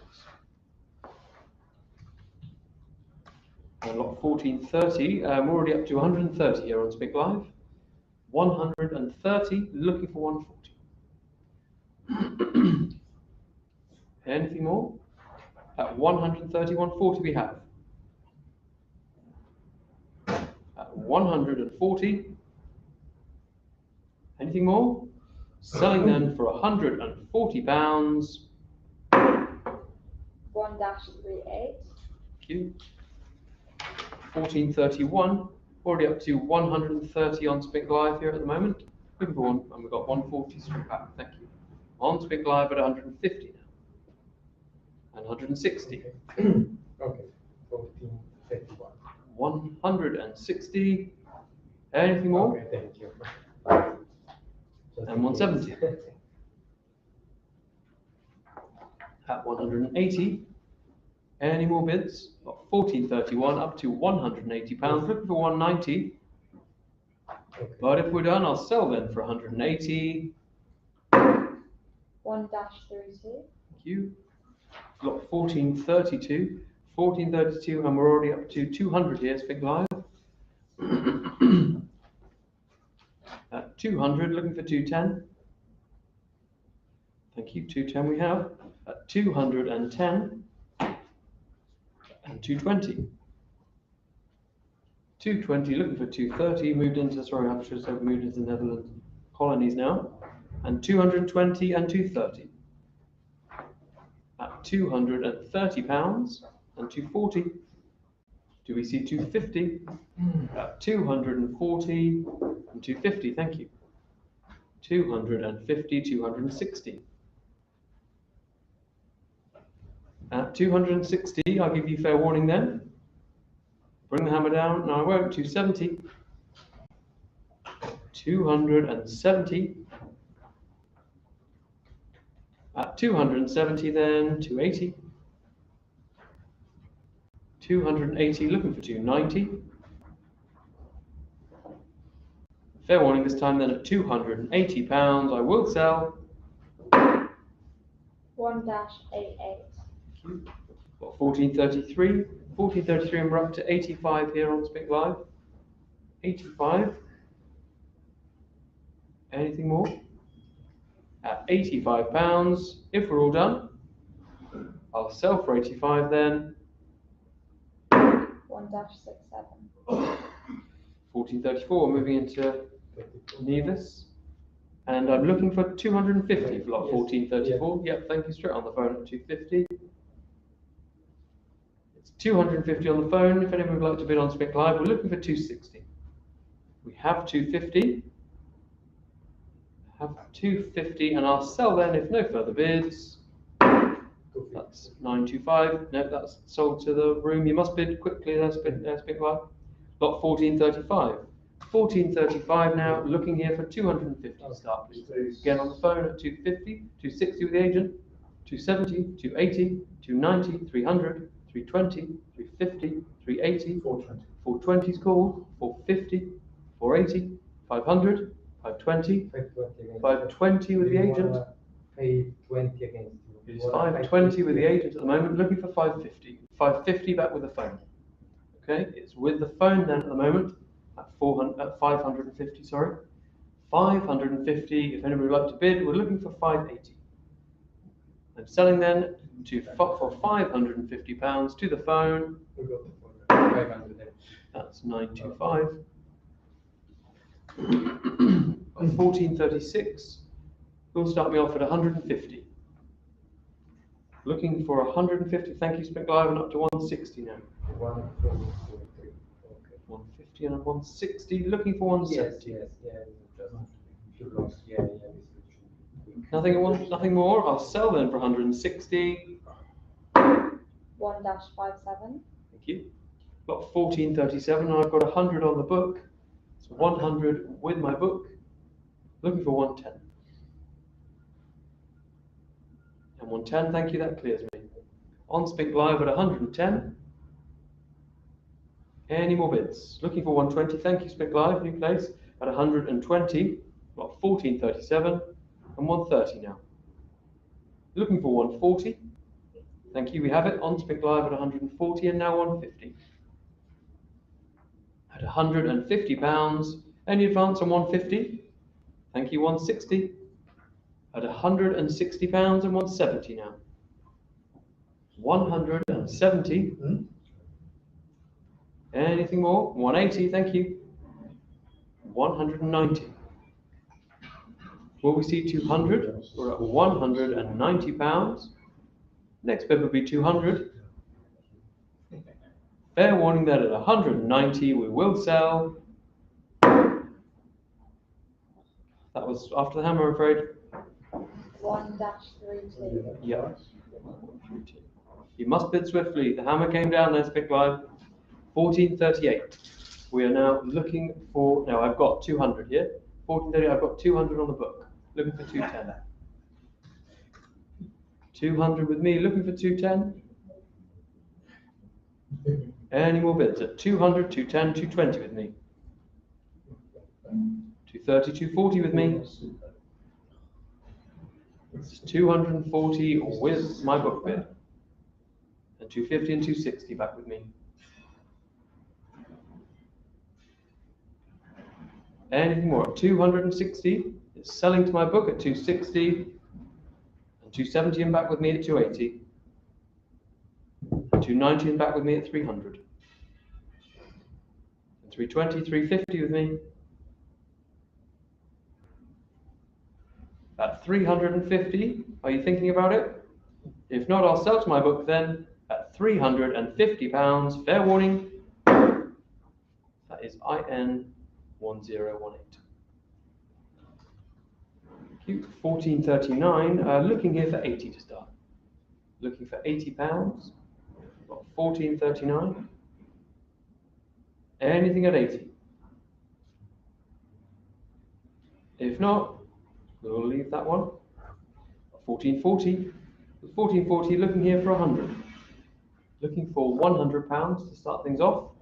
G: And lot 1430, I'm already up to 130 here on Spink Live. 130, looking for 140. Anything more? At 130, 140 we have. At 140. Anything more? Selling them for £140.
F: 1-38.
G: Thank you. 1431, already up to 130 on Spink Live here at the moment. Looking for one, and we've got 140 straight back. Thank you. On Spink Live at 150 now. And 160.
C: Okay, 1451.
G: 160. Anything more?
C: Okay, thank you.
G: And 170. At 180. Any more bids? Got 1431 up to £180. Looking for 190.
C: Okay.
G: But if we're done, I'll sell then for 180.
F: 1-32.
G: Thank you. Got 1432. 1432, and we're already up to 200 here, Spink Live. At 200, looking for 210. Thank you, 210 we have. At 210 and 220. 220, looking for 230, moved into, sorry, I should have moved into the Netherlands colonies now. And 220 and 230. At £230 and 240. Do we see 250? At 240 and 250, thank you. 250, 260. At 260, I'll give you fair warning then. Bring the hammer down. No, I won't. 270. 270. At 270 then, 280. 280, looking for 290. Fair warning this time then at £280, I will sell.
F: 1-88.
G: Got 1433, 14.33 and we're up to 85 here on Spink Live. 85. Anything more? At £85, if we're all done, I'll sell for 85 then.
F: 1-67.
G: 14.34, moving into Nevis. And I'm looking for 250 for lot 14.34. Yep, thank you, straight on the phone at 250. It's 250 on the phone. If anyone would like to bid on Spink Live, we're looking for 260. We have 250. Have 250, and I'll sell then if no further bids. That's 925. No, that's sold to the room. You must bid quickly. That's Spink Live. Lot 14.35. 14.35 now. Looking here for 250 to start, please. Again on the phone at 250, 260 with the agent, 270, 280, 290, 300, 320, 350, 380,
H: 420.
G: 420 is called, 450, 480, 500, 520, 520 with the agent.
C: 520 against you.
G: It is 520 with the agent at the moment, looking for 550. 550 back with the phone. Okay, it's with the phone then at the moment at 550, sorry. 550, if anybody would like to bid, we're looking for 580. I'm selling then for £550 to the phone.
C: We go for 500.
G: That's 925. 14.36. Will start me off at 150. Looking for 150. Thank you, Spink Live, and up to 160 now.
C: 1, 2, 3. Okay.
G: 150 and a 160. Looking for 170.
C: Yes, just you lost. Yeah.
G: Nothing more. I'll sell then for 160.
F: 1-57.
G: Thank you. Got 14.37, and I've got 100 on the book. So 100 with my book. Looking for 110. And 110, thank you, that clears me. On Spink Live at 110. Any more bids? Looking for 120, thank you, Spink Live, new place, at 120. Got 14.37 and 130 now. Looking for 140. Thank you, we have it on Spink Live at 140 and now 150. At £150, any advance on 150? Thank you, 160. At £160 and 170 now. 170. Anything more? 180, thank you. 190. Will we see 200? We're at £190. Next bid will be 200. Fair warning that at 190 we will sell. That was after the hammer, I'm afraid.
F: 1-32.
G: Yeah. You must bid swiftly. The hammer came down, let's pick live. 14.38. We are now looking for, no, I've got 200 here. 14.30, I've got 200 on the book. Looking for 210. 200 with me, looking for 210. Any more bids at 200, 210, 220 with me. 230, 240 with me. It's 240 with my book bid. And 250 and 260 back with me. Anything more at 260 is selling to my book at 260 and 270 and back with me at 280. 290 and back with me at 300. And 320, 350 with me. At 350, are you thinking about it? If not, I'll sell to my book then at £350. Fair warning. That is IN 1018. Thank you. 14.39. Looking here for 80 to start. Looking for £80. Got 14.39. Anything at 80? If not, we'll leave that one. 14.40. 14.40. Looking here for 100. Looking for £100 to start things off.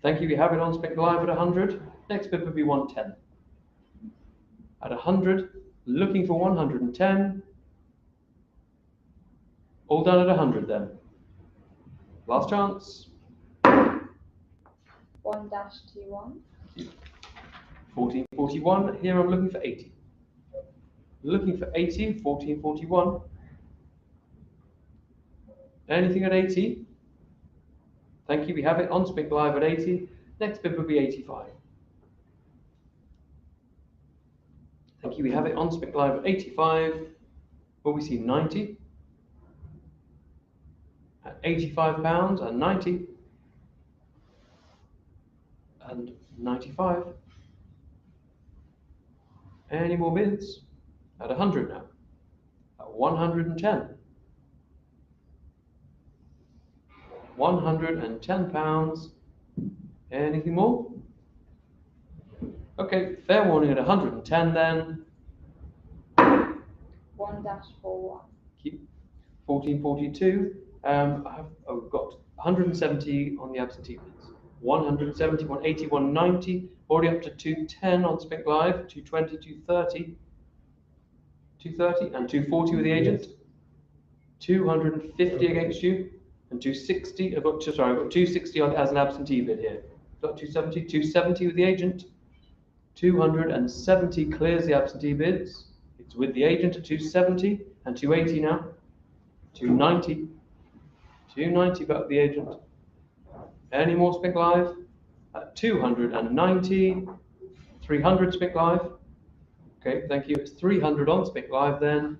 G: Thank you. We have it on Spink Live at 100. Next bid would be 110. At 100, looking for 110. All done at 100 then. Last chance.
F: 1-21.
G: 1441. Here I'm looking for 80. Looking for 80. 1441. Anything at 80? Thank you. We have it on Spink Live at 80. Next bid will be 85. Thank you. We have it on Spink Live at 85. Will we see 90? At £85 and 90. And 95. Any more bids? At 100 now. At 110. £110. Anything more? Okay, fair warning at 110 then.
F: 1-41.
G: Keep 1442. We've got 170 on the absentee bids. 170, 180, 190, already up to 210 on Spink Live, 220, 230, 230 and 240 with the agent. 250 against you, and 260. I've got 260 as an absentee bid here. Got 270, 270 with the agent. 270 clears the absentee bids. It's with the agent at 270 and 280 now. 290. 290 back with the agent. Any more Spink Live? At 290. 300 Spink Live. Okay, thank you. It's 300 on Spink Live then.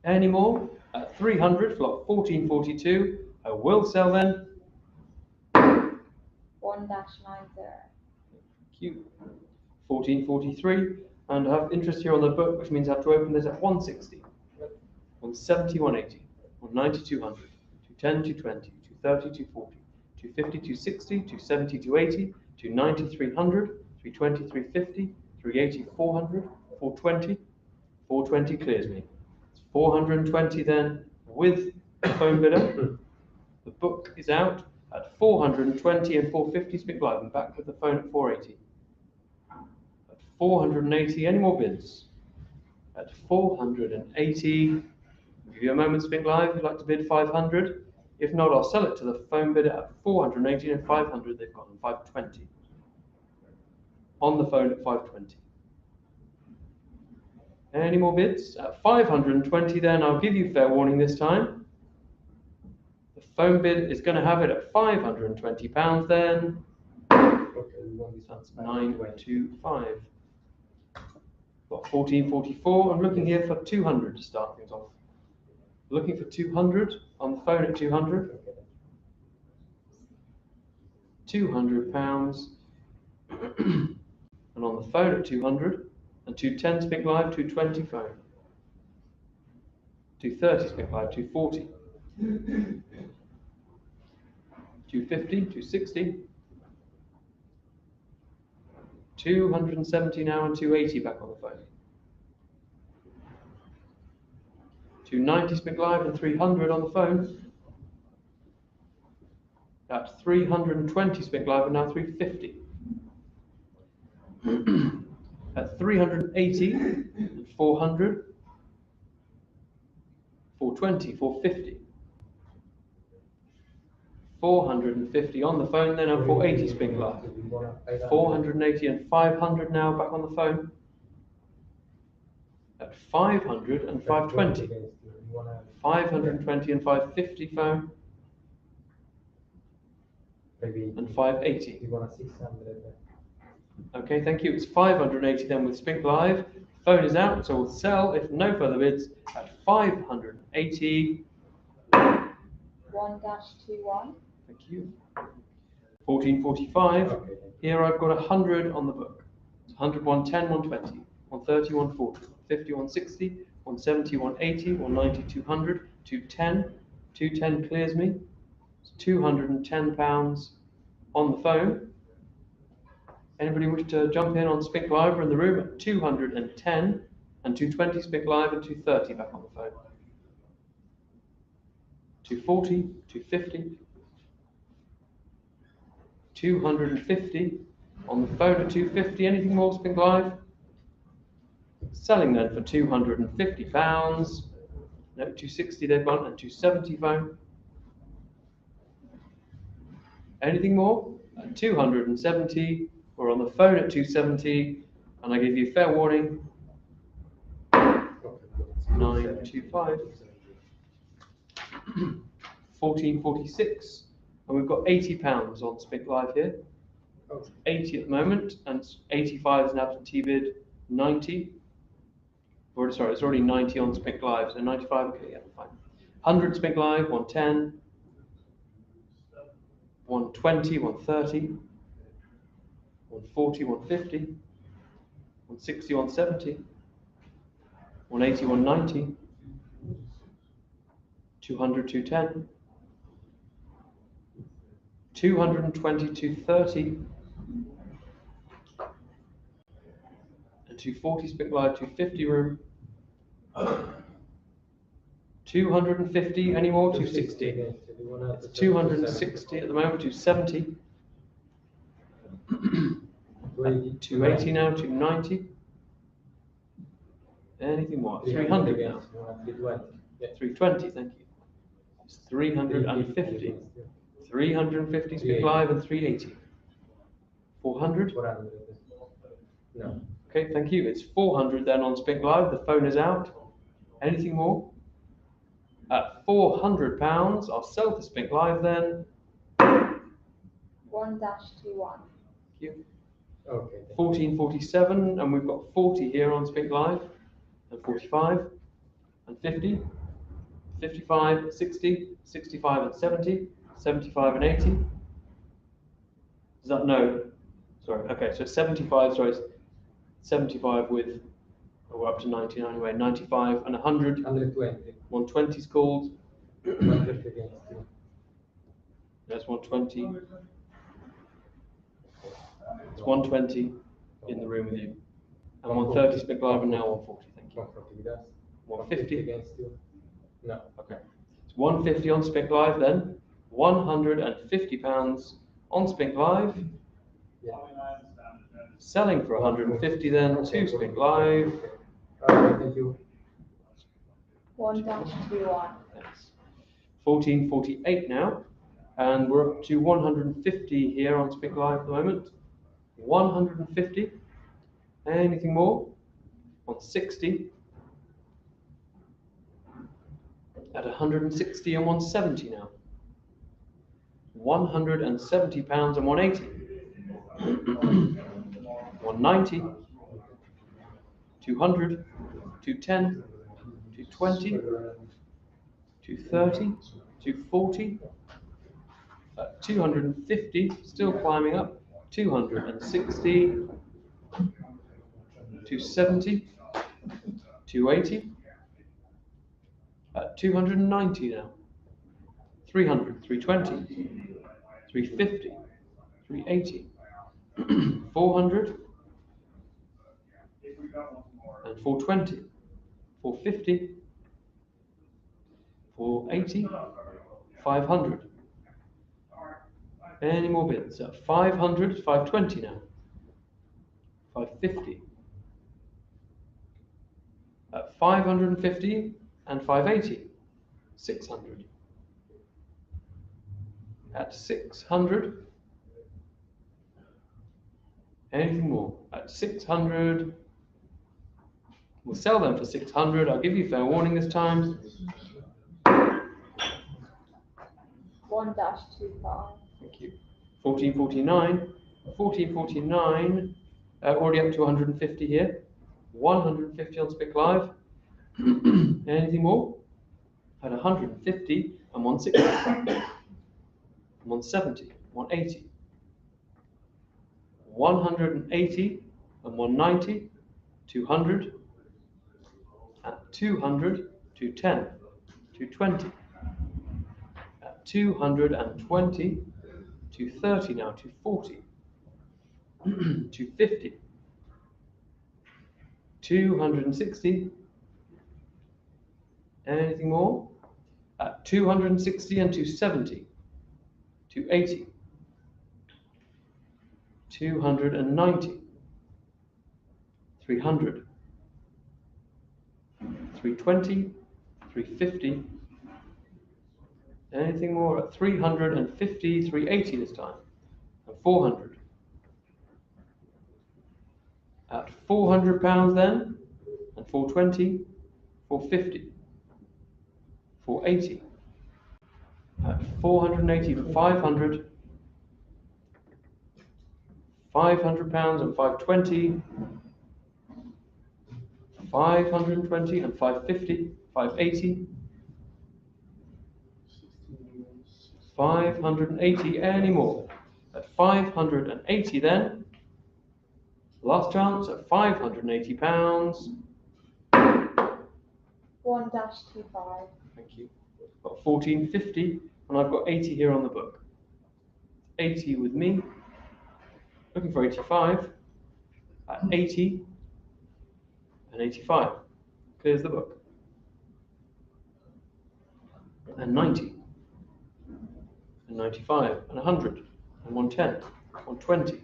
G: Any more? At 300 for lot 1442. I will sell then.
F: 1-90.
G: Thank you. 1443. And I have interest here on the book, which means I have to open this at 160. 170, 180. 190, 200. 210, 220. 230, 240. 250, 260. 270, 280. 290, 300. 320, 350. 380, 400. 420. 420 clears me. 420 then with the phone bidder. The book is out at 420 and 450 Spink Live and back with the phone at 480. At 480, any more bids? At 480, I'll give you a moment Spink Live, if you'd like to bid 500. If not, I'll sell it to the phone bidder at 480 and 500 they've got on 520. On the phone at 520. Any more bids? At 520 then, I'll give you fair warning this time. The phone bid is going to have it at £520 then. That's 925. Got 1444. I'm looking here for 200 to start things off. Looking for 200 on the phone at 200. £200. And on the phone at 200. And 210 Spink Live, 220 phone. 230 Spink Live, 240. 250, 260. 270 now and 280 back on the phone. 290 Spink Live and 300 on the phone. That's 320 Spink Live and now 350. At 380 and 400. 420, 450. 450 on the phone then and 480 Spink Live. 480 and 500 now back on the phone. At 500 and 520. 520 and 550 phone. And 580. Okay, thank you. It's 580 then with Spink Live. Phone is out, so we'll sell if no further bids at 580.
F: 1-21.
G: Thank you. 1445. Here I've got 100 on the book. 100, 110, 120, 130, 140, 150, 160, 170, 180, 190, 200, 210. 210 clears me. It's £210 on the phone. Anybody wish to jump in on Spink Live? We're in the room at 210 and 220 Spink Live and 230 back on the phone. 240, 250, 250 on the phone at 250. Anything more Spink Live? Selling then for £250. No, 260 dead one and 270 phone. Anything more? At 270. We're on the phone at 270, and I give you fair warning. 925. 1446, and we've got £80 on Spink Live here. 80 at the moment, and 85 is an absentee bid. 90. Or sorry, it's already 90 on Spink Live, so 95. Okay, yeah, fine. 100 Spink Live, 110, 120, 130, 140, 150, 160, 170, 180, 190, 200, 210. 220, 230, and 240 Spink Live, 250 room. 250, any more? 260. It's 260 at the moment, 270. 280 now, 290. Anything more? 300 now. 320, thank you. It's 350. 350 Spink Live and 380. 400?
C: No.
G: Okay, thank you. It's 400 then on Spink Live. The phone is out. Anything more? At £400, I'll sell to Spink Live then.
F: 1-21.
G: Thank you.
C: Okay.
G: 1447, and we've got 40 here on Spink Live, and 45, and 50, 55, 60, 65 and 70, 75 and 80. Is that no? Sorry, okay, so 75, sorry, 75 with, oh, we're up to 90 anyway, 95 and 100.
C: 120.
G: 120 is called.
C: 150 against you.
G: That's 120. It's 120 in the room with you. And 130 Spink Live and now 140, thank you.
C: 140 with us.
G: 150
C: against you. No.
G: Okay. It's 150 on Spink Live then. £150 on Spink Live.
C: Yeah.
G: Selling for 150 then to Spink Live.
C: Okay, thank you.
F: 1-21.
G: Thanks. 1448 now. And we're up to 150 here on Spink Live at the moment. 150. Anything more? 160. At 160 and 170 now. £170 and 180. 190. 200. 210. 220. 230. 240. 250, still climbing up. 260. 270. 280. 290 now. 300, 320, 350, 380, 400, and 420, 450, 480, 500. Any more bids? 500, 520 now. 550. 550 and 580. 600. At 600. Anything more? At 600. We'll sell them for 600. I'll give you fair warning this time.
F: 1-25.
G: Thank you. 1449. 1449. Already up to 150 here. 150 on Spink Live. Anything more? At 150 and 160. 170, 180. 180 and 190. 200. At 200, 210, 220. At 220, 230 now, 240. 250. 260. Anything more? At 260 and 270. 280. 290. 300. 320. 350. Anything more at 350, 380 this time, and 400. At £400 then, and 420, 450, 480. At 480 for 500, £500 and 520, 520 and 550, 580, 580, any more? At 580 then, last chance at £580.
F: 1-25.
G: Thank you. Got 1450, and I've got 80 here on the book. 80 with me. Looking for 85. At 80 and 85. Clears the book. And 90. And 95. And 100. And 110. 120.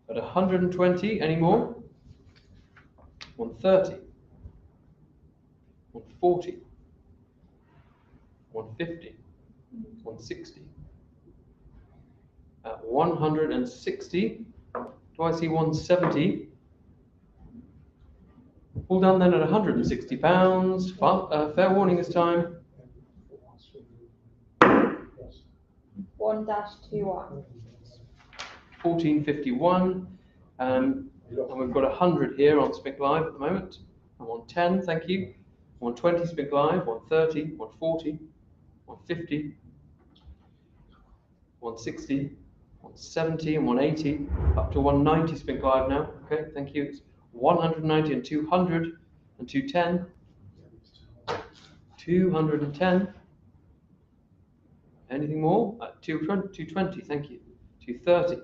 G: At 120, any more? 130. 140. 150. 160. At 160, do I see 170? All done then at £160. Fair warning this time.
F: 1-21.
G: 1451. And we've got 100 here on Spink Live at the moment. And 110, thank you. 120 Spink Live, 130, 140, 150, 160, 170 and 180, up to 190 Spink Live now. Okay, thank you. It's 190 and 200 and 210. 210. Anything more? 220, thank you. 230.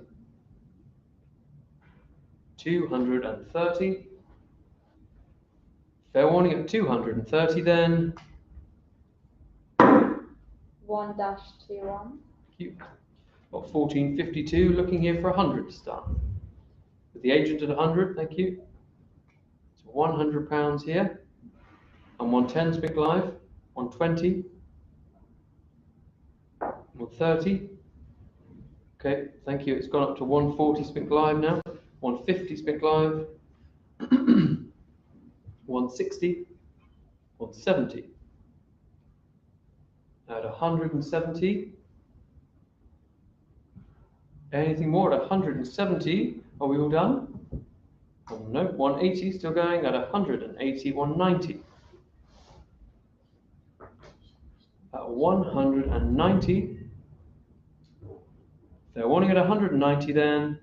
G: 230. Fair warning at 230 then.
F: 1-21.
G: Thank you. Got 1452, looking here for 100 to start. With the agent at 100, thank you. It's £100 here. And 110 Spink Live, 120, 130. Okay, thank you. It's gone up to 140 Spink Live now. 150 Spink Live. 160, 170. At 170. Anything more at 170? Are we all done? Oh, no, 180 still going at 180, 190. At 190. They're warning at 190 then.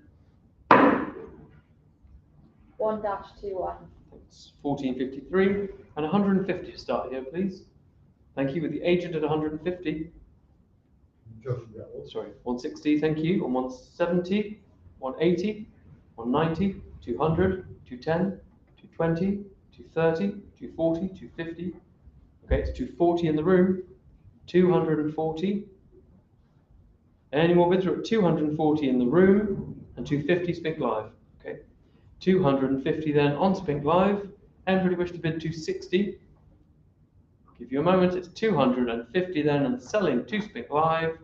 F: 1-21.
G: It's 1453 and 150 to start here, please. Thank you. With the agent at 150. Sorry, 160, thank you. On 170, 180, 190, 200, 210, 220, 230, 240, 250. Okay, it's 240 in the room. 240. Any more bids are at 240 in the room and 250 Spink Live. Okay, 250 then on Spink Live. Anybody wish to bid 260? Give you a moment. It's 250 then and selling to Spink Live.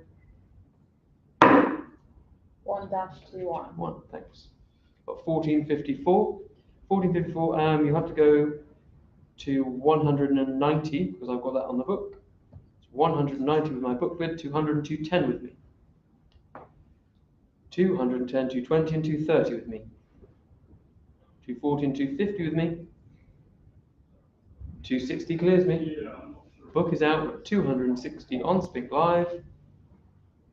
F: 1-21.
G: 1, thanks. Got 1454. 1454, you have to go to 190 because I've got that on the book. It's 190 with my book bid, 200 and 210 with me. 210, 220 and 230 with me. 240 and 250 with me. 260 clears me. Book is out at 260 on Spink Live.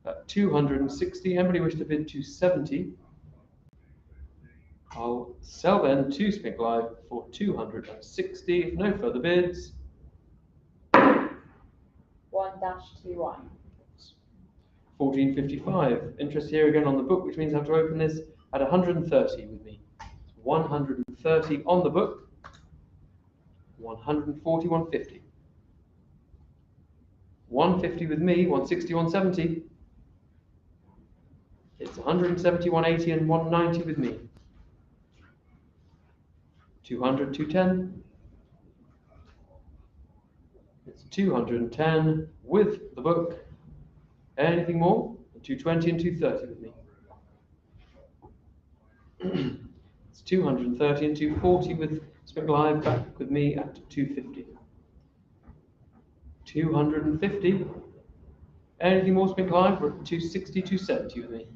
G: At 260, anybody wish to bid 270? I'll sell then to Spink Live for 260. If no further bids.
F: 1-21.
G: 1455. Interest here again on the book, which means I have to open this at 130 with me. 130 on the book. 140, 150. 150 with me, 160, 170. It's 170, 180 and 190 with me. 200, 210. 210 with the book. Anything more? 220 and 230 with me. It's 230 and 240 with Spink Live back with me at 250. 250. Anything more Spink Live? We're at 260, 270 with me.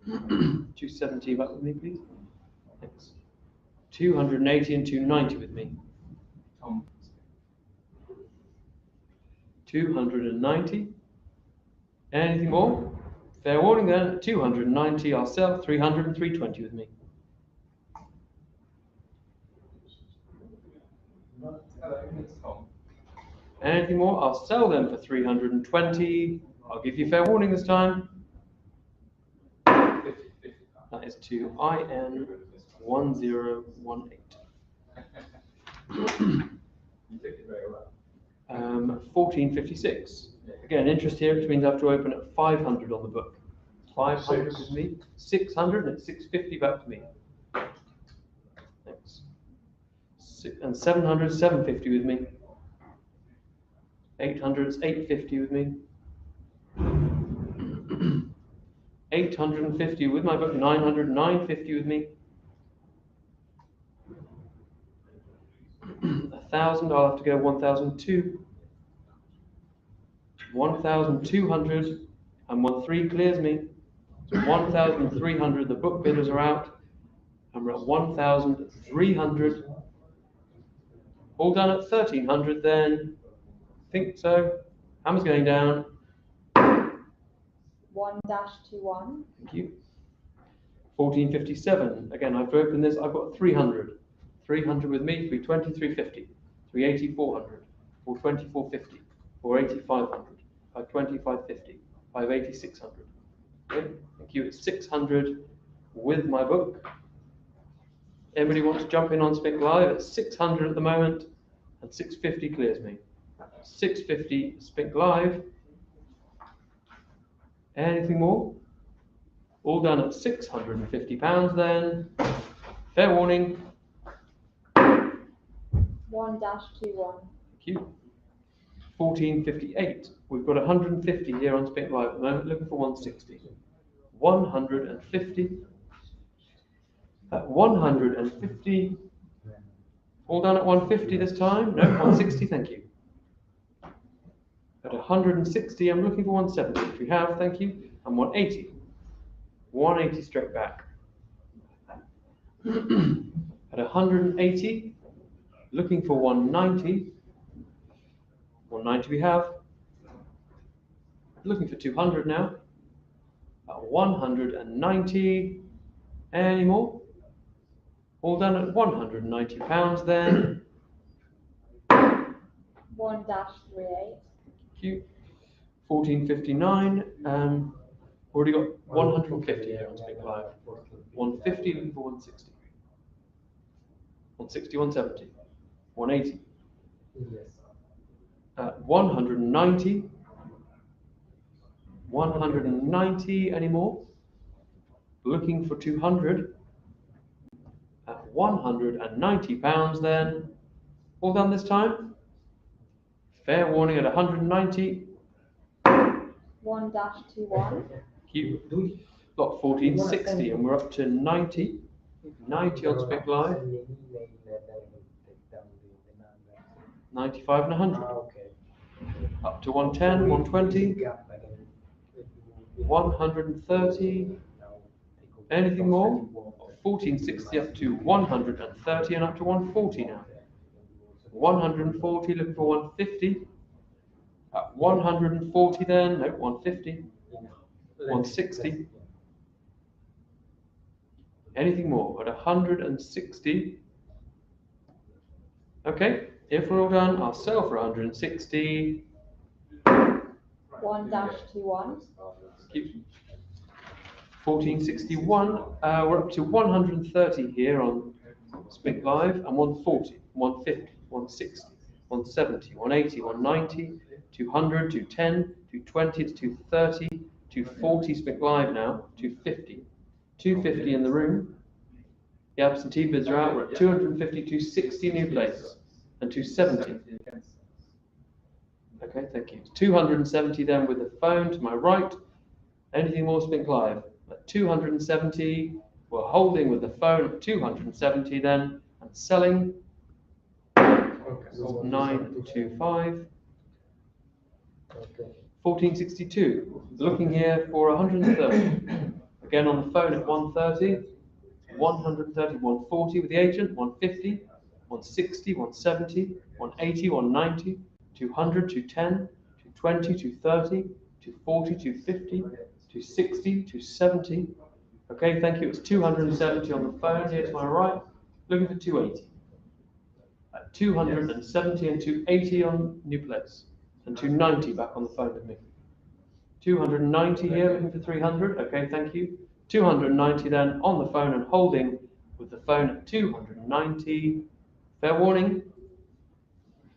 G: 270 back with me, please. Thanks. 280 and 290 with me. 290. Anything more? Fair warning then, 290, I'll sell 300 and 320 with me. Anything more? I'll sell them for 320. I'll give you fair warning this time. That is to IN 1018.
D: You took it very well.
G: 1456. Again, interest here, which means I have to open at 500 on the book. 500 with me, 600, and it's 650 back to me. Thanks. And 700, 750 with me. 800, it's 850 with me. 850 with my book, 900, 950 with me. 1,000, I'll have to go 1,002. 1,200 and 13 clears me. So 1,300, the book bidders are out. And we're at 1,300. All done at 1,300 then. Think so. Hammer's going down.
F: 1-21.
G: Thank you. 1457. Again, I've opened this. I've got 300. 300 with me. 320, 350. 380, 400. 420, 450. 480, 500. 520, 550. 580, 600. Okay. Thank you. It's 600 with my book. Anybody want to jump in on Spink Live? It's 600 at the moment, and 650 clears me. 650 Spink Live. Anything more? All done at £650 then. Fair warning.
F: 1-21.
G: Thank you. 1458. We've got 150 here on Spink Live at the moment, looking for 160. 150. At 150. All done at 150 this time? No, 160, thank you. At 160, I'm looking for 170. If you have, thank you. And 180. 180 straight back. At 180, looking for 190. 190 we have. Looking for 200 now. At 190. Any more? All done at £190 then.
F: 1-38.
G: Thank you. 1459. Already got 150 here on Spink Live. 150 looking for 160. 160, 170. 180.
C: Yes.
G: 190. 190 anymore. Looking for 200. At £190 then. All done this time. Fair warning at 190.
F: 1-21.
G: Cute. Lot 1460 and we're up to 90. 90 on Spink Live. 95 and 100. Up to 110, 120. 130. Anything more? 1460 up to 130 and up to 140 now. 140 looking for 150. At 140 then, no, 150. 160. Anything more? At 160. Okay, if we're all done, I'll sell for 160.
F: 1-21.
G: Cute. 1461. We're up to 130 here on Spink Live and 140, 150, 160, 170, 180, 190, 200, 210, 220 to 230, 240 Spink Live now, 250, 250 in the room. The absentee bids are out. We're at 250, 260 new places and 270. Okay, thank you. 270 then with the phone to my right. Anything more, Spink Live? At 270, we're holding with the phone at 270 then, and selling
C: Okay.
G: 925.
C: Okay.
G: 1462, looking here for 130. Again on the phone at 130, 130, 140 with the agent, 150, 160, 170, 180, 190, 200, 210, 220, 230, 240, 250, 260, 270. Okay, thank you. It's 270 on the phone here to my right, looking for 280. At 270 and 280 on new place, and 290 back on the phone with me. 290 here, looking for 300. Okay, thank you. 290 then on the phone and holding with the phone at 290. Fair warning.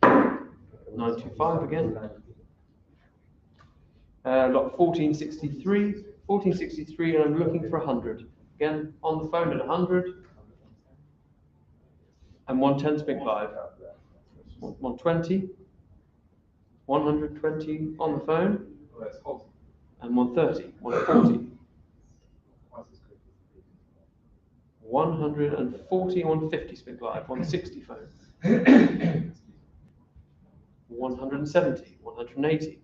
G: 925 again. Lot 1463. 1463, and I'm looking for 100. Again, on the phone at 100. And 110 Spink Live. 120. 120 on the phone. And 130, 140. 140, 150 Spink Live, 160 phone. 170, 180.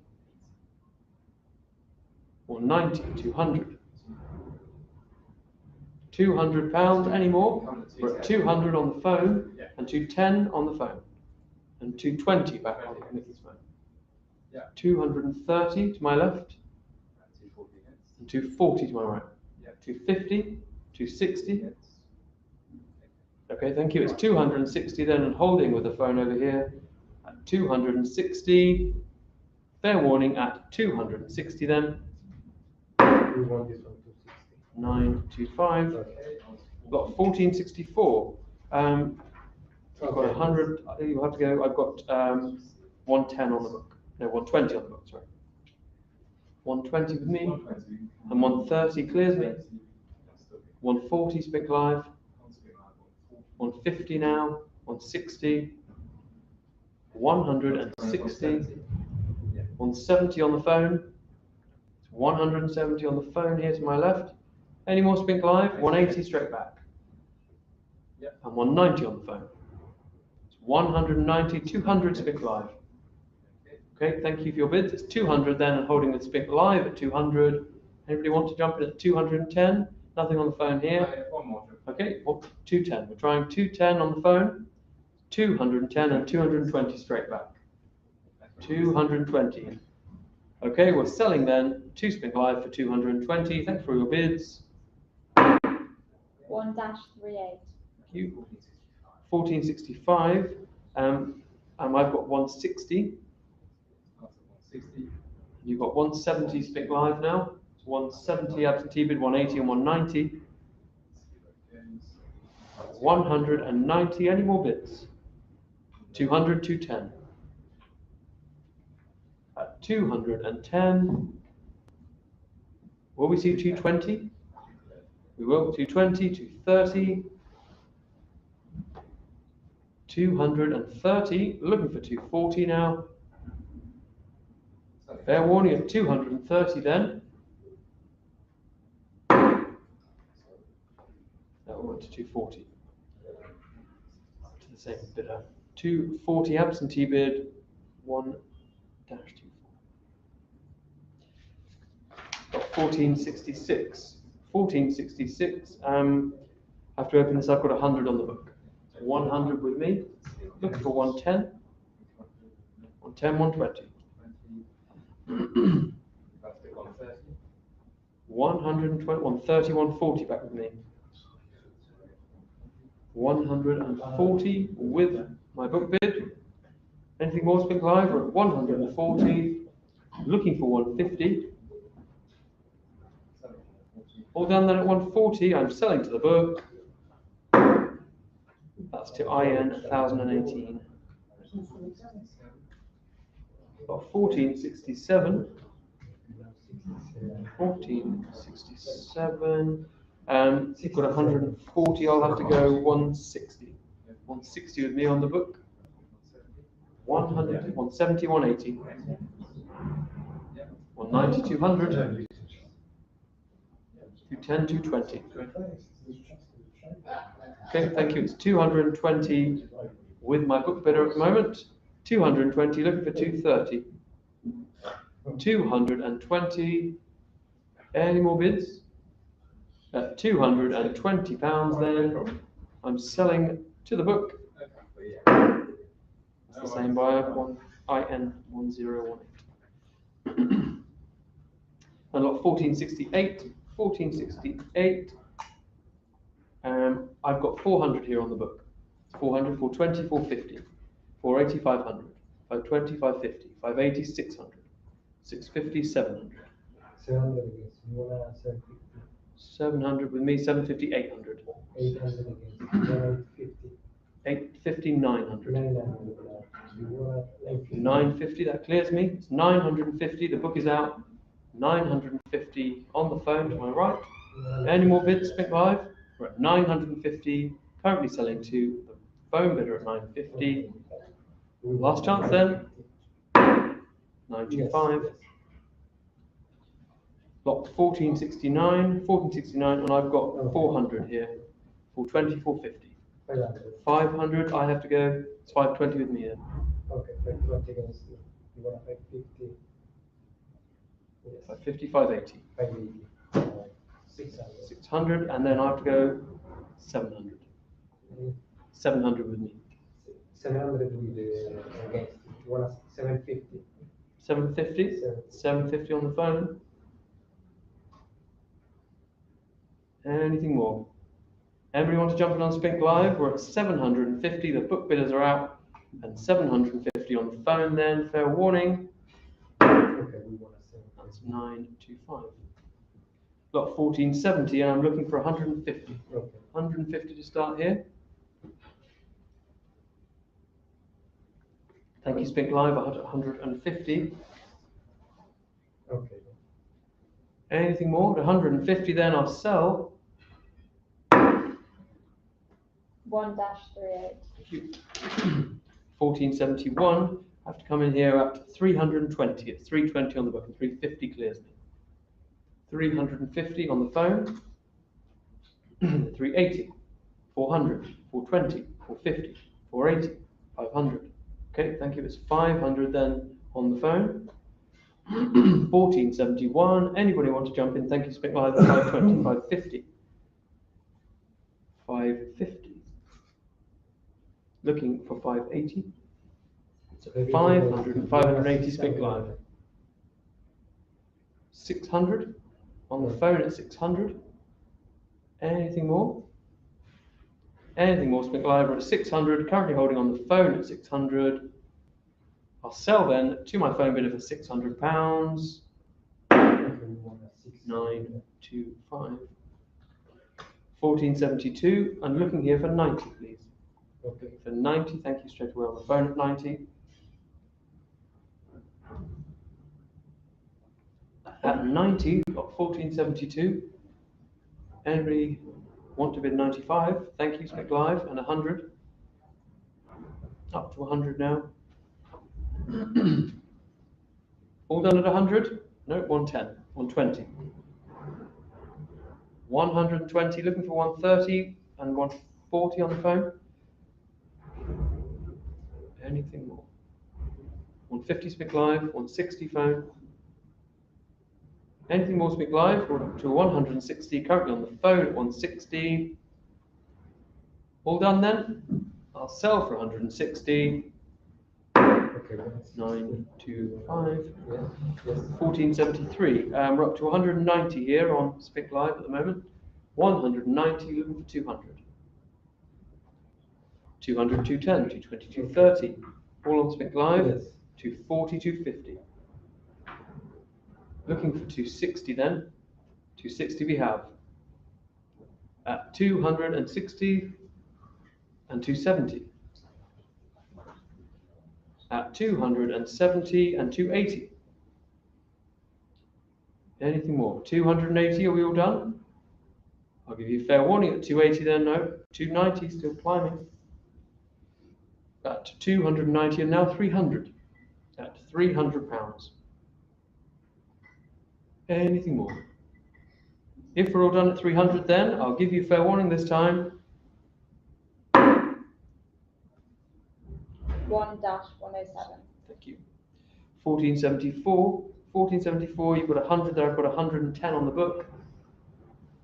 G: 190, 200. 200 pounds, any more? We're at 200 on the phone, and 210 on the phone. And 220 back on Nicky's phone. 230 to my left. And 240 to my right. 250, 260. Okay, thank you. It's 260 then, and holding with the phone over here at 260. Fair warning at 260 then.
C: We want this one 260.
G: 925. Got 1464. I've got 100. I think you'll have to go. I've got 110 on the book. No, 120 on the book. Sorry. 120 with me, and 130 clears me. 140 Spink Live. 150 now. 160. 160. 170 on the phone. 170 on the phone here to my left. Any more Spink Live? 180 straight back. And 190 on the phone. It's 190, 200 Spink Live. Okay, thank you for your bids. It's 200 then, and holding with Spink Live at 200. Anybody want to jump in at 210? Nothing on the phone here. Okay, 210. We're trying 210 on the phone. 210 and 220 straight back. 220. Okay, we're selling then 2 Spink Live for 220. Thanks for your bids.
F: 1-38.
G: Thank you. 1465. I've got 160. You've got 170 Spink Live now. 170 absentee bid, 180 and 190. 190. Any more bids? 200, 210. At 210. Will we see 220? We will. 220, 230. 230. Looking for 240 now. Fair warning of 230 then. No, we went to 240. To the same bidder. 240 absentee bid. 1-24. Got 1466. 1466. I have to open this. I've got 100 on the book. 100 with me. Looking for 110. 110, 120. 120, 130, 140 back with me. 140 with my book bid. Anything more Spink Live? We're at 140. Looking for 150. All done then at 140. I'm selling to the book. That's to IN 1018. Got 1467. 1467. You've got 140. I'll have to go 160. 160 with me on the book. 100, 170, 180, 190, 200, 210, 220. Okay, thank you. It's 220 with my book bidder at the moment. 220, looking for 230. 220. Any more bids? At £220 then, I'm selling to the book. It's the same buyer, IN1018. And lot 1468, 1468. I've got 400 here on the book. 400, 420, 450, 480, 500, 520, 550, 580, 600, 650, 700.
C: 700 against. You wanna 750.
G: 700 with me, 750, 800.
C: 800 against. 150.
G: 850, 900.
C: 900. You wanna 950.
G: 950, that clears me. It's 950, the book is out. 950 on the phone to my right. Any more bids, Spink Live? We're at 950, currently selling to the phone bidder at 950. Last chance then. 925. Lot 1469, 1469, and I've got 400 here. 420, 450.
C: 500.
G: 500, I have to go. It's 520 with me then.
C: Okay, 520 against you. You want 550. Yes.
G: 550, 580.
C: 580. 600.
G: 600, and then I have to go 700. 700 with me.
C: 700 with against. You want 750.
G: 750? 750 on the phone. Anything more? Anybody want to jump in on Spink Live? We're at 750. The book bidders are out, and 750 on the phone. Then fair warning.
C: Okay, we want 7.
G: That's 925. Lot 1470, and I'm looking for 150.
C: Okay.
G: 150 to start here. Thank you, Spink Live. 150.
C: Okay.
G: Anything more? At 150, then I'll sell.
F: 1-38.
G: Thank you. 1471. I have to come in here at 320. It's 320 on the book, and 350 clears me. 350 on the phone. 380, 400, 420, 450, 480, 500. Okay, thank you. It's 500 then on the phone. 1471. Anybody want to jump in? Thank you, Spink Live. 520, 550. 550. Looking for 580. So 500 and 580 Spink Live. 600 on the phone at 600. Anything more? Anything more, Spink Live? We're at 600. Currently holding on the phone at 600. I'll sell then to my phone bidder for £600. 925. 1472. I'm looking here for 90, please.
C: Okay.
G: For 90, thank you, straight away on the phone at 90. At 90, got 1472. Anybody want to bid 95? Thank you, Spink Live, and 100. Up to 100 now. All done at 100? No, 110, 120. 120, looking for 130 and 140 on the phone. Anything more? 150 Spink Live, 160 phone. Anything more Spink Live? We're up to 160, currently on the phone at 160. All done then? I'll sell for 160.
C: Okay.
G: 925.
C: Yes.
G: 1473. We're up to 190 here on Spink Live at the moment. 190, looking for 200. 200, 210, 220, 230. All on Spink Live.
C: Yes.
G: 240, 250. Looking for 260 then. 260 we have. At 260 and 270. At 270 and 280. Anything more? 280, are we all done? I'll give you a fair warning at 280 then, no. 290, still climbing. at 290 and now 300 at £300. Anything more? If we're all done at 300 then, I'll give you fair warning this time.
F: 1-107.
G: Thank you. 1474. 1474, you've got 100 there, I've got 110 on the book.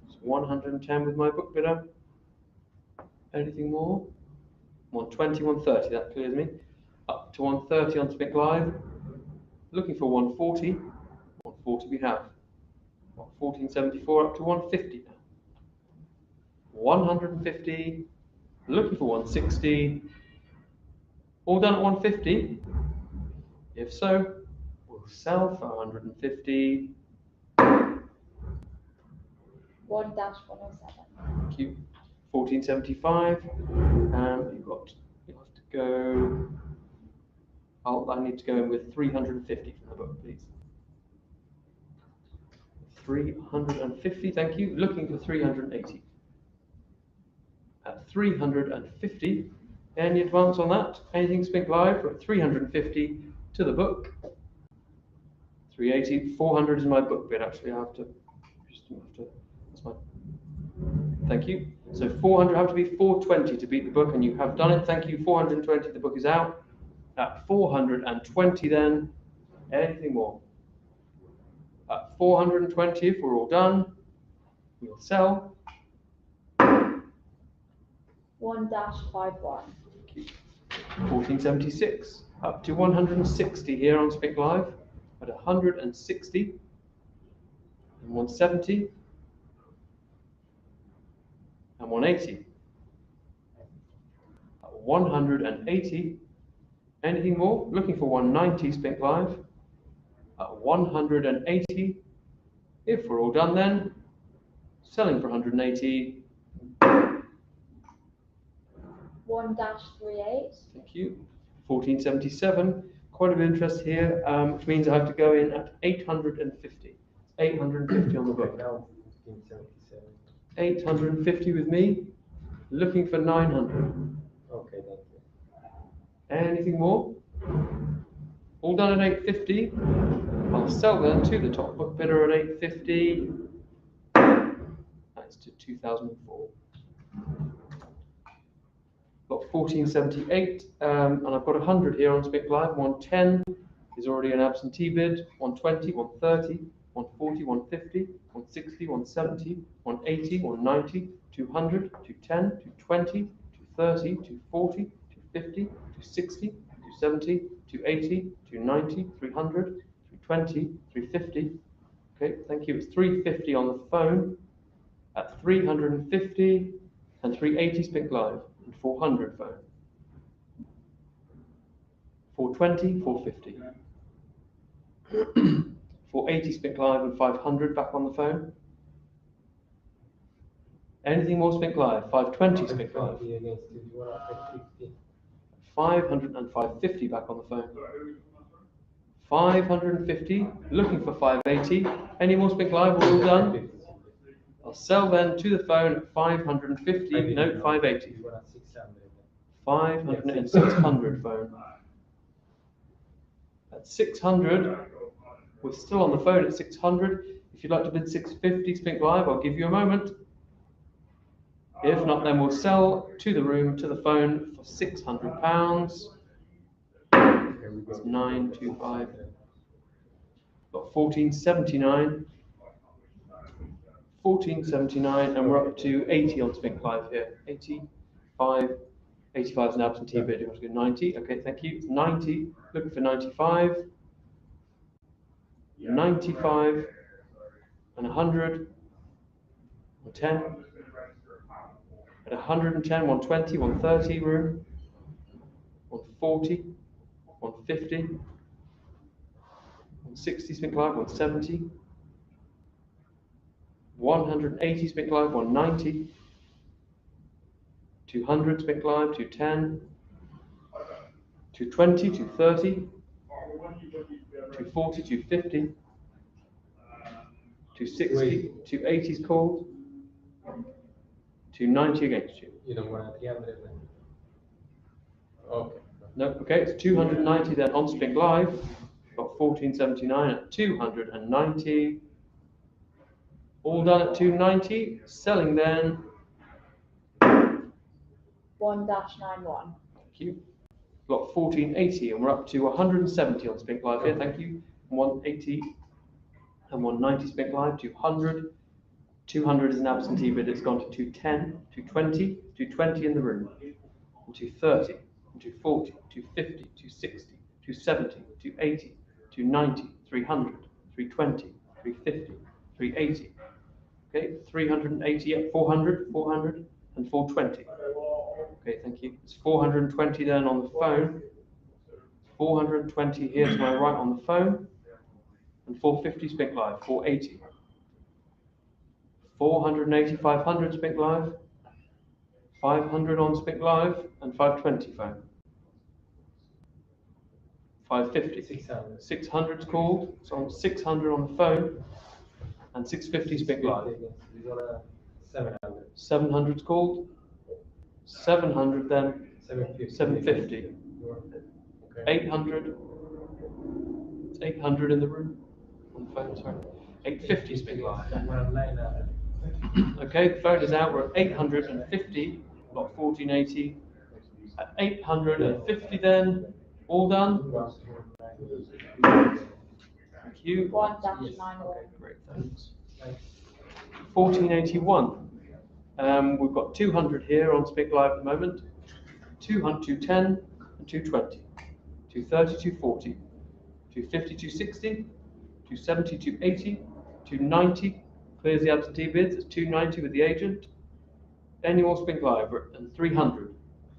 G: So 110 with my book bidder. Anything more? 120, 130, that clears me. Up to 130 on Spink Live. Looking for 140. 140 we have. 1474 up to 150 now. 150. Looking for 160. All done at 150? If so, we'll sell for 150.
F: 1-107.
G: Thank you. 1475. You have to go. I need to go in with 350 from the book, please. 350, thank you. Looking for 380. At 350, any advance on that? Anything Spink Live? We're at 350 to the book. 380, 400 is my book bid. Actually, I have to. That's fine. Thank you. So 400 have to be 420 to beat the book, and you have done it. Thank you. 420. The book is out. At 420, then. Anything more? At 420, if we're all done, we'll sell.
F: 1-51.
G: 1476 up to 160 here on Spink Live at 160 and 170 and 180 at 180. Anything more? Looking for 190 Spink Live at 180. If we're all done, then selling for 180.
F: 1-38.
G: Thank you. 1477. Quite a bit of interest here, which means I have to go in at 850. 850 on the book.
C: Now 1577.
G: 850 with me. Looking for 900.
C: Okay, thank you.
G: Anything more? All done at 850. I'll sell then to the top book bidder at 850. That's to 2004. Got 1478, and I've got 100 here on Spink Live. 110 is already an absentee bid. 120, 130, 140, 150, 160, 170, 180, 190, 200, 210, 220, 230, 240, 250, 260, 270, 280, 290, 300, 320, 350. Okay, thank you. It's 350 on the phone. At 350 and 380 Spink Live. 400 phone. 420, 450. 480 Spink Live and 500 back on the phone. Anything more Spink Live? 520 Spink Live. 500 and 550 back on the phone. 550, looking for 580. Any more Spink Live? We're all done. I'll sell then to the phone at 550, no, 580. 500 and 600 phone. At 600, we're still on the phone at 600. If you'd like to bid 650 Spink Live, I'll give you a moment. If not, then we'll sell to the room, to the phone for £600. It's 925. Got 1479. 1479, and we're up to 80 on Spink Live here. 85. 85 is an absentee bid. You want to go 90? Okay, thank you. 90. Looking for 95. 95 and 100. 110. At 110, 120, 130 room. 140. 150. 160 Spink Live, 170. 180 Spink Live, 190. 200 Spink Live, 210. 220, 230. 240, 250. 260, 280 is called. 290 against you.
C: You don't want 300. Okay.
G: No, okay, it's 290 then on Spink Live. Got 1479 at 290. All done at 290. Selling then.
F: 1-91.
G: Thank you. Got 1480 and we're up to 170 on Spink Live here. Thank you. 180 and 190 Spink Live. 200. 200 is an absentee bid. It's gone to 210, 220, 220 in the room. And 230, and 240, 250, 260, 270, 280, 290, 300, 320, 350, 380. Okay, 380 at 400, 400, and 420. Okay, thank you. It's 420 then on the phone. 420 here to my right on the phone. And 450 Spink Live, 480. 480, 500 Spink Live. 500 on Spink Live and 520 phone. 550.
C: 600.
G: 600's called. So on 600 on the phone and 650 Spink Live.
C: We got a 700.
G: 700's called. 700 then.
C: 750.
G: 750.
C: Okay.
G: 800. It's 800 in the room. On the phone, sorry. 850 Spink Live.
C: One line up.
G: Okay, the phone is out. We're at 850. Got 1480. At 850 then. All done. Thank you.
F: 1-91.
G: Okay, great, thanks. 1481. We've got 200 here on Spink Live at the moment. 200, 210, and 220. 230, 240. 250, 260. 270, 280. 290. Clears the absentee bids. It's 290 with the agent. Any more Spink Live and 300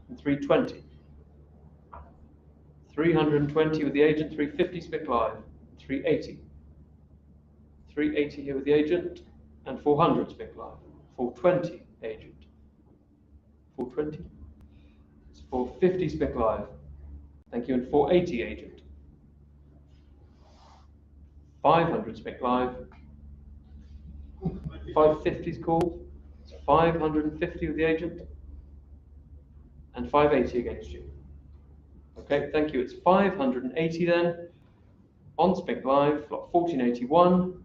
G: and 320. 320 with the agent, 350 Spink Live, 380. 380 here with the agent, and 400 Spink Live, 420 agent. 420. It's 450 Spink Live. Thank you, and 480 agent. 500 Spink Live. 550 is called. 550 with the agent. And 580 against you. Okay, thank you. It's 580 then. On Spink Live, got 1481.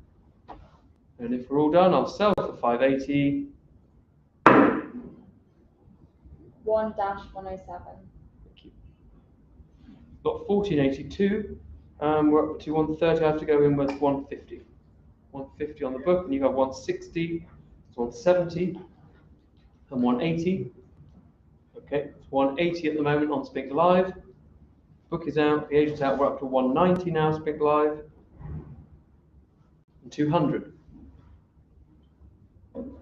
G: And if we're all done, I'll sell for 580.
F: 1-107.
G: Thank you. Got 1482. We're up to 130. I have to go in with 150. 150 on the book, and you have 160, it's 170, and 180. Okay, it's 180 at the moment on Spink Live. Book is out, the agent's out, we're up to 190 now, Spink Live. And 200.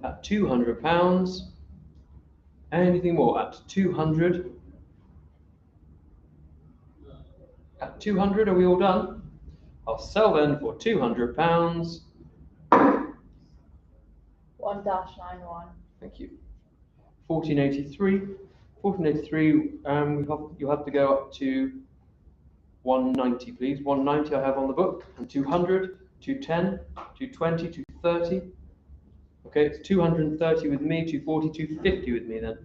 G: At £200. Anything more at 200? At 200, are we all done? I'll sell then for £200.
F: 1-91.
G: Thank you. 1483. 1483, you'll have to go up to 190, please. 190 I have on the book, and 200, 210, 220, 230. Okay, it's 230 with me, 240, 250 with me then.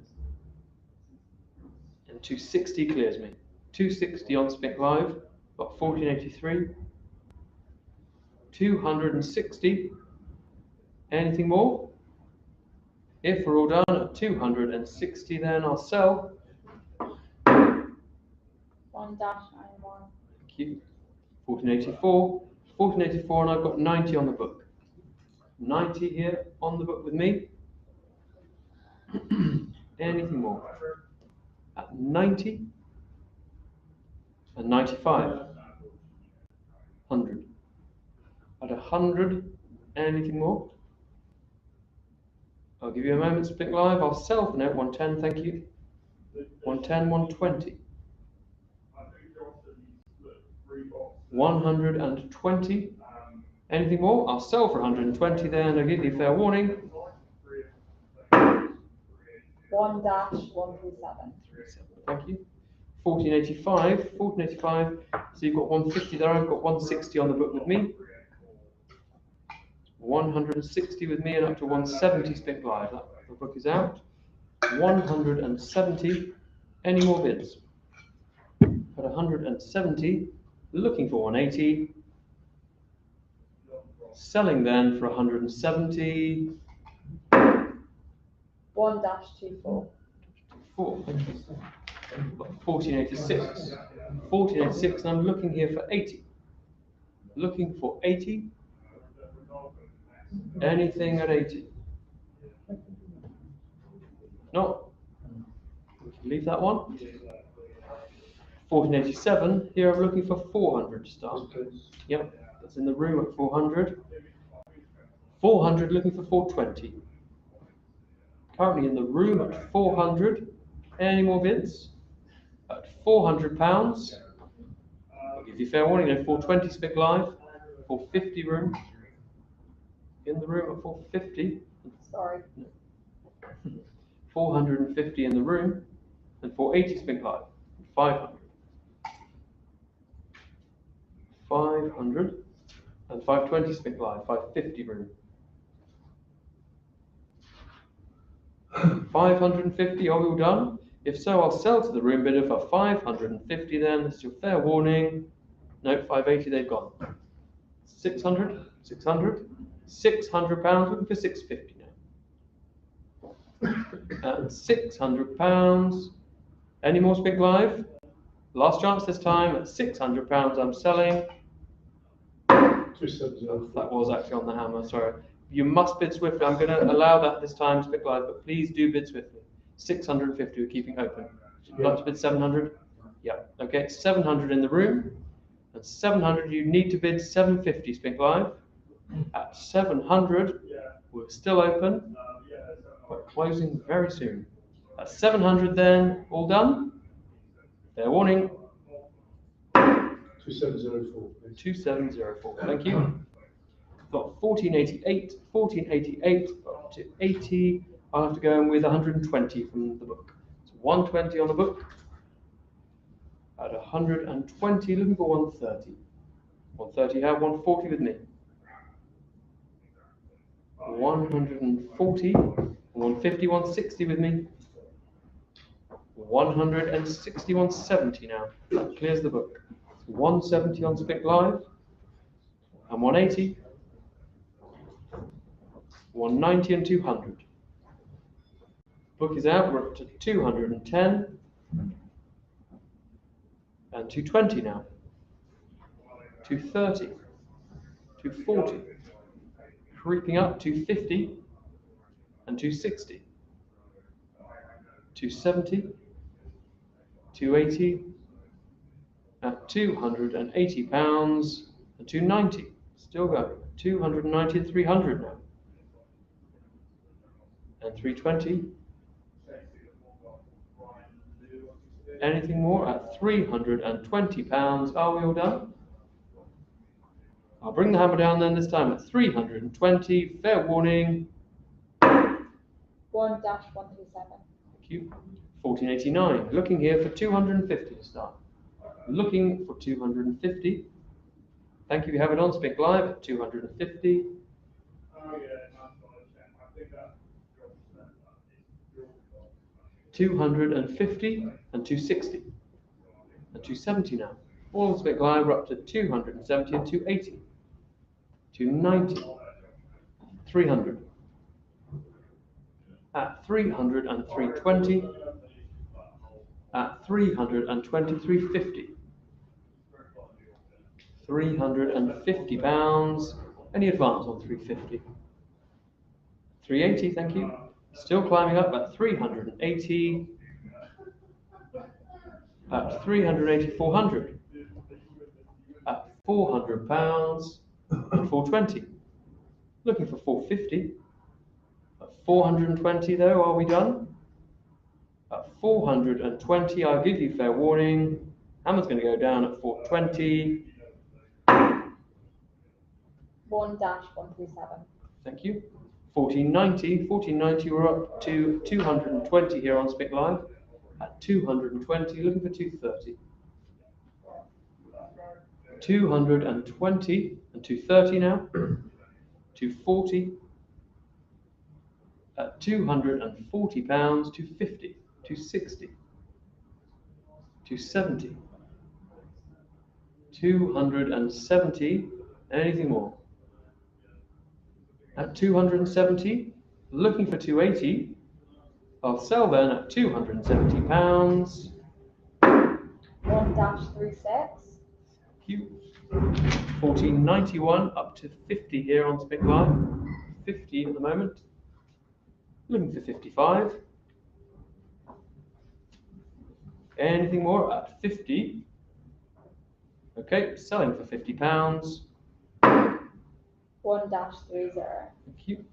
G: And 260 clears me. 260 on Spink Live, got 1483. 260. Anything more? If we're all done at 260, then I'll sell.
F: 1-91.
G: Thank you. 1484. 1484, and I've got 90 on the book. 90 here on the book with me. Anything more? At 90 and 95. 100. At 100, anything more? I'll give you a moment, Spink Live. I'll sell for now, 110, thank you. 110, 120. 120. Anything more? I'll sell for 120 there, and I'll give you a fair warning.
F: 1-137.
G: Thank you. 1485. 1485. So you've got 150 there. I've got 160 on the book with me. 160 with me, and up to 170 Spink Live. The book is out. 170. Any more bids? at 170, looking for 180. Selling then for 170.
F: 1-24.
G: 4. 1486. 1486, and I'm looking here for 80. Looking for 80. Anything at 80? No. We can leave that one. 1487, here I'm looking for 400 to start. Yep, that's in the room at 400. 400 looking for 420. Currently in the room at 400. Any more bids? At £400. I'll give you fair warning, 420 Spink Live. 450 room. In the room at 450.
F: Sorry.
G: 450 in the room. And 480 Spink Live. 500. 500. And 520 Spink Live. 550 room. 550, are we all done? If so, I'll sell to the room bidder for 550 then. This is your fair warning. No, 580, they've gone. 600, 600, £600, looking for 650 now. And £600. Any more Spink Live? Last chance this time at £600 I'm selling.
C: 2704.
G: That was actually on the hammer, sorry. You must bid swiftly. I'm going to allow that this time, Spink Live, but please do bid swiftly. 650 we're keeping open. Would you like to bid 700? Yeah. Okay, 700 in the room. And 700, you need to bid 750 Spink Live. At 700, we're still open, but closing very soon. At 700 then, all done? Fair warning.
C: 2704.
G: 2704, thank you. Got 1488, 1488 up to 80. I'll have to go in with 120 from the book. So 120 on the book. At 120, looking for 130. 130 have 140 with me. 140, 150, 160 with me. 160, 170 now. That clears the book. 170 on Spink Live. And 180. 190 and 200. Book is out, we're up to 210. And 220 now. 230. 240. Creeping up, 250. And 260. 270. 280. At £280. And 290. Still going. 290 and 300 now. And 320. Anything more at £320? Are we all done? I'll bring the hammer down then this time at 320. Fair warning.
F: 1-137.
G: Thank you. 1489. Looking here for 250 to start. Looking for 250. Thank you. We have it on Spink Live at 250. 250 and 260 and 270 now. All on Spink Live, we're up to 270 and 280, 290, 300. At 300 and 320. At 320, 350. £350. Any advance on 350? 380, thank you. Still climbing up at 380. At 380, 400. At £400. 420. Looking for 450. At 420 though, are we done? At 420, I'll give you fair warning. Hammer's going to go down at 420.
F: 1-137.
G: Thank you. 1490, we're up to 220 here on Spink Live. At 220, looking for 230. 220 and 230 now. 240. At £240, 250, 260, 270, 270. Anything more? At 270, looking for 280. I'll sell then at £270.
F: 1-36.
G: Thank you. 1491 up to 50 here on Spink Live. 50 at the moment. Looking for 55. Anything more at 50? Okay, selling for £50.
F: 1-30.
G: Thank you.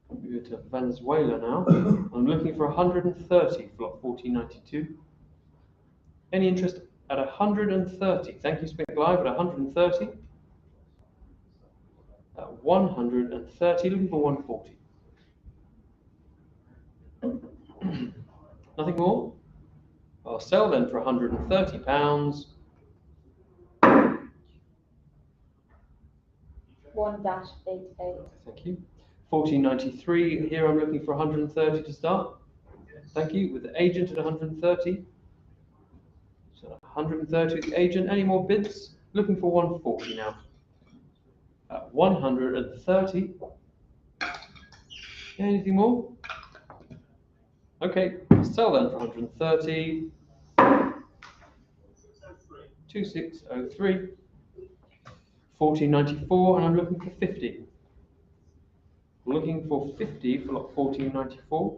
G: We go to Venezuela now. I'm looking for 130 for lot 1492. Any interest at 130? Thank you, Spink Live, at 130. At 130, looking for 140. Nothing more? I'll sell then for £130.
F: 1-88.
G: Thank you. 1493, here I'm looking for 130 to start. Thank you, with the agent at 130. So 130 with the agent. Any more bids? Looking for 140 now. At 130. Anything more? Okay, I'll sell then for 130. 2603. 1494, and I'm looking for 50. Looking for 50 for lot 1494.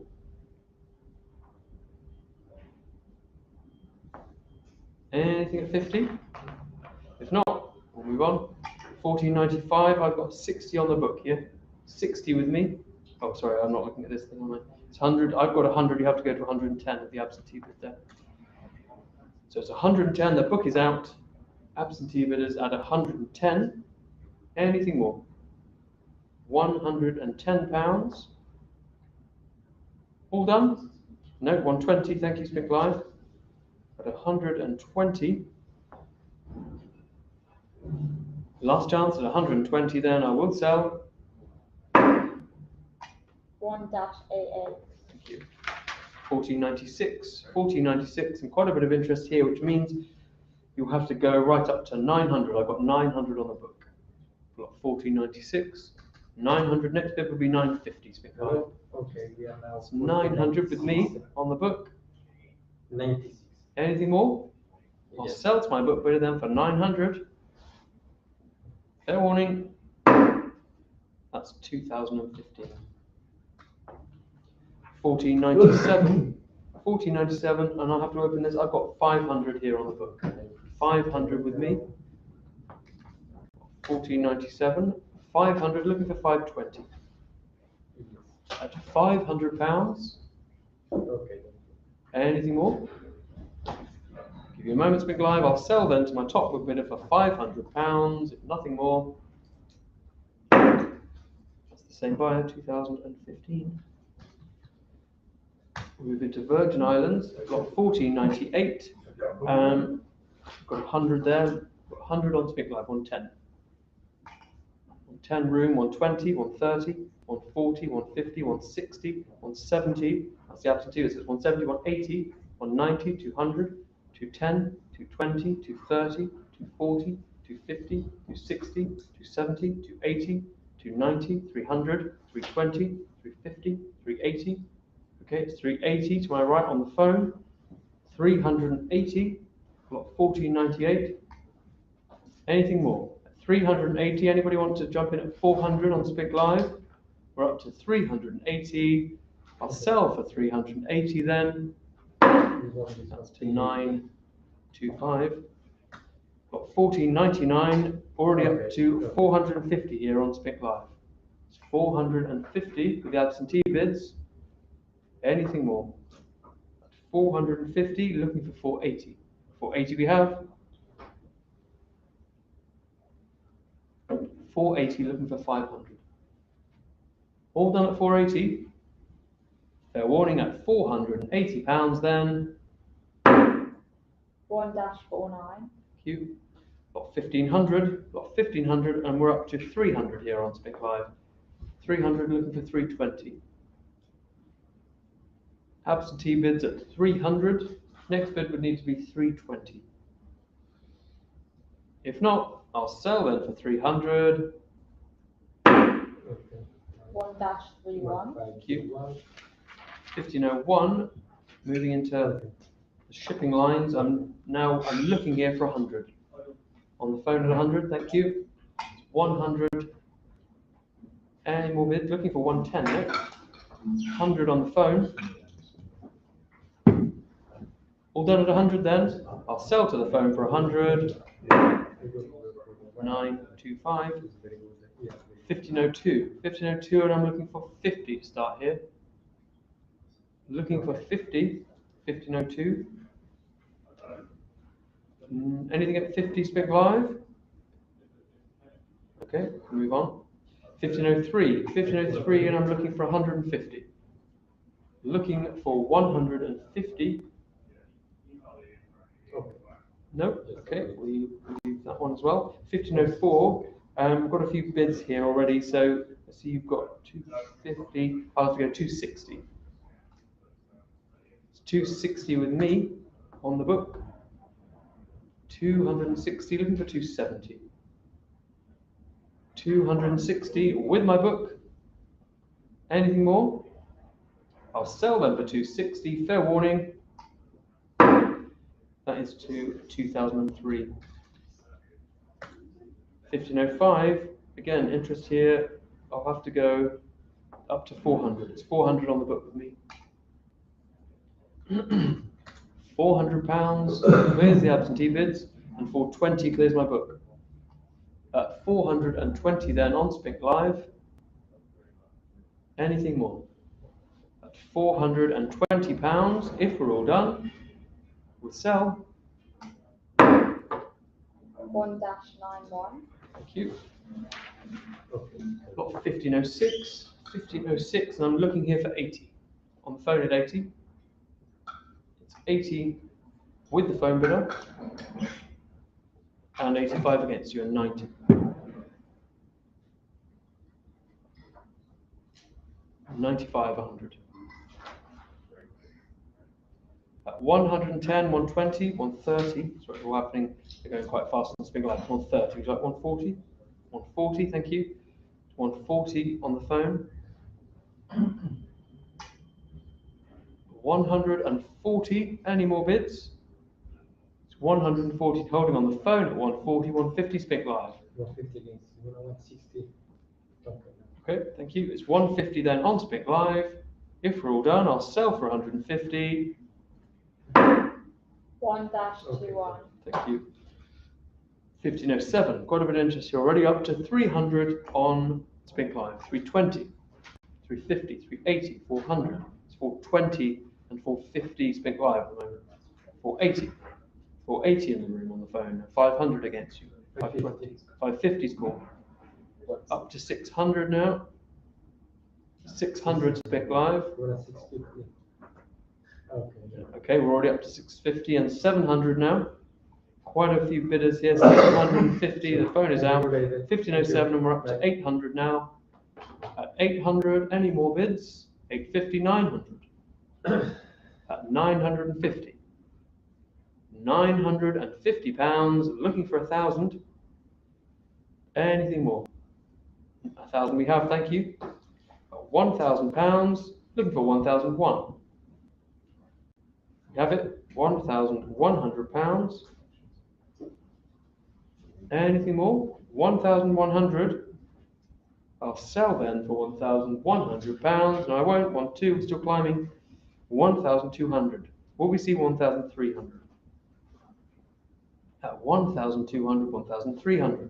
G: Anything at 50? If not, we'll move on. 1495, I've got 60 on the book here. 60 with me. Oh, sorry, I'm not looking at this thing, am I? It's 100. I've got 100. You have to go to 110 at the absentee bid there. So it's 110. The book is out. Absentee bidders at 110. Anything more? £110. All done? No, 120. Thank you, Spink Live. At 120. Last chance at 120. Then I will sell.
F: 1-AA.
G: Thank you. 1496. 1496, and quite a bit of interest here, which means you'll have to go right up to 900. I've got 900 on the book. Block 1496. 900. Next bid will be 950. Spink Live.
C: Okay, we are now.
G: It's 900 with me on the book.
C: 96.
G: Anything more? I'll
C: Yes.
G: sell to my book bidder then for 900. Fair warning. That's 2015. 1497. 1497, and I'll have to open this. I've got 500 here on the book. 500 with me. 1497. 500, looking for 520. At £500.
C: Okay.
G: Anything more? Give you a moment, Spink Live. I'll sell then to my top book bidder for £500. If nothing more. That's the same buyer, 2015. We move into Virgin Islands. Got 1498. Got 100 there. Got 100 on Spink Live. 110. 110 room. 120. 130. 140. 150. 160. 170. That's the absentee. This is 170. 180. 190. 200. 210, 220, 230, 240, 250, 260, 270, 280, 290, 300, 320, 350, 380. Okay, it's 380 to my right on the phone. 380, block 1498. Anything more? 380, anybody want to jump in at 400 on Spink Live? We're up to 380. I'll sell for 380 then. That's to 925. Got 1499, already up to 450 here on Spink Live. It's 450 with the absentee bids. Anything more? 450, looking for 480. 480 we have. 480, looking for 500. All done at 480. Fair warning at £480 then.
F: 1-49.
G: Thank you. Got 1500, got 1500, and we're up to 300 here on Spink Live. 300, looking for 320. Absentee bids at 300. Next bid would need to be 320. If not, I'll sell then for 300.
C: Okay.
F: 1-31.
G: Thank you. 1501. Moving into the shipping lines. I'm looking here for 100. On the phone at 100. Thank you. 100. Any more bids? Looking for 110 next. 100 on the phone. All done at 100 then. I'll sell to the phone for 100. 925. 1502. 1502, and I'm looking for 50 to start here. Looking for 50. 1502. Anything at 50 Spink Live? Okay, move on. 1503. 1503, and I'm looking for 150. Looking for 150. No, okay, we leave that one as well. 1504. We've got a few bids here already, so I see you've got 250. I'll have to go 260. It's 260 with me on the book. 260, looking for 270. 260 with my book. Anything more? I'll sell them for 260. Fair warning. That is to 2003. 1505. Again, interest here. I'll have to go up to 400. It's 400 on the book with me. £400 clears the absentee bids, and 420 clears my book. At 420 then on Spink Live. Anything more? At £420, if we're all done, we'll sell.
F: 1-91.
G: Thank you. Got 1506. 1506, and I'm looking here for 80. On the phone at 80. It's 80 with the phone bidder, and 85 against you, and 90. 95, 100. At 110, 120, 130. Sorry, it's all happening. They're going quite fast on Spink Live. 130. Would you like 140? 140, thank you. 140 on the phone. 140. Any more bids? It's 140 holding on the phone at 140, 150 Spink Live.
C: 150 against 160.
G: Okay, thank you. It's 150 then on Spink Live. If we're all done, I'll sell for 150.
F: 1-21.
G: Thank you. 1507. Quite a bit of interest here already. Up to 300 on Spink Live. 320, 350, 380, 400. It's 420 and 450 Spink Live at the moment. 480. 480 in the room on the phone. 500 against you. 520. 550's call. Up to 600 now. 600 Spink Live.
C: We're at 650.
G: Okay, we're already up to 650 and 700 now. Quite a few bidders here. 750. The phone is out. 1507, and we're up to 800 now. At 800, any more bids? 850, 900. At 950. £950. Looking for 1,000. Anything more? 1,000 we have, thank you. £1,000. Looking for 1,001. You have it. £1,100. Anything more? 1,100. I'll sell then for £1,100. No, I won't. 1,200. We're still climbing. 1,200. Will we see 1,300? At 1,200, 1,300.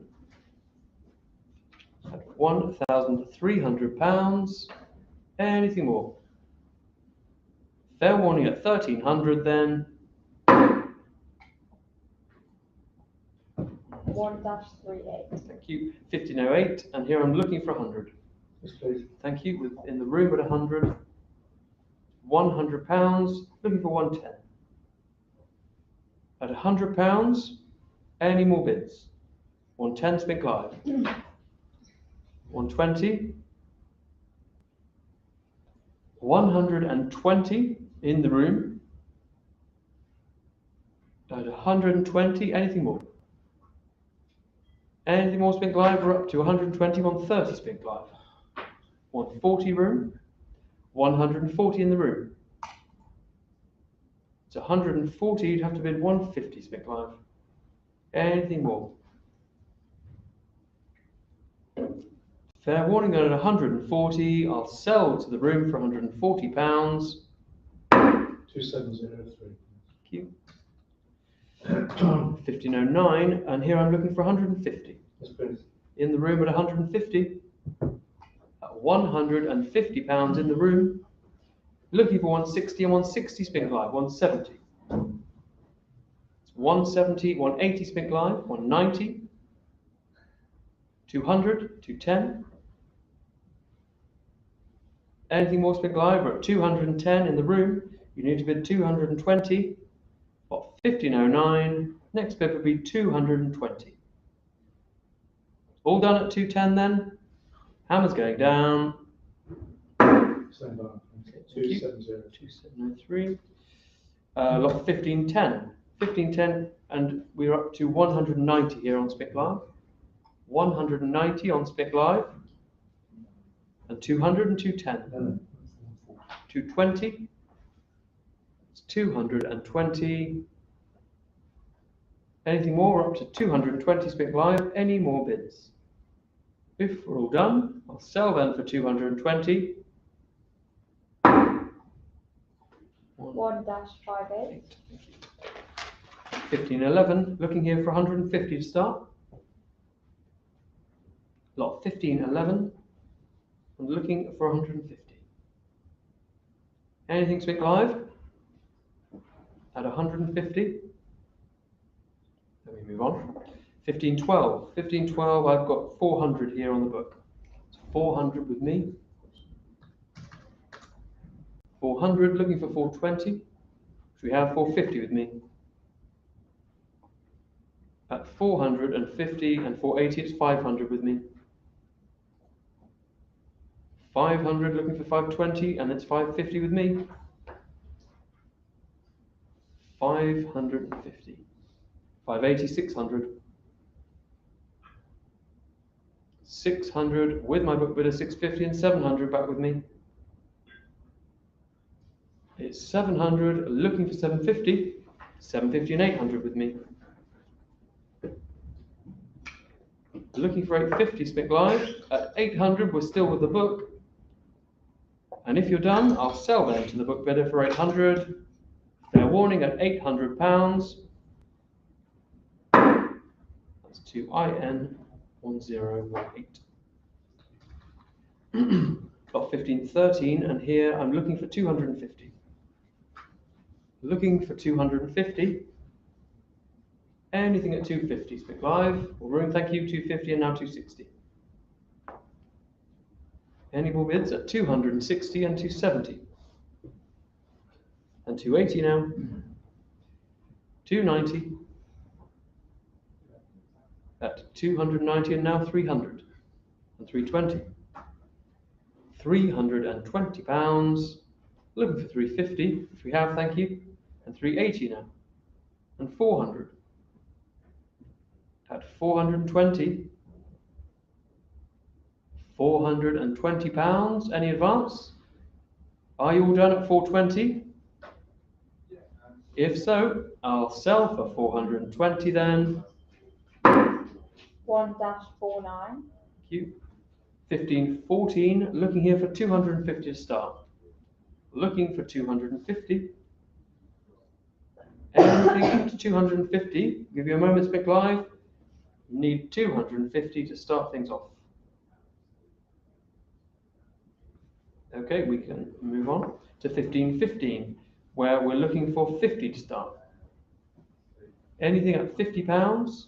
G: At £1,300. Anything more? Fair warning at 1,300 then.
F: 1-38.
G: Thank you. 1508, and here I'm looking for 100. Thank you. In the room at 100. £100. Looking for 110. At £100. Any more bids? 110 Spink Live. 120. 120 in the room. At 120. Anything more? Anything more Spink Live? We're up to 120, 130 Spink Live. 140 room, 140 in the room. It's 140, you'd have to bid 150 Spink Live. Anything more? Fair warning at 140, I'll sell to the room for £140.
C: 2703.
G: Thank you. 1509, and here I'm looking for 150.
C: Yes, please.
G: In the room at 150. At £150 in the room. Looking for 160 and 160 Spink Live, 170. It's 170, 180 Spink Live, 190, 200, 210. Anything more Spink Live? We're at 210 in the room. You need to bid 220. Got 1509. Next bid would be 220. All done at 210 then. Hammer's going down.
C: Same bar.
G: Thank you.
C: 270.
G: 2703. Lot 1510. 1510, and we're up to 190 here on Spink Live. 190 on Spink Live. And 200 and 210. 220. It's 220. Anything more? We're up to 220 Spink Live. Any more bids? If we're all done, I'll sell then for 220.
F: 1-58.
G: 1511, looking here for 150 to start. Lot 1511, I'm looking for 150. Anything Spink Live? At 150. Let me move on. 1512. 1512, I've got 400 here on the book. It's 400 with me. 400, looking for 420. Which we have 450 with me. At 450 and 480, it's 500 with me. 500, looking for 520, and it's 550 with me. 550. 580, 600. 600 with my book bidder, 650 and 700 back with me. It's 700, looking for 750. 750 and 800 with me. Looking for 850 Spink Live. At 800, we're still with the book. And if you're done, I'll sell them to the book bidder for 800. Fair warning at £800. That's to IN 1018. Got 1513, and here I'm looking for 250. Looking for 250. Anything at 250 Spink Live. Or room, thank you, 250 and now 260. Any more bids at 260 and 270. And 280 now. 290. At 290 and now 300. And 320. £320. Looking for 350, which we have, thank you. And 380 now. And 400. At 420. £420. Any advance? Are you all done at 420? If so, I'll sell for 420 then.
F: 1-49.
G: Thank you. 1514, looking here for 250 to start. Looking for 250. Anything up to 250. Give you a moment, Spink Live. Need 250 to start things off. Okay, we can move on to 1515, where we're looking for 50 to start. Anything at £50?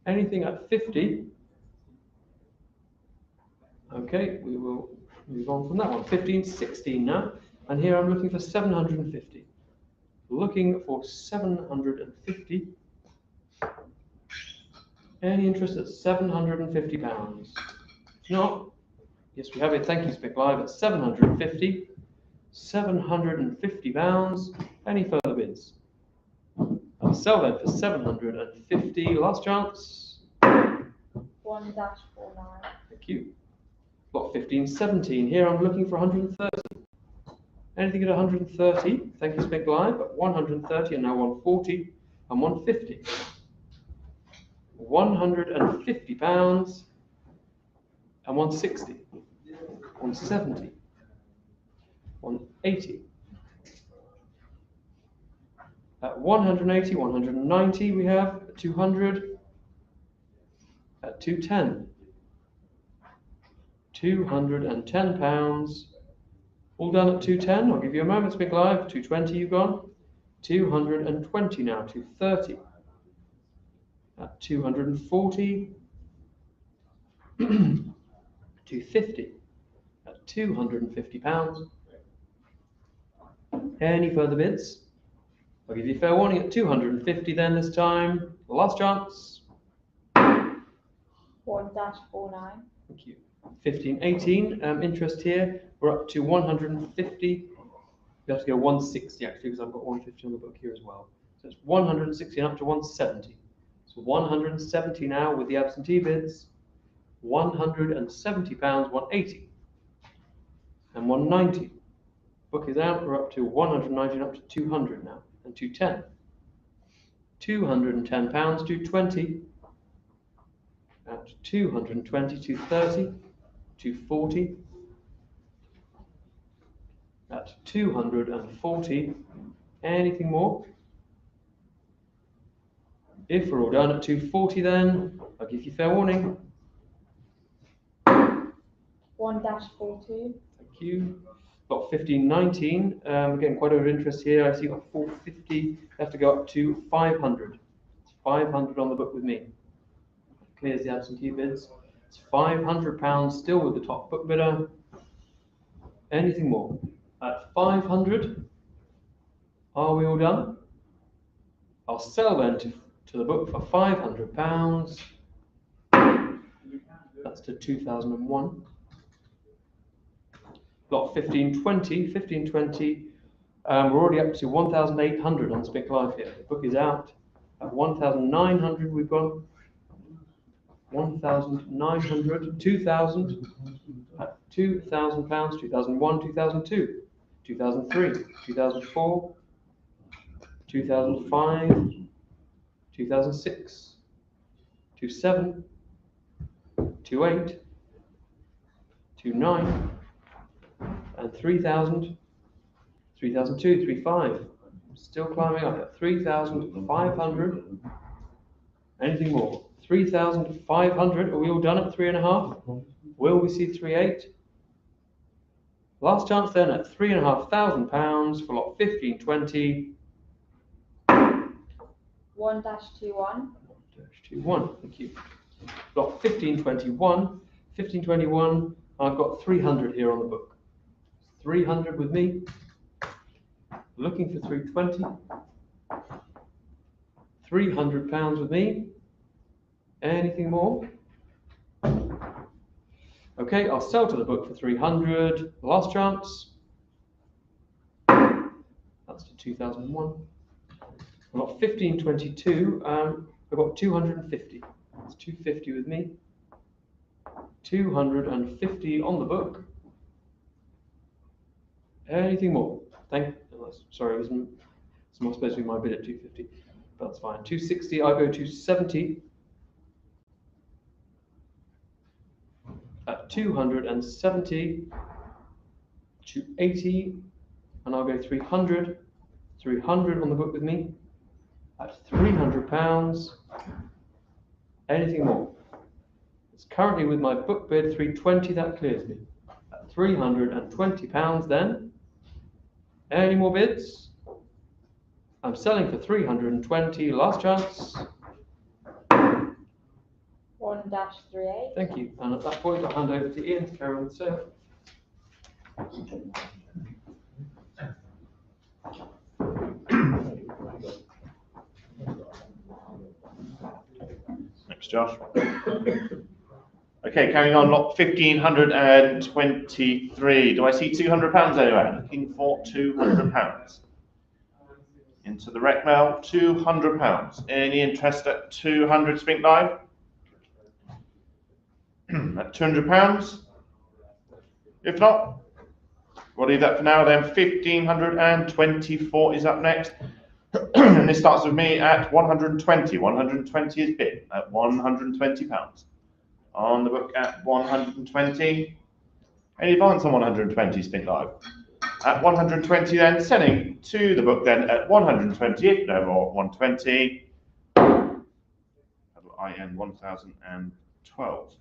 G: Anything at 50? Okay, we will move on from that one. 1516 now, and here I'm looking for 750. Looking for 750. Any interest at £750? If not, yes, we have it. Thank you, Spink Live, at 750. £750. Any further bids? I'll sell them for 750. Last chance.
F: 1-49.
G: Thank you. Lot 1517. Here I'm looking for 130. Anything at 130? Thank you, Spink Live. At 130 and now 140 and 150. 150 pounds and 160. 170. 180. At 180, 190 we have 200. At 210. 210 pounds. All done at 210. I'll give you a moment, Spink Live. 220 you've gone. 220 now. 230. At 240. 250. At 250 pounds. Any further bids? I'll give you fair warning at 250 then this time. Last chance.
F: 1-49.
G: Thank you. 1518, interest here. We're up to 150. You have to go 160 actually because I've got 150 on the book here as well. So it's 160 and up to 170. So 170 now with the absentee bids. 170 pounds, 180 and 190. Book is out. We're up to 190 and up to 200 now and 210. 210 pounds, 220. At 220, 230, 240. At 240. Anything more? If we're all done at 240 then, I'll give you fair warning.
F: 1-42.
G: Thank you. Got 1519. Again, quite a bit of interest here. I see you've got 450. Have to go up to 500. 500 on the book with me. Clears the absentee bids. It's 500 pounds still with the top book bidder. Anything more? At 500. Are we all done? I'll sell then to the book for 500 pounds. That's to 2001. Got 1520. 1520. We're already up to 1,800 on Spink Live here. The book is out. At 1,900 we've gone. 1,900, 2,000, at 2,000 pounds, 2001, 2002, 2003, 2004, 2005, 2006, 2007, 2008, 2009, and 3,000, 3002, 35. Still climbing up at 3,500. Anything more? 3,500. Are we all done at 3.5? Will we see 3.8? Last chance then at £3,500 for lot 1520.
F: 1-21.
G: 21. Thank you. Lot 1521. 1521. I've got 300 here on the book. 300 with me. Looking for 320. £300 with me. Anything more? Okay, I'll sell to the book for 300. Last chance. That's to 2001. I've got 1522. I've got 250. That's 250 with me. 250 on the book. Anything more? Sorry, it's not supposed to be my bid at 250, but that's fine. 260. I go to 70. At 270, 280, and I'll go 300. 300 on the book with me. At £300. Anything more? It's currently with my book bid 320. That clears me. At £320 then. Any more bids? I'm selling for 320. Last chance.
F: 1-38.
G: Thank you. And at that point, I'll hand over to Ian to carry on the sale.
E: Thanks, Josh. Okay, carrying on, lot 1523. Do I see £200 anywhere? Looking for £200. Into the rec mail, £200. Any interest at 200 Spink Live? At £200. If not, we'll leave that for now then. 1524 is up next. And this starts with me at 120. 120 is bid at £120. On the book at 120. Any advance on 120, Spink Live? At 120 then, selling to the book then at 120, if no more, 120. IN 1012.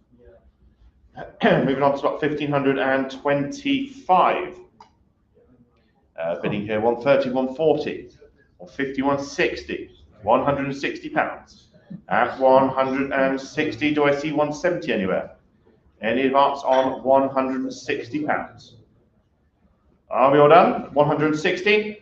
E: Moving on to slot 1525. Bidding here 130, 140, 150, 160, £160. At 160, do I see 170 anywhere? Any advance on £160? Are we all done? 160.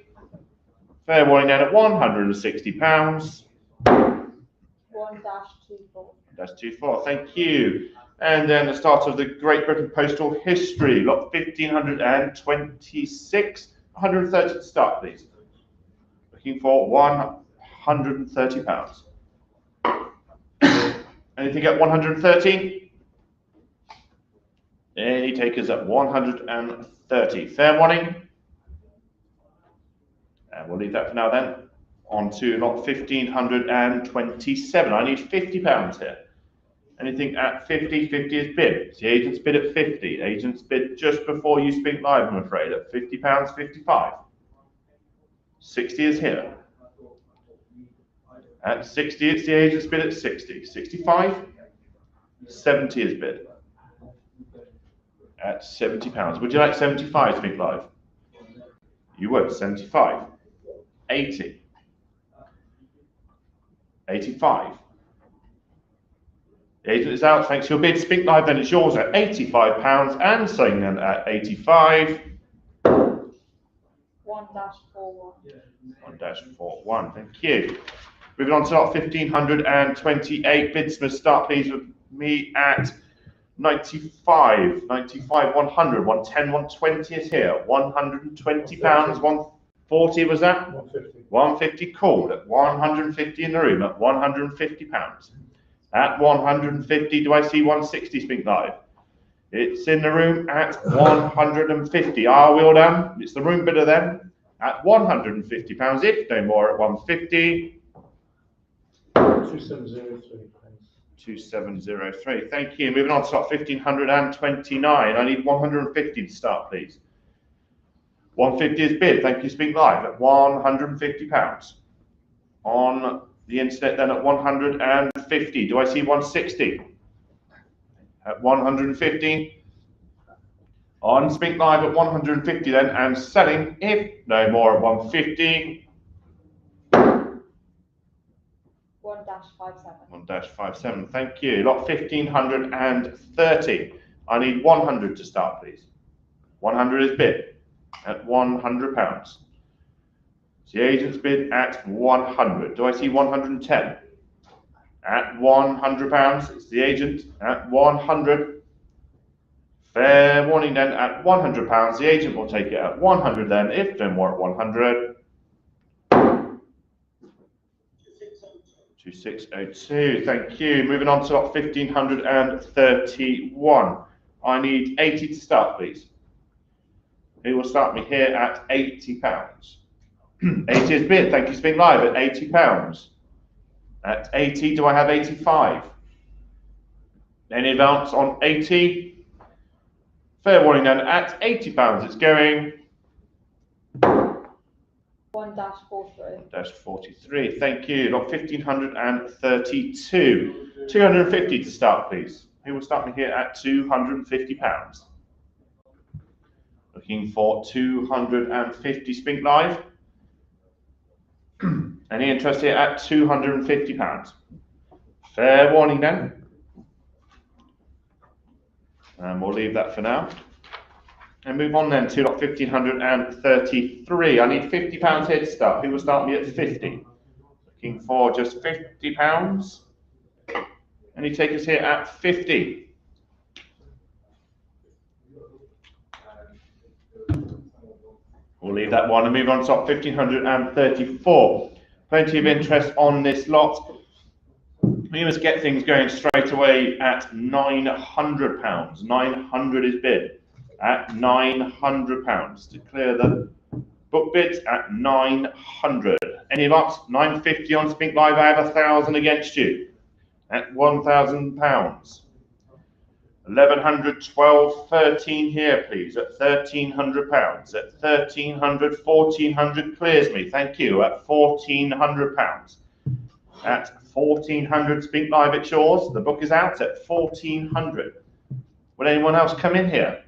E: Fair warning then at £160.
F: 1-24.
E: That's 24. Thank you. And then the start of the Great Britain postal history, lot 1526. 130 to start, please. Looking for £130. Anything at 130? Any takers at 130? Fair warning. And we'll leave that for now then. On to lot 1527. I need £50 here. Anything at 50? 50 is bid. The agent's bid at 50. Agent's bid just before you Spink Live, I'm afraid, at £50, 55. 60 is here. At 60, it's the agent's bid at 60. 65. 70 is bid. At £70. Would you like 75, Spink Live? You would. 75. 80. 85. The agent is out. Thanks for your bid. Spink Live, then it's yours at £85 and selling them at 85.
F: 1-41.
E: 1-41. Thank you. Moving on to lot 1528. Bids must start, please, with me at 95, 95, 100, 110, 120 is here. £120. 140 was that?
C: 150.
E: 150 called at 150 in the room at £150. At 150, do I see 160 Spink Live? It's in the room at 150. Are we all done? It's the room bidder then at £150. If no more at 150.
C: 2703.
E: 2703. Thank you. Moving on to slot 1529. I need 150 to start, please. 150 is bid. Thank you, Spink Live at £150. On the internet then at 150. Do I see 160? At 150. On Spink Live at 150 then, and selling, if no more, at 150.
F: 1-57.
E: 1-57. Thank you. Lot 1530. I need 100 to start, please. 100 is bid at £100. The agent's bid at 100. Do I see 110? At £100. It's the agent at 100. Fair warning then at £100. The agent will take it at 100 then, if no more at 100. 2602. Thank you. Moving on to lot 1531. I need 80 to start, please. Who will start me here at £80? 80 is bid. Thank you, Spink Live at £80. At 80, do I have 85? Any advance on 80? Fair warning then, at £80 it's going.
F: 1-43.
E: 43. Thank you. Lot 1532. 250 to start, please. Who will start me here at £250? Looking for 250 Spink Live. Any interest here at £250? Fair warning then. And we'll leave that for now. And move on then to lot 1533. I need £50 here to start. Who will start me at 50? Looking for just £50. Any takers here at 50? We'll leave that one and move on to top 1534. Plenty of interest on this lot. We must get things going straight away at £900. 900 is bid at £900 to clear the book bids at 900. Any lots? 950 on Spink Live. I have 1,000 against you at £1,000. 1100, 12, 13 here, please, at £1,300. At 1,300, 1,400 clears me. Thank you. At £1,400. At 1,400, Spink Live, it's yours. The book is out at 1,400. Would anyone else come in here?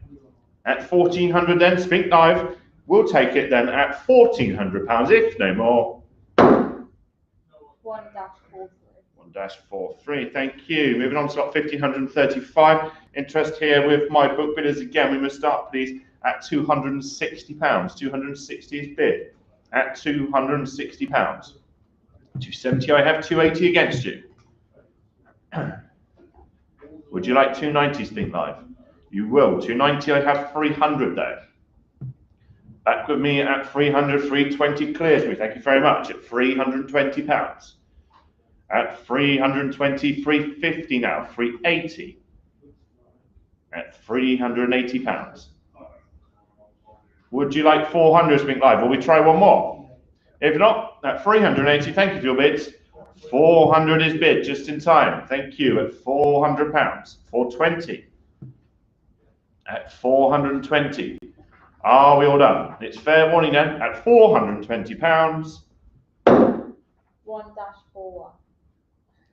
E: At 1,400 then, Spink Live, we'll take it then at £1,400, if no more.
F: 1-43.
E: 1-43, thank you. Moving on to slot 1,535. Interest here with my book bidders again. We must start, please, at £260. 260 is bid at £260. 270, I have 280 against you. Would you like 290, Spink Live? You will. 290, I have 300 there. Back with me at 300, 320 clears me. Thank you very much. At £320. At 320, 350 now. 380. At £380. Would you like 400, Spink Live? Will we try one more? If not, at 380, thank you for your bids. 400 is bid just in time. Thank you. At £400. 420. At 420. Are we all done? It's fair warning then. At £420.
F: 1-41.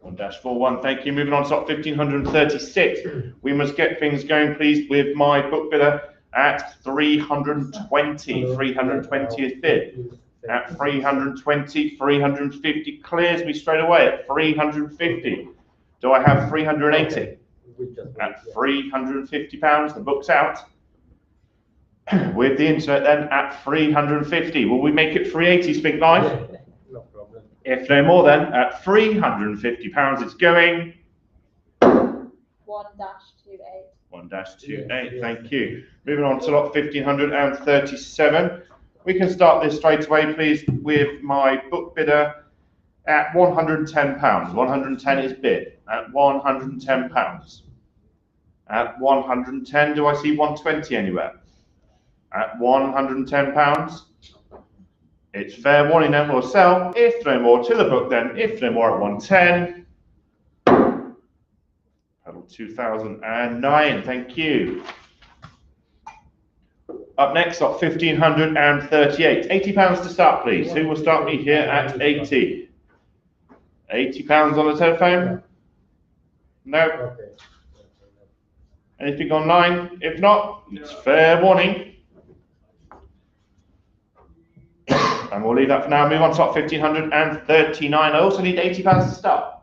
E: 1-41, thank you. Moving on to top 1,536. We must get things going, please, with my book bidder at 320. 320 is bid. At 320, 350 clears me straight away at 350. Do I have 380? At £350, the book's out. With the internet then at 350. Will we make it 380, Spink Live?
C: No problem.
E: If no more then, at £350 it's going.
F: 1-28.
E: 1-28, thank you. Moving on to lot 1,537. We can start this straight away, please, with my book bidder at £110. 110 is bid at £110. At 110, do I see 120 anywhere? At £110. It's fair warning then, we'll sell. If no more to the book then, if no more at 110. Pedal 2009, thank you. Up next, up 1,538. £80 to start, please. Who will start me here at 80? £80 on the telephone? No.
C: Okay.
E: Anything online? If not, it's fair warning. And we'll leave that for now. Move on to top 1,539. I also need £80 to start.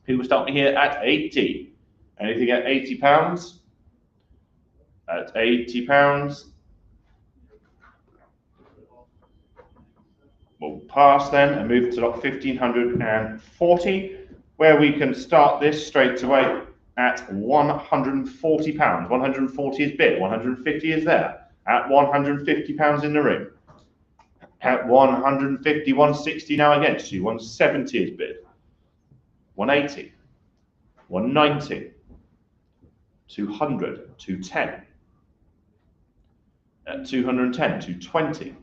E: Who will start me here at 80? Anything at £80? At £80. We'll pass then and move to lot 1,540, where we can start this straight away at £140. 140 is bid. 150 is there. At £150 in the room. At 150, 160 now against you. 170 is bid. 180, 190, 200, 210. At 210, 220.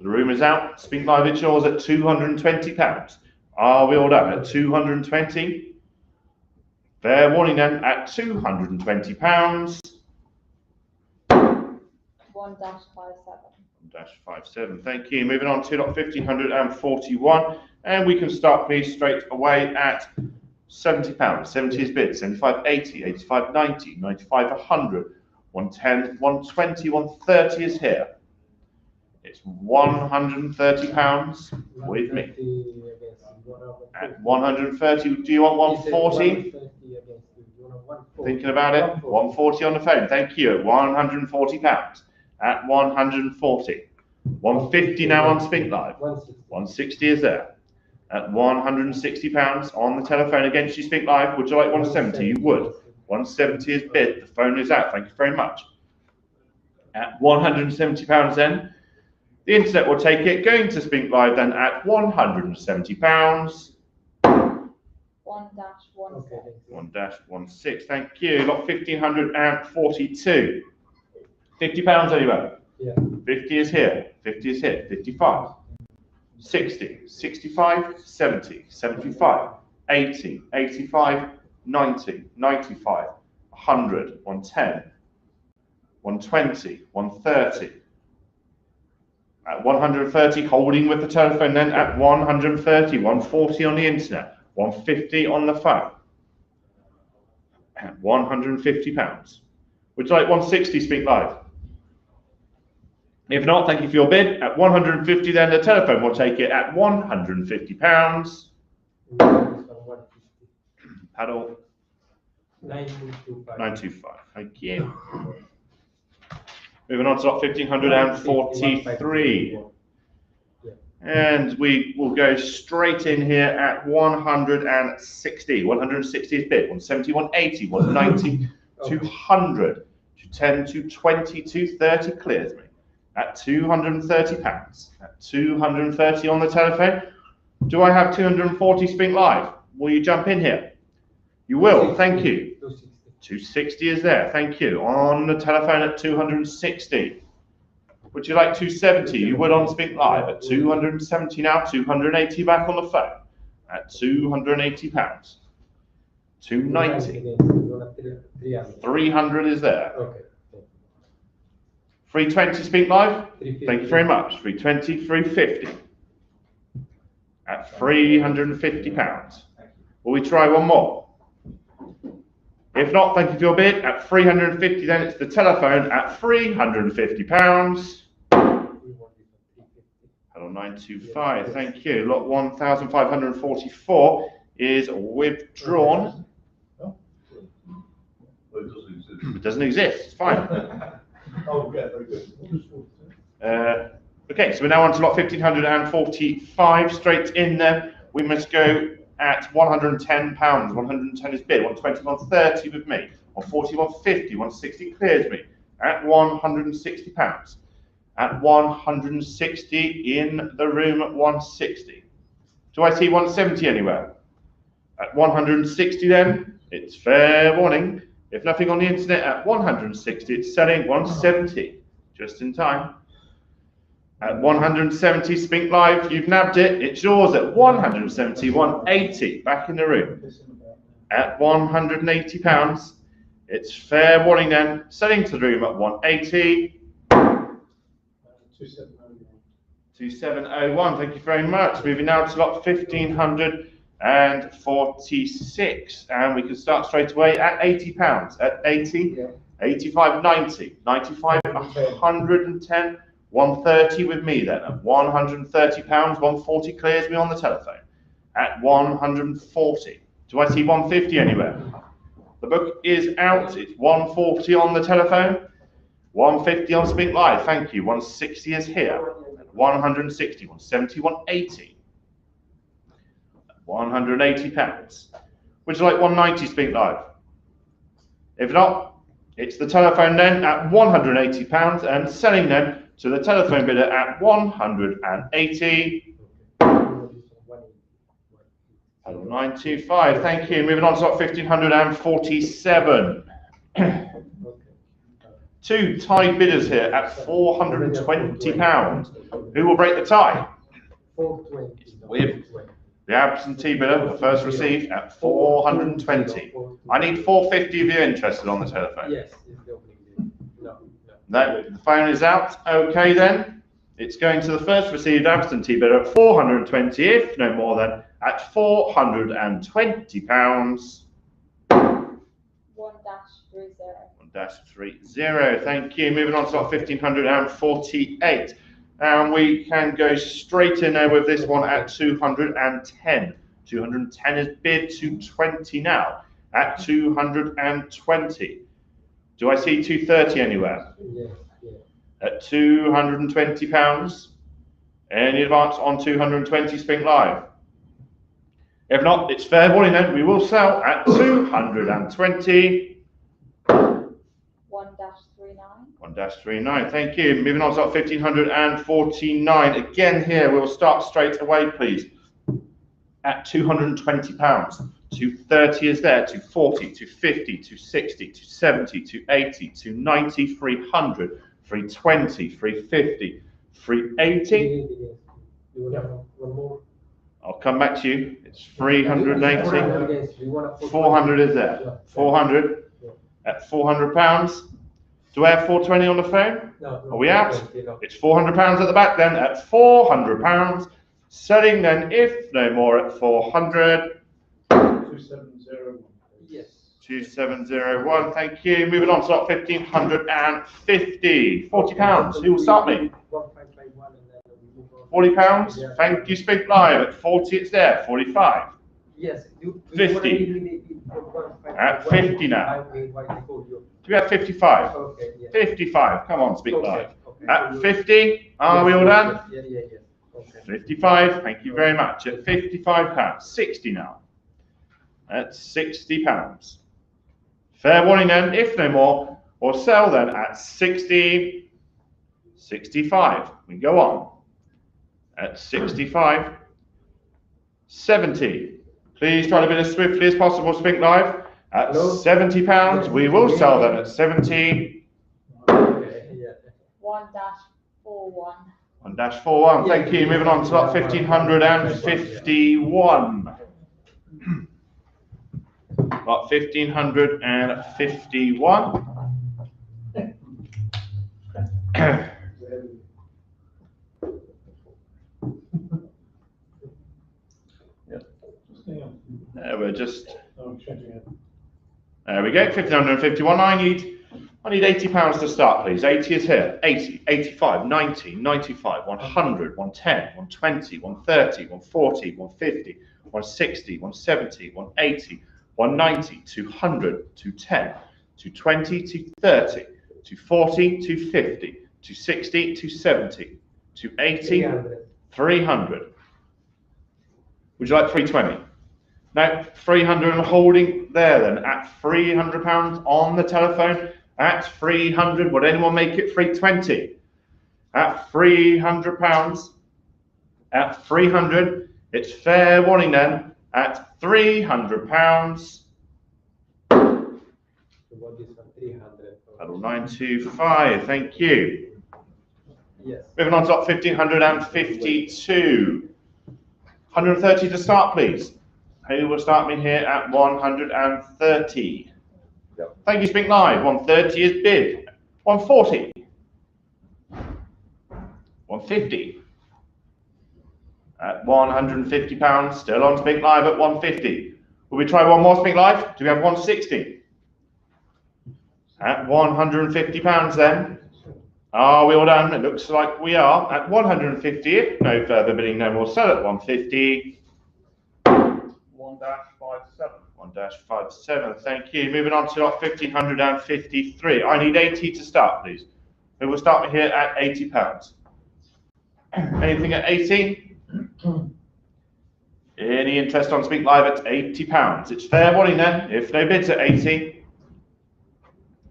E: The room is out. Spink Live, it's yours at £220. Are we all done at 220? Fair warning then at £220.
F: 1-57.
E: 1-57, thank you. Moving on to lot 1,541, and we can start please straight away at £70. 70 is bid. 75, 80, 85, 90, 95, 100, 110, 120, 130 is here. It's £130 with me. At 130, do you want 140? Thinking about it? 140 on the phone, thank you. At £140. At 140. 150 now on Spink Live. 160 is there. At £160 on the telephone against you, Spink Live. Would you like 170? You would. 170 is bid. The phone is out. Thank you very much. At £170 then. The internet will take it. Going to Spink Live then at £170.
F: 1-58. 1-16.
E: 1-16, thank you. Lot 1542. £50 anywhere.
C: Yeah.
E: 50 is here. 50 is here. 55. 60, 65, 70, 75, 80, 85, 90, 95, 100, 110, 120, 130. At 130, holding with the telephone then at 130, 140 on the internet, 150 on the phone. At £150. Would you like 160 Speak Live? If not, thank you for your bid. At 150, then the telephone will take it at £150. Paddle 925. Thank you. Moving on to lot 1543. And we will go straight in here at 160. 160 is bid. 170, 180, 190, 200, 210, 220, 230 clears me. At £230. At 230 on the telephone. Do I have 240 Spink Live? Will you jump in here? You will, thank you. 260 is there, thank you. On the telephone at 260. Would you like 270? You would on Spink Live at 270 now, 280 back on the phone at £280. 290. 300 is there.
C: Okay.
E: 320 Speak Live. Thank you very much. 320, 350. At £350. Will we try one more? If not, thank you for your bid. At 350, then it's the telephone at £350. Hello, 925. Thank you. Lot 1544 is withdrawn. It doesn't exist. It's fine.
H: Oh, yeah, very good.
E: Okay, so we're now on to lot 1545. Straight in there, we must go at £110. 110 is bid. 120, 130 with me. 140, 150, 160 clears me. At £160. At 160 in the room at 160. Do I see 170 anywhere? At 160 then, it's fair warning. If nothing on the internet at 160, it's selling 170. Just in time. At 170 Spink Live, you've nabbed it. It's yours at 170, 180 back in the room. At £180, it's fair warning then. Selling to the room at 180. 2701. Thank you very much. Moving now to lot 1546, and we can start straight away at £80. At 80, 85, 90, 95, 110. 130 with me then, at £130, 140 clears me on the telephone. At 140. Do I see 150 anywhere? The book is out, it's 140 on the telephone, 150 on Spink Live, thank you. 160 is here, at 160, 170, 180. £180. Would you like 190 Spink Live? If not, it's the telephone then at £180 and selling then to the telephone bidder at 180. 925, thank you. Moving on to lot 1547. Two tied bidders here at £420. Who will break the tie?
C: 420.
E: With the absentee bidder, the first received at 420. I need 450 if you're interested on the telephone.
C: Yes, it's the opening bid.
E: No, the phone is out. Okay then. It's going to the first received absentee bidder at 420, if no more than at £420. 1-30. Thank you. Moving on to lot 1548. And we can go straight in there with this one at 210. 210 is bid, 220 now. At 220. Do I see 230 anywhere?
C: Yes, yes.
E: At £220. Any advance on 220 Spink Live? If not, it's fair warning then. We will sell at 220. 1-39. Thank you. Moving on to 1549. Again here, we'll start straight away, please. At £220. 230 is there, 240, 250, 260, 270, 280, 290, 300, 320, 350, 380.
C: You want one more?
E: I'll come back to you. It's 380.
C: 400
E: 400 is there. 400 at £400. Do I have 420 on the phone?
C: No,
E: Are we out?
C: no.
E: It's £400 at the back then at £400. Selling then, if no more, at 400.
H: 2701.
C: Yes.
E: 2701, thank you. Moving on to lot 1550. £40. Who will start me?
C: 1551 and then we move on.
E: £40. Thank you, Spink Live. At 40, it's there. 45.
C: Yes.
E: 50. At 50 now. Do we have 55?
C: Okay, yeah.
E: 55. Come on, Spink Live.
C: Okay.
E: At 50, are we all done?
C: Yeah. Okay.
E: 55, thank you very much. At £55, 60 now. At £60. Fair warning then, if no more, or sell then at 60, 65. We go on. At 65, 70. Please try to be as swiftly as possible, Spink Live. At £70, we will sell them at 70.
C: Okay, yeah.
F: 1-41.
E: 1-41, thank you. Moving on to lot 1551. Lot 1551. We're just. There we go. 1551. I need £80 to start, please. 80 is here. 80, 85, 90, 95, 100, 110, 120, 130, 140, 150, 160, 170, 180, 190, 200, 210, 220, 230, 240, 250, 260, 270, 280, 300. Would you like 320? Now, 300 and holding there then at £300 on the telephone. At 300, would anyone make it 320? At £300, at 300, it's fair warning then. At £300,
C: What is 300?
E: Pedal 925, thank you.
C: Yes.
E: Moving on to lot 1552. 130 to start, please. Who will start me here at 130? Thank you, Spink Live. 130 is bid. 140. 150. At £150, still on Spink Live at 150. Will we try one more Spink Live? Do we have 160? At £150 then. Are we all done? It looks like we are. At 150, if no further bidding, then we'll sell at 150.
B: 1-57.
E: 1-57, thank you. Moving on to lot 1553. I need 80 to start, please. We will start here at £80. Anything at 80? Any interest on Spink Live at £80? It's fair warning then, if no bids at 80.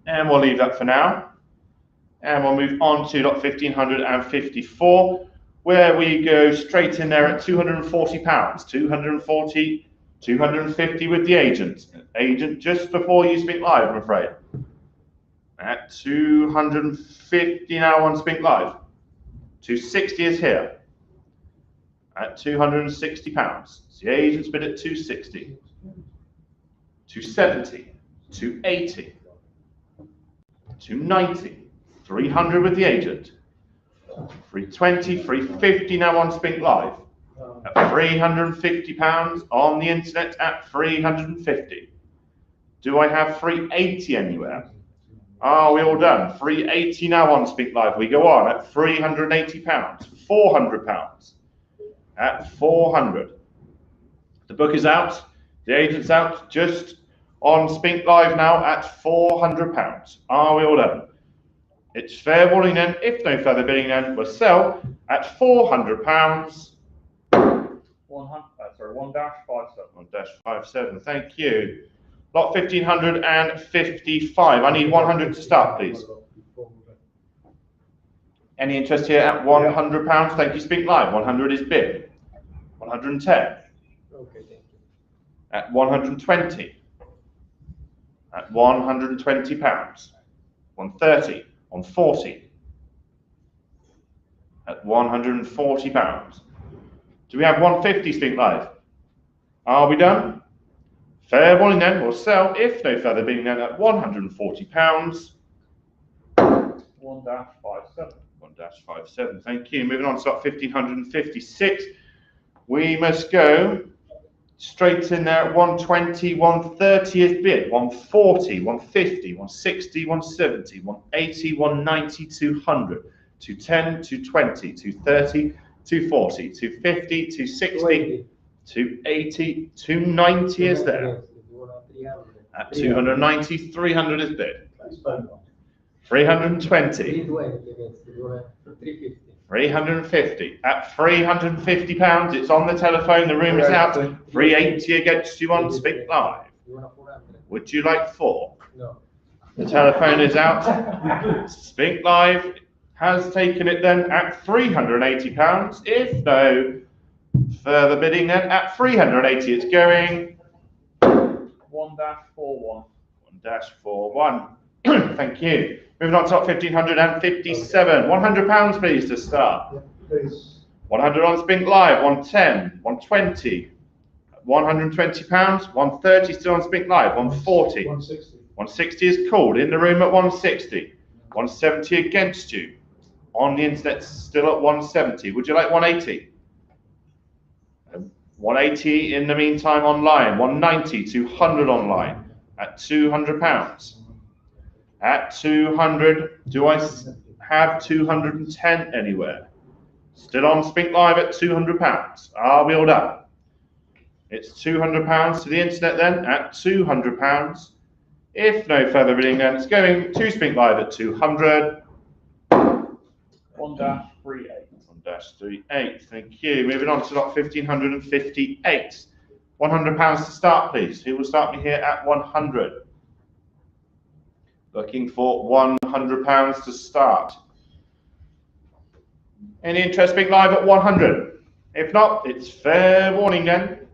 E: And we'll leave that for now. And we'll move on to lot 1554, where we go straight in there at £240. 240, 250 with the agent. Agent just before you Spink Live, I'm afraid. At 250 now on Spink Live. 260 is here. At £260. The agent's bid at 260. 270. 280. 290. 300 with the agent. 320, 350 now on Spink Live. At £350 on the internet at 350. Do I have 380 anywhere? Are we all done? 380 now on Spink Live. We go on at £380. £400. At 400. The book is out. The agent's out. Just on Spink Live now at £400. Are we all done? It's fair warning then. If no further bidding then, we'll sell at £400.
B: 1-57.
E: 1-57, thank you. Lot 1555. I need 100 to start, please. Any interest here at £100? Thank you, Spink Live. 100 is bid. 110.
C: Okay, thank you.
E: at 120. At 120 pounds. 130, 140. At 140 pounds. Do we have 150 Spink Live? Are we done? Fair warning then, we'll sell, if no further bidding then, at 140 pounds.
B: 1-57.
E: 1-57, thank you. Moving on to slot 1556. We must go straight in there at 120, 130 is bid, 140, 150, 160, 170, 180, 190, 200, 210, 220, 230, 240, 250, 260, 280, 290 is there. At 290, 300 is bid. 320. 350. At 350 pounds, it's on the telephone, the room is out. 380 against you on Spink Live. Would you like 4?
C: No.
E: The telephone is out. Spink Live has taken it then at 380 pounds. If no further bidding then, at 380 it's going.
B: 1-41.
E: 1-41. Thank you. Moving on to top 1557. £100 please to start.
H: Please.
E: 100 on Spink Live. 110. 120. £120. 130 still on Spink Live. 140.
H: 160.
E: 160 is called. In the room at 160. 170 against you. On the internet still at 170. Would you like 180? 180 in the meantime online. 190. 200 online at £200. At 200, do I have 210 anywhere? Still on Spink Live at £200. Are we all done? It's £200 to the internet then at £200. If no further bidding, then it's going to Spink Live at 200.
B: 1-38.
E: 1-38. Thank you. Moving on to lot 1558. £100 to start, please. Who will start me here at 100? Looking for £100 to start. Any interest Spink Live at 100? If not, it's fair warning then.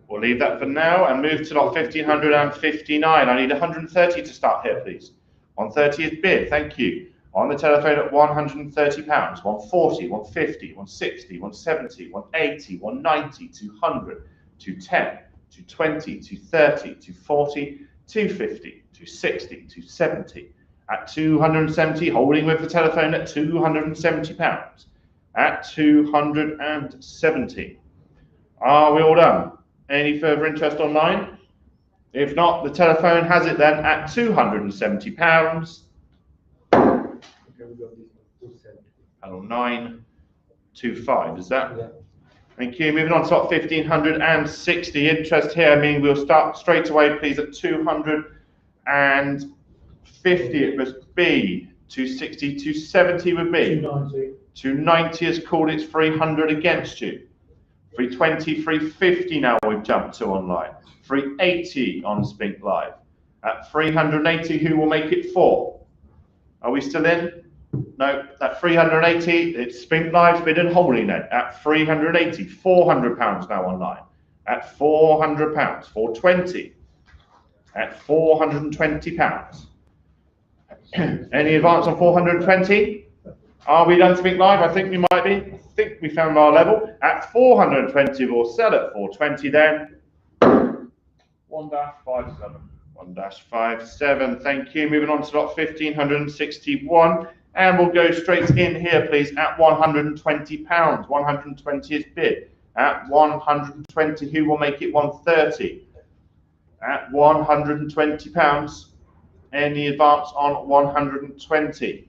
E: We'll leave that for now and move to lot 1559. I need 130 to start here, please. 130 is bid, thank you. On the telephone at £130, 140, 150, 160, 170, 180, 190, 200, 210, 220, 230, 240, 250, 260, 270. At 270, holding with the telephone at £270. At 270. Are we all done? Any further interest online? If not, the telephone has it then at £270. Panel 925, is that?
C: Yeah.
E: Thank you. Moving on to top 1560. Interest here, meaning we'll start straight away, please, at 250. It must be 260, 270 would be.
H: 290.
E: 290 is called. It's 300 against you. 320, 350 now we've jumped to online. 380 on Spink Live. At 380, who will make it 4? Are we still in? No, at 380, it's Spink Live's bid and holding then. At 380, £400 now online. At £400, 420. At £420. Any advance on 420? Are we done Spink Live? I think we might be. I think we found our level. At 420, we'll sell at 420 then.
B: 1-57.
E: 1-57, thank you. Moving on to lot 1561. And we'll go straight in here, please, at £120. 120 is bid. At 120, who will make it 130? At £120. Any advance on 120?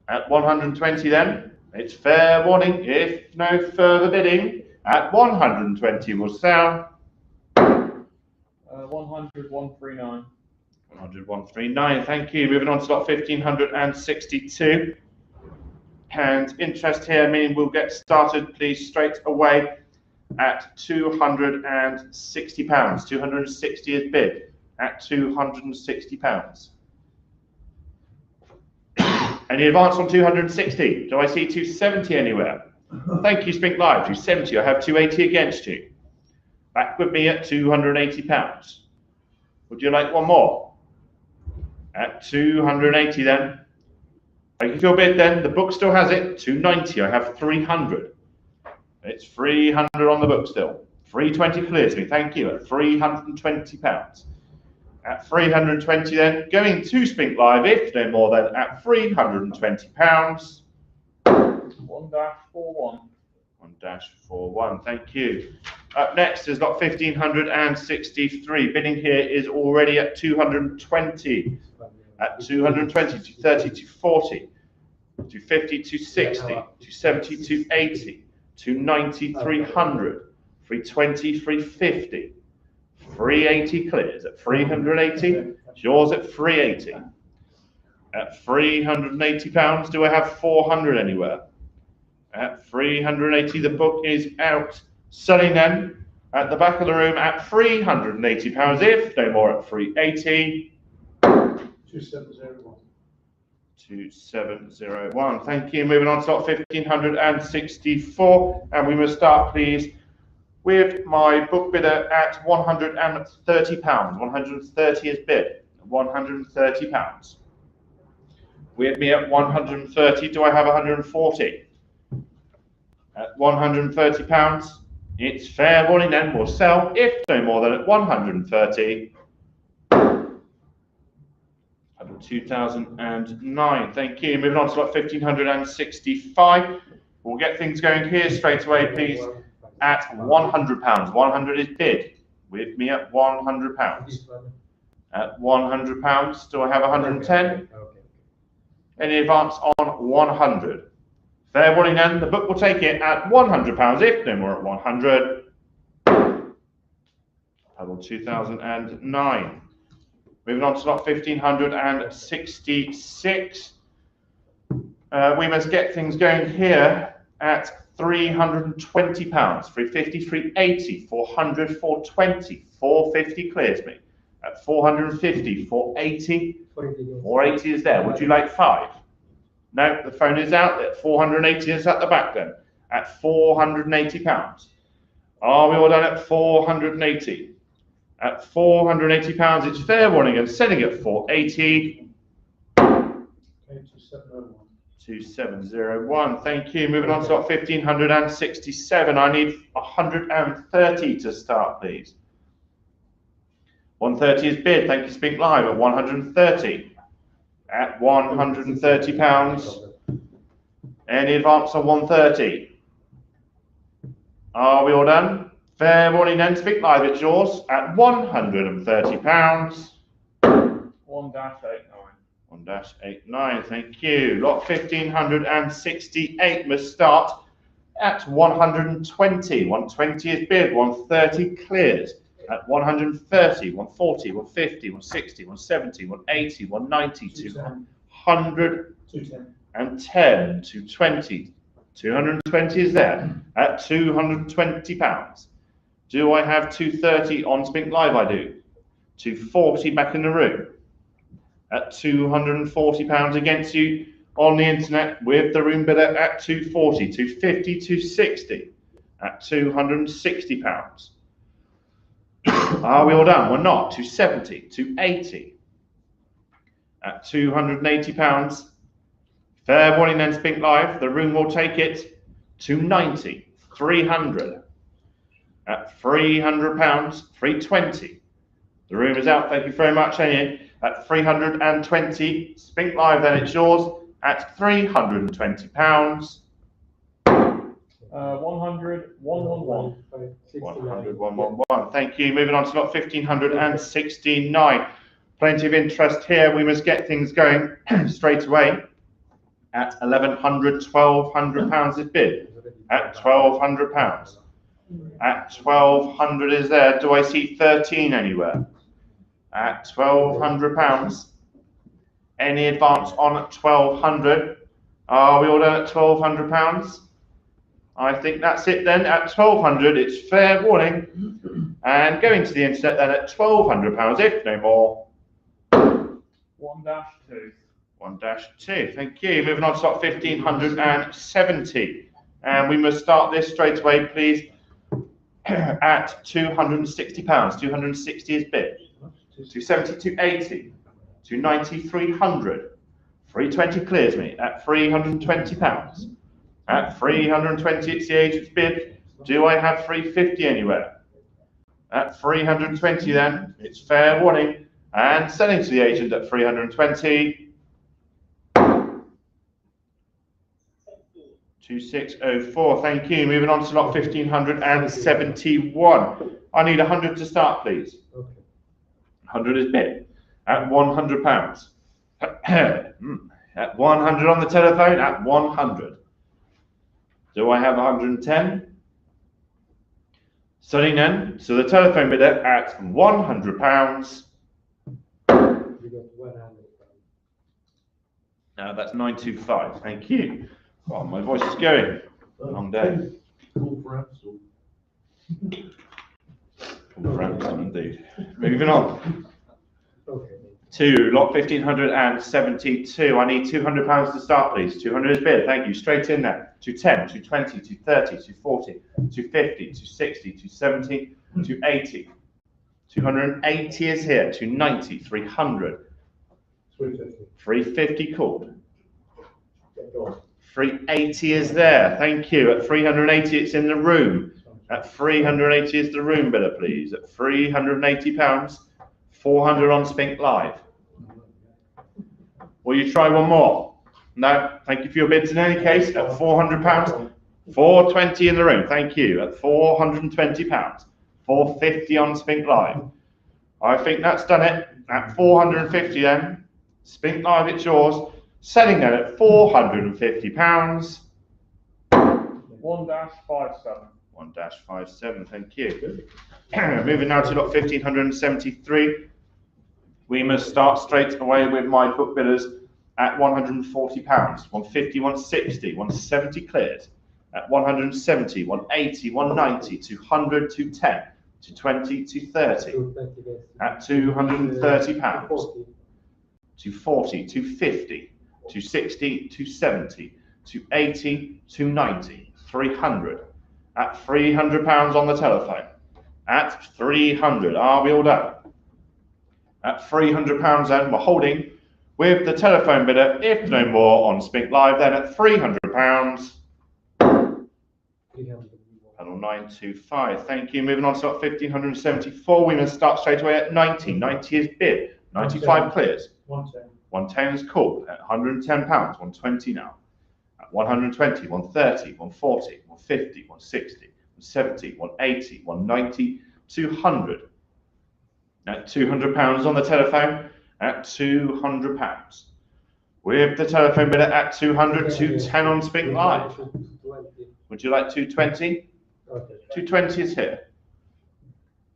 E: At 120 then, it's fair warning. If no further bidding, at 120 we'll sell.
B: 100, 139.
E: 100, 139, thank you. Moving on to lot 1562. And interest here, meaning we'll get started, please, straight away at £260. 260 is bid at £260. Any advance on 260? Do I see 270 anywhere? Thank you, Spink Live. 270. I have 280 against you. Back with me at £280. Would you like one more? At 280 then. Thank you for your bid then. The book still has it. 290. I have 300. It's 300 on the book still. 320 clears me. Thank you. At £320. At 320 then. Going to Spink Live, if no more than at £320.
B: 1-41.
E: 1-41. Thank you. Up next is lot 1563. Bidding here is already at 220. At 220, 230, 240, 250, 260, 270, 280, 290, 300, 320, 350, 380 clears at 380. It's yours at 380. At £380, do I have 400 anywhere? At 380, the book is out. Selling then at the back of the room at £380, if no more at 380.
H: 2701.
E: 2701. Thank you. Moving on to lot 1564, and we must start, please, with my book bidder at £130. 130 is bid. £130. With me at 130, do I have 140? At £130, it's fair warning then, we'll sell, if no more than at 130. 2009. Thank you. Moving on to lot 1565. We'll get things going here straight away, please. At £100. 100 is bid. With me at £100. At £100, do I have 110? Any advance on 100? Fair warning then, the book will take it at £100, if no more at 100. Puddle 2009. Moving on to lot 1566. We must get things going here at £320. 350, 380, 400, 420, 450 clears me. At 450, 480, 480 is there. Would you like 5? No, the phone is out. At 480 is at the back then. At £480. Are we all done at 480? At £480, it's fair warning and selling at 480. 2701. Thank you. Moving on to lot 1567. I need 130 to start, please. 130 is bid. Thank you, Spink Live at 130. At £130. Any advance on 130? Are we all done? Fair warning then, Spink Live, it's yours at £130.
B: 1-89.
E: 1-89, thank you. Lot 1568 must start at 120. 120 is bid, 130 clears. At 130, 140, 150, 160, 170, 180, 190, 200, 210, 220. 220 is there at £220. Do I have 230 on Spink Live? I do. 240 back in the room. At £240 against you on the internet with the room bidder at 240, 250, 260 at £260. Are we all done? We're not. 270, 280 at £280. Fair warning then, Spink Live. The room will take it. 290, 300 at £300, 320. The room is out. Thank you very much, Amy. At 320, Spink Live. Then it's yours at £320.
B: 100, 111.
E: 100, 111. Thank you. Moving on to lot 1569. Plenty of interest here. We must get things going straight away. At £1,100, £1,200 is bid. At £1,200. At £1,200 is there. Do I see 13 anywhere? At £1,200. Any advance on £1,200? Are we all done at £1,200? I think that's it then. At £1,200, it's fair warning. And going to the internet then at £1,200, if no more.
B: 1-2.
E: 1-2. Thank you. Moving on to lot 1570. And we must start this straight away, please. at £260. 260 is bid. 270, 280, 290, 300. 320 clears me at £320. At 320, it's the agent's bid. Do I have 350 anywhere? At 320 then, it's fair warning. And selling to the agent at 320. 2604, thank you. Moving on to lot 1571. I need 100 to start, please.
C: Okay.
E: 100 is bid. At £100. At 100 on the telephone, at 100. Do I have 110? Selling then, so the telephone bidder at £100.
C: We got 100.
E: Now that's 925, thank you. Oh, my voice is going. Long day.
H: Call for Amstel.
E: For Amstel, indeed. Moving on.
C: Okay.
E: To lot 1572. I need £200 to start, please. 200 is bid. Thank you. Straight in there. 210, 220, 230, 240, 250, 260, 270, 280. 280 is here. 290, 300. 350 called. 380 is there. Thank you. At 380, it's in the room. At 380 is the room bidder, please. At £380, 400 on Spink Live. Will you try one more? No. Thank you for your bids in any case. At £400, 420 in the room. Thank you. At £420, 450 on Spink Live. I think that's done it. At 450 then. Spink Live, it's yours. Selling then at £450.
B: 1-57.
E: 1-57, thank you. Moving now to lot 1573. We must start straight away with my book bidders at £140. 150, 160, 170 cleared. At 170, 180, 190, 200, 210, 220, 230. At £230. 240, 250, 260, 270, 280, 290, 300. At £300 on the telephone. At 300. Are we all done? At £300 then, we're holding with the telephone bidder, if no more, on Spink Live, then at £300. Panel 925. Thank you. Moving on to 1574. We must start straight away at 90. 90 is bid. 95 clears.
H: 110.
E: 110 is called at £110. 120 now. At 120, 130, 140, 150, 160, 170, 180, 190, 200. At £200 on the telephone. At £200. With the telephone bidder at 200, 210 on Spink Live. Would you like 220? 220 is here.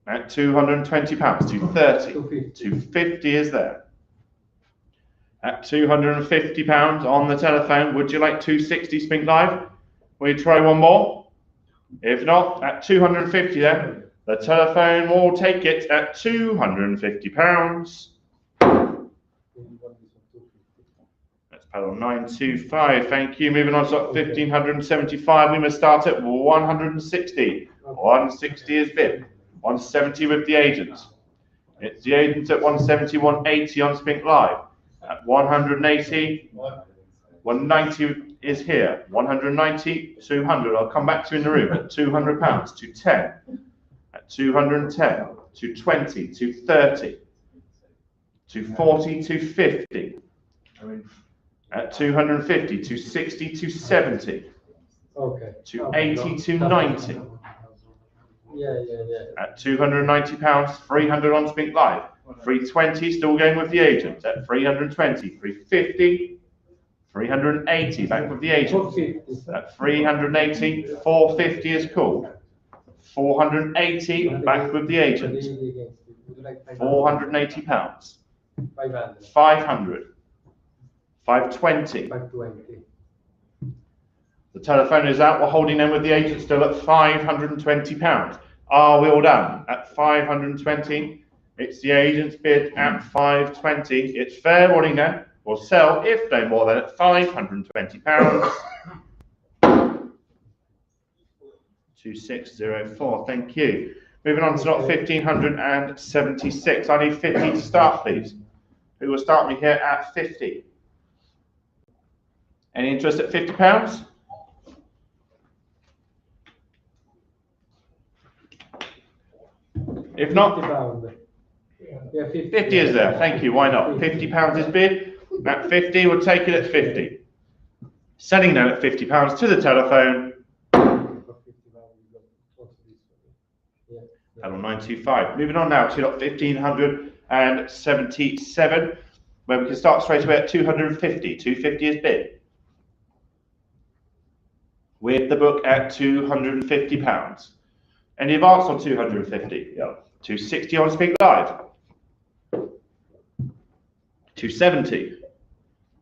E: At £220, 230, 250 is there. At £250 on the telephone, would you like 260 Spink Live? Will you try one more? If not, at 250 then, the telephone will take it at £250. That's panel 925, thank you. Moving on to 1575, we must start at 160. 160 is bid. 170 with the agent. It's the agent at 170, 180 on Spink Live. At 180, 190 is here. 190, 200. I'll come back to you in the room at £200. 210. At 210, 220, 230, 240, 250. At 250, 260, 270.
C: Okay.
E: 280, 290.
C: Yeah.
E: At £290, 300 on Spink Live. 320 still going with the agent at 320, 350, 380 back with the agent. At 380, 450 is called. 480 back with the agent. £480. 500. 520. The telephone is out. We're holding them with the agent still at £520. Are we all done? At 520. It's the agent's bid at 520. It's fair warning then. We'll sell, if no more, than at £520. 2604. Thank you. Moving on to lot 1576. I need 50 to start, please. Who will start me here at 50? Any interest at £50? If not,
C: 50 yeah, 50.
E: 50 is there. Thank you. Why not? £50 is bid. At 50, we'll take it at 50. Selling now at £50 to the telephone. Panel 925. Moving on now to lot 1577, where we can start straight away at 250. 250 is bid. With the book at £250. Any advance on 250? Yeah. 260 on Spink Live. 270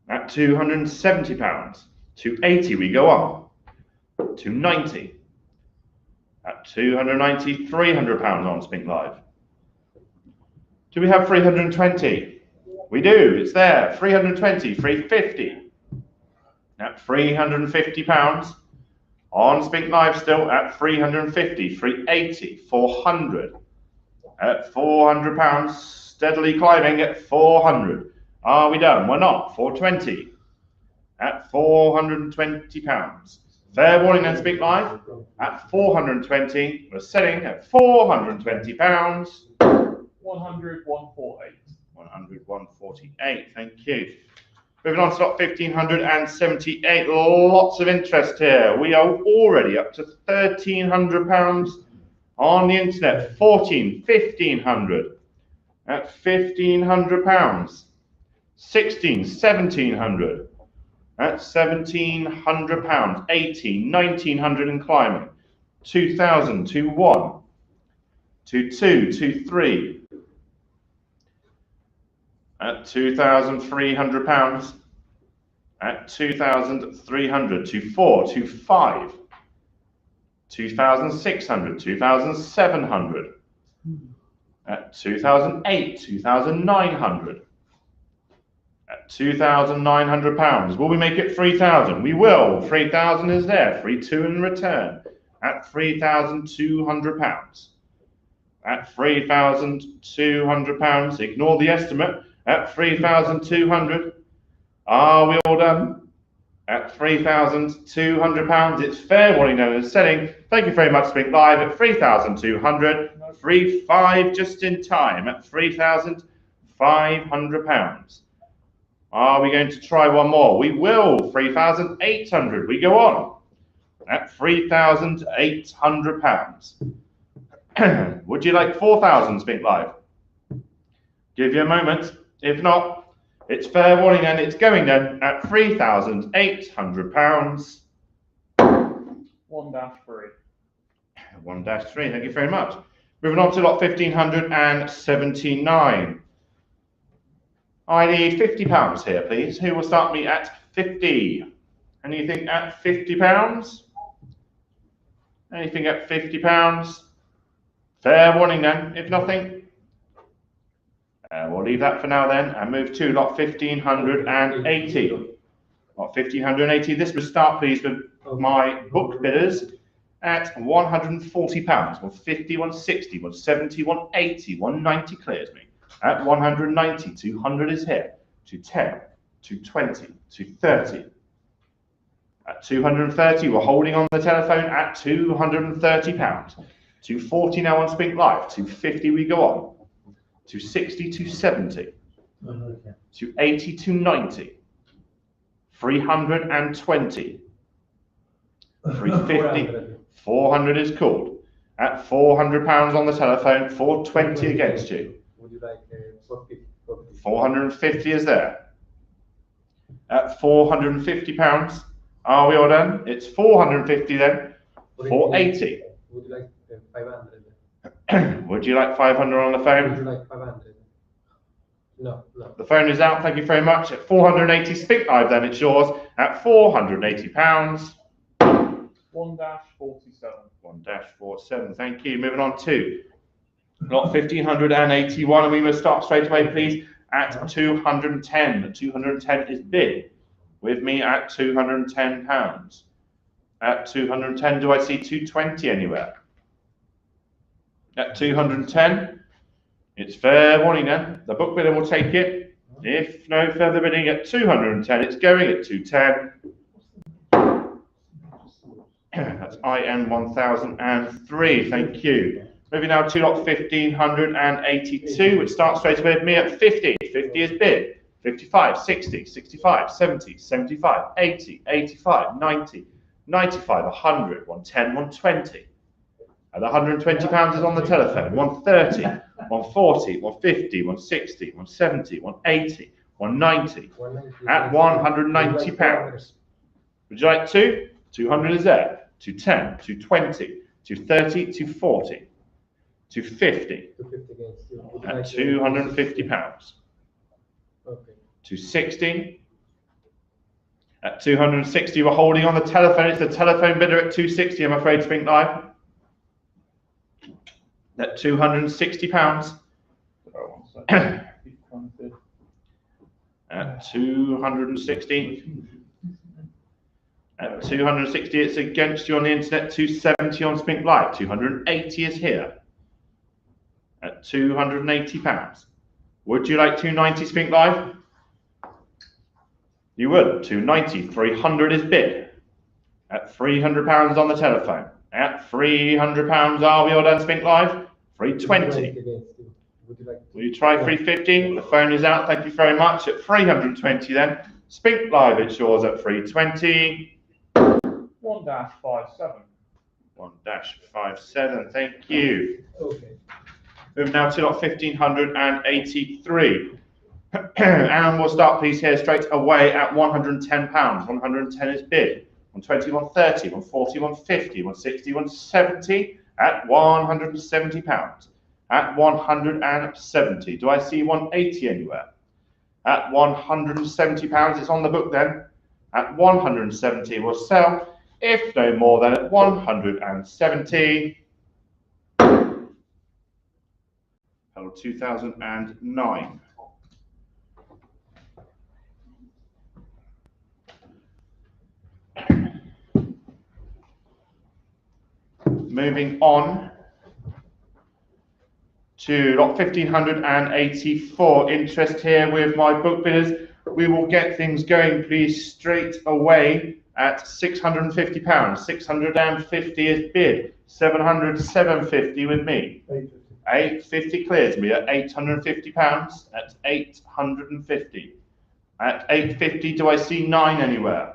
E: at £270. 280 we go on. 290 at 290, £300 on Spink Live. Do we have 320? We do, it's there. 320, 350 at £350 on Spink Live still at 350, 380, 400 at £400, steadily climbing at 400. Are we done? We're not. 420 at £420. Fair warning then, Spink Live at 420. We're selling at £420.
B: 100, 148.
E: 100, 148. Thank you. Moving on to lot 1578. Lots of interest here. We are already up to £1,300 on the internet. 1500 at £1,500. 1700 at £1,700. 1900 and climbing. 2000, 21, 22, 23 at £2,300. At 2,300, 24, 25, 2,600, 2,700. At 2,008, 2,900. At £2,900. Will we make it 3,000? We will. 3,000 is there. 3,2 in return. At £3,200. At £3,200. Ignore the estimate. At 3,200. Are we all done? At £3,200. It's fair warning known as selling. Thank you very much, Spink Live at 3,200. 3,500 just in time at £3,500. Are we going to try one more? We will. 3,800. We go on at £3,800. Would you like 4,000, Spink Live? Give you a moment. If not, it's fair warning and it's going then at £3,800.
B: 1-3.
E: 1-3, thank you very much. Moving on to lot 1579. I need £50 here, please. Who will start me at 50? Anything at £50? Anything at £50? Fair warning then, if nothing. We'll leave that for now then and move to lot 1580. Lot 1580. This will start, please, with my book bidders at £140. 150, 160, 170, 180, 190 clears me. At 190, 200 is here. 210, 220, 230. At 230, we're holding on the telephone at £230. 240 now on Spink Live. 250 we go on. 260, 270, 280, 290, 320, 350, 400 is called. At £400 on the telephone, 420 against you.
C: Would you like
E: 450 is there. At £450, are we all done? It's 450 then. 480.
C: Would you like 500?
E: Would you like 500 on the phone?
C: Would you like 500? No.
E: The phone is out. Thank you very much. At 480, Spink Live, then it's yours at £480.
B: 1-47.
E: 1-47. Thank you. Moving on to lot 1581, and we must start straight away, please, at 210. 210 is bid with me at £210. At 210, do I see 220 anywhere? At 210, it's fair warning then. The book bidder will take it. If no further bidding at 210, it's going at 210. That's IN 1003, thank you. Moving now to lot 1582, which starts straight away with me at 50. 50 is bid. 55, 60, 65, 70, 75, 80, 85, 90, 95, 100, 110, 120. At £120 is on the telephone. 130, 140, 150, 160, 170, 180, 190. At £190. Would you like two? 200 is there. 210, 220, 230, 240, 250. At £250.
C: Okay.
E: 260. At 260, we're holding on the telephone. It's the telephone bidder at 260, I'm afraid, Spink Live. At £260. At 260. At 260, it's against you on the internet. 270 on Spink Live. 280 is here. At £280. Would you like 290 Spink Live? You would. 290. 300 is bid. At £300 on the telephone. At £300, are we all done Spink Live? 320. Will you try 350? The phone is out. Thank you very much. At 320 then. Spink Live, it's yours at 320.
B: 1-57.
E: 1-57. Thank you.
C: Okay.
E: Move now to lot 1583. And we'll start please here straight away at £110. 110 is bid. 120, 130, 140, 150, 160, 170 at £170. At 170. Do I see 180 anywhere? At £170, it's on the book then. At 170 we'll sell. If no more than at 170. 2009. Moving on to lot 1584. Interest here with my book bidders. We will get things going, please, straight away at £650. 650 is bid. 700, 750 with me. 850 clears me at £850. At 850. At 850, do I see 9 anywhere?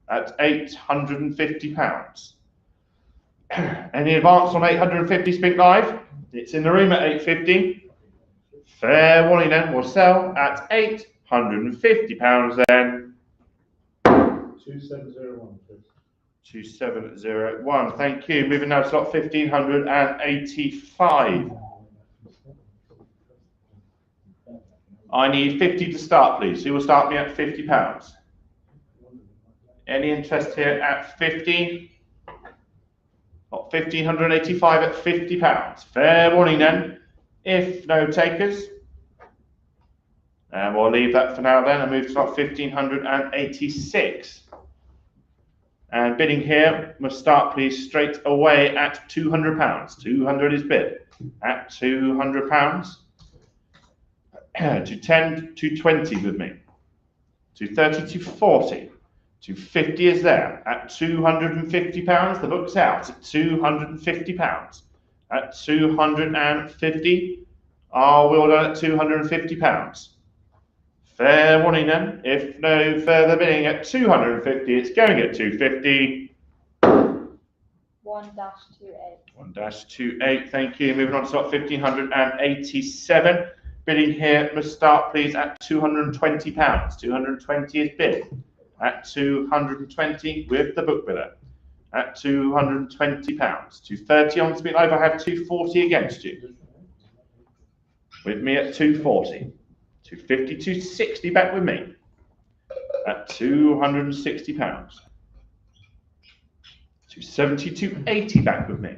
E: At £850. Any advance on 850 Spink Live? It's in the room at 850. Fair warning then, we'll sell at £850 then.
H: 2701, please.
E: 2701, thank you. Moving now to slot 1585. I need 50 to start, please. Who will start me at £50? Any interest here at 50? 1585 at £50. Fair warning then. If no takers, and we'll leave that for now then and move to slot 1586. And bidding here must start please straight away at £200. 200 is bid. At £200. 210, 220 with me. 230, 240. 250 is there. At £250, the book's out at £250. At 250, are we all done at £250? Fair warning then. If no further bidding at 250, it's going at 250.
F: 1-28.
E: 1-28, thank you. Moving on to slot 1587. Bidding here must start please at £220. 220 is bid. At 220 with the book bidder. At £220. 230 on Spink Live, I have 240 against you. With me at 240. 250, 260 back with me. At £260. 270, 280 back with me.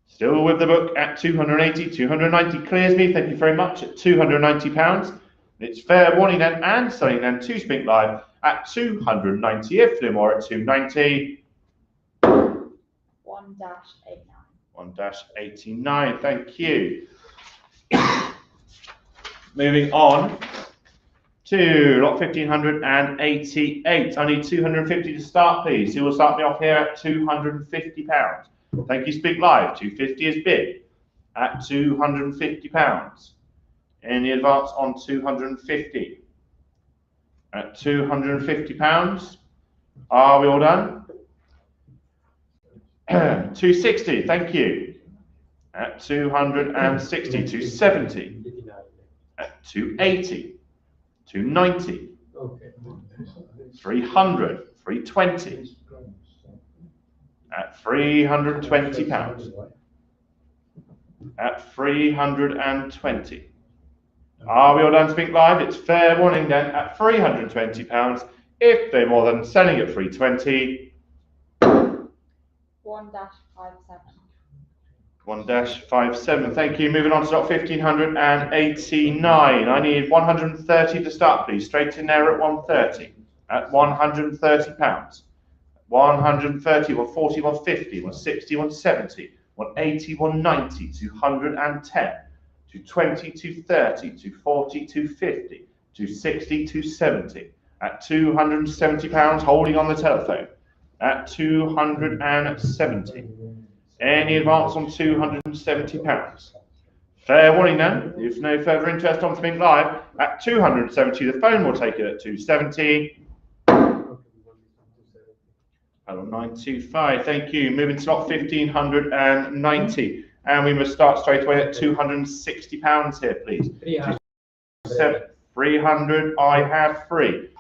E: Still with the book at 280, 290 clears me, thank you very much, at £290. It's fair warning then and selling then to Spink Live at 290. If no more at 290.
F: 1-89.
E: 1-89. Thank you. Moving on to lot 1588. I need 250 to start, please. Who will start me off here at £250? Thank you, Speak Live. 250 is bid at £250. Any advance on 250? At £250. Are we all done? 260. Thank you. At 260. 270. At 280. 290. 300. 320. At £320. At 320. Are we all done, Spink Live? It's fair warning then at £320. If they're more than selling at 320.
F: 1-57.
E: 1-57. Thank you. Moving on to lot 1589. I need 130 to start, please. Straight in there at 130. At £130. 130, 140, 150, 160, 170, 180, 190, 210, 220, 230, 240, 250, 260, 270. At £270, holding on the telephone. At 270. Any advance on £270? Fair warning then, if no further interest on Spink Live, at 270, the phone will take it at 270. 925, thank you. Moving to lot 1590. And we must start straight away at £260 here, please. 300, I have free.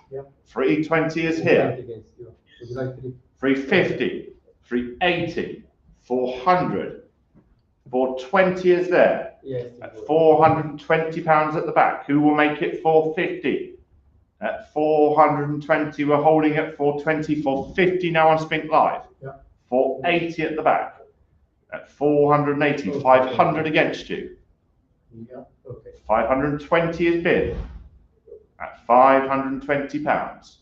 E: 320 is here. 350, 380, 400, 420 is there. At £420 at the back. Who will make it 450? At 420, we're holding at 420, 450 now on Spink Live. 480 at the back. At 480, 500 against you. 520 is bid. At £520.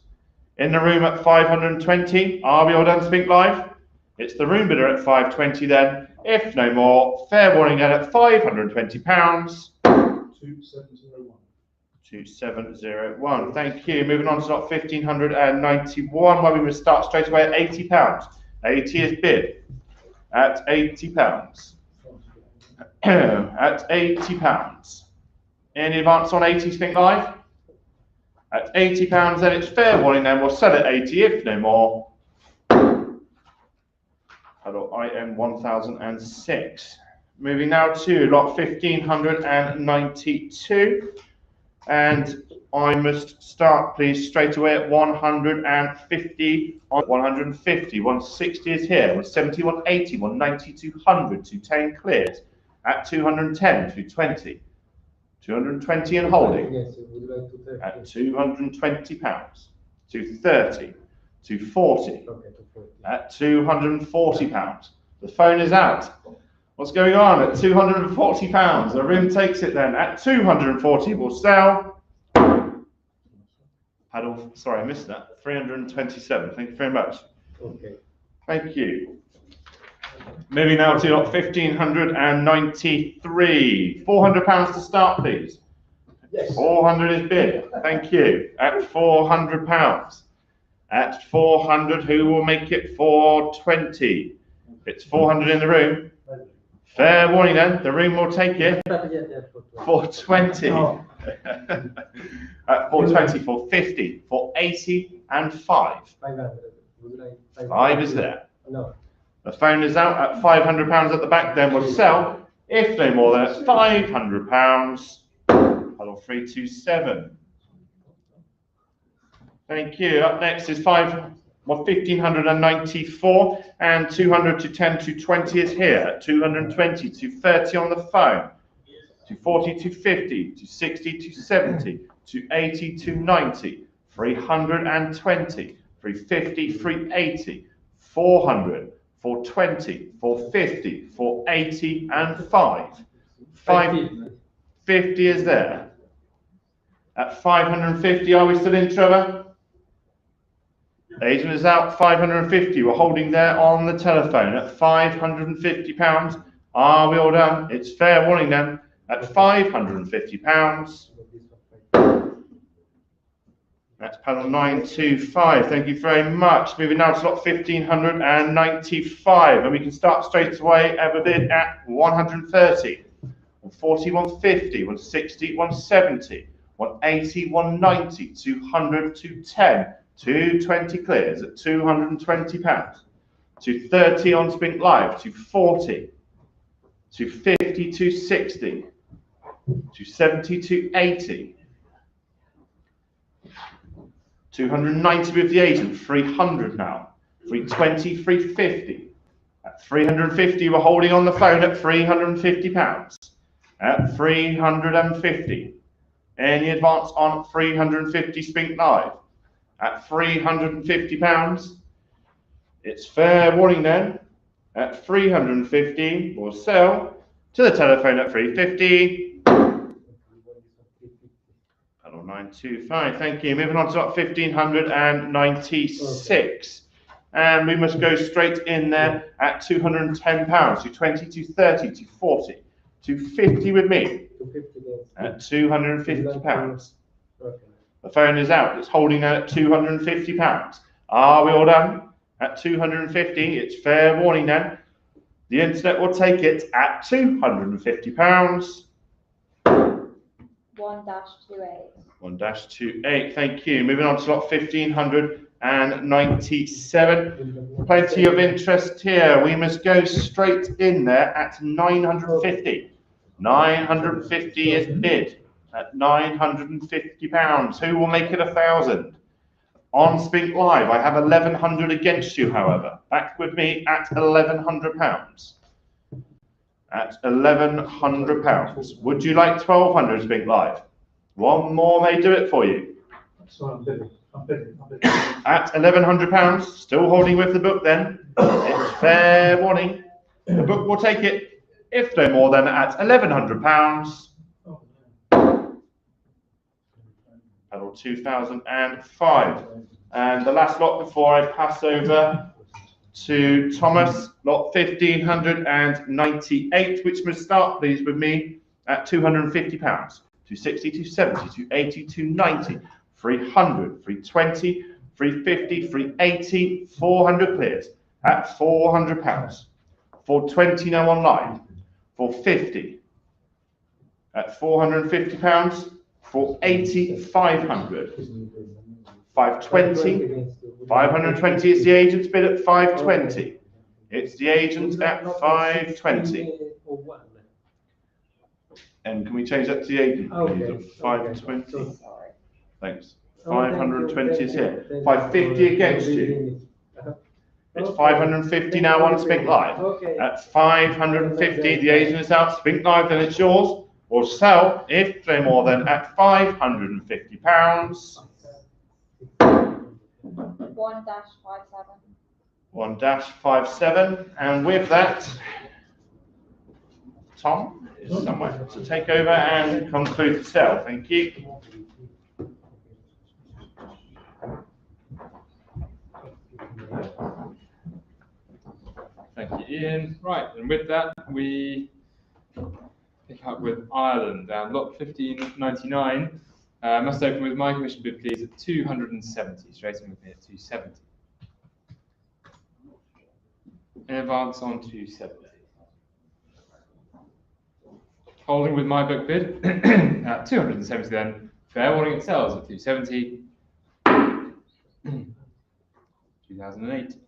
E: In the room at 520, are we all done, Spink Live? It's the room bidder at 520 then. If no more, fair warning then at £520.
H: 2701.
E: 2701. Thank you. Moving on to lot 1591, where we will start straight away at £80. 80 is bid. At £80. At £80. Any advance on 80, Spink Live? At £80, then it's fair warning then. We'll sell at 80 if no more. Hello, IM 1006. Moving now to lot 1592. And I must start, please, straight away at 150. 150, 160 is here. 170, 180, 190, 200, 210 clears. At 210, 220. 220 and holding. At £220. 230. 240. At £240. The phone is out. What's going on? At £240. The room takes it then. At 240, we'll sell. Sorry, I missed that. 327. Thank you very much. Thank you. Moving now to lot 1593. £400 to start, please. 400 is bid. Thank you. At £400. At 400, who will make it 420? It's 400 in the room. Fair warning then, the room will take it. 420. At 420, 450, 480, and 5. 5 is there. The phone is out at £500 at the back, then we'll sell. If no more, then it's £500. Hello, 327. Thank you. Up next is 1594 and 200 to 10 to 20 is here. 220 to 30 on the phone. 240 to 50 to 60 to 70 to 80 to 90. 320, 350, 380, 400, 420, 450, 480, and 5. 550 is there. at 550. Are we still in, Trevor? Agent is out, 550. We're holding there on the telephone at £550. Are we all done? It's fair warning then at £550. That's panel 925. Thank you very much. Moving now to slot 1595, and we can start straight away. Ever bid at 130, 140, 150, 160, 170, 180, 190, 200, 210, 220 clears at £220. 230 on Spink Live, 240, 250, 260, 270, 280. 290 with the agent, 300 now, 320, 350. At 350, we're holding on the phone at £350. At 350. Any advance on 350 Spink Live? At £350. It's fair warning then. At 350, we'll sell to the telephone at 350. Panel 925, thank you. Moving on to 1596. And we must go straight in there at £210, 220, 230, 240, 250 with me at £250. The phone is out, it's holding at £250. Are we all done? At 250, it's fair warning then. The internet will take it at £250.
F: 1-28.
E: 1-28, thank you. Moving on to slot 1597. Plenty of interest here. We must go straight in there at 950. 950 is bid at £950. Who will make it 1,000? On Spink Live, I have 1,100 against you, however. Back with me at £1,100. At £1,100. Would you like 1,200 Spink Live? One more may do it for you.
H: So I'm bidding.
E: At £1,100, still holding with the book then. It's fair warning. The book will take it, if no more than at £1,100. Panel 2005. And the last lot before I pass over to Thomas, lot 1598, which must start, please, with me at £250. 260, 270, 280, 290, 300, 320, 350, 380, 400 clears at £400. 420 now online. 450 at £450. 480, 500. 520, 520 is the agent's bid at 520. It's the agent at 520. And can we change that to the agent, please, at 520? Thanks. 520 is here. 550 against you. It's 550 now on Spink Live. At 550, the agent is out. Spink Live, then it's yours. Or sell, if no more than at £550.
F: 1-57.
E: 1-57. And with that, Tom is somewhere to take over and conclude the sale. Thank you.
I: Thank you, Ian. Right, and with that, we pick up with Ireland. Lot 1599. Must open with my commission bid, please, at 270. Straight in with me at 270. In advance on 270. Holding with my book bid at 270 then. Fair warning it sells at 270. 2008.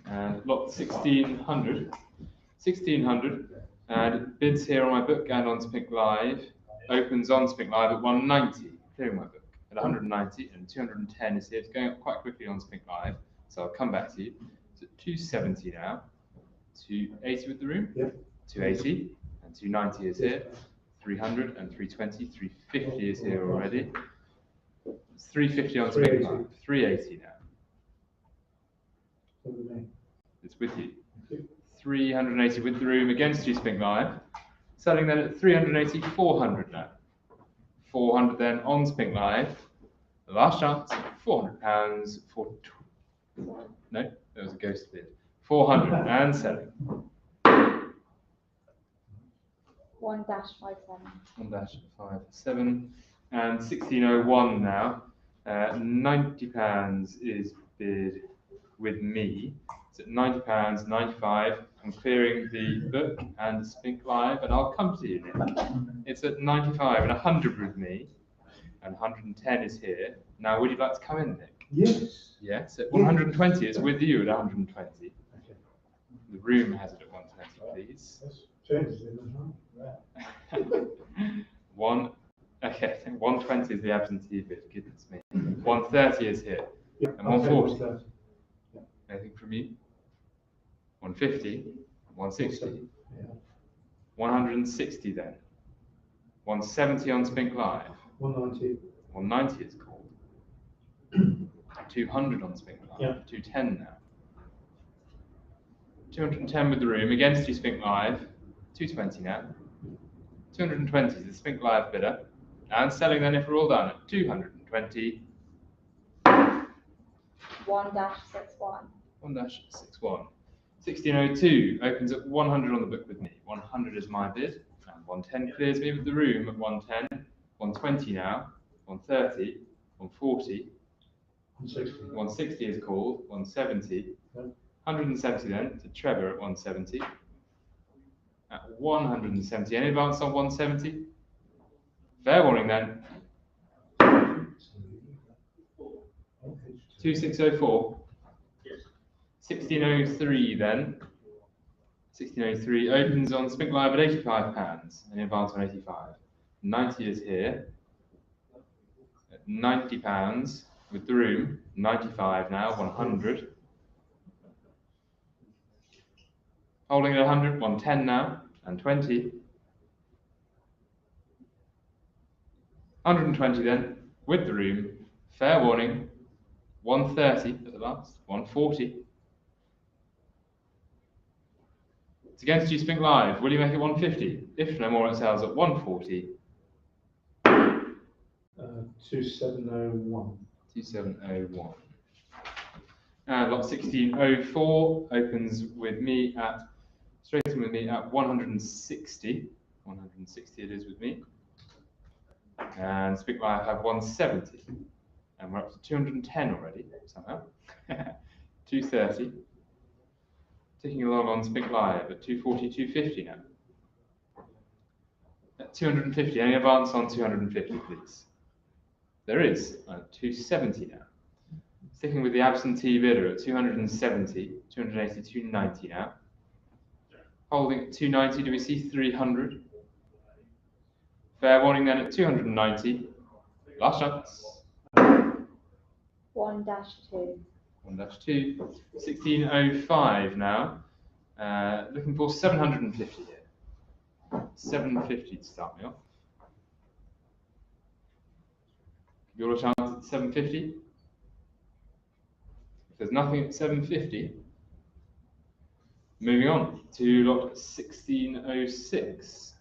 I: And lot 1600. 1600. And it bids here on my book and on Spink Live. Opens on Spink Live at 190. Clearing my book at 190, and 210 is here. It's going up quite quickly on Spink Live, so I'll come back to you. So 270 now. 280 with the room.
H: Yep.
I: 280 and 290 is here. 300 and 320. 350 is here already. It's 350 on Spink Live. 380 now. It's with you. 380 with the room against you, Spink Live. Selling then at 380, 400 now. 400 then on Spink Live. The last chance, £400 for. No, there was a ghost bid. 407.
F: 1-57.
I: 1-57. And 1601 now. £90 is bid with me. It's at £90, 95. I'm clearing the book and Spink Live, and I'll come to you, Nick. It's at 95 and 100 with me, and 110 is here. Now, would you like to come in, Nick?
H: Yes.
I: Yes, at 120, it's with you at 120.
H: Okay.
I: The room has it at 120, please.
H: That's changes in the time.
I: One, okay, 120 is the absentee bid, goodness me. 130 is here,
H: Yeah,
I: and 140.
H: 130.
I: Anything from you? 150, 160,
H: Yeah.
I: 160 then. 170 on Spink Live.
H: 190.
I: 190 is called. 200 on Spink Live.
H: Yeah.
I: 210 now. 210 with the room, against you Spink Live. 220 now. 220 is the Spink Live bidder. And selling then if we're all done at 220.
F: 1-61.
I: 1-61. 1602 opens at 100 on the book with me. 100 is my bid. And 110 clears me with the room at 110. 120 now. 130. 140.
H: 160.
I: 160 is called. 170. 170 then to Trevor at 170. At 170. Any advance on 170? Fair warning then. 2604. 1603 then. 1603 opens on Spink Live at £85. Any advance on 85. 90 is here. At £90 with the room. 95 now. 100. Holding at 100. 110 now. And 20. 120 then with the room. Fair warning. 130 at the last. 140. It's against you, Spink Live. Will you make it 150? If no more, it sells at 140.
H: 2701.
I: 2701. And lot 1604 opens with me at, straight in with me at 160. 160 it is with me. And Spink Live have 170. And we're up to 210 already, somehow. 230. Ticking along on Spink Live at 240, 250 now. At 250, any advance on 250, please? There is, at 270 now. Sticking with the absentee bidder at 270, 280, 290 now. Holding at 290, do we see 300? Fair warning then at 290. Last chance.
F: 1-2.
I: 1-2. 1605 now. Looking for 750 here. 750 to start me off. Give you all a chance at 750. If there's nothing at 750, moving on to lot 1606.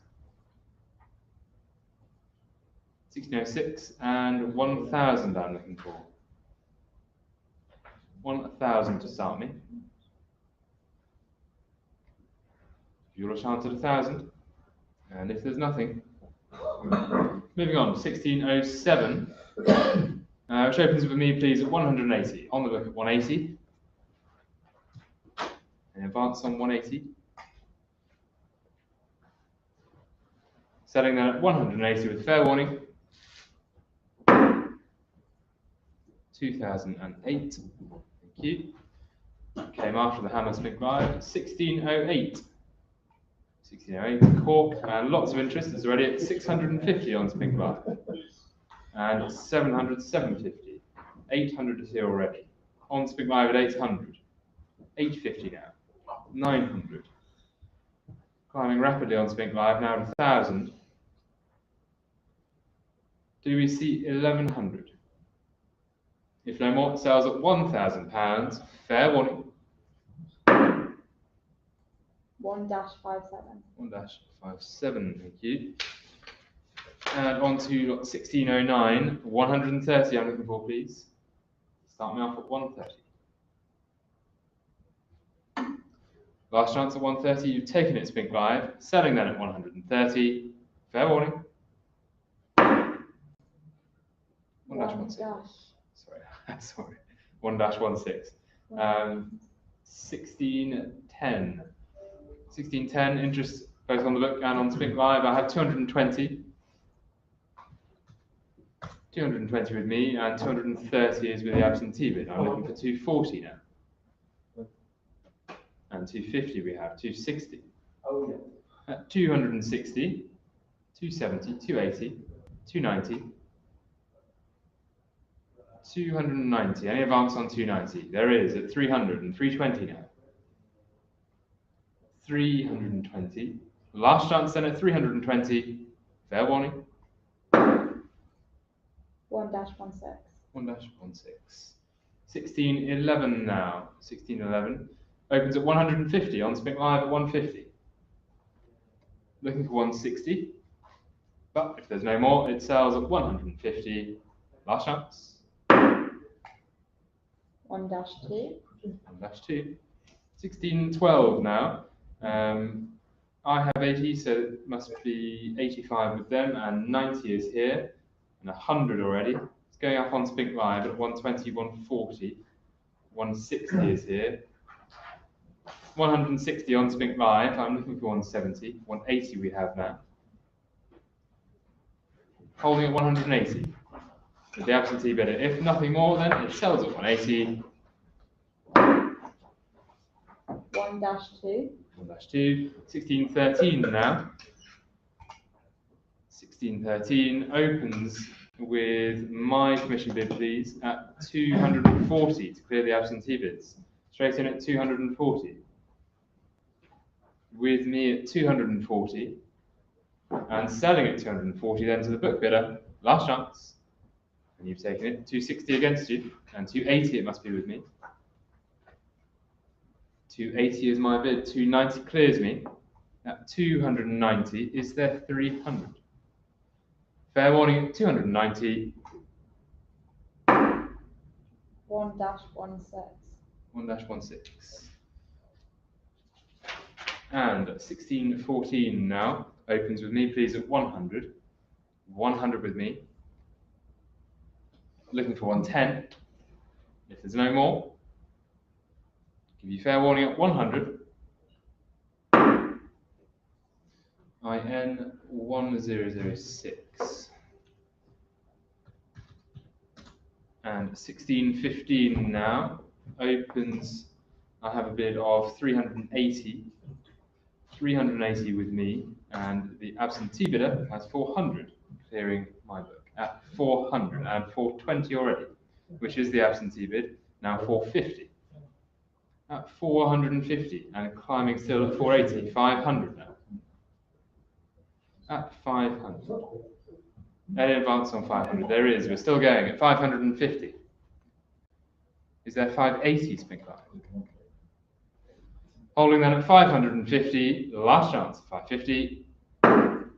I: 1606 and 1000 I'm looking for. 1000 to start me. You're a chance at 1000. And if there's nothing, moving on, 1607, which opens with me, please, at 180. On the book at 180. And advance on 180. Selling then at 180 with fair warning. 2008. Thank you. Came after the Hammer Spink Live. 1608. 1608 cork, and lots of interest. It's already at 650 on Spink Live. And 700, 750. 800 is here already. On Spink Live at 800. 850 now. 900. Climbing rapidly on Spink Live now at 1000. Do we see 1100? If no more, it sells at £1,000. Fair warning.
F: 1-57.
I: 1-57, thank you. And on to 1609, 130 I'm looking for, please. Start me off at 130. Last chance at 130, you've taken it, Spink Live. Selling then at 130. Fair warning. 1-16. Sorry, sorry. 1-16. 1610. 1610, interest both on the book and on Spink Live. I have 220. 220 with me, and 230 is with the absentee bid. I'm looking for 240 now. And 250 we have, 260.
H: Oh, yeah.
I: 260, 270, 280, 290, 290. Any advance on 290? There is at 300 and 320 now. 320. Last chance then at 320. Fair warning.
F: 1-16.
I: 1-16. 1611 now. 1611 opens at 150 on Spink Live at 150. Looking for 160. But if there's no more, it sells at 150. Last chance.
F: 1-2.
I: 1-2. 1612 now. I have 80, so it must be 85 with them, and 90 is here, and 100 already. It's going up on Spink Live at 120, 140. 160 is here. 160 on Spink Live. I'm looking for 170. 180 we have now. Holding at 180. With the absentee bidder. If nothing more, then it sells at 180.
F: 1-2.
I: 1-2. 1613 now. 1613 opens with my commission bid, please, at 240 to clear the absentee bids. Straight in at 240. With me at 240. And selling at 240 then to the book bidder. Last chance. And you've taken it. 260 against you. And 280 it must be with me. 280 is my bid. 290 clears me. At 290, is there 300? Fair warning, 290.
F: 1-16.
I: 1-16. And 1614 now opens with me, please, at 100. 100 with me. Looking for 110. If there's no more, give you fair warning at 100. IN 1006. And 1615 now opens. I have a bid of 380. 380 with me, and the absentee bidder has 400, clearing my book at 400 and 420 already, which is the absentee bid. Now 450. At 450 and climbing still at 480. 500 now. At 500. Any advance on 500? There is. We're still going at 550. Is there 580 Spink Live? Holding then at 550. Last chance. 550.
F: 1-16.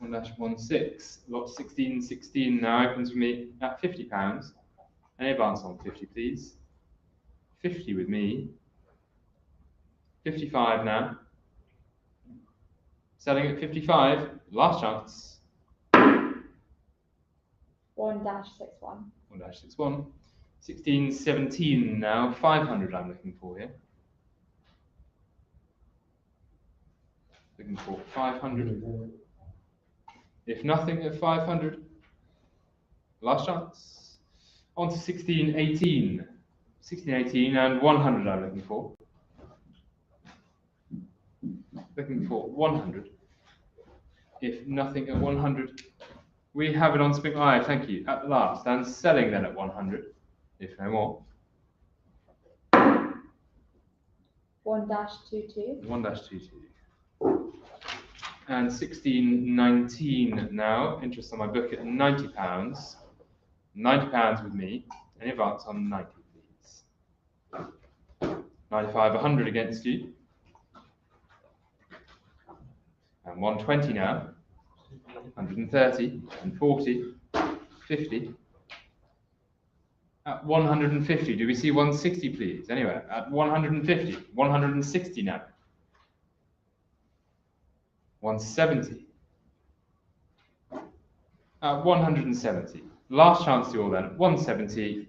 I: 1-16. Lot 1616 now opens for me at £50. Any advance on 50, please? 50 with me. 55 now. Selling at 55. Last chance.
F: 1-61.
I: 1-61. 1617 now. 500 I'm looking for here. Looking for 500. If nothing at 500. Last chance. On to 1618. 1618 and 100 I'm looking for. Looking for 100. If nothing at 100. We have it on Spink Live, thank you, at the last. And selling then at 100, if no more.
F: 1-22.
I: 1-22. And 1619 now, interest on my book at £90. £90 with me. Any advance on 90, please. 95, 100 against you. And 120 now. 130 and 40, 50. At 150, do we see 160, please? Anyway, at 150, 160 now. 170. At 170. Last chance to you all then. 170.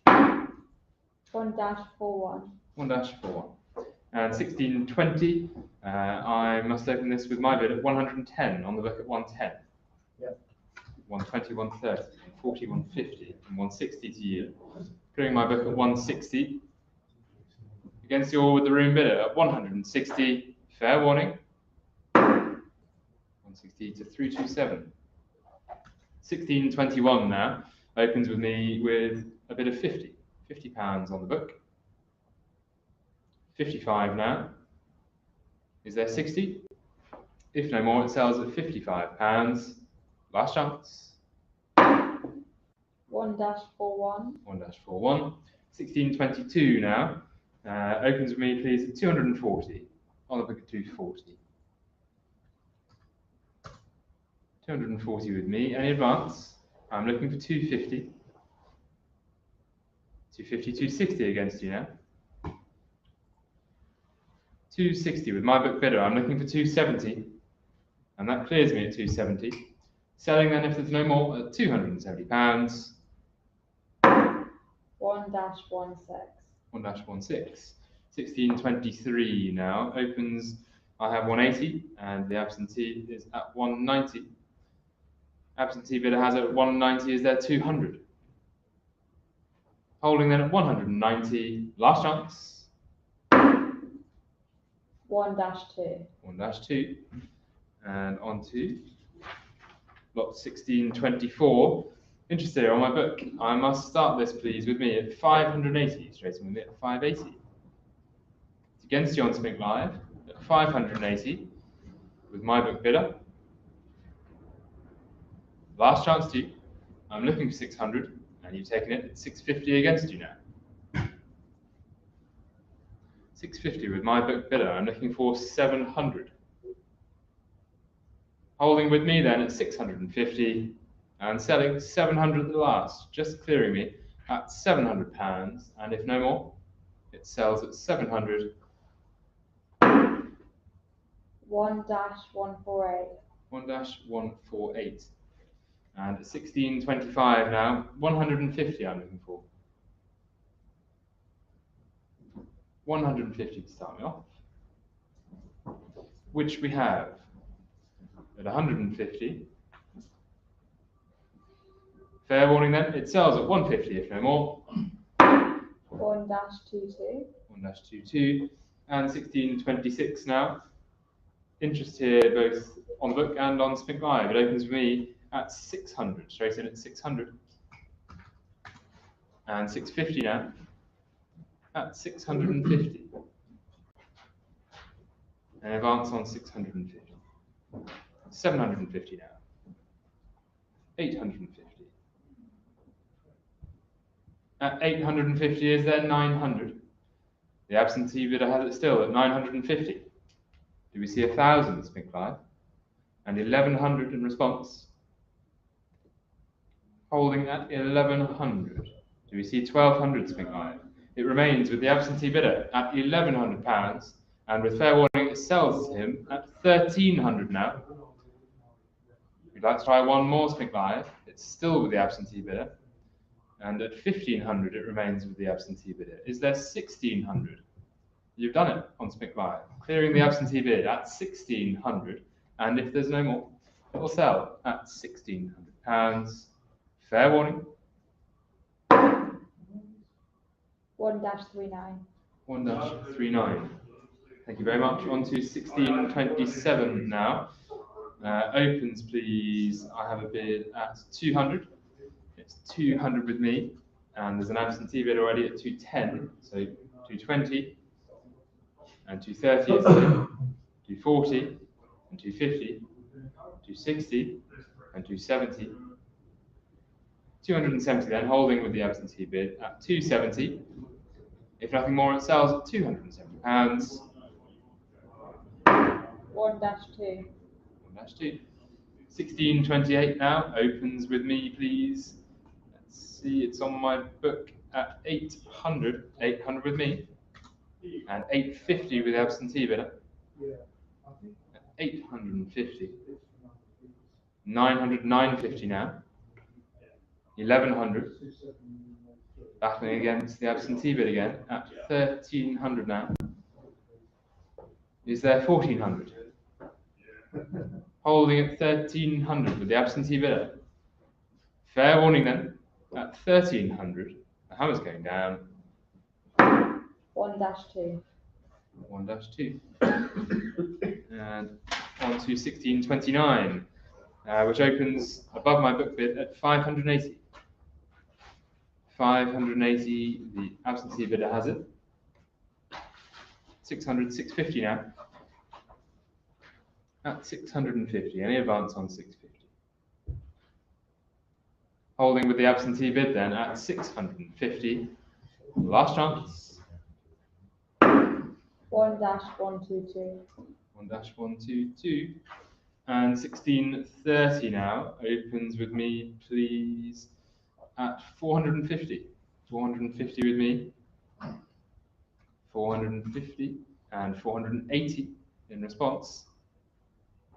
F: 1-41.
I: 1-41. And 1620, I must open this with my bid at 110, on the book at 110.
C: Yep.
I: 120, 130, 140, 150, and 160 to you. Putting my book at 160. Against you all with the room bidder at 160. Fair warning. 160 to 327. 1621 now. Opens with me with a bid of 50. £50 on the book. 55 now. Is there 60? If no more, it sells at £55. Last chance.
F: 1-41.
I: 1-41. 1622 now. Opens with me, please, at 240. On the book at 240. 240 with me. Any advance? I'm looking for 250. 250, 260 against you now. 260 with my book bidder. I'm looking for 270. And that clears me at 270. Selling then, if there's no more, at £270.
F: 1-16.
I: 1-16. 1623 now. Opens, I have 180, and the absentee is at 190. Absentee bidder has it at 190, is there 200? Holding then at 190. Last chance.
F: 1-2.
I: 1-2. And on to lot 1624. Interested on my book. I must start this, please, with me at 580. Straight in with me at 580. It's against you on Spink Live at 580 with my book bidder. Last chance to you. I'm looking for 600, and you've taken it at 650 against you now. 650 with my book bidder. I'm looking for 700. Holding with me then at 650 and selling 700 at the last, just clearing me at £700. And if no more, it sells at 700.
F: 1-148.
I: 1-148. And at 1625 now, 150 I'm looking for. 150 to start me off. Which we have at 150. Fair warning then, it sells at 150 if no more.
F: 1-22.
I: 1-22. And 1626 now. Interest here both on the book and on Spink Live. It opens with me at 600, straight in at 600. And 650 now. At 650. And advance on 650. 750 now. 850. At 850, is there 900? The absentee bidder has it still at 950. Do we see 1,000 Spink Live? And 1,100 in response. Holding at 1,100. Do we see 1,200 Spink Live? It remains with the absentee bidder at £1,100, and with fair warning, it sells to him at 1,300 now. We'd like to try one more Spink Live. It's still with the absentee bidder, and at 1,500, it remains with the absentee bidder. Is there 1,600? You've done it on Spink Live, clearing the absentee bid at 1,600, and if there's no more, it will sell at £1,600. Fair warning.
F: 1-39.
I: 1-39. Thank you very much. On to 1627 now. Opens, please. I have a bid at 200. It's 200 with me, and there's an absentee bid already at 210, so 220, and 230, 240, and 250, 260, and 270. 270 then, holding with the absentee bid at 270. If nothing more, it sells at £270.
F: 1-2.
I: 1-2. 1628 now, opens with me, please. Let's see, it's on my book at 800, 800 with me, and 850 with the absentee bidder. 850, 900, 950 now, 1100, battling against the absentee bid again at 1300 now. Is there 1400? Holding at 1300 with the absentee bidder. Fair warning then, at 1300, the hammer's going down.
F: 1-2.
I: 1-2. And on to 1629, which opens above my book bid at 580. 580, the absentee bidder has it. 600, 650 now. At 650, any advance on 650? Holding with the absentee bid then at 650. Last chance.
F: 1-122.
I: 1-122. And 1630 now opens with me, please, at 450. 450 with me. 450 and 480 in response.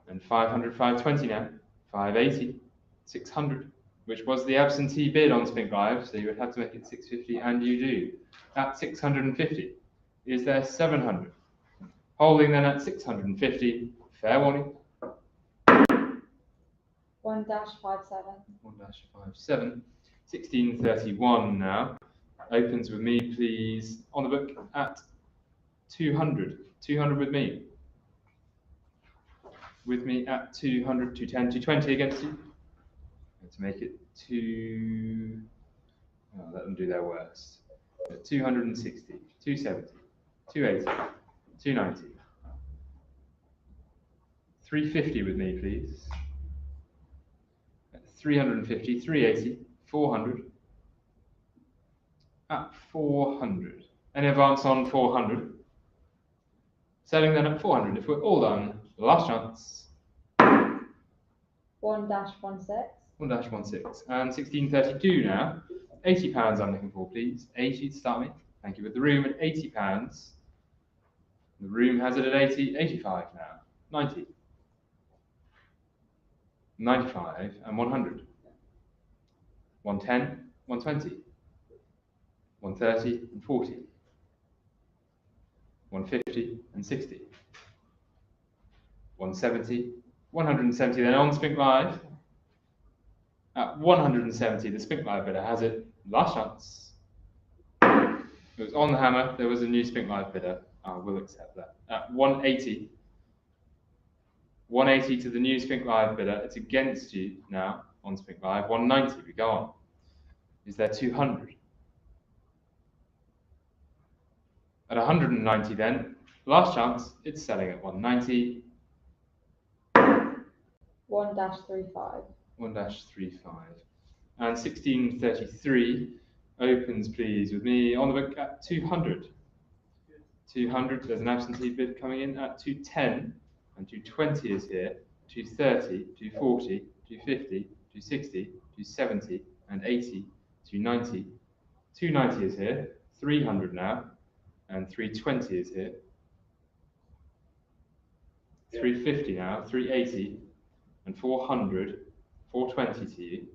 I: And 500, 520 now. 580, 600, which was the absentee bid on Spink Live, so you would have to make it 650, and you do. At 650, is there 700? Holding then at 650, fair warning.
F: 1-57.
I: 1-57. 1631 now. Opens with me, please, on the book at 200. 200 with me. With me at 200, 210, 220 against you. Let's make it let them do their worst. 260, 270, 280, 290. 350 with me, please. 350, 380, 400. At 400. Any advance on 400? Selling then at 400. If we're all done, last chance.
F: 1-16.
I: 1-16. And 1632 now. £80 I'm looking for, please. 80 to start me. Thank you. With the room at £80. The room has it at 80, 85 now. 90. 95 and 100. 110, 120. 130 and 40. 150 and 60. 170, 170 then on Spink Live. At 170, the Spink Live bidder has it. Last chance. It was on the hammer. There was a new Spink Live bidder. I will accept that. At 180. 180 to the new Spink Live bidder. It's against you now on Spink Live. 190, we go on. Is there 200? At 190 then, last chance, it's selling at 190.
F: 1-35.
I: 1-35. And 1633 opens, please, with me on the book at 200. 200, there's an absentee bid coming in at 210, and 220 is here. 230, 240, 250, 260, 270, and 80, 290. 290 is here. 300 now. And 320 is here. 350 now, 380, and 400, 420 to you.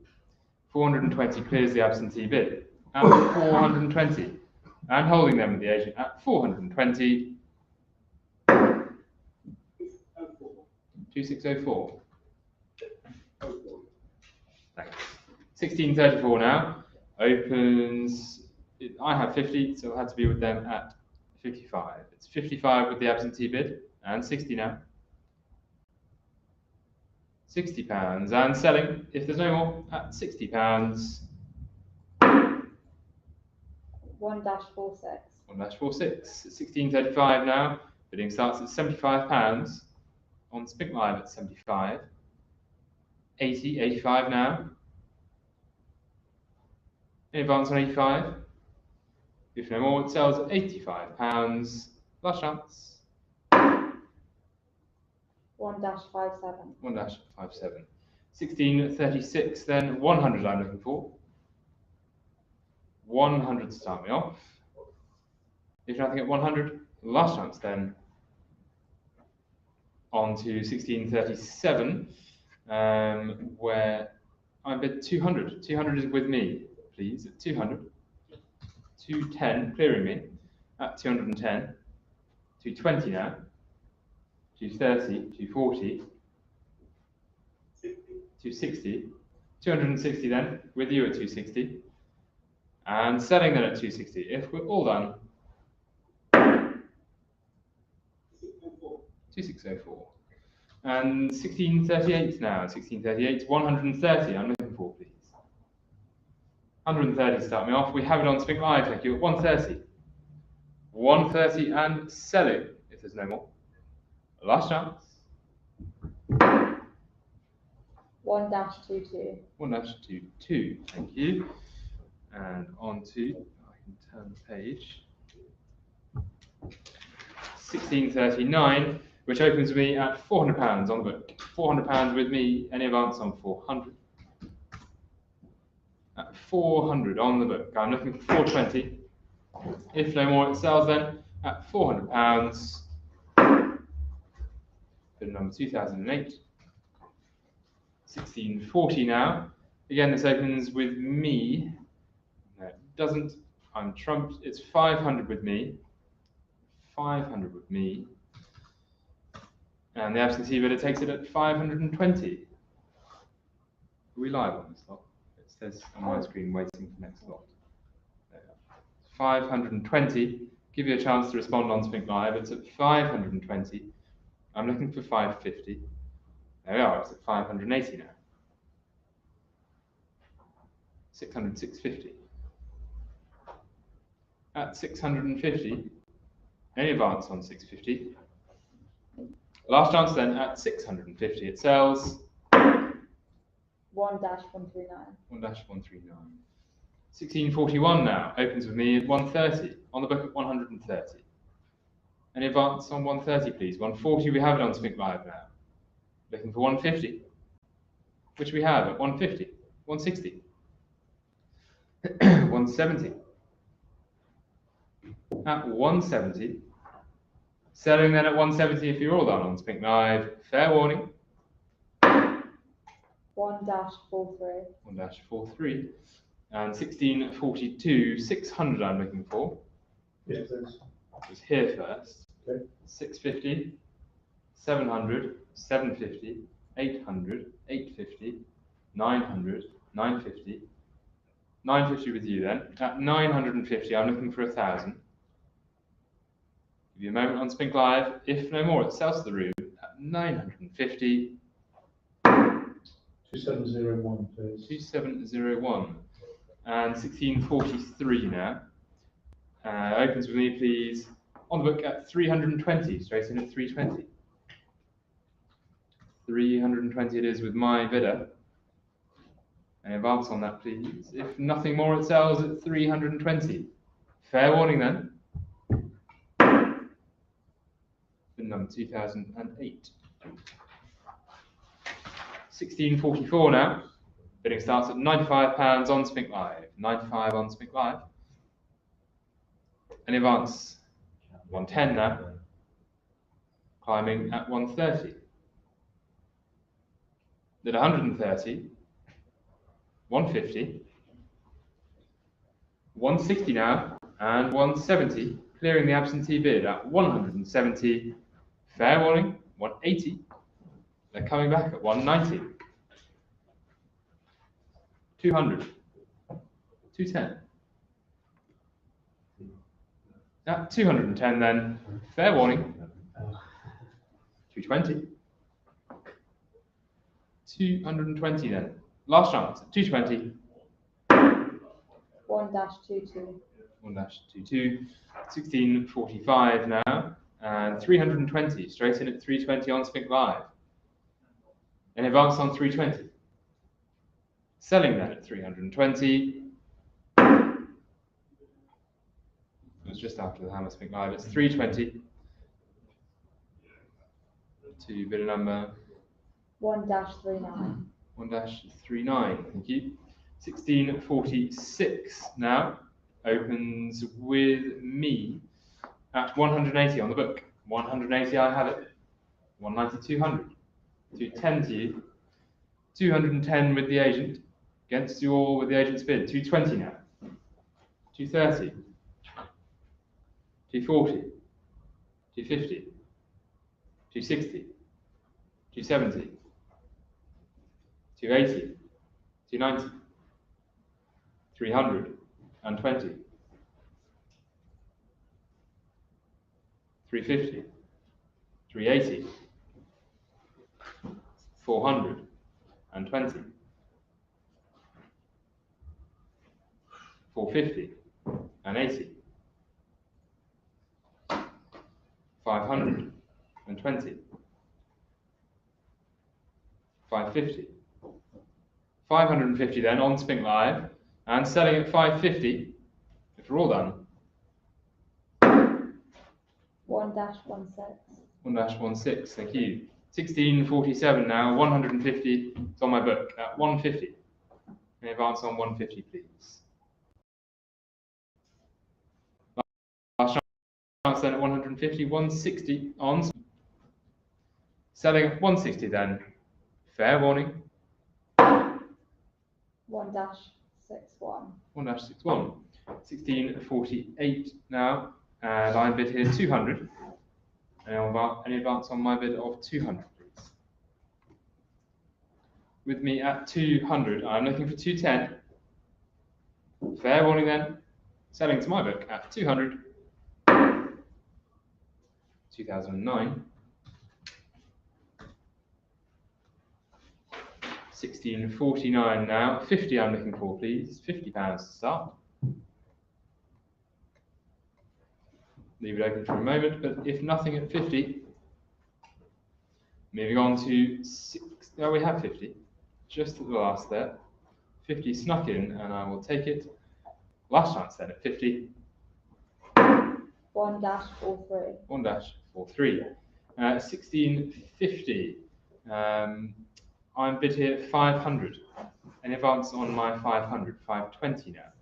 I: 420 clears the absentee bid. At 420. And holding them with the agent at 420. 2604. Thanks. 1634 now. Opens, I have 50, so it had to be with them at 55. It's 55 with the absentee bid, and 60 now. £60, and selling, if there's no more, at £60.
F: 1-46.
I: 1-46. 1635 now. Bidding starts at £75. On Spink Live at 75. 80, 85 now. In advance on 85. If no more, it sells at £85. Last chance.
F: 1-57.
I: 1-57. 1636 then, 100 I'm looking for. 100 to start me off. If nothing at 100, last chance then. On to 1637, where I bid 200. 200 is with me, please, at 200. 210, clearing me, at 210. 220 now. 230, 240. 260. 260 then, with you at 260. And selling then at 260. If we're all done, 2604. And 1638 now. 1638, 130. I'm looking for, please. 130 to start me off. We have it on Spink Live. Thank you. At 130. 130 and selling, if there's no more. Last chance.
F: 1-22.
I: 1-22. Thank you. And on to, I can turn the page. 1639, which opens with me at £400 on the book. £400 with me, any advance on 400. At 400 on the book. I'm looking for 420. If no more, it sells then at £400. Bid number 2008. 1640 now. Again, this opens with me. No, it doesn't. I'm trumped. It's 500 with me. 500 with me. And the absentee bidder takes it at 520. Are we live on this lot? It says on my screen waiting for next lot. There we are. 520. Give you a chance to respond on Spink Live. It's at 520. I'm looking for 550. There we are. It's at 580 now. 600, 650. At 650. Any advance on 650. Last chance then at 650. It sells
F: 1-139.
I: 1-139. 1641 now. Opens with me at 130. On the book at 130. Any advance on 130, please? 140, we have it on Spink Live now. Looking for 150, which we have at 150. 160. 170. At 170. Selling then at 170 if you're all done on Spink Live. Fair warning.
F: 1-43.
I: 1-43. And 1642, 600 I'm looking for.
H: Yes, please.
I: It was here first.
H: Okay.
I: 650, 700, 750, 800, 850, 900, 950. 950 with you then. At 950, I'm looking for 1,000. Give you a moment on Spink Live. If no more, it sells to the room at 950.
H: 2701, please.
I: 2701. And 1643 now. Opens with me, please. On the book at 320, straight in at 320. 320 it is with my bidder. Any advance on that, please? If nothing more, it sells at 320. Fair warning then. Bid number 2008. 1644 now. Bidding starts at £95 on Spink Live. 95 on Spink Live. Any advance? 110 now. Climbing at 130. Did 130. 150. 160 now. And 170. Clearing the absentee bid at 170. Fair warning. 180. They're coming back at 190. 200. 210. At 210 then, fair warning. 220. 220 then. Last chance, 220.
F: 1-22.
I: 1-22. 1645 now. And 320, straight in at 320 on Spink Live. In advance on 320. Selling then at 320. It was just after the hammer Spink Live. It's 320. To bidder number
F: 1-39.
I: 1-39, thank you. 1646 now opens with me at 180 on the book. 180, I have it. 190, 200. 210 to you. 210 with the agent. Against you all with the agent's bid. 220 now. 230. 240. 250. 260. 270. 280. 290. 320. 350. 380. 420. 450 and 80. 520. 550. 550 then on Spink Live and selling at 550 if we're all done.
F: 1-16.
I: 1-16, thank you. 1647 now, 150. It's on my book at 150. Can you advance on 150, please? Last chance then at 150, 160 on. Selling at 160 then. Fair warning.
F: 1-61.
I: 1-61. 1648 now, and I bid here 200. Any advance on my bid of 200, please? With me at 200, I'm looking for 210. Fair warning then. Selling to my book at 200. 2009. 1649 now. 50 I'm looking for, please. £50 to start. Leave it open for a moment, but if nothing at 50, moving on to 6. Oh, we have 50. Just at the last there. 50 snuck in, and I will take it. Last chance then at 50.
F: 1-43.
I: 1-43. 1650. I'm bid here at 500. Any advance on my 500? 520 now.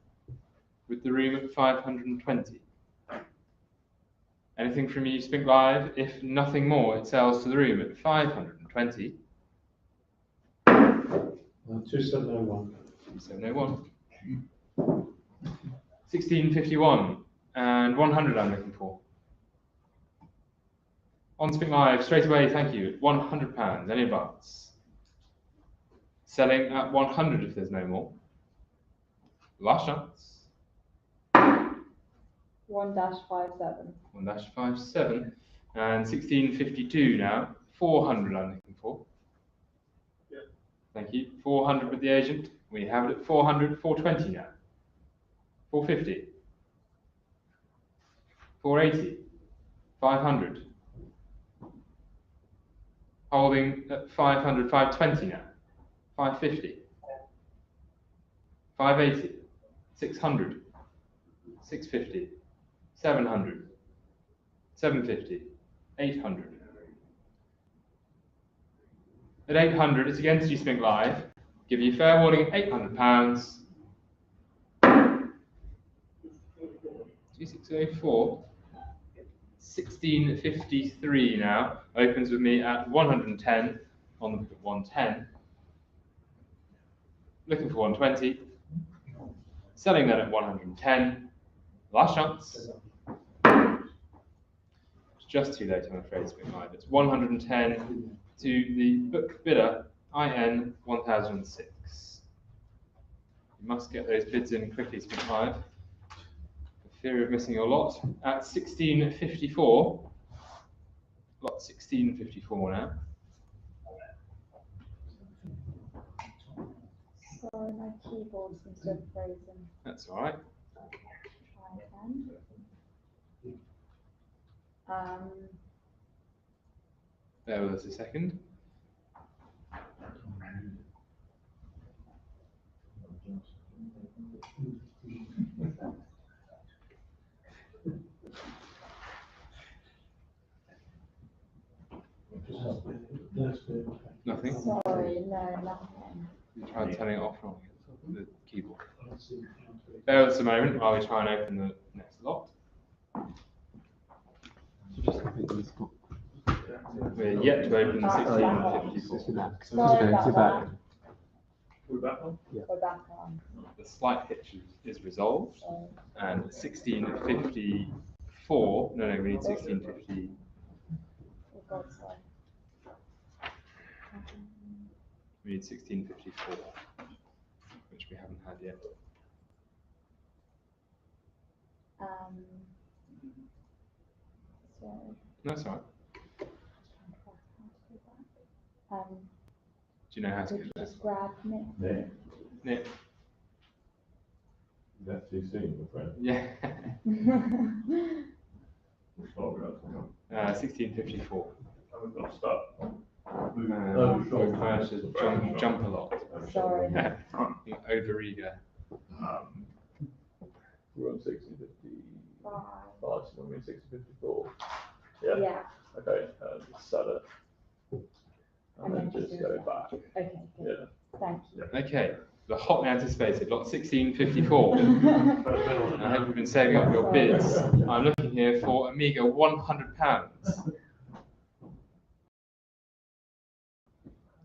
I: With the room at 520. Anything from you, Spink Live? If nothing more, it sells to the room at 520.
H: 2701.
I: 2701. 1651 and 100 I'm looking for. On Spink Live, straight away, thank you. £100. Any advance? Selling at 100 if there's no more. Last chance.
F: 1-57.
I: 1-57 and 1652 now. 400 I'm looking for.
H: Yeah.
I: Thank you. 400 with the agent. We have it at 400. 420 now. 450. 480. 500. Holding at 500. 520 now. 550. 580. 600. 650. 700. 750. 800. At 800, it's against you, Spink Live. Give you fair warning at £800. 2604. 1653 now. Opens with me at 110 on the 110. Looking for 120. Selling then at 110. Last chance. It's just too late, I'm afraid, Spink Live. It's 110 to the book bidder, IN 1006. You must get those bids in quickly, Spink Live, for fear of missing your lot. At 1654, lot 1654 now.
F: Sorry, my keyboard seems to have frozen.
I: That's all right.
F: Try again.
I: Bear with us a second.
H: That's good.
I: Nothing?
F: Sorry, no, nothing.
I: You try turning it off from the keyboard. Bear with us a moment while we try and open the next lot. We're yet to open the 1654.
F: Sorry about that.
A: We're back on?
F: We're back on.
I: The slight hitch is resolved,
F: Sorry.
I: and 1654. No, we need 1650.
F: Oh God, sorry.
I: We need 1654, which we haven't had yet.
F: Sorry.
I: No, that's all right.
F: Um,
I: Do you know how to
F: could
I: get
F: you
I: there?
F: just grab Nick?
D: Nick,
I: Nick?
D: that's too soon, my friend.
I: Yeah.
A: We'll start with that.
I: 1654.
A: And we've got to start.
I: We've managed to jump a lot.
F: Sorry.
I: Over eager.
A: We're on 1655,
F: Five.
A: so we're on 1654. Yeah?
F: Yeah.
A: Okay, set it.
F: And then just
A: just
F: do
A: go
F: it.
A: back.
F: Okay, good.
A: Yeah.
F: Thank you.
I: Okay, the hotly anticipated lot 1654. I hope you've been saving up your bids. I'm looking here for a meagre £100.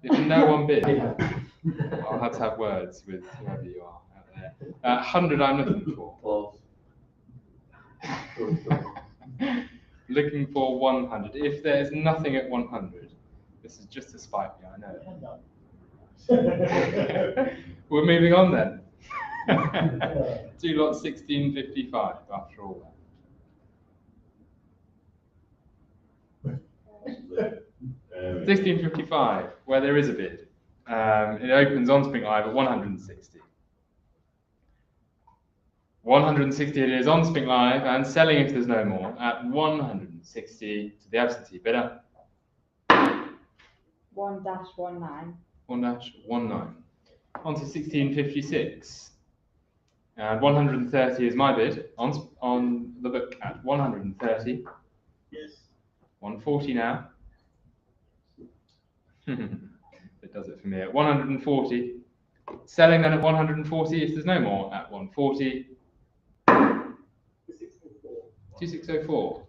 I: If no one bid, I'll have to have words with whoever you are out there. 100 I'm looking for. Looking for 100. If there's nothing at 100, this is just to spite me, I know. We're moving on then. Do lot 1655 after all that. 1655, where there is a bid. It opens on Spink Live at 160. 160 it is on Spink Live and selling if there's no more at 160 to the absentee bidder.
F: 1-19.
I: 1-19. On to 1656. And 130 is my bid on the book at 130.
A: Yes.
I: 140 now. It does it for me at 140. Selling then at 140 if there's no more at 140. 2604.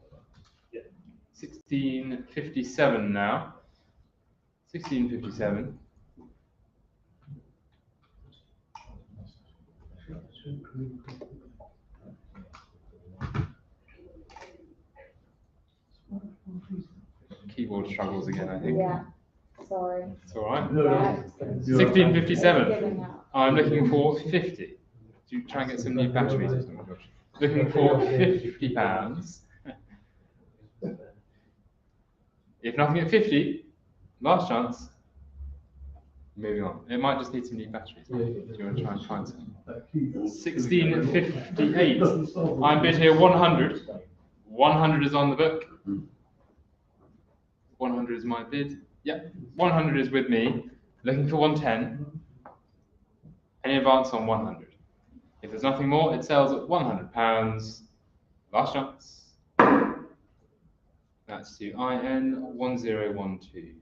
I: 1657 now. 1657. Keyboard struggles again, I think.
F: Yeah. Sorry.
I: It's all right.
F: Yeah.
I: 1657.
F: Giving up.
I: I'm looking for 50. Do you try and get some new batteries or something? Josh? Looking for £50. If nothing at 50, last chance. Moving on. It might just need some new batteries. Do you want to try and find some? 1658. I'm bid here 100. 100 is on the book. 100 is my bid. Yep. 100 is with me. Looking for 110. Any advance on 100? If there's nothing more, it sells at £100. Last chance. That's to IN 1012.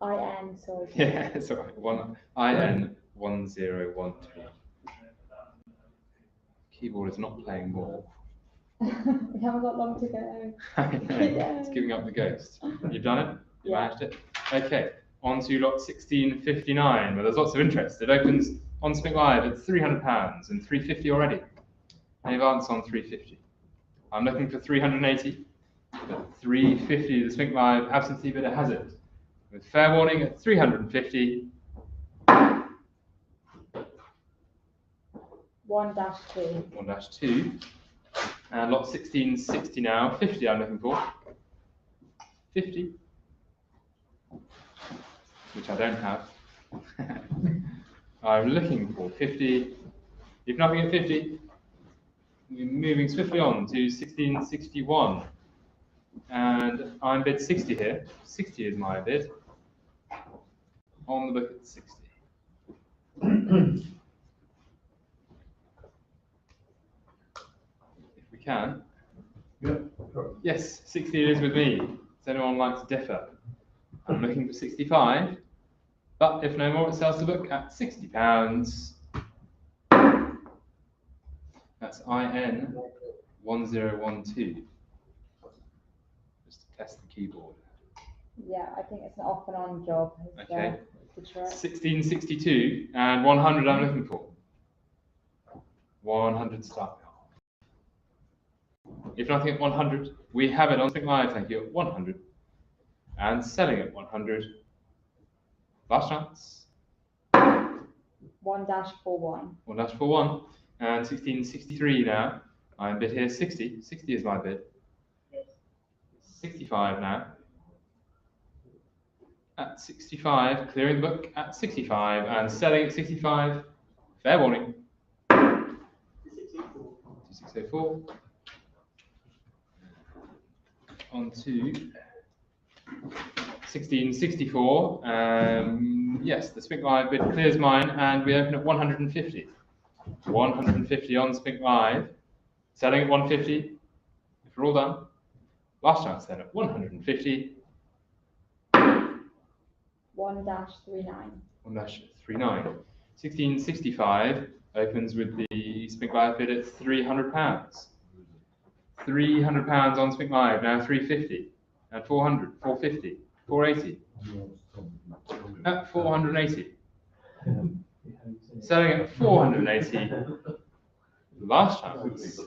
F: IN, sorry.
I: Yeah, it's all right. IN 1012. Keyboard is not playing ball.
F: We haven't got long to go.
I: It's giving up the ghost. You've done it? You
F: Yeah.
I: managed it? Okay, on to lot 1659, where there's lots of interest. It opens on Spink Live at £300 and 350 already. Any advance on 350? I'm looking for 380, but 350, the Spink Live absentee bidder has it. With fair warning at 350.
F: 1-2.
I: 1-2. And lot 1660 now. 50 I'm looking for. 50. Which I don't have. I'm looking for 50. If nothing at 50, we're moving swiftly on to 1661. And I'm bid 60 here. 60 is my bid. On the book at 60. If we can,
A: Yep.
I: Yes, 60 it is with me. Does anyone like to differ? I'm looking for 65, but if no more, it sells the book at £60. That's IN 1012. Just to test the keyboard.
F: Yeah, I think it's an off and on job.
I: Okay.
F: For sure.
I: 1662 and 100 I'm looking for. 100 start. If nothing at 100, we have it on Spink Live, thank you, at 100. And selling at 100. Last chance.
F: 1-41.
I: 1-41. And 1663 now. I'm bid here 60. 60 is my bid. 65 now. At 65, clearing the book at 65 and selling at 65. Fair warning. 2604. On to 1664. Yes, the Spink Live bid clears mine, and we open at 150. 150 on Spink Live. Selling at 150. If we're all done. Last chance then at 150.
F: 1-39.
I: 1-39. 1665 opens with the Spink Live bid at £300. £300 on Spink Live, now 350 and 400, 450, 480. At 480. Selling at 480. Last chance.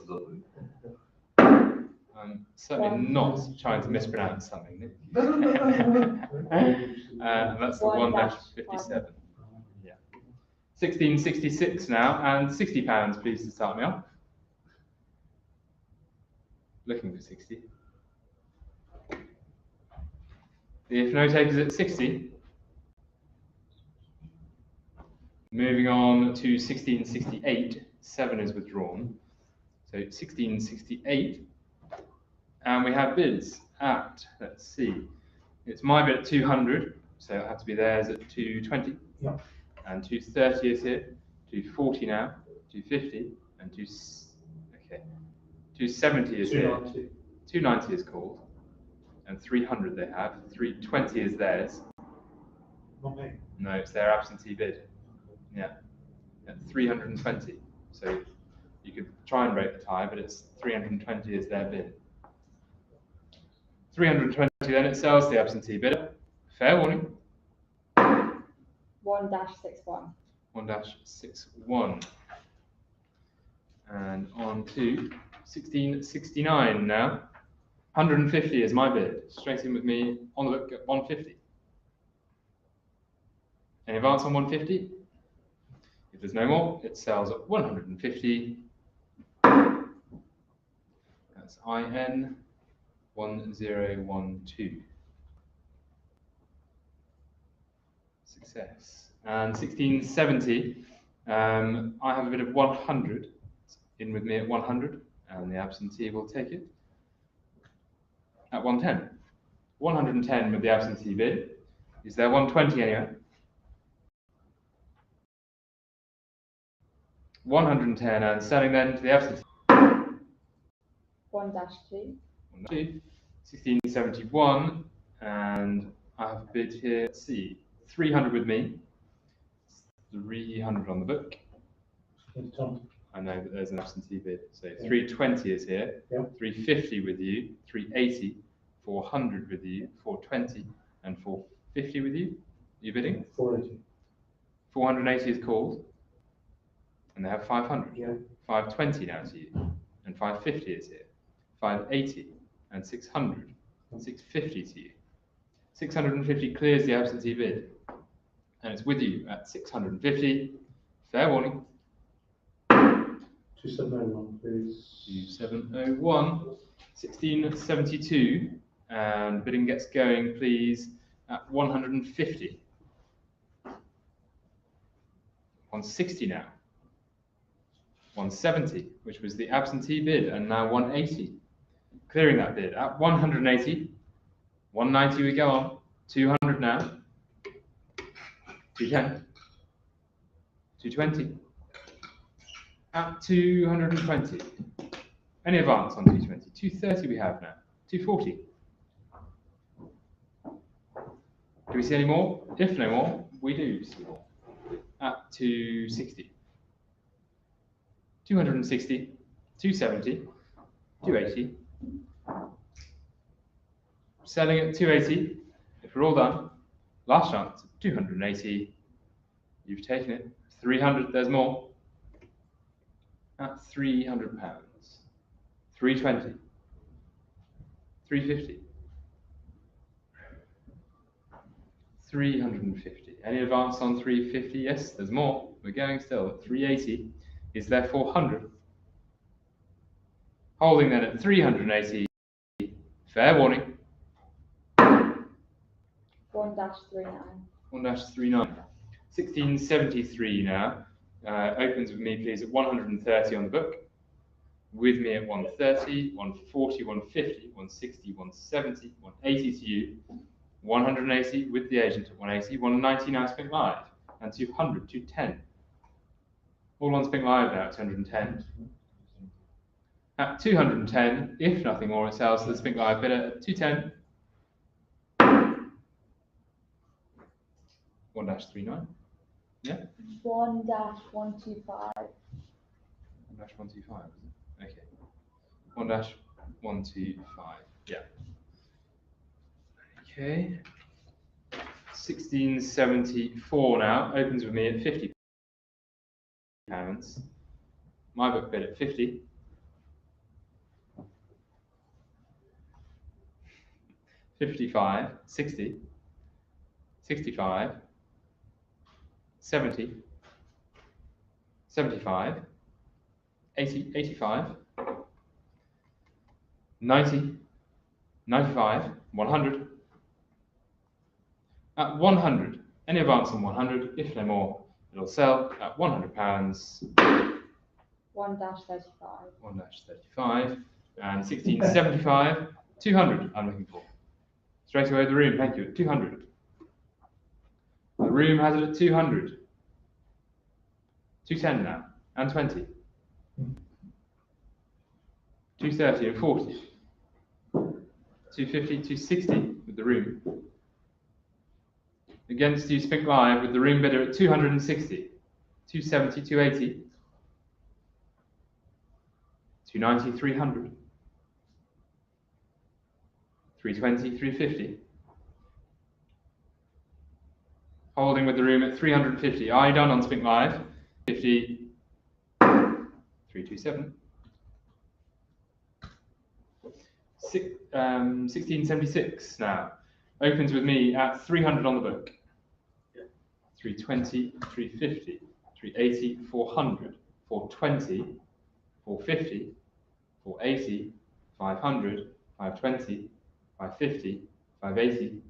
I: I'm certainly not trying to mispronounce something. And that's the 1-57. Yeah. 1666 now, and £60, please, to start me off. Looking for 60. If no takers at 60. Moving on to 1668, 7 is withdrawn. So 1668. And we have bids at, let's see, it's my bid at 200, so it'll have to be theirs at 220.
C: Yep.
I: And 230 is here, 240 now, 250, and 270 is here. 290 is called, and 300 they have. 320 is theirs.
C: Not me.
I: No, it's their absentee bid. Yeah, at 320. So you could try and break the tie, but it's 320 is their bid. 320 then it sells the absentee bidder. Fair warning.
F: 1-61.
I: 1-61. And on to 1669 now. 150 is my bid. Straight in with me on the book at 150. Any advance on 150? If there's no more, it sells at 150. That's IN 1012. Success. And 1670, I have a bit of 100 in with me at 100, and the absentee will take it at 110. 110 with the absentee bid. Is there 120 anyway? 110 and selling then to the absentee.
F: 1-2.
I: 1671, and I have a bid here, let's see, 300 with me, 300 on the book. I know that there's an absentee bid, so 320 is here,
C: Yep.
I: 350 with you, 380, 400 with you, 420, and 450 with you. Are you bidding?
C: 480.
I: 480 is called, and they have 500.
C: Yeah.
I: 520 now to you, and 550 is here, 580, and 600, and 650 to you. 650 clears the absentee bid, and it's with you at 650. Fair warning.
C: 2701, please.
I: 2701, 1672, and bidding gets going, please, at 150. 160 now. 170, which was the absentee bid, and now 180. Clearing that bid at 180. 190 we go on. 200 now. 210. 220. At 220. Any advance on 220? 230 we have now. 240. Do we see any more? If no more, we do see more. At 260. 260. 270. 280. Selling at 280. If we're all done, last chance, 280. You've taken it. 300, there's more. At £300. 320. 350. 350. Any advance on 350? Yes, there's more. We're going still. 380 is there 400. Holding then at 380. Fair warning.
F: 1-39.
I: 1-39. 1673 now. Opens with me, please, at 130 on the book. With me at 130, 140, 150, 160, 170, 180 to you. 180 with the agent at 180, 190 now Spink Live, and 200, 210. All on Spink Live now at 210. At 210, if nothing more, it sells to the Spink Live bidder at 210. 1-39. Yeah?
F: 1-125.
I: 1-125, okay. 1-125, yeah. Okay. 1674 now, opens with me at £50. My book bid at 50. 55, 60, 65, 70, 75, 80, 85, 90, 95, 100. At 100, any advance on 100, if no more, it'll sell at £100.
F: 1-35.
I: 1-35, and 1675, 200 I'm looking for. Straight away the room, thank you, at 200. The room has it at 200. 210 now, and 20. 230 and 40. 250, 260 with the room. Against you, Spink Live with the room bidder at 260. 270, 280. 290, 300. 320, 350. Holding with the room at 350. Are you done on Spink Live? 50. 327. 1676 now. Opens with me at 300 on the book. 320, 350, 380, 400, 420, 450, 480, 500, 520, 550, 580,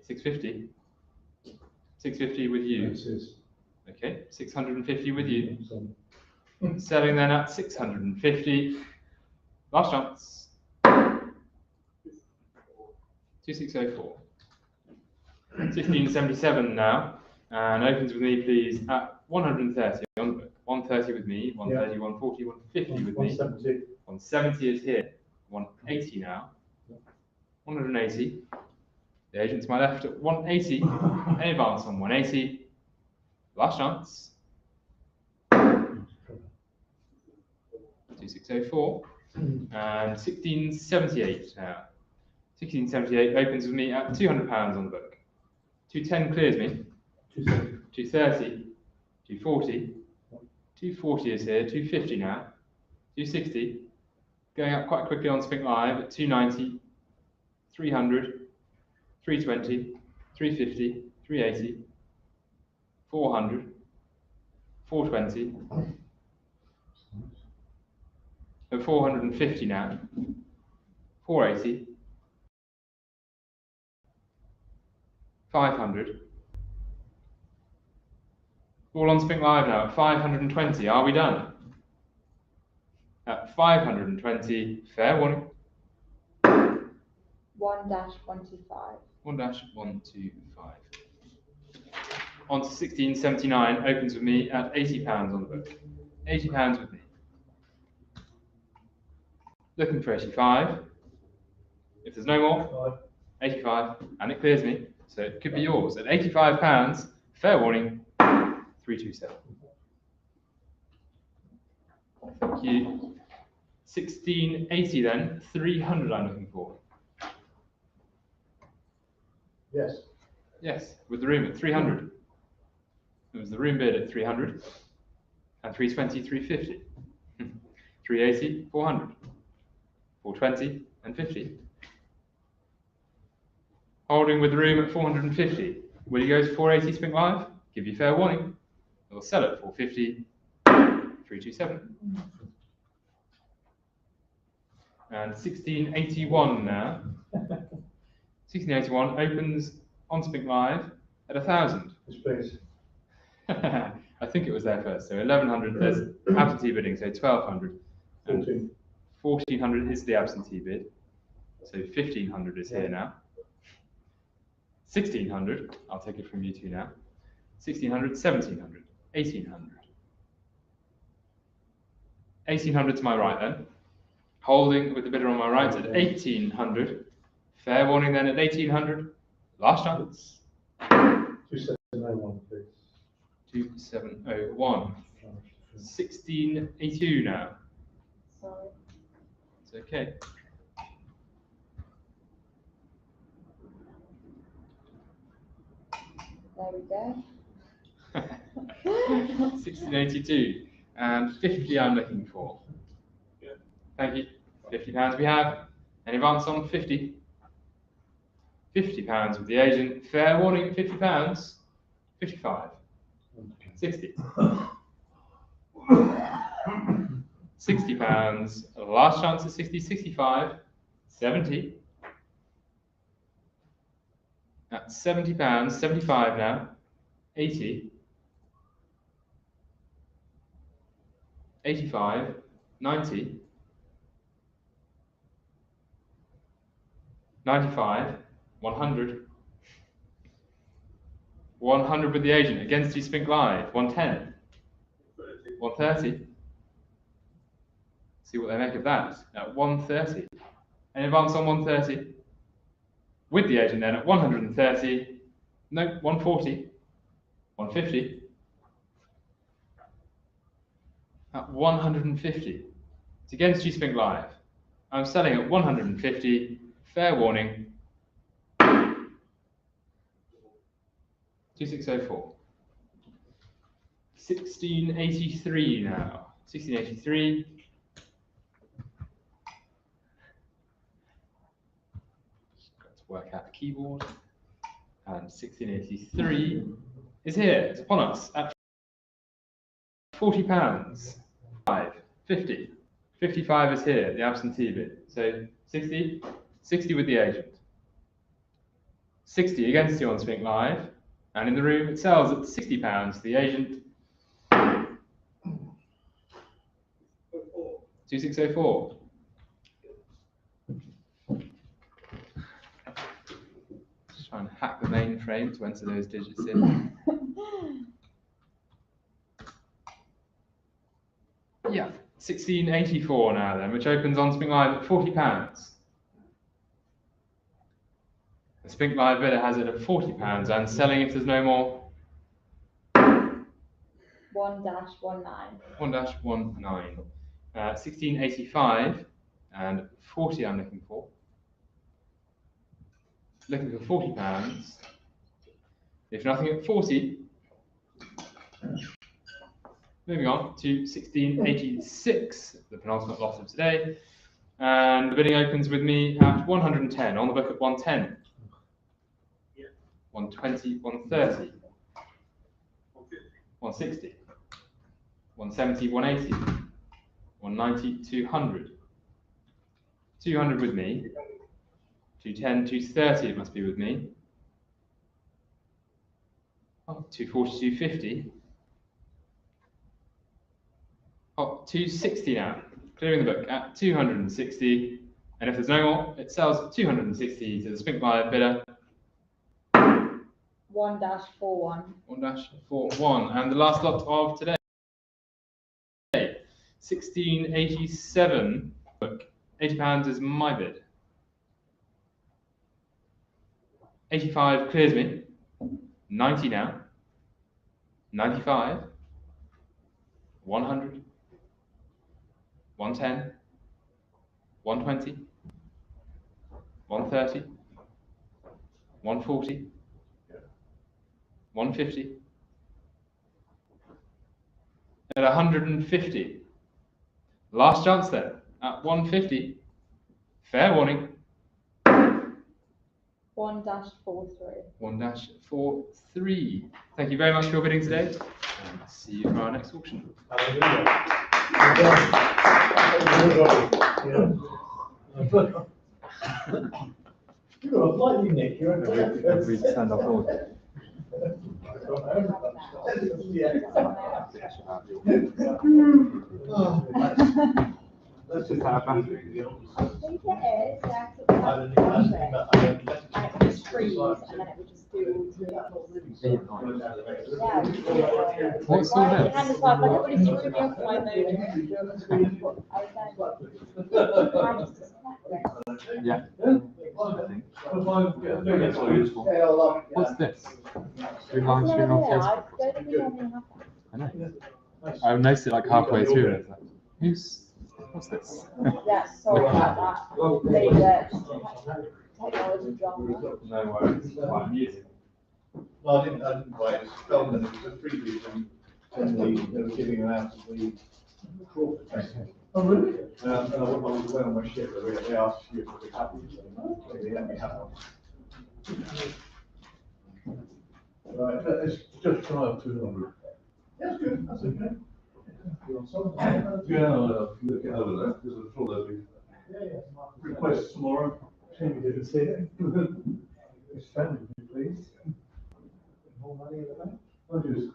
I: 650, 650 with you. Okay, 650 with you. Selling then at 650. Last chance. 2604. 1677 now, and opens with me, please, at 130 on the book. 130 with me, 130, 140, 150 with me. 170 is here. 180 now. 180. The agent to my left at 180. Any advance on 180. Last chance. 2604. And 1678 now. 1678 opens with me at £200 on the book. 210 clears me. 230. 240. 240 is here. 250 now. 260. Going up quite quickly on Spink Live at 290. 300. 320. 350. 380. 400. 420. At 450 now. 480. 500. All on Spink Live now at 520. Are we done? At 520, fair warning.
F: 1-125.
I: 1-125. On to 1679, opens with me at £80 on the book. £80 with me. looking for 85. If there's no more, 85, and it clears me, so it could be yours. At £85, fair warning, 327. Thank you. 1680 then, 300 I'm looking for.
H: Yes.
I: Yes, with the room at 300. It was the room bid at 300, and 320, 350. 380, 400. 420 and 50. Holding with the room at 450. Will you go to 480 Spink Live? Give you fair warning. We'll sell it for 450, 327. And 1681 now. 1681 opens on Spink Live at 1,000.
H: Space.
I: I think it was there first. So 1,100, there's absentee bidding, so 1,200. And
H: 14.
I: 1,400 is the absentee bid. So 1,500 is here now. 1,600, I'll take it from you two now. 1,600, 1,700, 1,800. 1,800 to my right then. Holding with the bidder on my right at 1,800. Fair warning then at 1,800. Last chance.
H: 2701, please.
I: 2701. 1682 now.
F: Sorry.
I: It's okay.
F: There we go.
I: 1682 and 50 I'm looking for. Thank you. £50 we have. Any advance on 50? £50 with the agent. Fair warning, £50. 55. 60. £60. Last chance at 60, 65. 70. At £70, 75 now. 80. 85. 90. 95. 100. 100 with the agent against you, Spink Live. 110. 130. See what they make of that. At 130. Any advance on 130? With the agent then at 130. No, 140. 150. At 150. It's against you, Spink Live. I'm selling at 150. Fair warning. 2604. 1683 now. 1683. Got to work out the keyboard. And 1683 is here. It's upon us at £40. 50. 55 is here, the absentee bid. So 60, 60 with the agent. 60 against you on Spink Live. And in the room, it sells at £60. The agent, 2604. Just trying to hack the mainframe to enter those digits in. Yeah, 1684 now then, which opens on Spink Live at £40. The Spink Live bidder has it at £40 and selling if there's no more.
F: 1-19.
I: 1-19. 1685 and 40 I'm looking for. Looking for £40. If nothing at 40. Moving on to 1686, the penultimate lot of today. And the bidding opens with me at 110, on the book at 110. 120, 130. 160. 170, 180. 190, 200. 200 with me. 210, 230 it must be with me. Oh, 240, 250. Oh, 260 now. Clearing the book at 260. And if there's no more, it sells at 260 to the Spink Live bidder.
F: 1-41.
I: 1-41. And the last lot of today. 1687. Book £80 is my bid. 85 clears me. 90 now. 95. 100. 110. 120. 130. 140. 150. At 150. Last chance then. At 150. Fair warning.
F: 1-43.
I: 1-43. Thank you very much for your bidding today, and see you for our next auction.
H: You've got a flight, Nick. You're
I: Have we turned off order?
H: Let's just have
F: I think it is, yeah, 'cause it would just freeze and then it would just do all three. Yeah.
I: What's all
F: My
I: this?
F: hand is like, everybody screwed me off my motor. I was like, I just disconnected.
I: Yeah. What's this? Three
F: I've
I: lines,
F: no
I: three
F: idea,
I: north,
F: I
I: yes.
F: don't think we normally have that.
I: I know. I noticed it like halfway through. And it's like, what's this?
F: Yeah, sorry about that. They technology drama.
I: No worries. Quite amusing.
D: No, I didn't write, it's filmed and it was a preview and they were giving them out to the Crawford Festival.
H: Oh, really?
D: And I was away on my ship, but they asked you if we had one, so they let me have one.
H: Right, it's just shy of 200.
D: That's good, that's okay.
H: Yeah, I'll look it over that, because I'm sure there'll be requests tomorrow. Shame you didn't see it. It's family, please. More money in the bank? I just,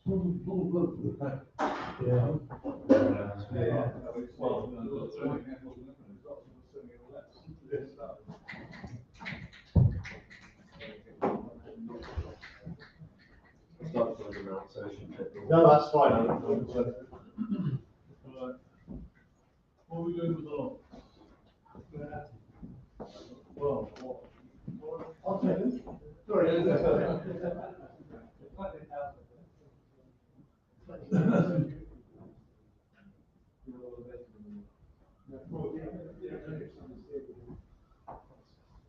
H: small blood for the bank. Yeah. Yeah. Well,
D: No, that's fine.
H: What are we doing with the lot? Well, I'll take it. Sorry.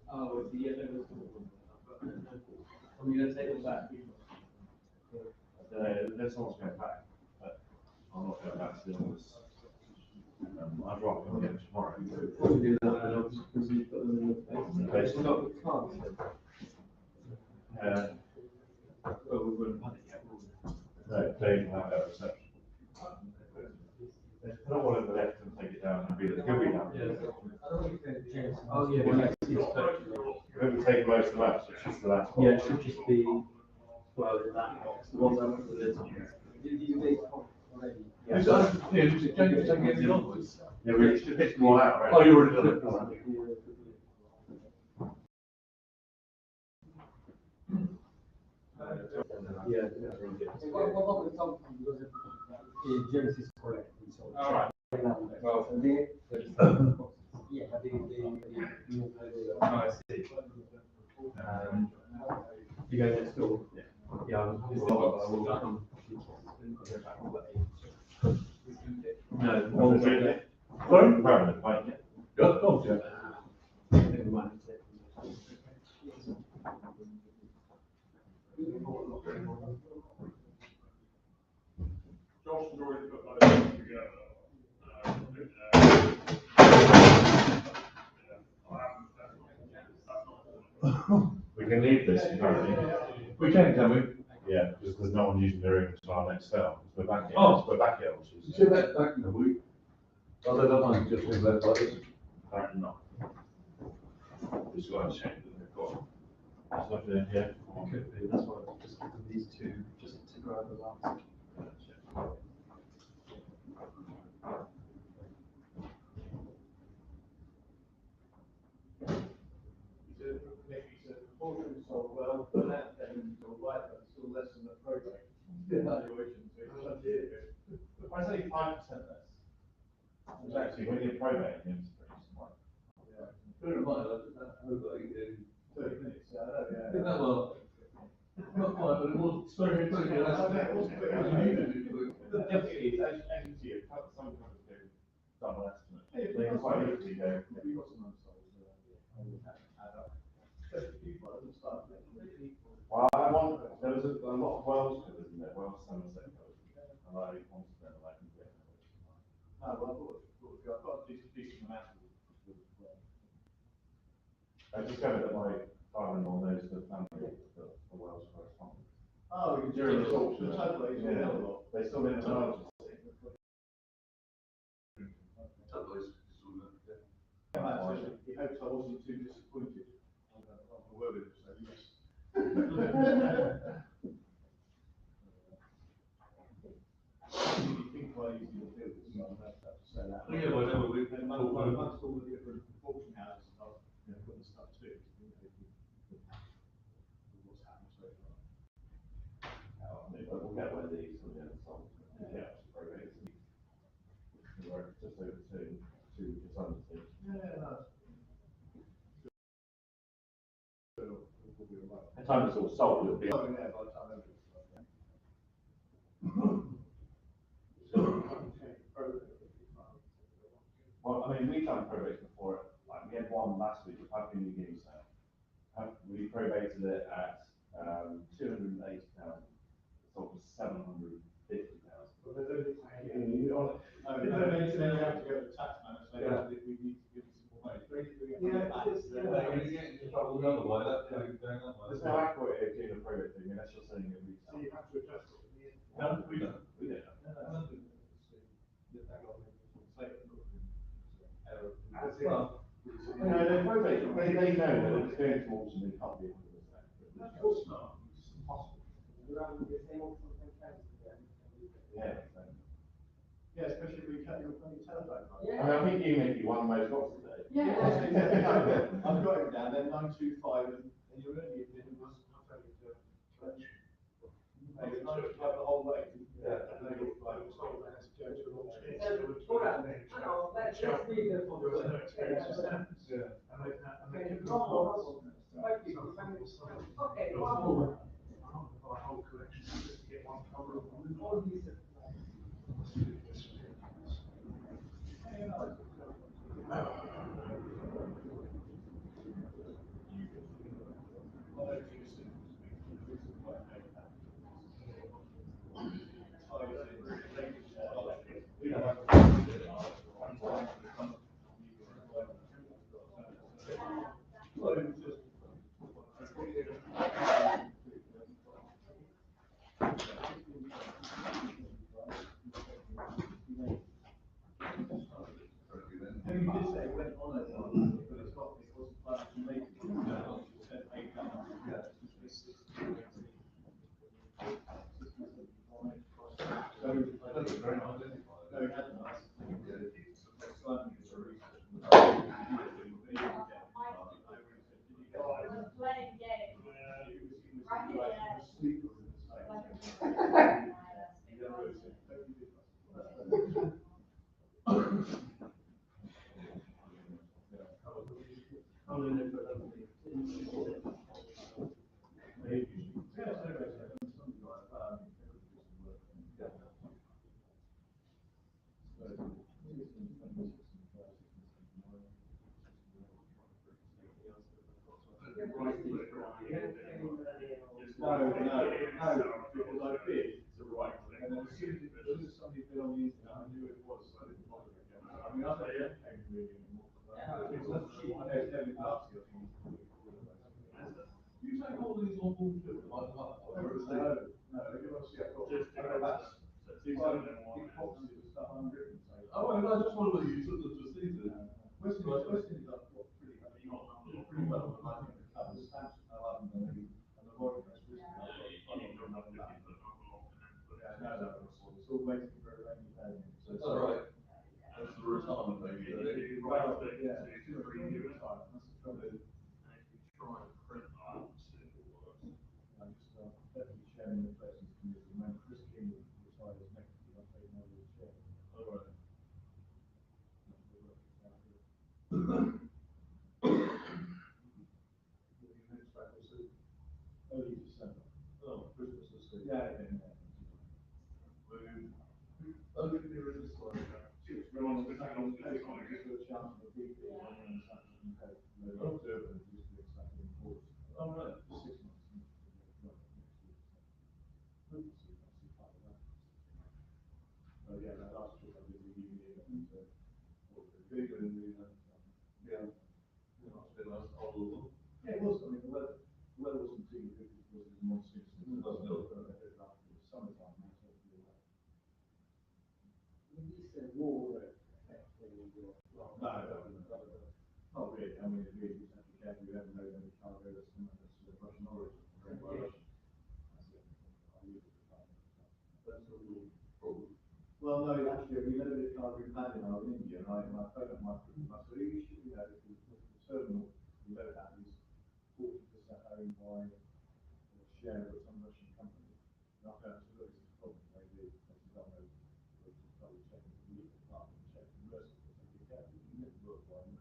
G: Oh, it's the yellow. I'm going to take them back.
E: There's someone's going back, but I'm not going back to the office. I'd rather go get them tomorrow.
G: Do that now, because you've got them in the face.
E: Okay.
G: It's not the cards. Well, we wouldn't have it yet.
E: No, Dave will have that reception. I don't want to left and take it down and be the he'll be down.
G: Oh, yeah, well, it's
E: Whoever take most of the maps, it's just the last one.
G: yeah, it should just be, well, in that box, the ones I went to the list. Did you make already?
H: Yeah, just take any onwards.
E: Yeah, we should pick them all out, right?
H: Oh, you already done it.
G: Yeah. Genesis is correct.
I: All right. Well,
G: Yeah, I think
I: oh, I see.
G: You go next door? Yeah. No,
E: Well, really?
H: Sorry?
E: Permanent, right?
H: Yeah, oh, yeah.
G: never mind.
B: Josh has already put my list together.
E: We can leave this apparently.
H: We can we?
E: Yeah, just because no one using their room until our next sale. We're back here.
H: Oh.
E: We're back here, which
H: You
E: is
H: see that back in the week? Oh, they don't mind, just leave that like this.
E: apparently not. Just got to check that they've got stuff in here.
G: Could be, that's why I just give these two, just to grab the last.
H: Sold well, but that then you're right, but still less than the project. Evaluation, so it's
E: If I say 5% less, it's actually when you're probating, it's pretty
H: fine, I just hope that in
D: 30 minutes, yeah, I
H: I
D: know,
H: think
D: yeah.
H: that well, not quite, but it was very quick.
D: Yeah, I know, it was quick.
E: Definitely, as you see, it, some companies do double estimate. They can quite easily go.
D: We've got some unsold, add up. 30 people at the start.
E: Well, there was a lot of Welsh colours in there, Welsh Somerset colours, and I wanted them, and I can get them.
D: No, well, I've got a decent amount of
E: I discovered that my father-in-law knows the family of the Welsh correspondent.
D: Oh,
E: During the talk,
D: the total is
E: yeah,
D: a lot.
E: they still live in Wales.
D: Imagine, he hopes I wasn't too disappointed on the word, so yes. You think quite easy to do, so I'm about to say that.
H: Yeah, well, I know, we-
D: And amongst all the different auction houses, I've, put the stuff too. What's happened so far.
E: We'll get one of these from the other side. Yeah, probate. We're just over to just under two.
D: Yeah, no.
E: The time it's all sold, it'll be.
D: Over there by the time everything's
E: Well, I mean, we've done probates before, like, we had one last week, with Papua New Guinea sale. We probated it at, 280,000, sold for 750,000.
D: But they don't take it in, you know, then you have to go to the tax man and say,
H: Yeah.
D: we need to give you some more money.
H: Yeah, you get into trouble the other way, that's going that way.
E: There's no accurate way of doing a probate thing unless you're selling it
D: So
E: retail.
D: you have to adjust it in the end.
H: No, we don't.
E: We don't.
H: Well,
E: No, they're probate, they know that if it's going to auction, they can't be 100%.
D: Of course not, it's impossible.
E: Yeah.
D: Yeah, especially if you cut your funny telephone line.
E: I mean, I think you maybe won most lots today.
D: I've got it down there, 925, and you're only a bit, not only to collection. And you're 925 the whole way.
H: Yeah.
D: And then you're like, it's not going to go to an auction.
H: yeah.
D: And they can go
F: Okay,
D: one more. My whole collection, just to get one cover of all these. You did say it went on it, but it's not, it wasn't planned to make it. It said 8 down. Yeah. So, I don't think very much. No, it hasn't. It's slightly it's a research.
F: playing games. Right
D: Because I bid to write, and then as soon as somebody bid on the internet, I knew it was, so I didn't bother again. I mean, I don't get paid really anymore. I know it's never nasty, I think.
H: You take all these on board, like,
D: No, you obviously have got, that's, these are big boxes of stuff unwritten, so.
H: oh, I just wonder whether you took them to see them.
D: Western is up pretty well, but I think the cover stamps are up and the body press. Yeah, no, it's all waiting for a rainy day. So it's
H: All right. That's the retirement maybe.
D: Well, yeah, it's 2 or 3 years time, that's the trouble. I'm just definitely sharing the questions committee. When Chris King retires next year, I'll take my chair.
H: All right.
D: Not really, I mean, it's really, just have to be careful, you haven't known any cargo that's Russian origin. Well, no, actually, we loaded a cargo in Panama in India, and I phoned up my colleague, you know, the terminal, we load that is 40% owned by a share of some Russian company. And I found out, look, it's a problem, maybe, this is not maybe, double check, the department, check the rest of it, you get, you never work by them,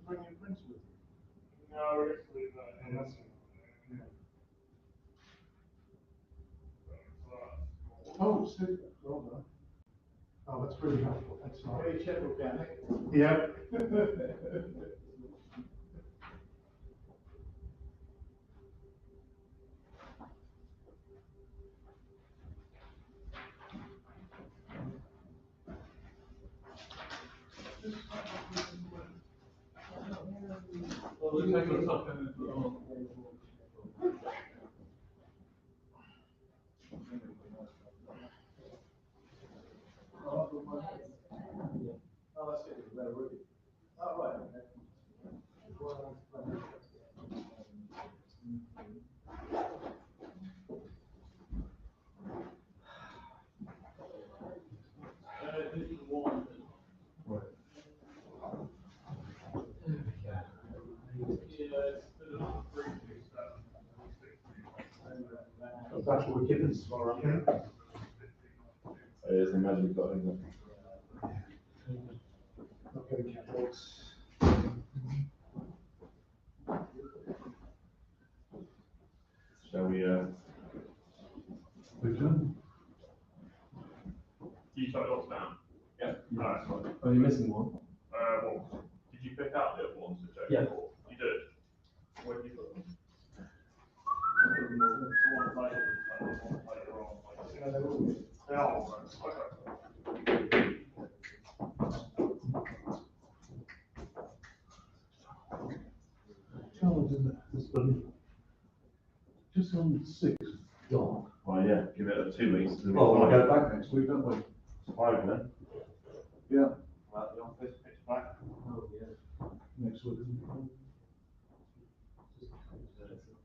D: Bring your prints with you.
B: No, we have to leave that.
H: And that's, oh, super, well done. Oh, that's really helpful, thanks a lot.
D: Very check organic.
H: Yeah.
A: Well, the table is up in
D: Oh, that's it, they're ready. Oh, right, okay. This is one.
H: Right.
B: Yeah, it's a bit of a briefing stuff.
H: That's what we're given tomorrow, I think.
E: It is a magic dot, isn't
H: Okay, catalogs.
E: it? Shall we,
H: We've done.
B: You took yours down?
I: Yeah.
B: Alright, fine.
G: Are you missing one?
B: Well, did you pick out the other ones to check?
G: Yeah.
B: You did? Where did you put them? The one later, and the one later on.
D: Yeah, they're all good.
B: They are all right. Okay.
H: Charles, has been just on 6 dark.
E: well, yeah, give it 2 weeks.
H: Oh, we'll go back next week, don't we?
E: It's 5 then.
H: Yeah.
E: Well, the office, pitch black.
G: Oh, yeah.
H: Next week.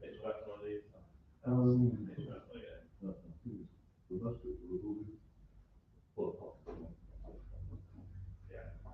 B: Pitch black on the.
H: Um,
B: Pitch black, yeah.
H: we must do it, we'll do. Well, apart from that.
B: Yeah.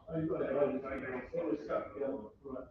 D: Oh, you've got it, right, it's stuck, yeah, right.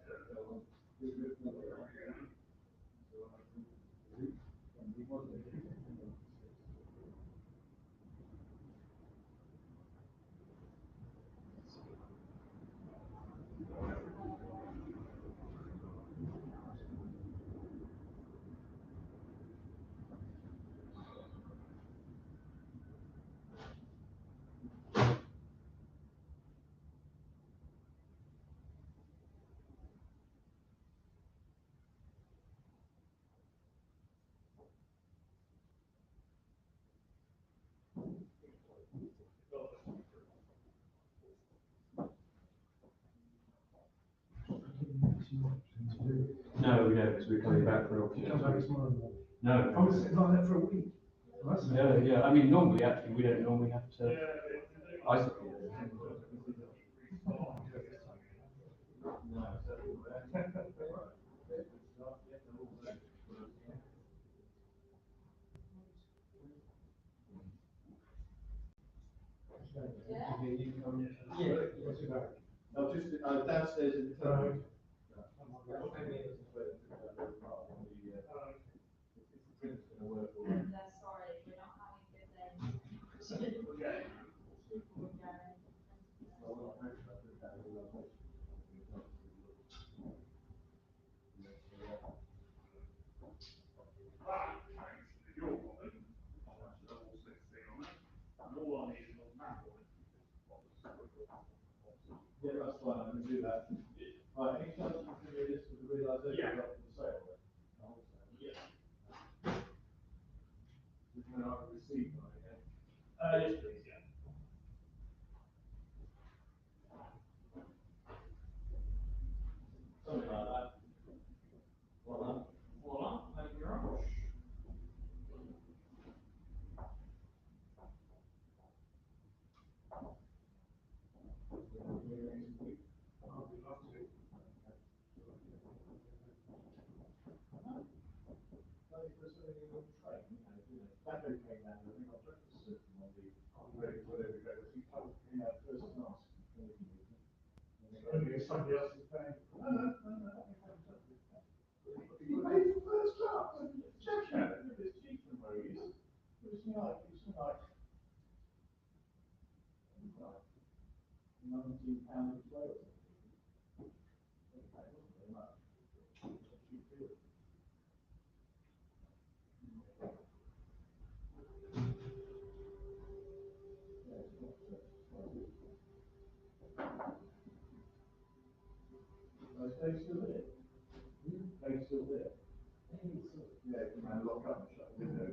G: No, we don't, because we're coming back for an
H: You come back
G: auction.
H: tomorrow morning.
G: No.
H: I was sitting like that for a week. Well, that's-
G: Yeah, yeah, I mean, normally, actually, we don't normally have to
B: Yeah,
G: isolate.
F: Yeah.
C: You come in. Yeah, what's your back?
D: No, just downstairs in the
C: Right.
F: That's sorry, we're not having good days.
D: Okay.
F: We're going.
D: That actually, your one, double 16 on it, and all I need is a map on it.
H: Yeah, that's fine, I can do that. Right, any chance you can do this with the realisation
D: Yeah.
H: of the sale?
D: Yeah.
H: We can have a receipt on it, yeah?
D: Yes, please, yeah.
H: Something like that. Well
D: Voila, thank you very much.
H: I'll be love to. Like, there's a train, that day came down, I think I breakfast served them on ready for whatever go, if you come, first class. Only if somebody else is paying. No. You pay for first class, check out, it's cheaper than where he is. It was like, £19 a float. They still there? They still there? Yeah, come around, lock up and shut the window.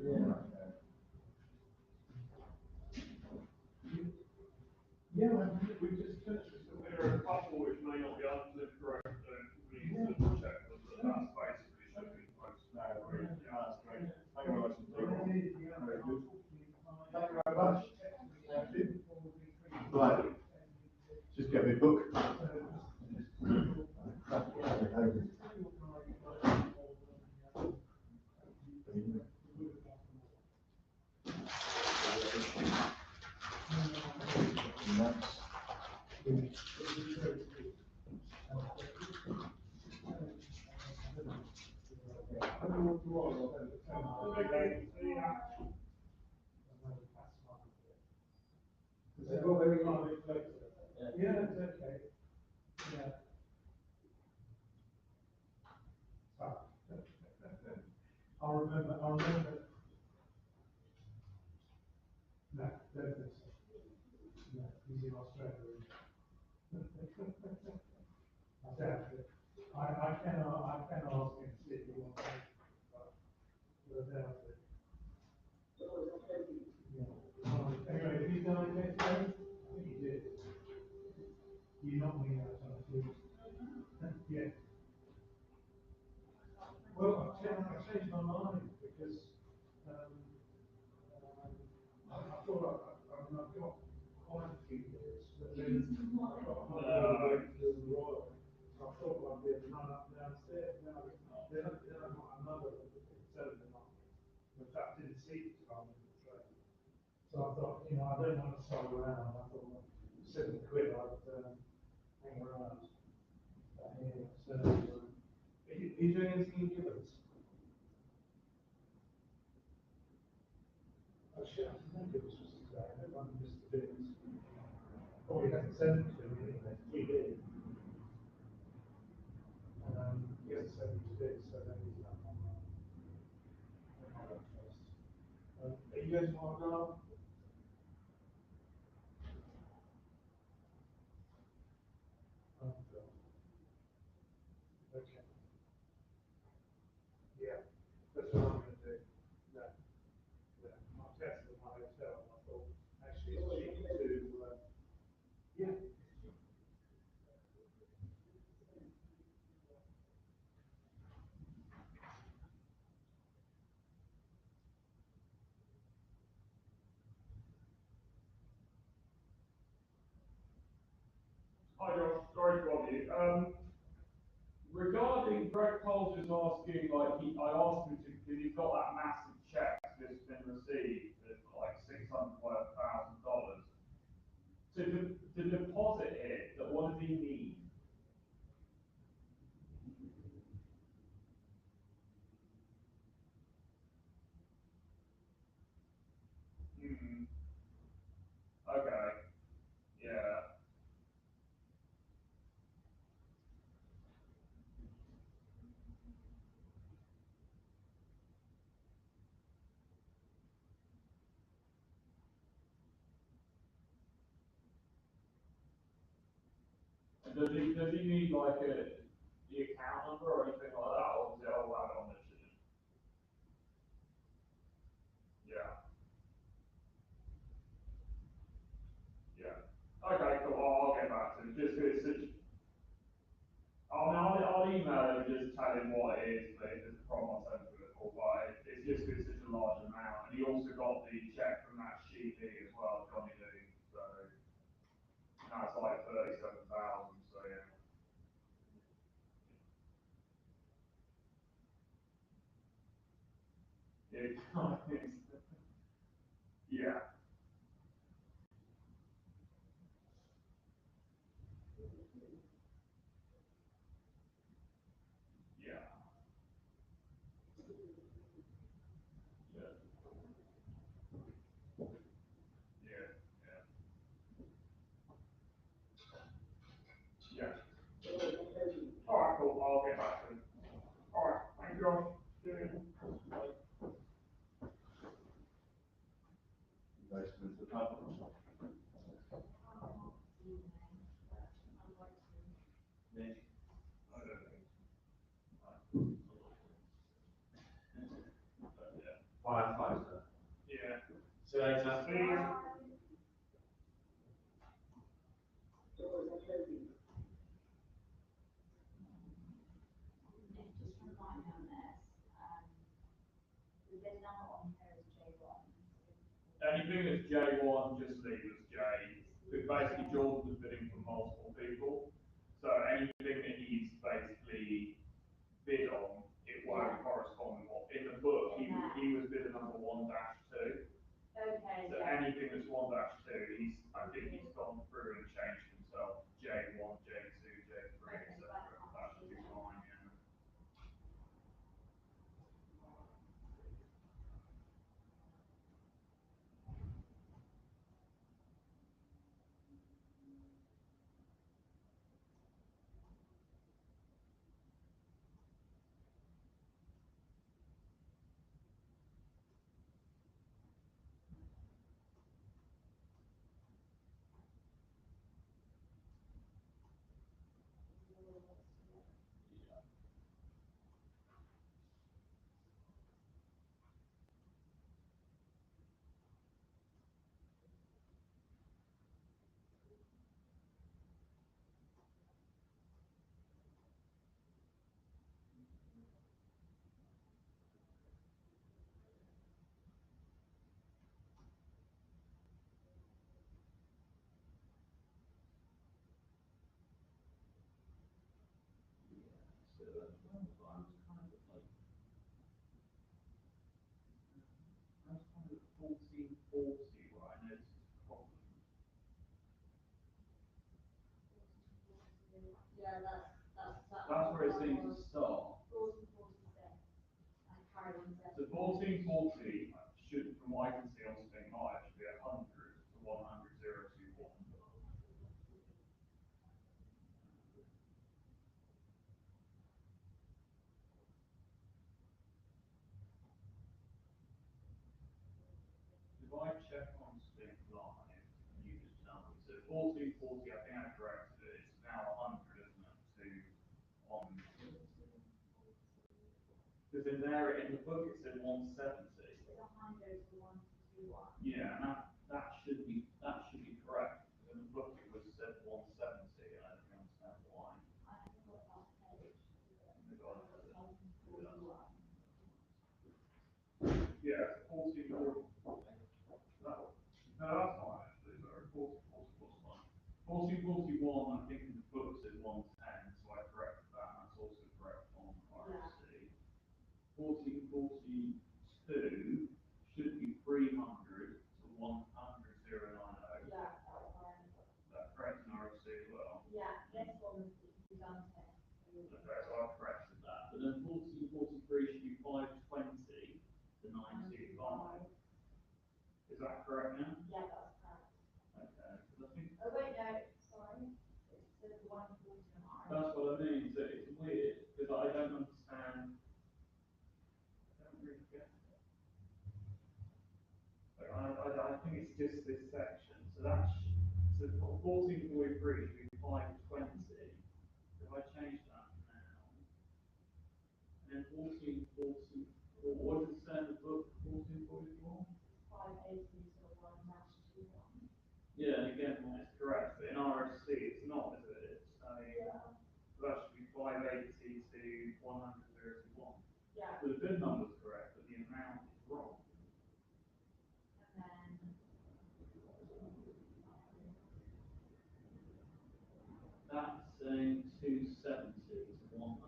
H: Yeah, man,
D: We just finished, there are a couple which may not be 100% correct, we need to check them, but that's basically should be close.
H: No,
D: Yeah.
H: that's great. Thank you very much indeed. Very good. Thank you very much. Thank you. Right. Just get me a book. Yeah, it's okay. Yeah. I'll remember. No, don't think so. No, he's in Australia. I doubt it. I can ask him to see if he wants to. But I doubt it. Yeah. Anyway, have you done it next day? I think you did. You knocked me out on a few. Yeah. Well, I changed my mind because I thought I've got quite a few years, but then I've got another way to the Royal. So I thought I'd be able to run up and downstairs. Then I got another telephone line. In fact, I didn't see it on the train. So I thought, I don't want to sell around. I thought, well, £7 I'd hang around. Yeah, so, are you doing anything in Givens? Oh shit, I think it was just today. I don't want to miss the bits. Oh, we have to send it to me anyway. We did. He has to send it to bits, so then he's not on that. Are you guys want to go? Oh, God. Okay. Yeah, that's what I'm going to do. No. I tested my hotel and I thought, actually, it's cheap to, yeah.
D: Hi Josh, sorry to bother you. Regarding Greg Coles is asking, I asked him to, because he's got that massive check that's been received, that's like $600,000. And does he need like the account number or anything like that, or is it all right on the sheet? Yeah. Yeah. Okay, cool. I'll get back to him. Just 'cause it's such. I'll email him, just tell him what it is, but it's a problem I'll send to it, but it's just 'cause it's such a large amount, and he also got the check from that sheet as well, Johnny Lee, so that's like 37,000, so yeah. Yeah. Yeah. Yeah. Yeah. Yeah. All right, cool. I'll get back to him. All right. Thank you, Josh. See you.
A: Investment department. Nick.
D: I don't think. Yeah.
H: Firefighter.
D: Yeah.
H: See you later.
D: See you.
F: Nick, just remind me on this, the number on here is J1.
D: Anything that's J1, just leave as J. Because basically Jordan was bidding for multiple people. So anything that he's basically bid on, it won't correspond with what, in the book, he was bidder number 1-2.
F: Okay.
D: So anything that's 1-2, I think he's gone through and changed himself, J1, J2, J3, etc. That should be fine, yeah.
A: So that's kind of like,
D: That's kind of 1440 where I noticed a problem.
F: Yeah, that's.
D: That's where it seems to start.
F: 1446. And carry on.
D: So 1440 should, from what I can see on Spink Live, should be 100 to 100,021. If I check on Spink Live, and you just tell me, so 1440, I think I corrected it, it's now 100, isn't it, to on. Because in there, in the book, it said 170.
F: It's 100 to 121.
D: Yeah, and that should be correct. In the book, it was said 170, and I don't understand why.
F: I haven't got that page.
D: Yeah, 1440. No, that's not actually, sorry, 1440 plus 1. 1441, I think in the book said 110, so I corrected that, and that's also correct on RFC. 1442 should be 300 to 100,090.
F: Yeah, that's fine.
D: That's correct in RFC as well.
F: Yeah, this one is done here.
D: Okay, so I've corrected that. But then 1443 should be 520 to 925. Is that correct now?
F: Yeah, that's correct.
D: Okay, because I think
F: Oh, wait, no, sorry. It says 149.
D: that's what I mean. So it's weird because I don't understand. I don't really get it. Like, I think it's just this section. So that's so 1443 should be 520
B: saying 270 to 100,029.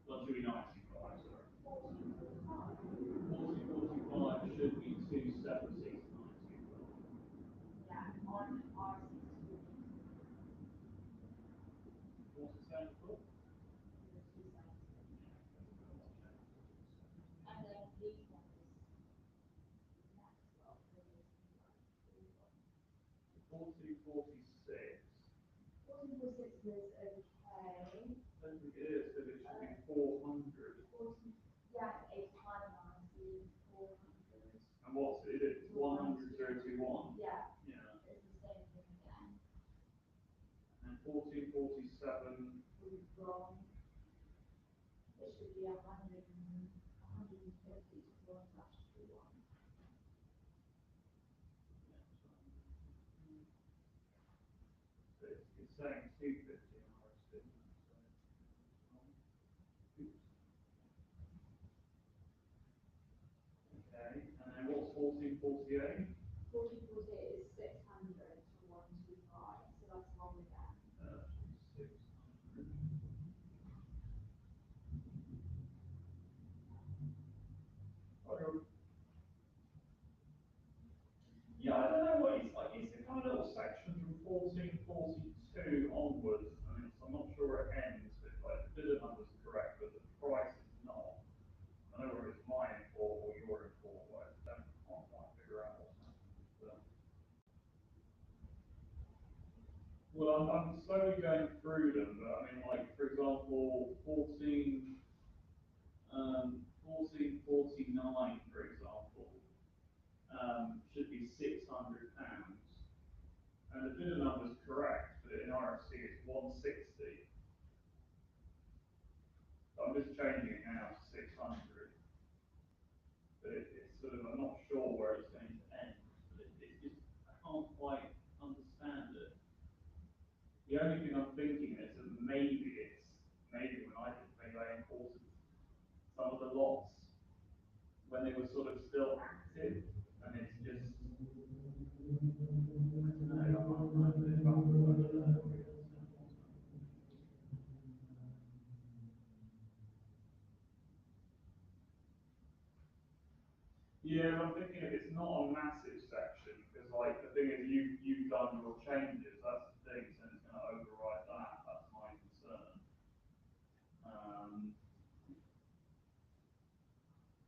B: Well, should be 95, sorry. 4045 should be 270 to 95.
F: Yeah, on R60.
B: What's it saying for?
F: And then these ones. Next, well,
B: 4046.
F: 4046 is okay.
B: Don't think it is, because it should be 400.
F: 40, yeah, 8590, 400.
B: And what's it? It's 100,021.
F: Yeah,
B: Yeah.
F: it's the same thing again.
B: And 1447.
F: We've gone. It should be 100, 150 to 1/21.
B: So it's saying 250 on our statement. Okay, and then what's 1448?
F: 1448 is 600 to 125, so that's wrong again.
B: 600. Okay. Yeah, I don't know what it's like. It's a kind of little section from 1442 onwards. I mean, I'm not sure where it ends, but like the bidder number's correct, but the price is not. I know where it's mine for or your for, but I can't quite figure out what's happening. But, well, I'm slowly going through them, but I mean, like, for example, 1449, for example, should be £600. And the bidder number is correct, but in RFC it's 160. So I'm just changing it now to 600. But it's sort of, I'm not sure where it's going to end, but it's just, I can't quite understand it. The only thing I'm thinking is that maybe when I did, maybe I imported some of the lots when they were sort of still active, and it's just, I don't know, yeah, I'm thinking if it's not a massive section, because like the thing is you've done your changes, that's the thing, so it's going to override that, that's my concern.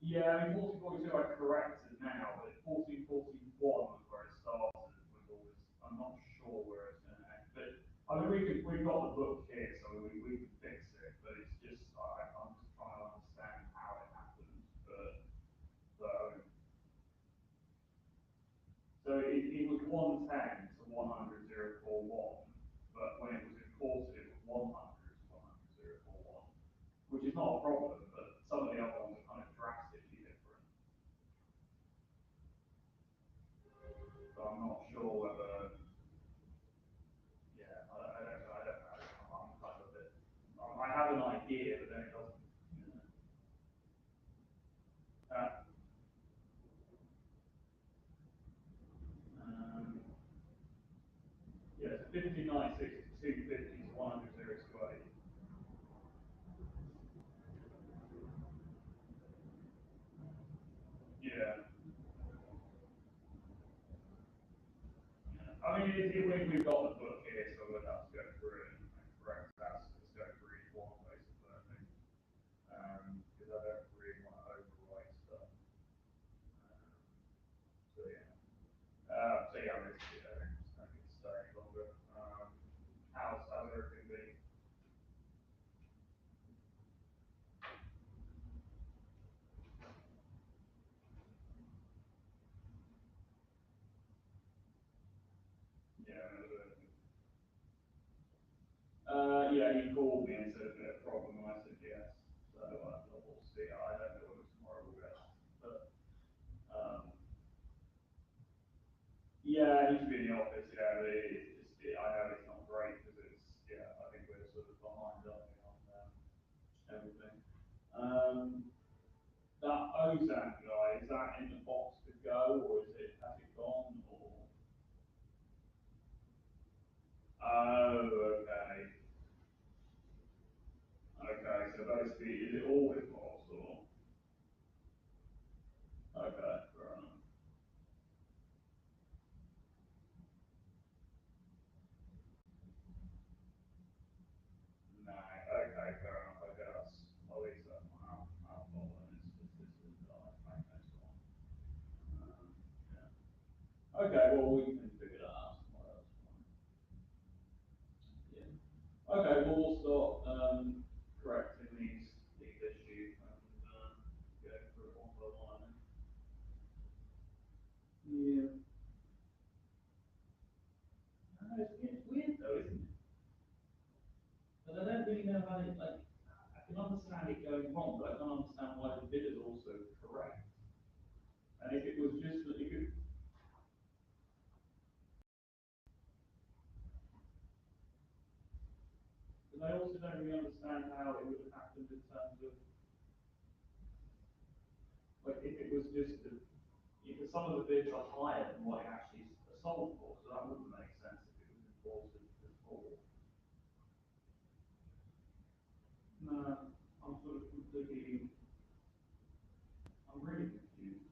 B: Yeah, I mean 1442 I corrected now, but 1441 was where it started, was always, I'm not sure where it's going to end, but I mean we've got the book here, so we can fix it, but it's just, I'm just trying to understand how it happened, but so it was 110 to 100,041, but when it was imported, it was 100 to 100,041, which is not a problem, but some of the other ones are kind of drastically different. So I'm not sure whether, yeah, I don't know, I'm kind of a bit, I have an idea, but then it doesn't, you know. Yeah, so 5962 50 to 100,028. Yeah. I mean, we've got the book here, so we'll have to go through it and correct that. Let's go through each one, basically, I think. Because I don't really want to overwrite stuff. So, yeah. So, yeah, I'm just not going to stay any longer. How's everything been? Yeah, he called me and said it's been a problem, and I said yes. So we'll see. I don't know whether tomorrow will go. But yeah, he should be in the office. Yeah, but I know it's not great because it's I think we're sort of behind on everything. That Ozan guy, is that in the box to go, or has it gone, or? Oh, Okay, well, we can figure that out tomorrow. Yeah. Okay, well, we'll start correcting these issues and go through it one by one. Yeah. No, it's weird though, isn't it? But I don't really know how it, like, I can understand it going wrong, but I can't understand why the bid is also correct. And if it was just, if it, but I also don't really understand how it would have happened in terms of, like, if it was just, because some of the bids are higher than what it actually sold for, so that wouldn't make sense if it was enforced before. No, I'm sort of completely, I'm really confused.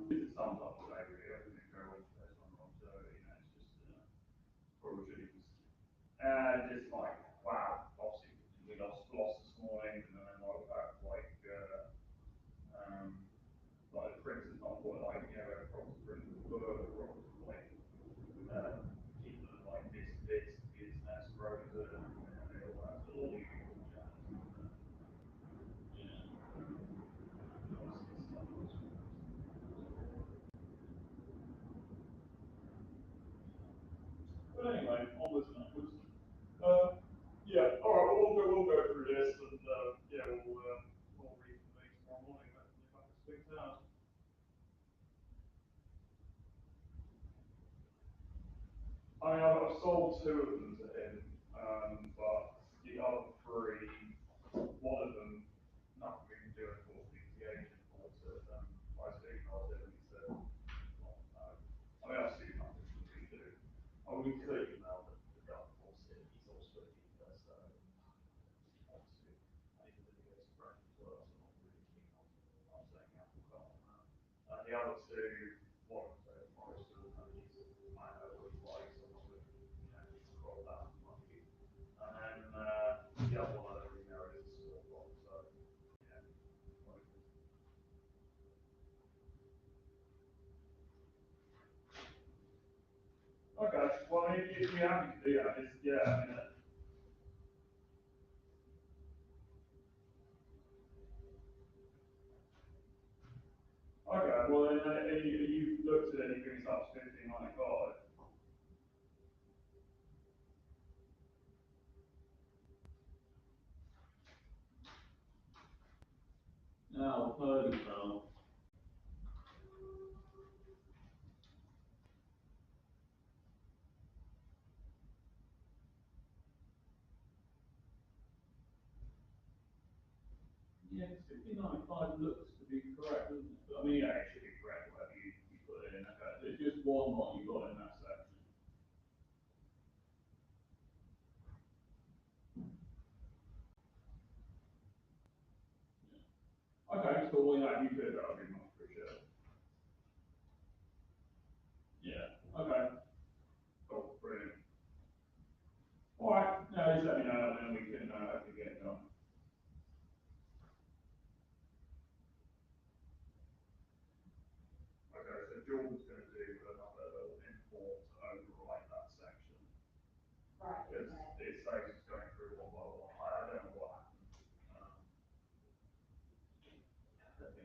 B: This is sums up what I really, everything very well based on wrong, so, you know, it's just, probably should have just, just like, wow, obviously, we lost this morning, and then like, like the printers not what, like, you know, across the printers were, across, like, people that like this business, frozen, and all that, all the usual jazz. Yeah. Obviously, stuff was. But anyway, onwards and upwards. Yeah, all right, we'll go through this and yeah, we'll reconvene tomorrow morning. Hopefully, if I can speak to us. I mean, I've sold two of them to him, but the other three, one of them, nothing we can do unfortunately, because the agent bought it. I still emailed him and he said, well, no. I mean, I see nothing we can do. I mean, we could email the guy who bought it. He's also a keeper, so obviously, I need to litigate some brand as well, so I'm not really keen on saying Apple card on that. The other two, one of them, Morrison, and I know what he's like, so I'm not going to, you know, need to crawl that monkey. And then the other one I don't really know is a small one, so yeah. Okay, well, if you're happy to do that, it's, yeah, I mean, okay, well, you looked at anything up to 1595. No, third now. Yeah, 1595 looks to be correct, doesn't it? I mean, yeah, it should be correct, whatever you put it in. Okay. It's just one lot you got in that section. Yeah. Okay, so well, yeah, you could, that would be much appreciated. Yeah, okay. Cool, brilliant. All right, now just let me know, and then we can hopefully get it done. Okay, so Jordan's going to do another little import to overwrite that section.
F: Right.
B: Because it says it's going through one by one. I don't know what happened. I think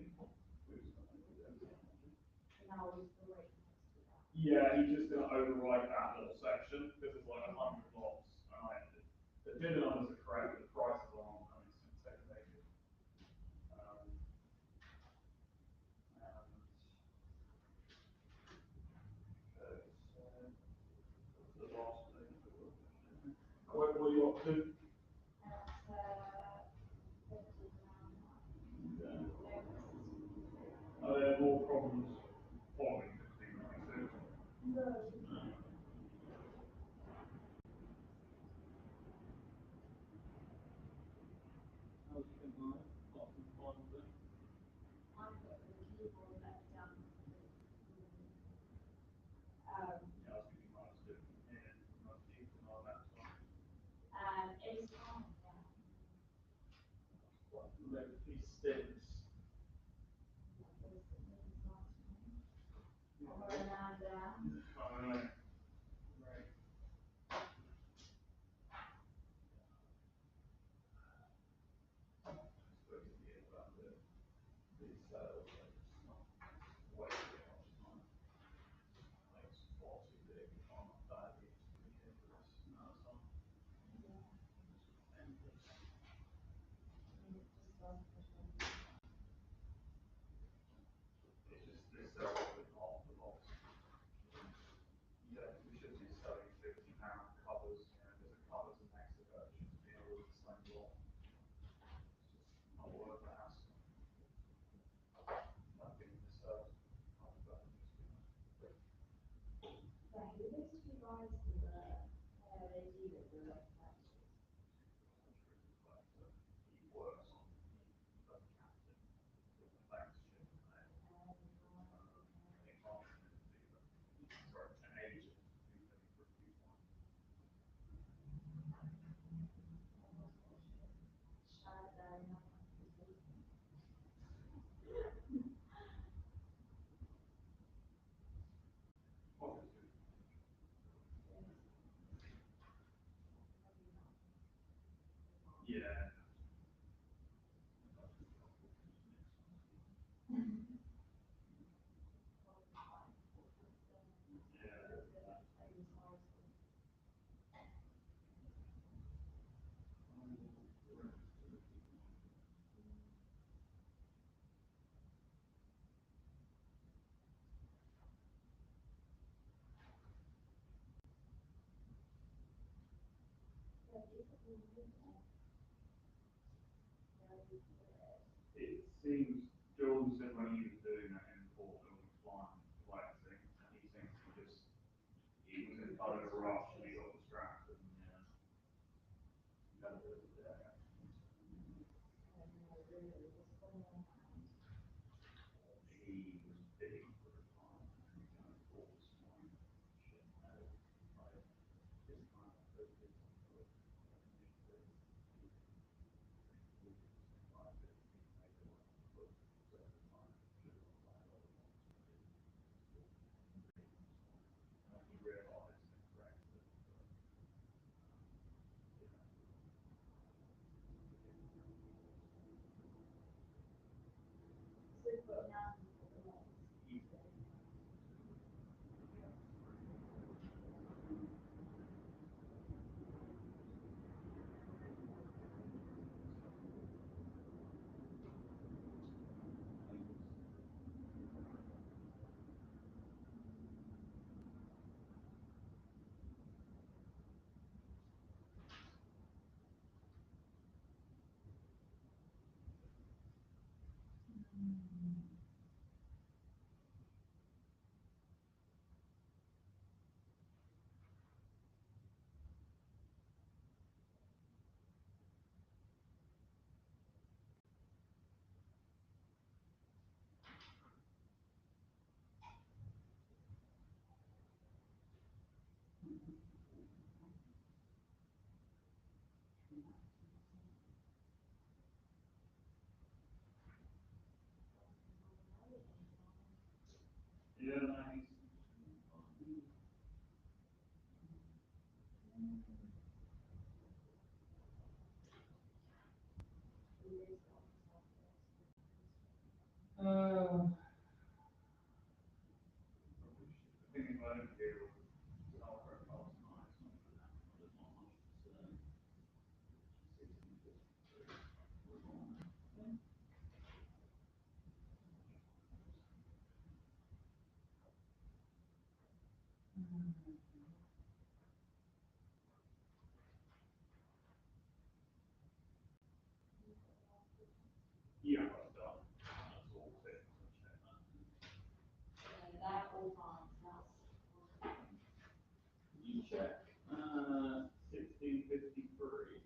F: Now is the rate next to that.
B: yeah, he's just going to overwrite that little section because there's like 100 lots. And the dinner numbers are correct, but the prices aren't, and it's going to take a negative. The last thing. What are you up to? Are there more problems following 1596?
F: No.
B: How's it going? Got some fun with it?
F: I've got the keyboard left down.
B: Yeah, I was thinking I was doing it here, not using my laptop.
F: It's on, yeah.
B: What, lengthy stints? It seems, Jordan said when he was doing that import and flexing, he seems to just, he was in kind of a rush and he got distracted and, yeah. He was bidding for a time and he kind of bought this one. Shit, no, like, this kind of focus on the he realised and corrected it, but, you know. Yeah, nice. Thinking about it here, our profile's nice, there's not much to say. Yeah, I've done, that's all set, check that. You check, 1653.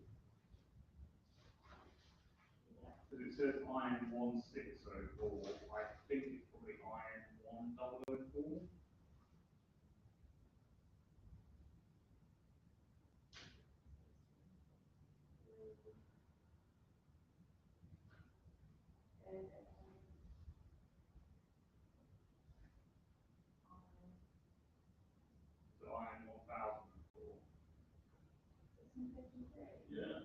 B: Because it says iron 1604, I think it's probably iron 1004. So iron 1004. Yeah.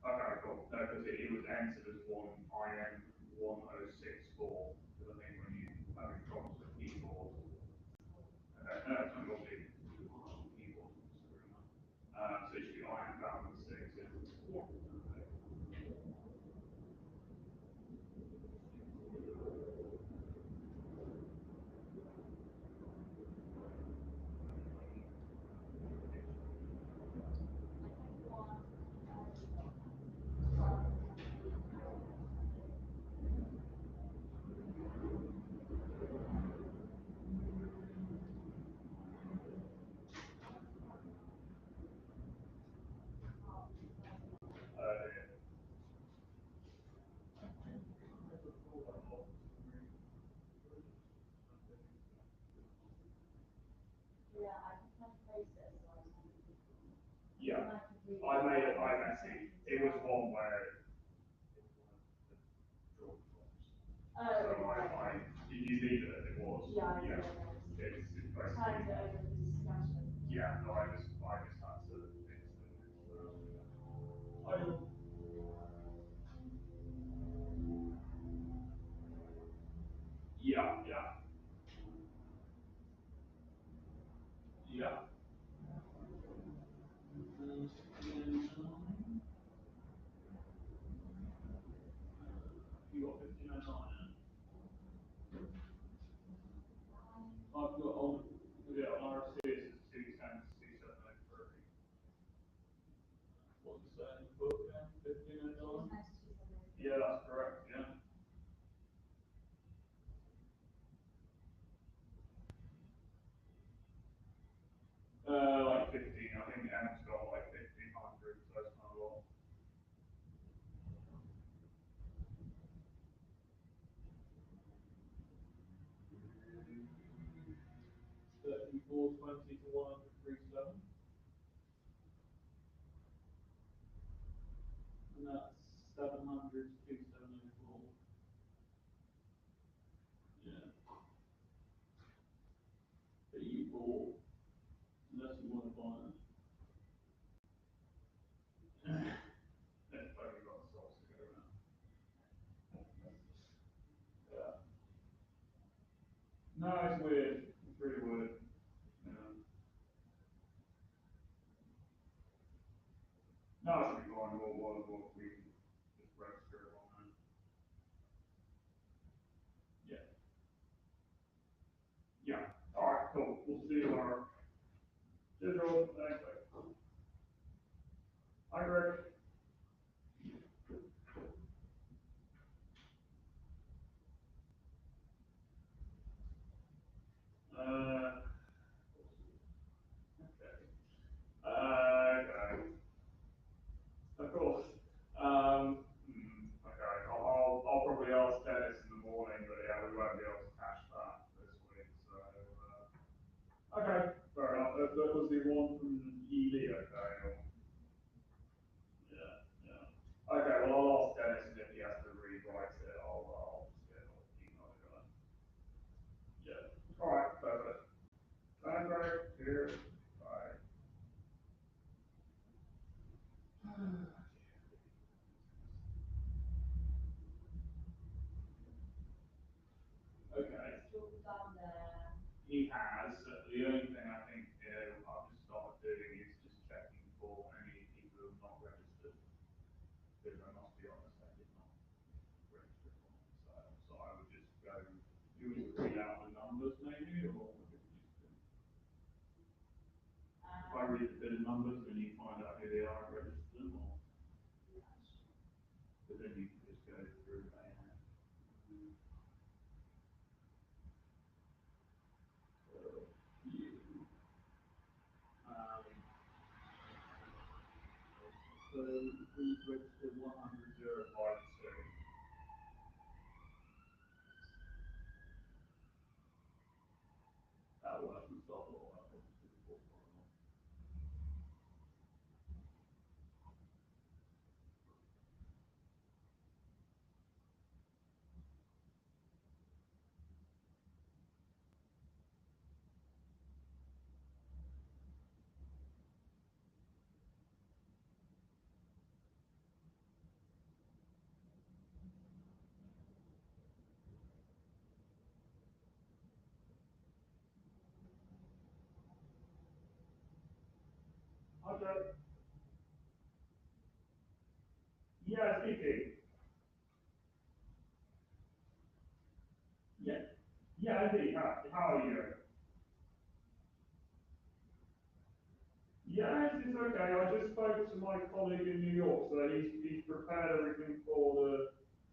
B: Okay, cool. No, because it was entered as one IN 1064. Because I think when you having problems with keyboard, no, it's not your keyboard. So it should be IN 1006. Yeah. Yeah, I see. It was one where so did you leave it as it was? Yeah. It's basically. Yeah, no, I just had to fix it. Yeah, yeah. Yeah. You got 59. I've got on, yeah, on RC it's 210, 2703. Yeah, that's correct, yeah. Like 15, I think M's got like 1,500, so it's not a lot. $34.20 to 137. And that's 700 to 274. Yeah. That you bought, unless you want to buy it. That's probably got the sauce to go around. Yeah. No, it's weird. It's really weird. Yeah. No, it should be fine. We'll we just register it on there. Yeah. Yeah. All right, cool. We'll see you tomorrow. Cheers, Rob. Thanks. Hi, Greg. Okay. Okay. Of course. Okay. I'll probably ask Dennis in the morning, but yeah, we won't be able to cash that this week. So, okay, fair enough. That was the one from Ely, okay? Yeah, yeah. Okay, well, I'll ask Dennis, and if he has to rewrite it, I'll just get an email to him. Yeah. All right, perfect. Thanks, Greg. Cheers. Bye. Okay. He has. The only thing I think I've just started doing is just checking for any people who have not registered. Because I must be honest, I did not register for it. So I would just go, you would read out the numbers maybe, or would you just do? If I read the bit of numbers, then you find out who they are and register them, or? But then you can just go through so please register 100,052. That will actually start all that. Okay. Yeah, speaking. Yeah. Yeah, I think. How are you? Yeah, it's okay. I just spoke to my colleague in New York, so he's prepared everything for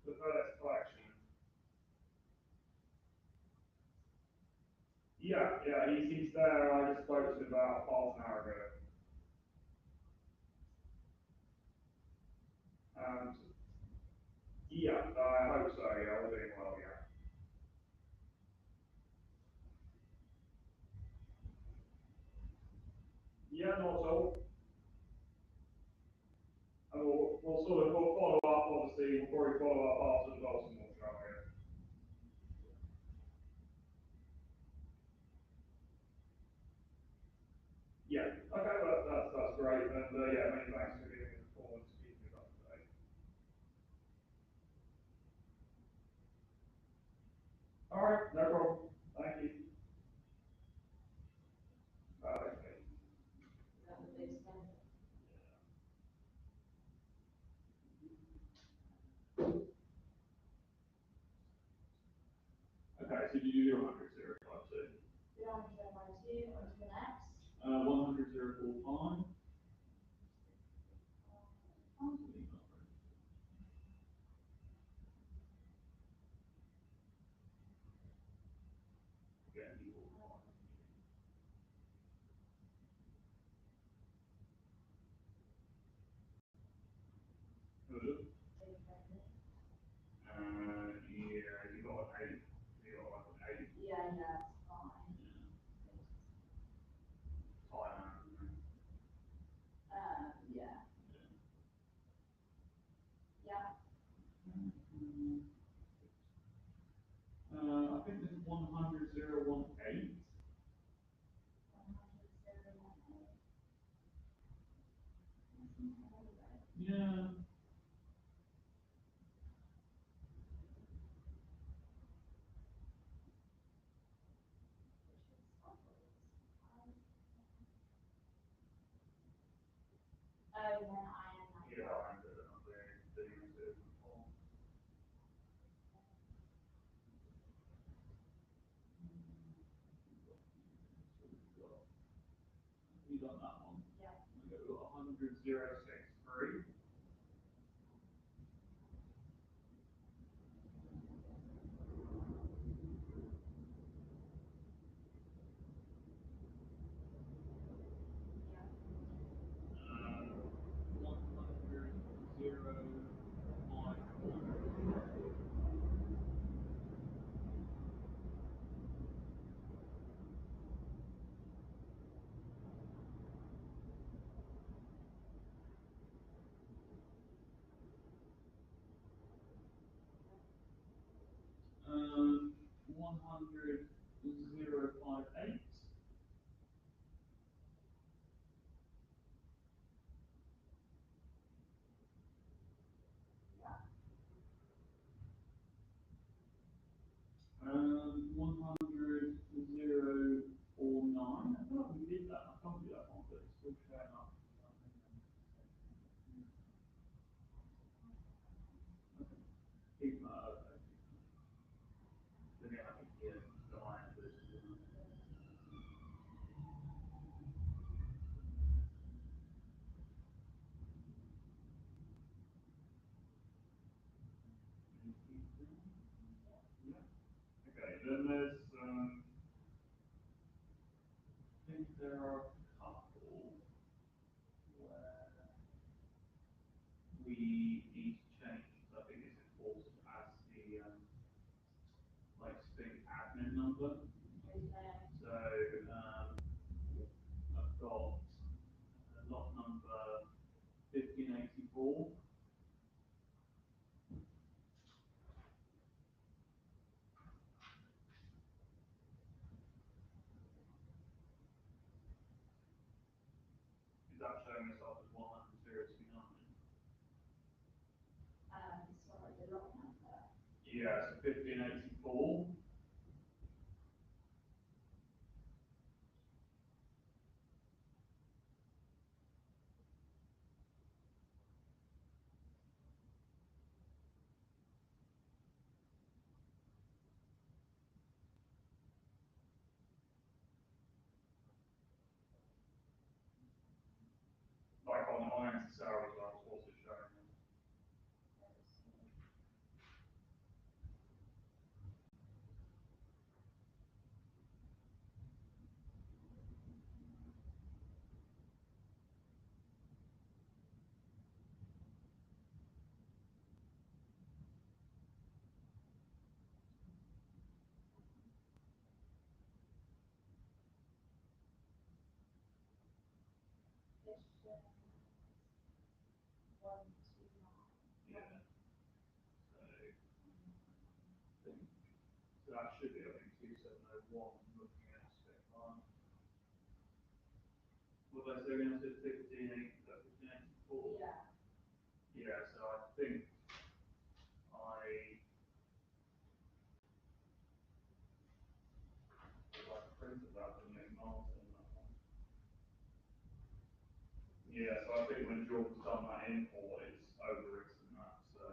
B: the FedEx collection. Yeah, he's there. I just spoke to him about half an hour ago. And yeah, I hope so. Yeah, all doing well. Yeah. Yeah, not at all. And we'll sort of follow up. Obviously, we'll probably follow up after the Baltimore show. Yeah. Okay, that's great. And yeah, many thanks for giving us a call and speaking with us today. All right, no problem. Thank you. Bye. Okay, so you do 100,052.
F: 100,052 on to the next.
B: 100,045. get any more. Good. Yeah, you got an 8. You got like an 8.
F: Yeah, that's fine.
B: Thailand.
F: Yeah. Yeah.
B: I think this is 100,018.
F: 100,018.
B: Yeah.
F: Oh, then I am like.
B: Yeah, I'm good. I'm very doing it. You got that one?
F: Yeah.
B: We got 100,063.
F: Yeah.
B: 100,058.
F: Yeah.
B: 100,049. I feel like we did that. I can't do that one, but it's still showing up. Keep that up. Then I think yeah, the line is yeah. Okay, then there's I think there are a couple where we need to change. So I think it's important as the like Spink admin number.
F: Okay.
B: So I've got lot number 1584. Is that showing us up as 100,029?
F: Sorry, the lot number.
B: Yeah, so 1584. Like on Irons Sarah as well, it's also showing them.
F: This shows 129.
B: Yeah. So that should be, I think, 2701 looking at step 1. What did I say again? I said 1584.
F: Yeah.
B: Yeah, so I think I printed that and then Martin that one. Yeah, so I think when Jordan's done that import, it's overwritten that. So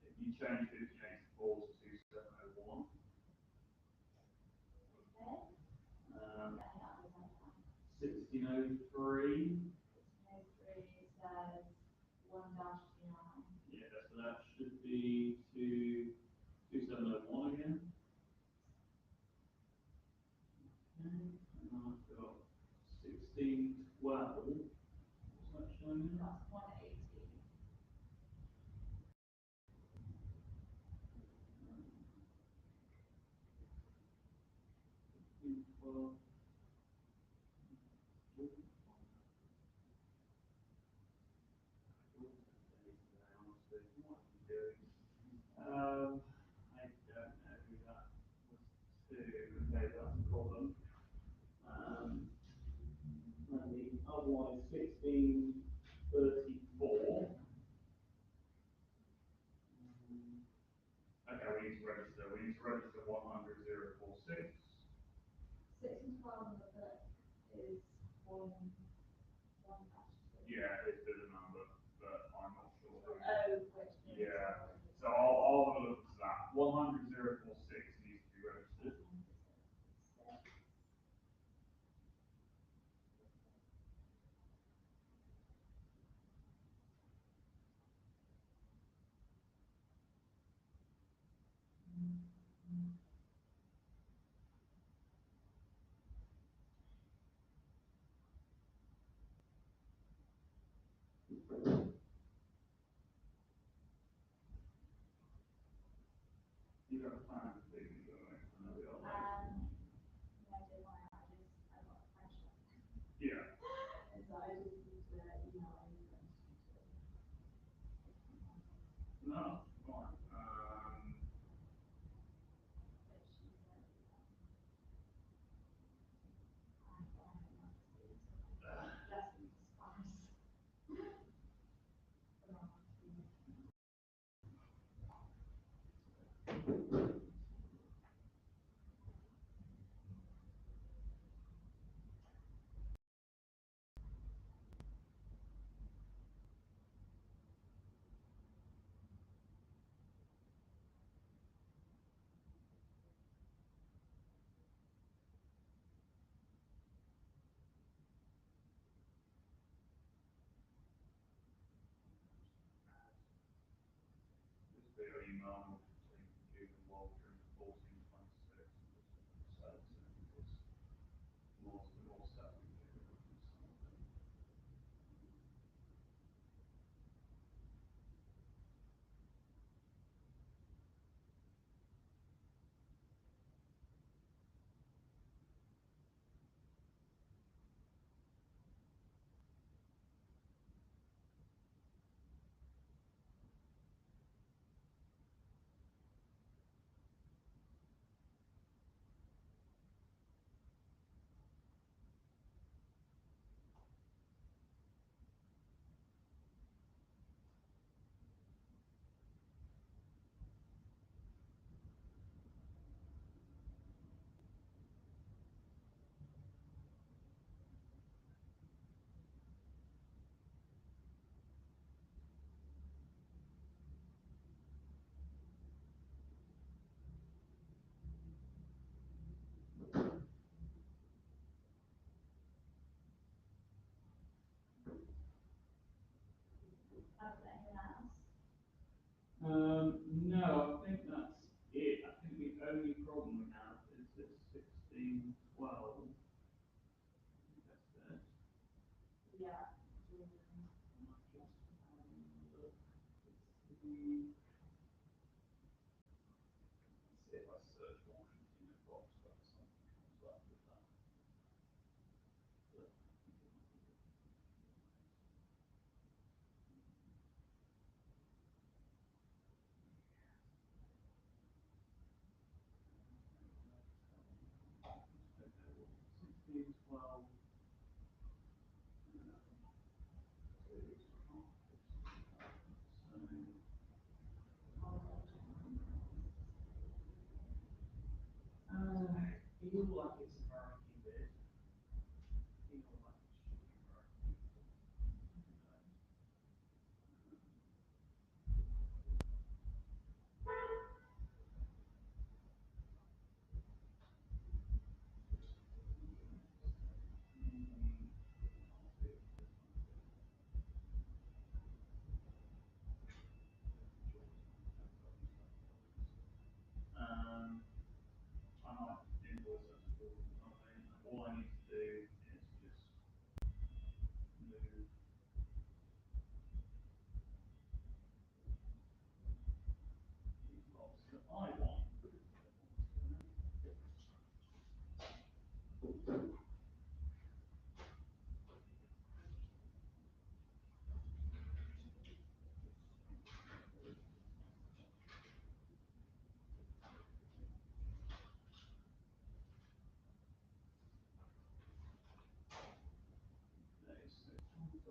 B: if you change 1584 to 2701,
F: Okay.
B: 1603.
F: 1603 says 1-29.
B: Yeah, so that should be to 2701 again. 1612. What's that showing?
F: That's 180.
B: I don't know who that was to. Okay, that's a problem. And the other one is 1634. Okay, we need to register. We need to register 100,046.
F: 6 and 12 on the book is one dash two.
B: Yeah, it's a number, but I'm not sure.
F: Oh, which is.
B: Yeah, so I'll have a look at that. 100,046 needs to be registered. You got a plan to do, you got an I know we are.
F: I did my, I got a pressure.
B: Yeah.
F: And so I just need to email anyone.
B: No, fine. This video email between you and Walter in 1426. So it's more stuff we do. No, I think that's it. I think the only problem we have is this 1612. That's it.
F: Yeah.
B: See if I search Washington in box, but something comes up with that. Sixteen, 12. Feel like it's American bid. Feel like it should be American. I might invoice us for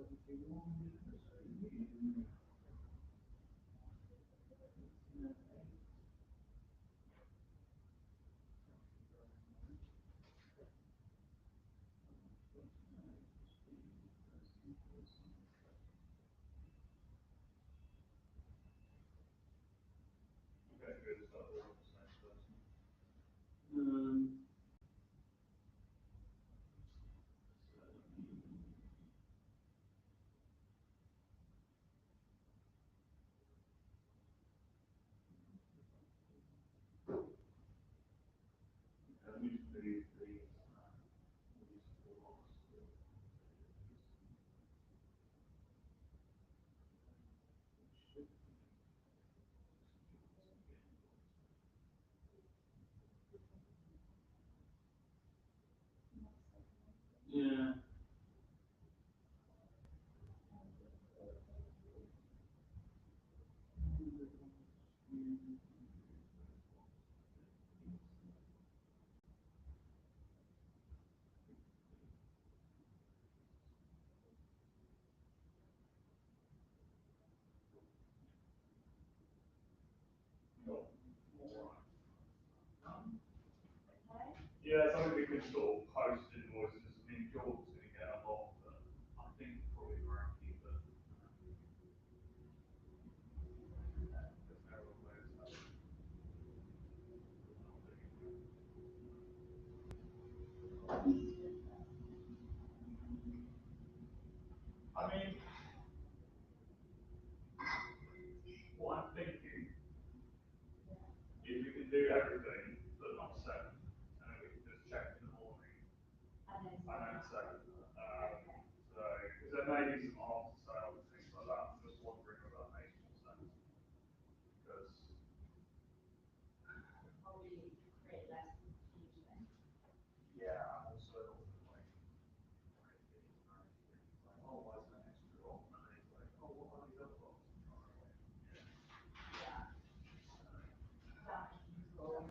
B: Okay, good, so we're on the same person. We just move these, these blocks. Yeah. Yeah, something we could sort of post invoices. I mean, George's gonna get a lot, but I think probably around keep it. There's no real way to tell. I mean, what I'm thinking is we can do everything, but not seven, and then we can just check in the morning. And then seven. So, because there may be some after sales and things like that. I'm just wondering if that makes more sense. Because
F: Probably create less confusion.
B: yeah, I'm also like, oh, why is that extra on? And then it's like, oh, what are these other boxes?
F: Yeah. That control.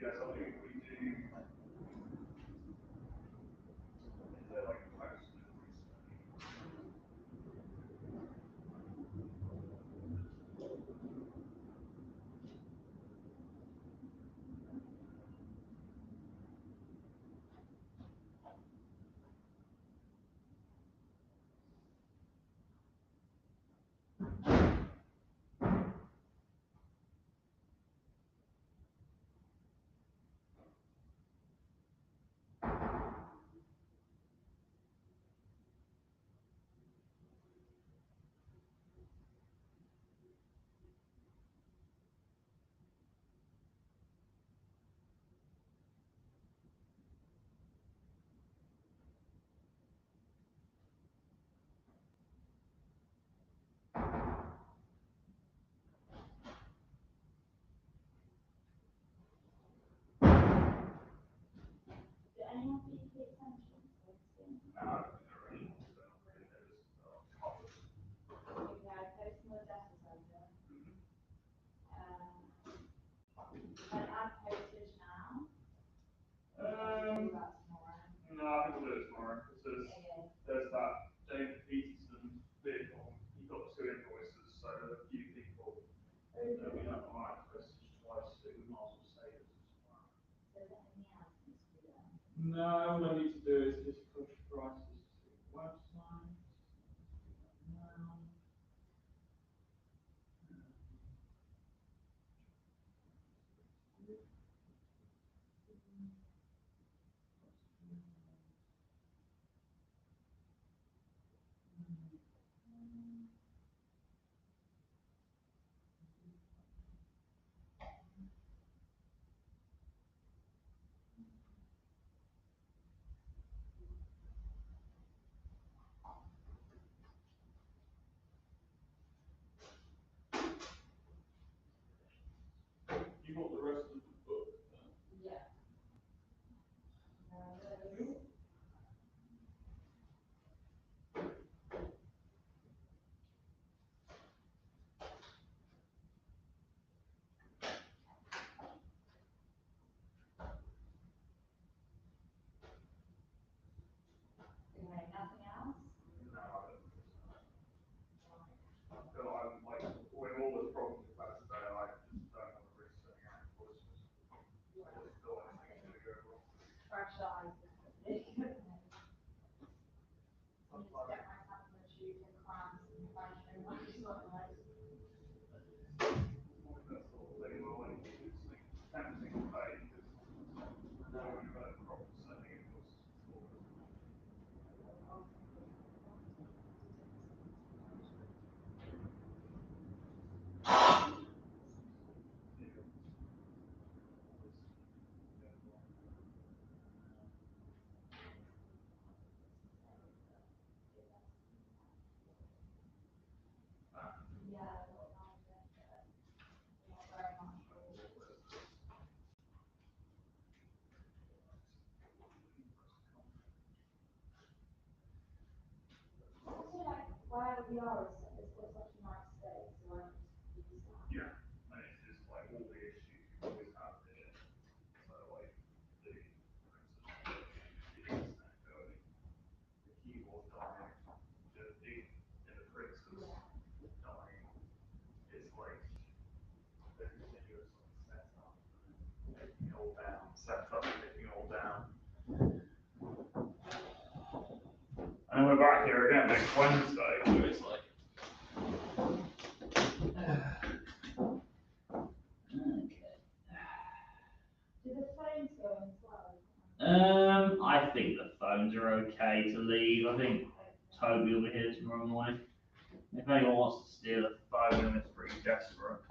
B: Yeah, something we do. Is there like a post
F: Do anyone think the extensions?
B: No, I don't think they're really, so I think they're just covered.
F: Okay, post more data center. And add postage now. Do that tomorrow.
B: No, I think we'll do it tomorrow, because
F: Okay.
B: there's that David Peterson bid on, he got two invoices, so there's a few people that we don't like postage twice, so we might as well save it tomorrow.
F: So is there anything else needs to be done?
B: No, all I need to do is just push prices to the website. No. You got the rest of the book.
F: fresh eyes. Just get myself in the tube and cramps and function, like, it's not like. Where we are, it's got such a nice state, so I just use that.
B: Yeah, and it's just like all the issues you always have here. So like the internet going, the keyboard dying, the ink in the printers dying. It's like the continuous setup, taking it all down, setup, taking it all down. And we're back here again next Wednesday, so it's like.
F: Do the phones go in as well?
B: I think the phones are okay to leave. I think Toby will be here tomorrow morning. If anyone wants to steal a phone, then it's pretty desperate.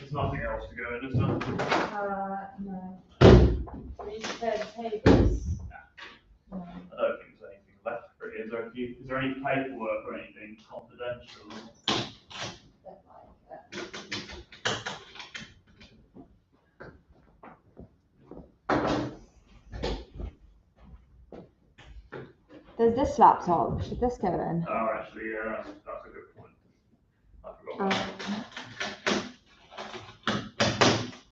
B: There's nothing else to go in, is there?
F: No. We need to clear the tables. No.
B: I don't think there's anything left for it. Is there any paperwork or anything confidential?
F: Don't like it. There's this laptop. Should this go in?
B: Oh, actually, yeah, that's a good point. I forgot.